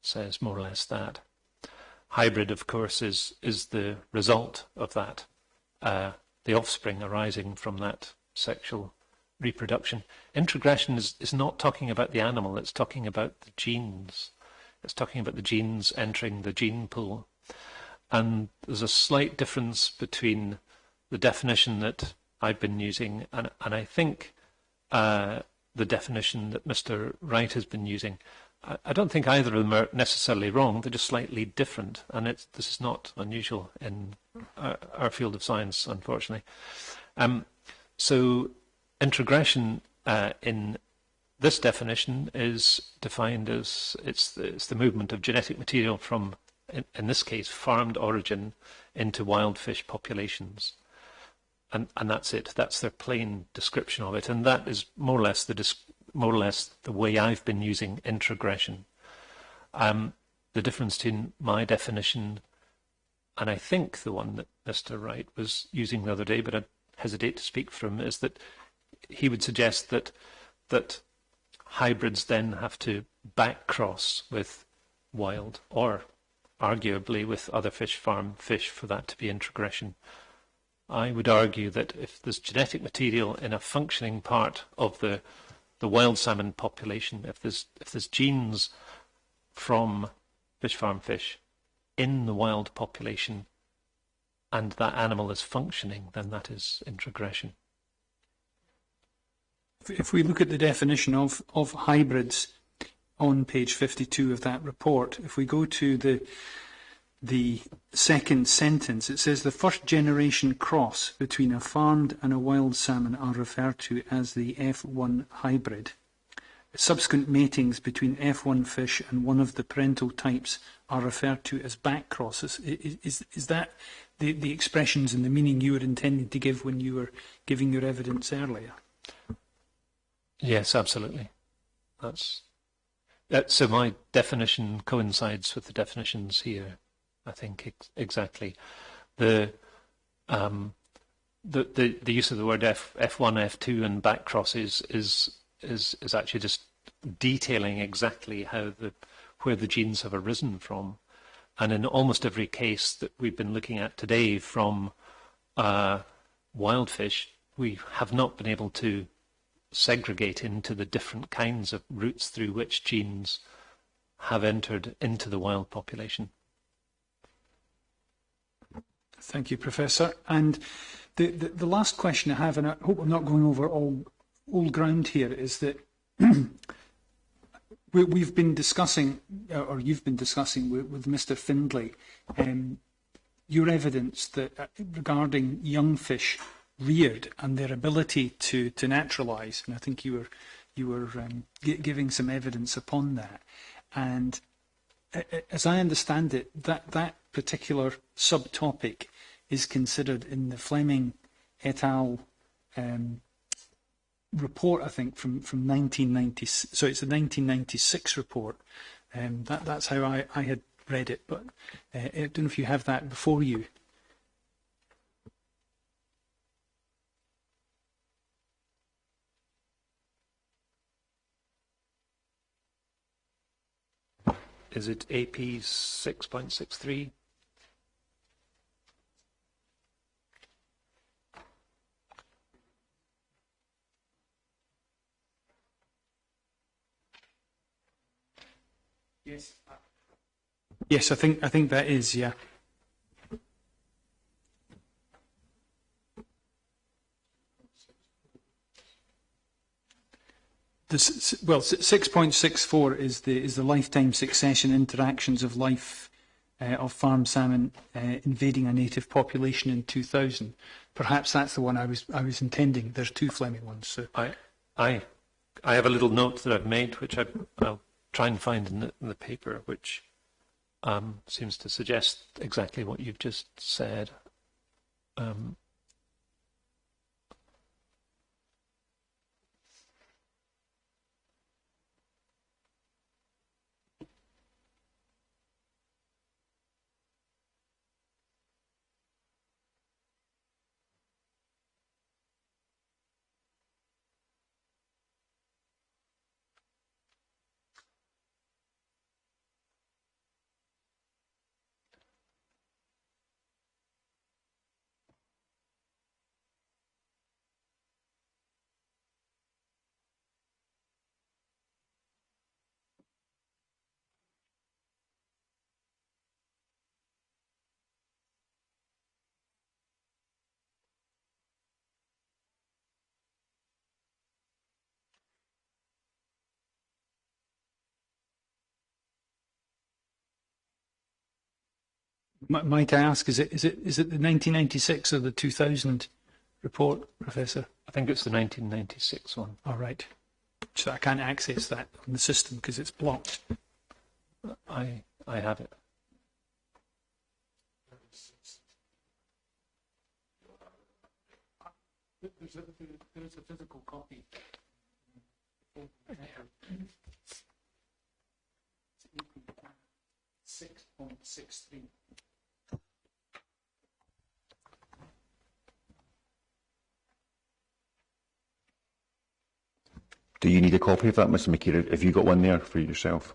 says more or less that. Hybrid, of course, is the result of that, the offspring arising from that sexual reproduction. Introgression is not talking about the animal, it's talking about the genes. It's talking about the genes entering the gene pool. And there's a slight difference between the definition that I've been using and I think the definition that Mr. Reithe has been using. I don't think either of them are necessarily wrong, they're just slightly different, and this is not unusual in our field of science, unfortunately. So introgression in this definition is defined as it's the movement of genetic material from, in this case, farmed origin into wild fish populations. And that's it. That's their plain description of it, and that is more or less the way I've been using introgression. The difference between my definition and I think the one that Mr. Wright was using the other day, but I hesitate to speak for him, is that he would suggest that hybrids then have to back cross with wild, or arguably with other fish farm fish for that to be introgression. I would argue that if there's genetic material in a functioning part of the wild salmon population, if there's genes from fish farm fish in the wild population and that animal is functioning, then that is introgression. If we look at the definition of hybrids on page 52 of that report, if we go to the second sentence, it says the first generation cross between a farmed and a wild salmon are referred to as the F1 hybrid. Subsequent matings between F1 fish and one of the parental types are referred to as back crosses. Is that the expressions and the meaning you were intending to give when you were giving your evidence earlier? Yes, absolutely. So my definition coincides with the definitions here. I think exactly. The use of the word F1, F2, and back crosses is actually just detailing exactly where the genes have arisen from, and in almost every case that we've been looking at today from wild fish, we have not been able to segregate into the different kinds of routes through which genes have entered into the wild population. Thank you, Professor. And the last question I have, and I hope I'm not going over all ground here, is that we've been discussing, or you've been discussing with Mr. Findlay, your evidence that regarding young fish reared and their ability to naturalise, and I think you were giving some evidence upon that. And as I understand it, that particular subtopic is considered in the Fleming et al. Report, I think, from 1996. So it's a 1996 report. That's how I had read it, but I don't know if you have that before you. Is it AP 6.63? Yes. Yes, I think that is, yeah. Well, 6.64 is the lifetime succession interactions of life of farm salmon invading a native population in 2000. Perhaps that's the one I was intending. There's two Fleming ones. So. I have a little note that I've made, which I'll try and find in the paper, which seems to suggest exactly what you've just said. Might I ask, is it the 1996 or the 2000 report, Professor? I think it's the 1996 one. All right. So I can't access that on the system because it's blocked. I have it. There's a physical copy. 6.63. Do you need a copy of that, Mr. McKee? Have you got one there for yourself?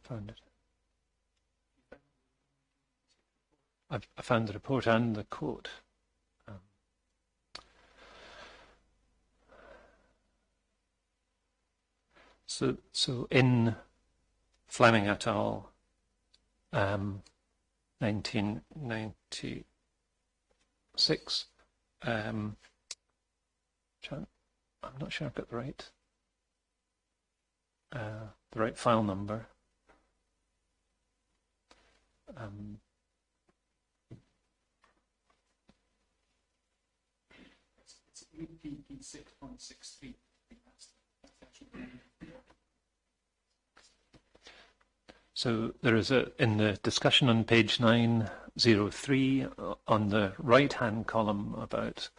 Found it. I found the report and the quote. So in Fleming et al., 1996, I'm not sure I've got the right file number. It's PP-6.63. So there is in the discussion on page 903 on the right-hand column, about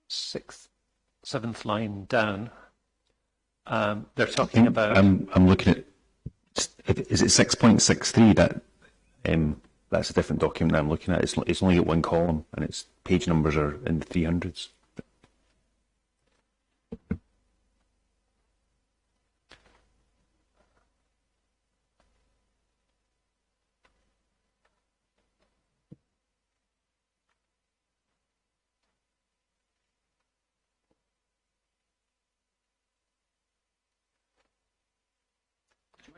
seventh line down. They're talking about. I'm looking at. Is it 6.63? That's a different document I'm looking at. It's only got one column, and its page numbers are in the 300s.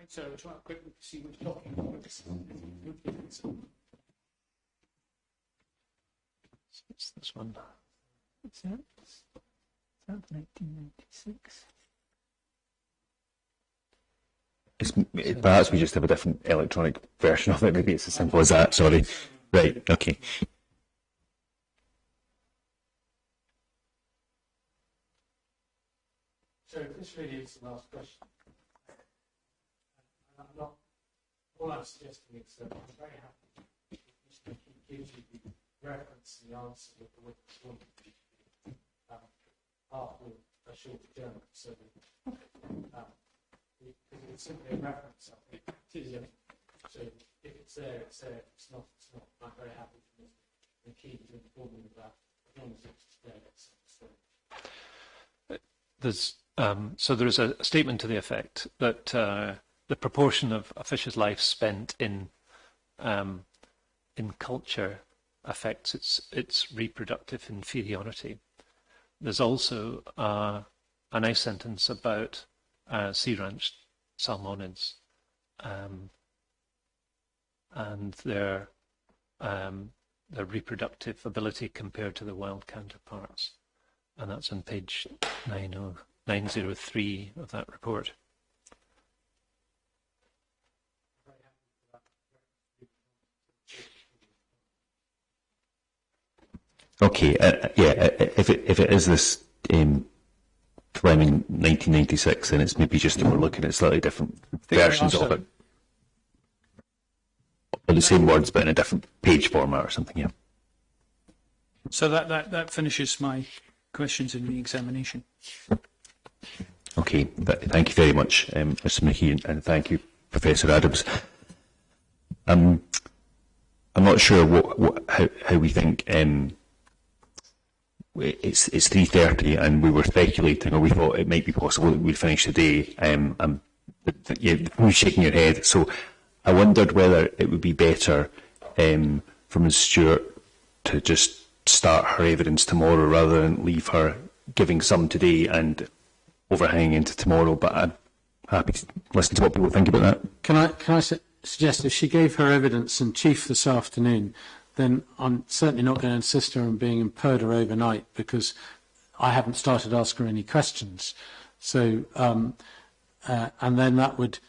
So I'll try quickly to see which document. It's this one. Is that 1996? Perhaps we just have a different electronic version of it. Maybe it's as simple as that. Sorry. Right. Okay. So this really is the last question. All I'm suggesting is that I'm very happy if Mr. McKee gives you the reference and the answer with the witness woman after a short journal. So it's simply a reference, I think. So if it's there, it's there. If it's not, it's not. I'm very happy for Mr. McKee to inform me of that. As long as it's there, it's there. There's So there is a statement to the effect that the proportion of a fish's life spent in culture affects its reproductive inferiority. There's also a nice sentence about sea ranch salmonids and their reproductive ability compared to the wild counterparts, and that's on page 903 of that report. Okay, if it is this Fleming 1996, then it's maybe just that we're looking at slightly different versions of it. Or the same words, but in a different page format or something, yeah. So that finishes my questions in the examination. Okay, thank you very much, Mr. McKee, and thank you, Professor Adams. I'm not sure how we think. It's 3:30, and we were speculating, or we thought it might be possible that we'd finish today. You're shaking your head, so I wondered whether it would be better for Ms. Stewart to just start her evidence tomorrow rather than leave her giving some today and overhanging into tomorrow. But I'm happy to listen to what people think about that. Can I suggest if she gave her evidence in chief this afternoon, then I'm certainly not going to insist on being in Perda overnight, because I haven't started asking her any questions. So, and then that would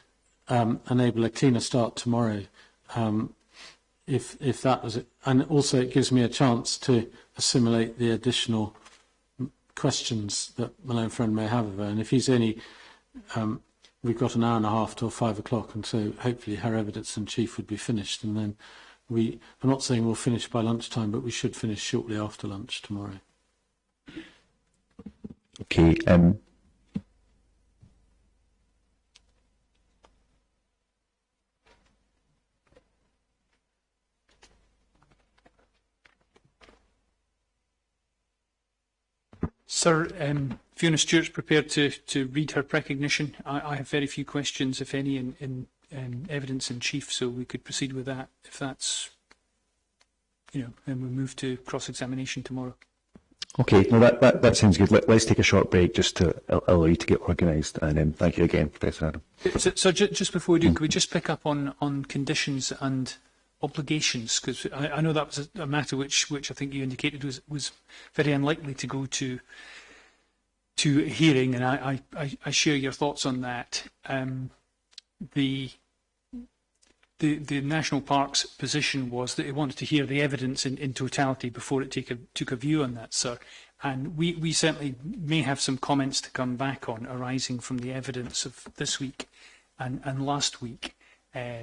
enable a cleaner start tomorrow, if that was it. And also it gives me a chance to assimilate the additional questions that my own friend may have of her. And if he's only, we've got an hour and a half till 5 o'clock, and so hopefully her evidence in chief would be finished, and then I'm not saying we'll finish by lunchtime, but we should finish shortly after lunch tomorrow. Okay. Sir, Fiona Stewart's prepared to read her precognition. I have very few questions, if any, in evidence in chief, so we could proceed with that if that's, and we move to cross-examination tomorrow. Okay, no, that sounds good. Let's take a short break just to allow you to get organised, and thank you again, Professor Adam. So just before we do, could we just pick up on conditions and obligations? Because I know that was a matter which I think you indicated was very unlikely to go to a hearing, and I share your thoughts on that. The National Park's position was that it wanted to hear the evidence in totality before it took a view on that, sir. And we certainly may have some comments to come back on arising from the evidence of this week and last week.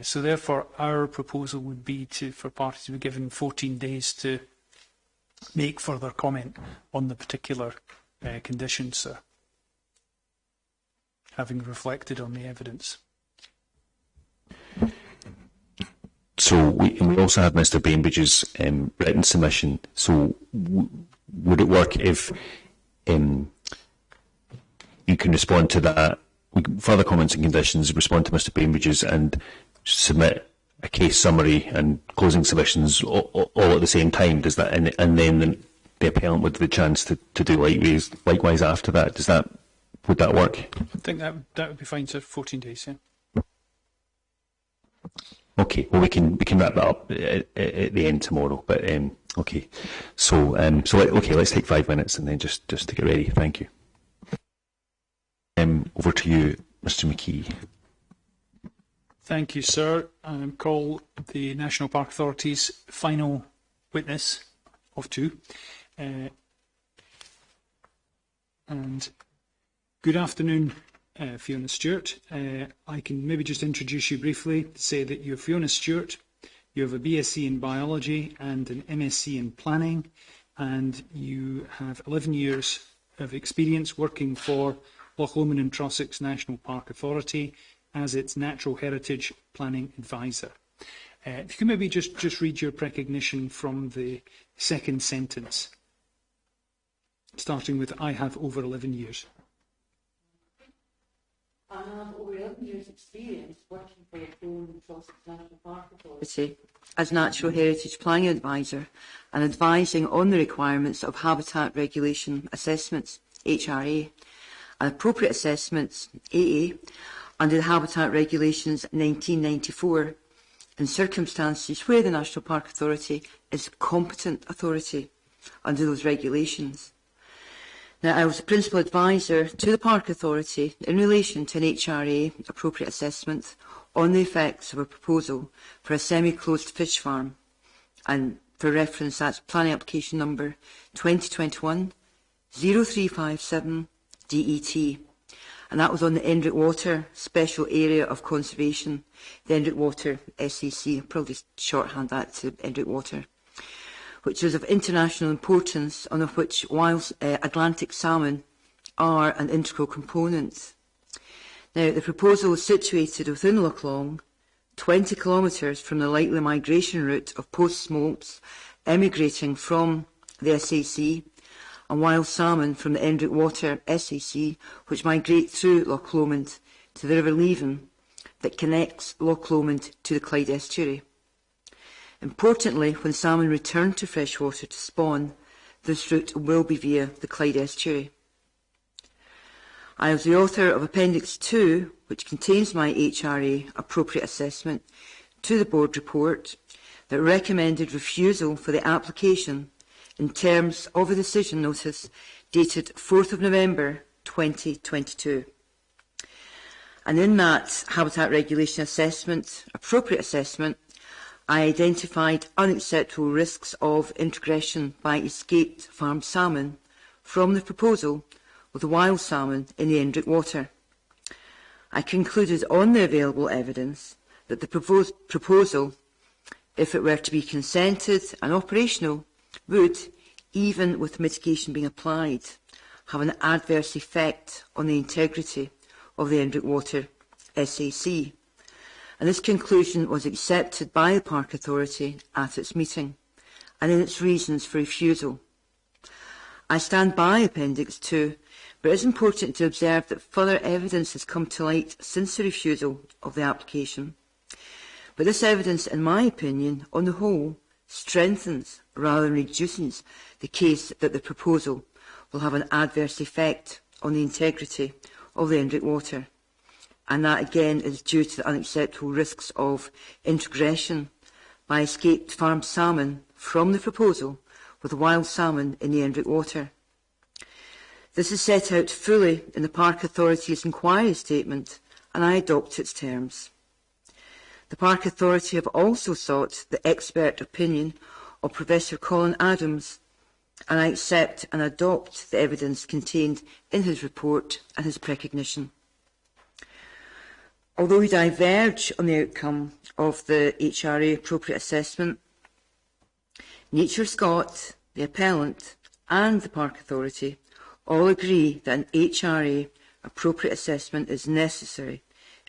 So therefore, our proposal would be for parties to be given 14 days to make further comment on the particular conditions, sir, having reflected on the evidence. So we also have Mr. Bainbridge's written submission. So would it work if you can respond to that, further comments and conditions, respond to Mr. Bainbridge's and submit a case summary and closing submissions all at the same time? Does that, and then the appellant would have the chance to do likewise after that? Would that work? I think that would be fine, sir. 14 days, yeah. Okay, well we can wrap that up at the end tomorrow. But okay, so let's take 5 minutes and then just to get ready. Thank you. Over to you, Mr. McKee. Thank you, sir. I call the National Park Authority's final witness of two. And good afternoon, Fiona Stewart. I can maybe just introduce you briefly to say that you're Fiona Stewart. You have a BSc in Biology and an MSc in Planning, and you have 11 years of experience working for Loch Lomond and Trossachs National Park Authority as its Natural Heritage Planning Advisor. If you can maybe just read your precognition from the second sentence, starting with, I have over 11 years. I have over 11 years' experience working for your own Trossachs National Park Authority as Natural Heritage Planning Advisor and advising on the requirements of Habitat Regulation Assessments, HRA, and Appropriate Assessments, AA, under the Habitat Regulations 1994 in circumstances where the National Park Authority is competent authority under those regulations. Now, I was the Principal Advisor to the Park Authority in relation to an HRA appropriate assessment on the effects of a proposal for a semi-closed fish farm. And for reference, that's planning application number 2021-0357 DET. And that was on the Endrick Water Special Area of Conservation, the Endrick Water SEC, I'll probably shorthand that to Endrick Water, which is of international importance, and of which wild Atlantic salmon are an integral component. Now, the proposal is situated within Loch Long, 20 kilometres from the likely migration route of post-smolts emigrating from the SAC, and wild salmon from the Endrick Water SAC, which migrate through Loch Lomond to the River Leven that connects Loch Lomond to the Clyde estuary. Importantly, when salmon return to freshwater to spawn, this route will be via the Clyde estuary. I was the author of Appendix 2, which contains my HRA appropriate assessment, to the board report that recommended refusal for the application in terms of a decision notice dated 4th of November 2022. And in that Habitat Regulation Assessment, appropriate assessment, I identified unacceptable risks of integration by escaped farmed salmon from the proposal with the wild salmon in the Endrick Water. I concluded on the available evidence that the proposal, if it were to be consented and operational, would, even with mitigation being applied, have an adverse effect on the integrity of the Endrick Water SAC. And this conclusion was accepted by the Park Authority at its meeting and in its reasons for refusal. I stand by Appendix 2, but it is important to observe that further evidence has come to light since the refusal of the application. But this evidence, in my opinion, on the whole, strengthens rather than reduces the case that the proposal will have an adverse effect on the integrity of the Endrick Water. And that again is due to the unacceptable risks of integration by escaped farmed salmon from the proposal with wild salmon in the Endrick Water. This is set out fully in the Park Authority's inquiry statement, and I adopt its terms. The Park Authority have also sought the expert opinion of Professor Colin Adams, and I accept and adopt the evidence contained in his report and his precognition. Although we diverge on the outcome of the HRA appropriate assessment, Nature Scott, the appellant, and the Park Authority all agree that an HRA appropriate assessment is necessary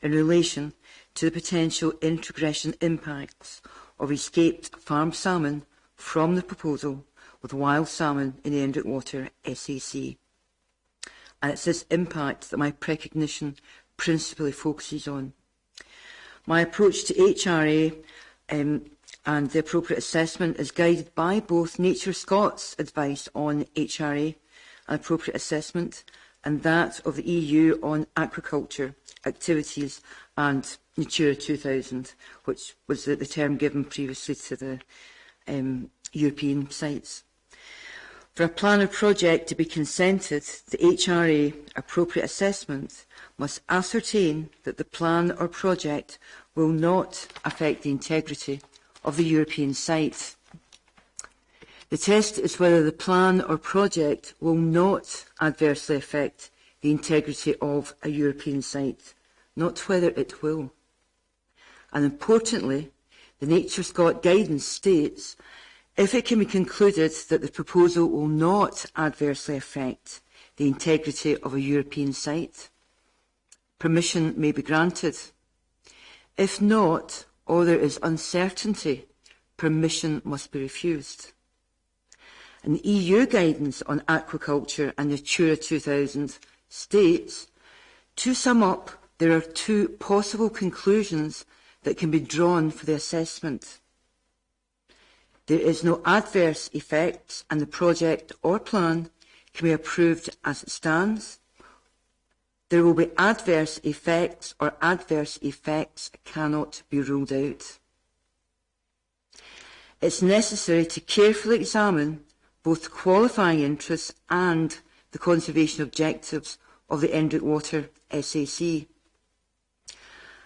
in relation to the potential integration impacts of escaped farmed salmon from the proposal with wild salmon in the Endrick Water SAC. And it's this impact that my precognition principally focuses on. My approach to HRA and the appropriate assessment is guided by both Nature Scott's advice on HRA and appropriate assessment and that of the EU on aquaculture activities and Natura 2000, which was the term given previously to the European sites. For a plan or project to be consented, the HRA appropriate assessment must ascertain that the plan or project will not affect the integrity of the European site. The test is whether the plan or project will not adversely affect the integrity of a European site, not whether it will. And importantly, the Nature Scott guidance states, if it can be concluded that the proposal will not adversely affect the integrity of a European site, permission may be granted. If not, or there is uncertainty, permission must be refused. And the EU guidance on aquaculture and Natura 2000 states, to sum up, there are two possible conclusions that can be drawn for the assessment. There is no adverse effects and the project or plan can be approved as it stands. There will be adverse effects or adverse effects cannot be ruled out. It's necessary to carefully examine both the qualifying interests and the conservation objectives of the Endrick Water SAC.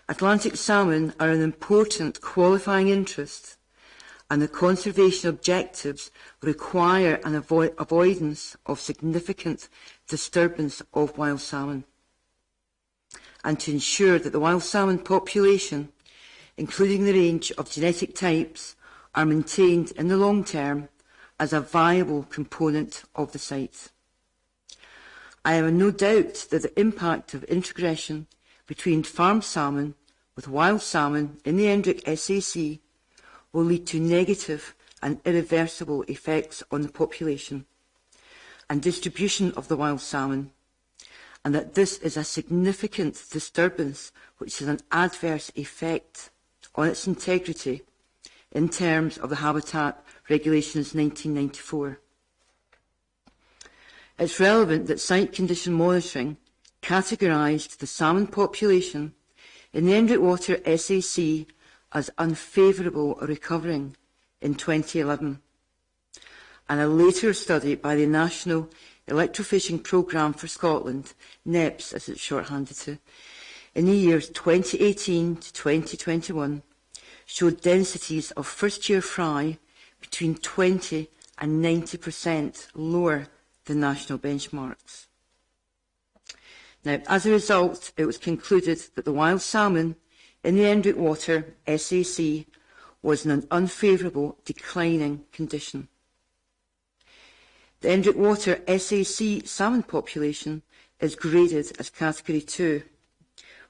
Atlantic salmon are an important qualifying interest, and the conservation objectives require an avoidance of significant disturbance of wild salmon, and to ensure that the wild salmon population, including the range of genetic types, are maintained in the long term as a viable component of the site. I have no doubt that the impact of integration between farmed salmon with wild salmon in the Endrick SAC will lead to negative and irreversible effects on the population and distribution of the wild salmon, and that this is a significant disturbance which has an adverse effect on its integrity in terms of the Habitat Regulations 1994. It's relevant that site condition monitoring categorised the salmon population in the Endrick Water SAC as unfavourable recovering in 2011, and a later study by the National Electrofishing Programme for Scotland, NEPS as it's shorthanded to, in the years 2018 to 2021 showed densities of first-year fry between 20 and 90% lower than national benchmarks. Now, as a result, it was concluded that the wild salmon in the Endrick Water SAC was in an unfavourable declining condition. The Endrick Water SAC salmon population is graded as Category 2,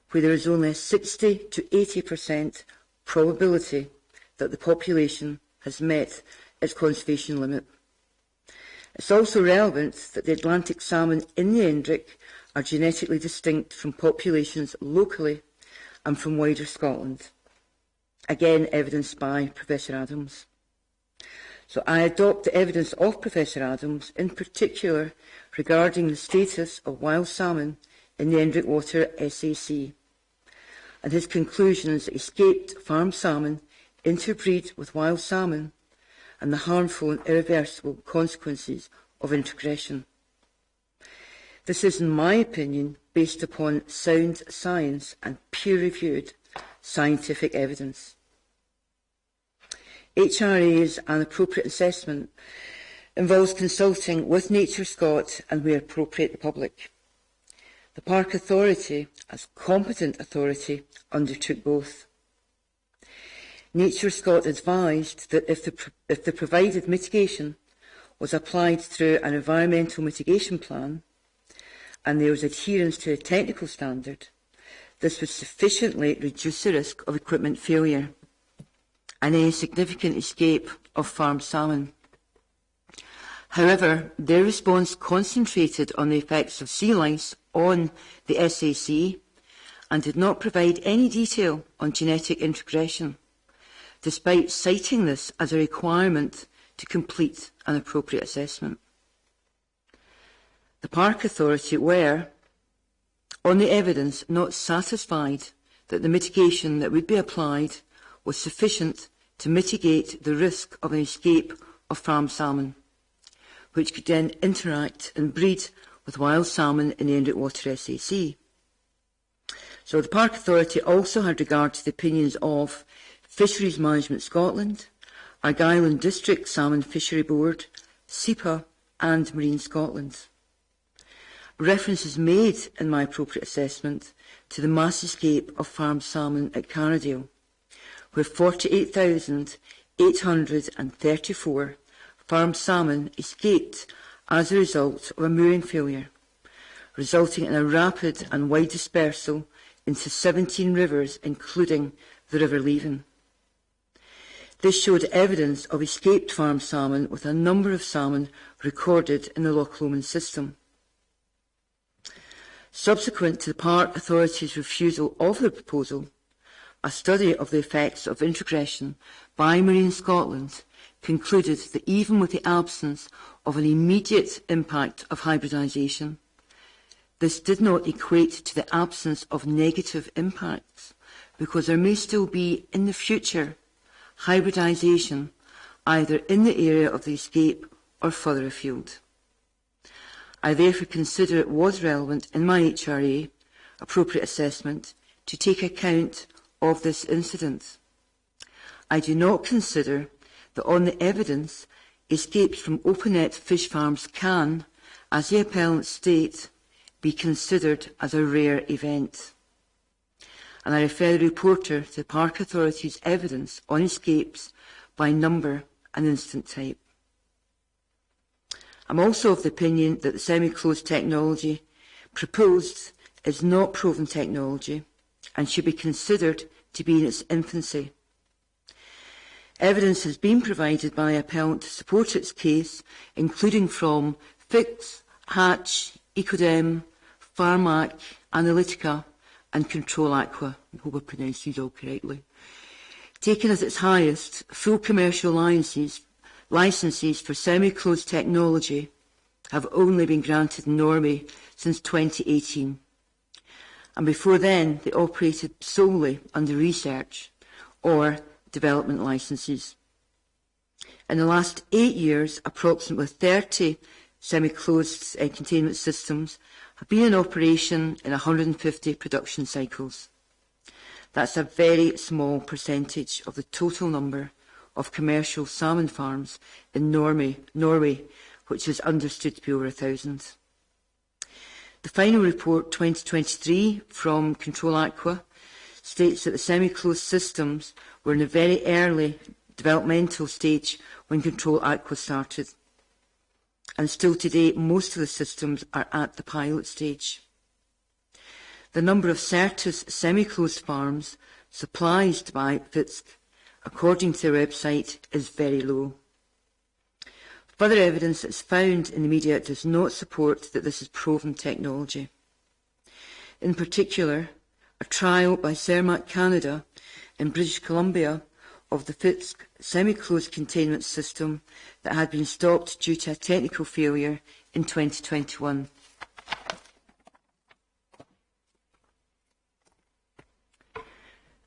where there is only a 60 to 80% probability that the population has met its conservation limit. It's also relevant that the Atlantic salmon in the Endrick are genetically distinct from populations locally and from wider Scotland, again evidenced by Professor Adams. So I adopt the evidence of Professor Adams, in particular regarding the status of wild salmon in the Endrick Water SAC, and his conclusions that escaped farmed salmon interbreed with wild salmon and the harmful and irreversible consequences of integration. This is, in my opinion, based upon sound science and peer-reviewed scientific evidence. HRA's and appropriate assessment involves consulting with Nature Scot and, where appropriate, the public. The Park Authority, as competent authority, undertook both. Nature Scot advised that if the provided mitigation was applied through an environmental mitigation plan and there was adherence to a technical standard, this would sufficiently reduce the risk of equipment failure and any significant escape of farmed salmon. However, their response concentrated on the effects of sea lice on the SAC and did not provide any detail on genetic integration, despite citing this as a requirement to complete an appropriate assessment. The Park Authority were, on the evidence, not satisfied that the mitigation that would be applied was sufficient to mitigate the risk of an escape of farmed salmon, which could then interact and breed with wild salmon in the Endrick Water SAC. So the Park Authority also had regard to the opinions of Fisheries Management Scotland, Argyll and District Salmon Fishery Board, SEPA and Marine Scotland. Reference is made in my appropriate assessment to the mass escape of farmed salmon at Carradale, where 48,834 farmed salmon escaped as a result of a mooring failure, resulting in a rapid and wide dispersal into 17 rivers, including the River Leven. This showed evidence of escaped farmed salmon, with a number of salmon recorded in the Loch Lomond system. Subsequent to the Park Authority's refusal of the proposal, a study of the effects of introgression by Marine Scotland concluded that even with the absence of an immediate impact of hybridisation, this did not equate to the absence of negative impacts, because there may still be, in the future, hybridisation either in the area of the escape or further afield. I therefore consider it was relevant in my HRA appropriate assessment to take account of this incident. I do not consider that on the evidence, escapes from open-net fish farms can, as the appellants state, be considered as a rare event. And I refer the reporter to the Park Authority's evidence on escapes by number and instant type. I'm also of the opinion that the semi-closed technology proposed is not proven technology and should be considered to be in its infancy. Evidence has been provided by the appellant to support its case, including from Fix, Hatch, Ecodem, Pharmac, Analytica and Control Aqua. I hope I pronounced these all correctly. Taken as its highest, full commercial licences for semi-closed technology have only been granted in Norway since 2018. And before then, they operated solely under research or development licences. In the last 8 years, approximately 30 semi-closed containment systems have been in operation in 150 production cycles. That's a very small percentage of the total number of commercial salmon farms in Norway, which is understood to be over 1,000. The final report, 2023, from Control Aqua, states that the semi-closed systems were in a very early developmental stage when Control Aqua started. And still today, most of the systems are at the pilot stage. The number of Certus semi-closed farms supplied by FITSC, according to their website, is very low. Further evidence that's found in the media does not support that this is proven technology. In particular, a trial by Cermaq Canada in British Columbia of the FITSC semi-closed containment system that had been stopped due to a technical failure in 2021.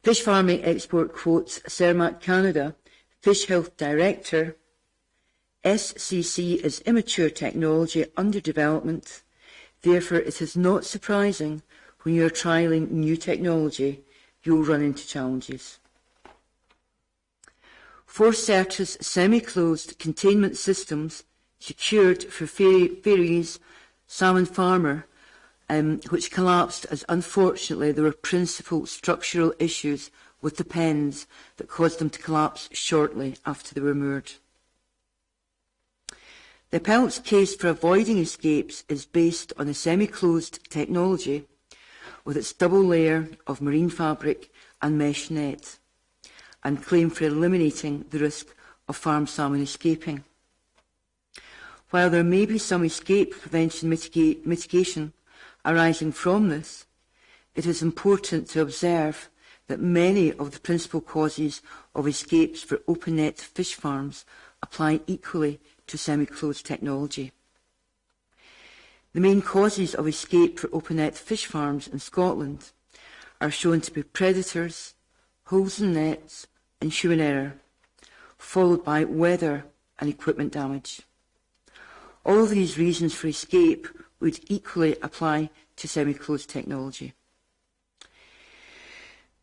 Fish Farming Export quotes Cermaq Canada Fish Health Director, SCC is immature technology under development, therefore it is not surprising when you are trialling new technology, you will run into challenges. 4 Certus semi-closed containment systems secured for Faroese salmon farmer, which collapsed as unfortunately there were principal structural issues with the pens that caused them to collapse shortly after they were moored. The appellant's case for avoiding escapes is based on a semi-closed technology with its double layer of marine fabric and mesh net, and claim for eliminating the risk of farm salmon escaping. While there may be some escape prevention mitigation arising from this, it is important to observe that many of the principal causes of escapes for open-net fish farms apply equally to semi-closed technology. The main causes of escape for open-net fish farms in Scotland are shown to be predators, holes in nets and human error, followed by weather and equipment damage. All of these reasons for escape would equally apply to semi-closed technology.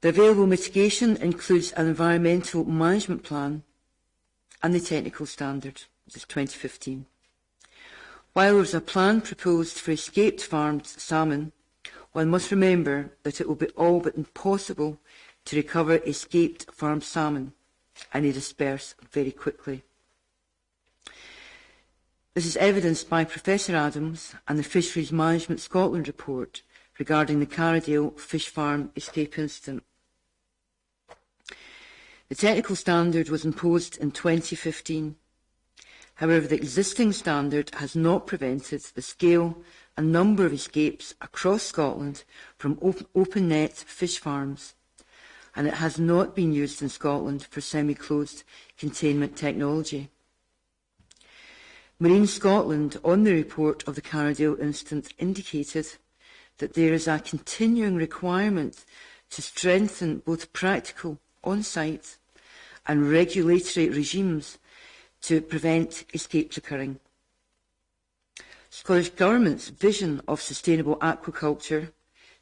The available mitigation includes an environmental management plan and the technical standard, which is 2015. While there is a plan proposed for escaped farmed salmon, one must remember that it will be all but impossible to recover escaped farmed salmon, and they disperse very quickly. This is evidenced by Professor Adams and the Fisheries Management Scotland report regarding the Carradale fish farm escape incident. The technical standard was imposed in 2015. However, the existing standard has not prevented the scale a number of escapes across Scotland from open net fish farms, and it has not been used in Scotland for semi-closed containment technology. Marine Scotland, on the report of the Carradale incident, indicated that there is a continuing requirement to strengthen both practical on-site and regulatory regimes to prevent escapes occurring. Scottish Government's vision of sustainable aquaculture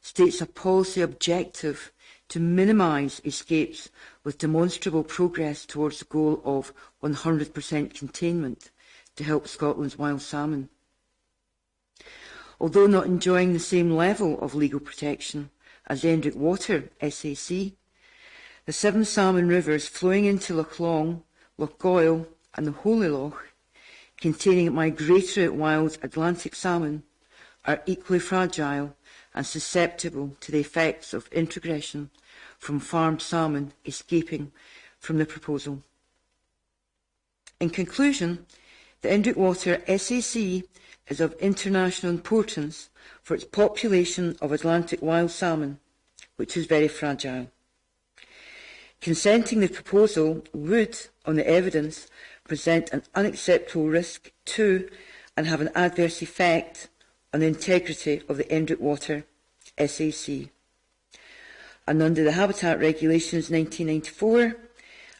states a policy objective to minimise escapes with demonstrable progress towards the goal of 100% containment to help Scotland's wild salmon. Although not enjoying the same level of legal protection as the Endrick Water SAC, the 7 salmon rivers flowing into Loch Long, Loch Goil and the Holy Loch, containing migratory wild Atlantic salmon, are equally fragile and susceptible to the effects of introgression from farmed salmon escaping from the proposal. In conclusion, the Endrick Water SAC is of international importance for its population of Atlantic wild salmon, which is very fragile. Consenting the proposal would, on the evidence, present an unacceptable risk to and have an adverse effect on the integrity of the Endrick Water SAC. And under the Habitat Regulations 1994,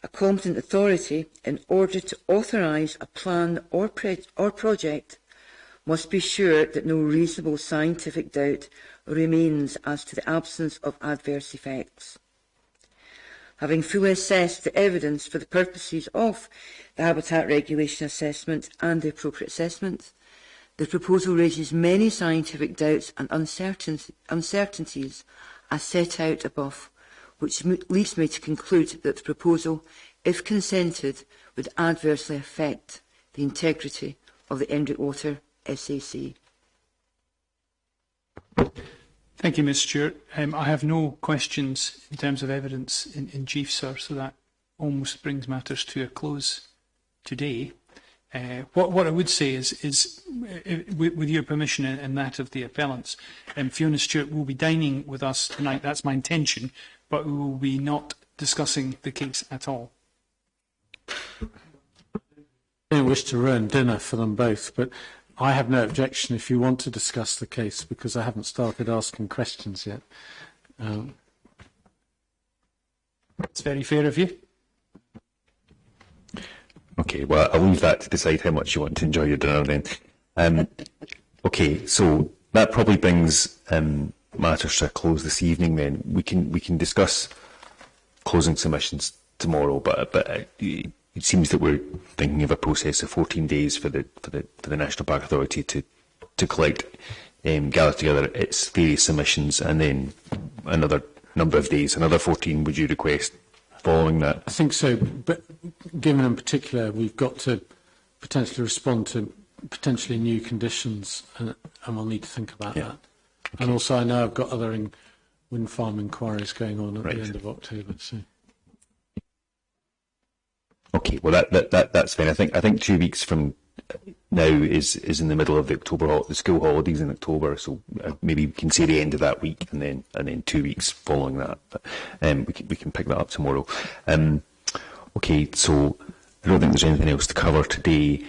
a competent authority, in order to authorise a plan or project, must be sure that no reasonable scientific doubt remains as to the absence of adverse effects. Having fully assessed the evidence for the purposes of the Habitat Regulation Assessment and the appropriate assessment, the proposal raises many scientific doubts and uncertainties as set out above, which leads me to conclude that the proposal, if consented, would adversely affect the integrity of the Endrick Water SAC. Thank you, Ms Stewart. I have no questions in terms of evidence in chief, sir, so that almost brings matters to a close today. What I would say is with your permission and that of the appellants, Fiona Stewart will be dining with us tonight. That's my intention, but we will be not discussing the case at all. I don't wish to ruin dinner for them both, but I have no objection if you want to discuss the case, because I haven't started asking questions yet. It's very fair of you. Okay, well, I'll leave that to decide how much you want to enjoy your dinner then. Okay, so that probably brings matters to a close this evening then. We can discuss closing submissions tomorrow, but it seems that we're thinking of a process of 14 days for the National Park Authority to collect, gather together its various submissions, and then another number of days, another 14 would you request following that? I think so, but given in particular we've got to potentially respond to potentially new conditions, and we'll need to think about that. Okay. And also I know I've got other wind farm inquiries going on at the end of October. So. Okay, well that's fine. I think 2 weeks from now is in the middle of the school holidays in October, so maybe we can say the end of that week and then 2 weeks following that. But we can pick that up tomorrow. Okay, so I don't think there's anything else to cover today.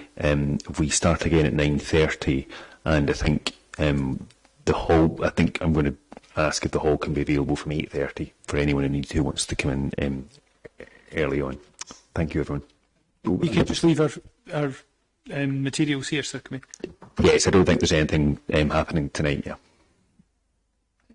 We start again at 9:30, and I think the hall. I think I'm going to ask if the hall can be available from 8:30 for anyone who wants to come in early on. Thank you, everyone. We can just leave our materials here, sir. Yes, I don't think there's anything happening tonight. Yeah.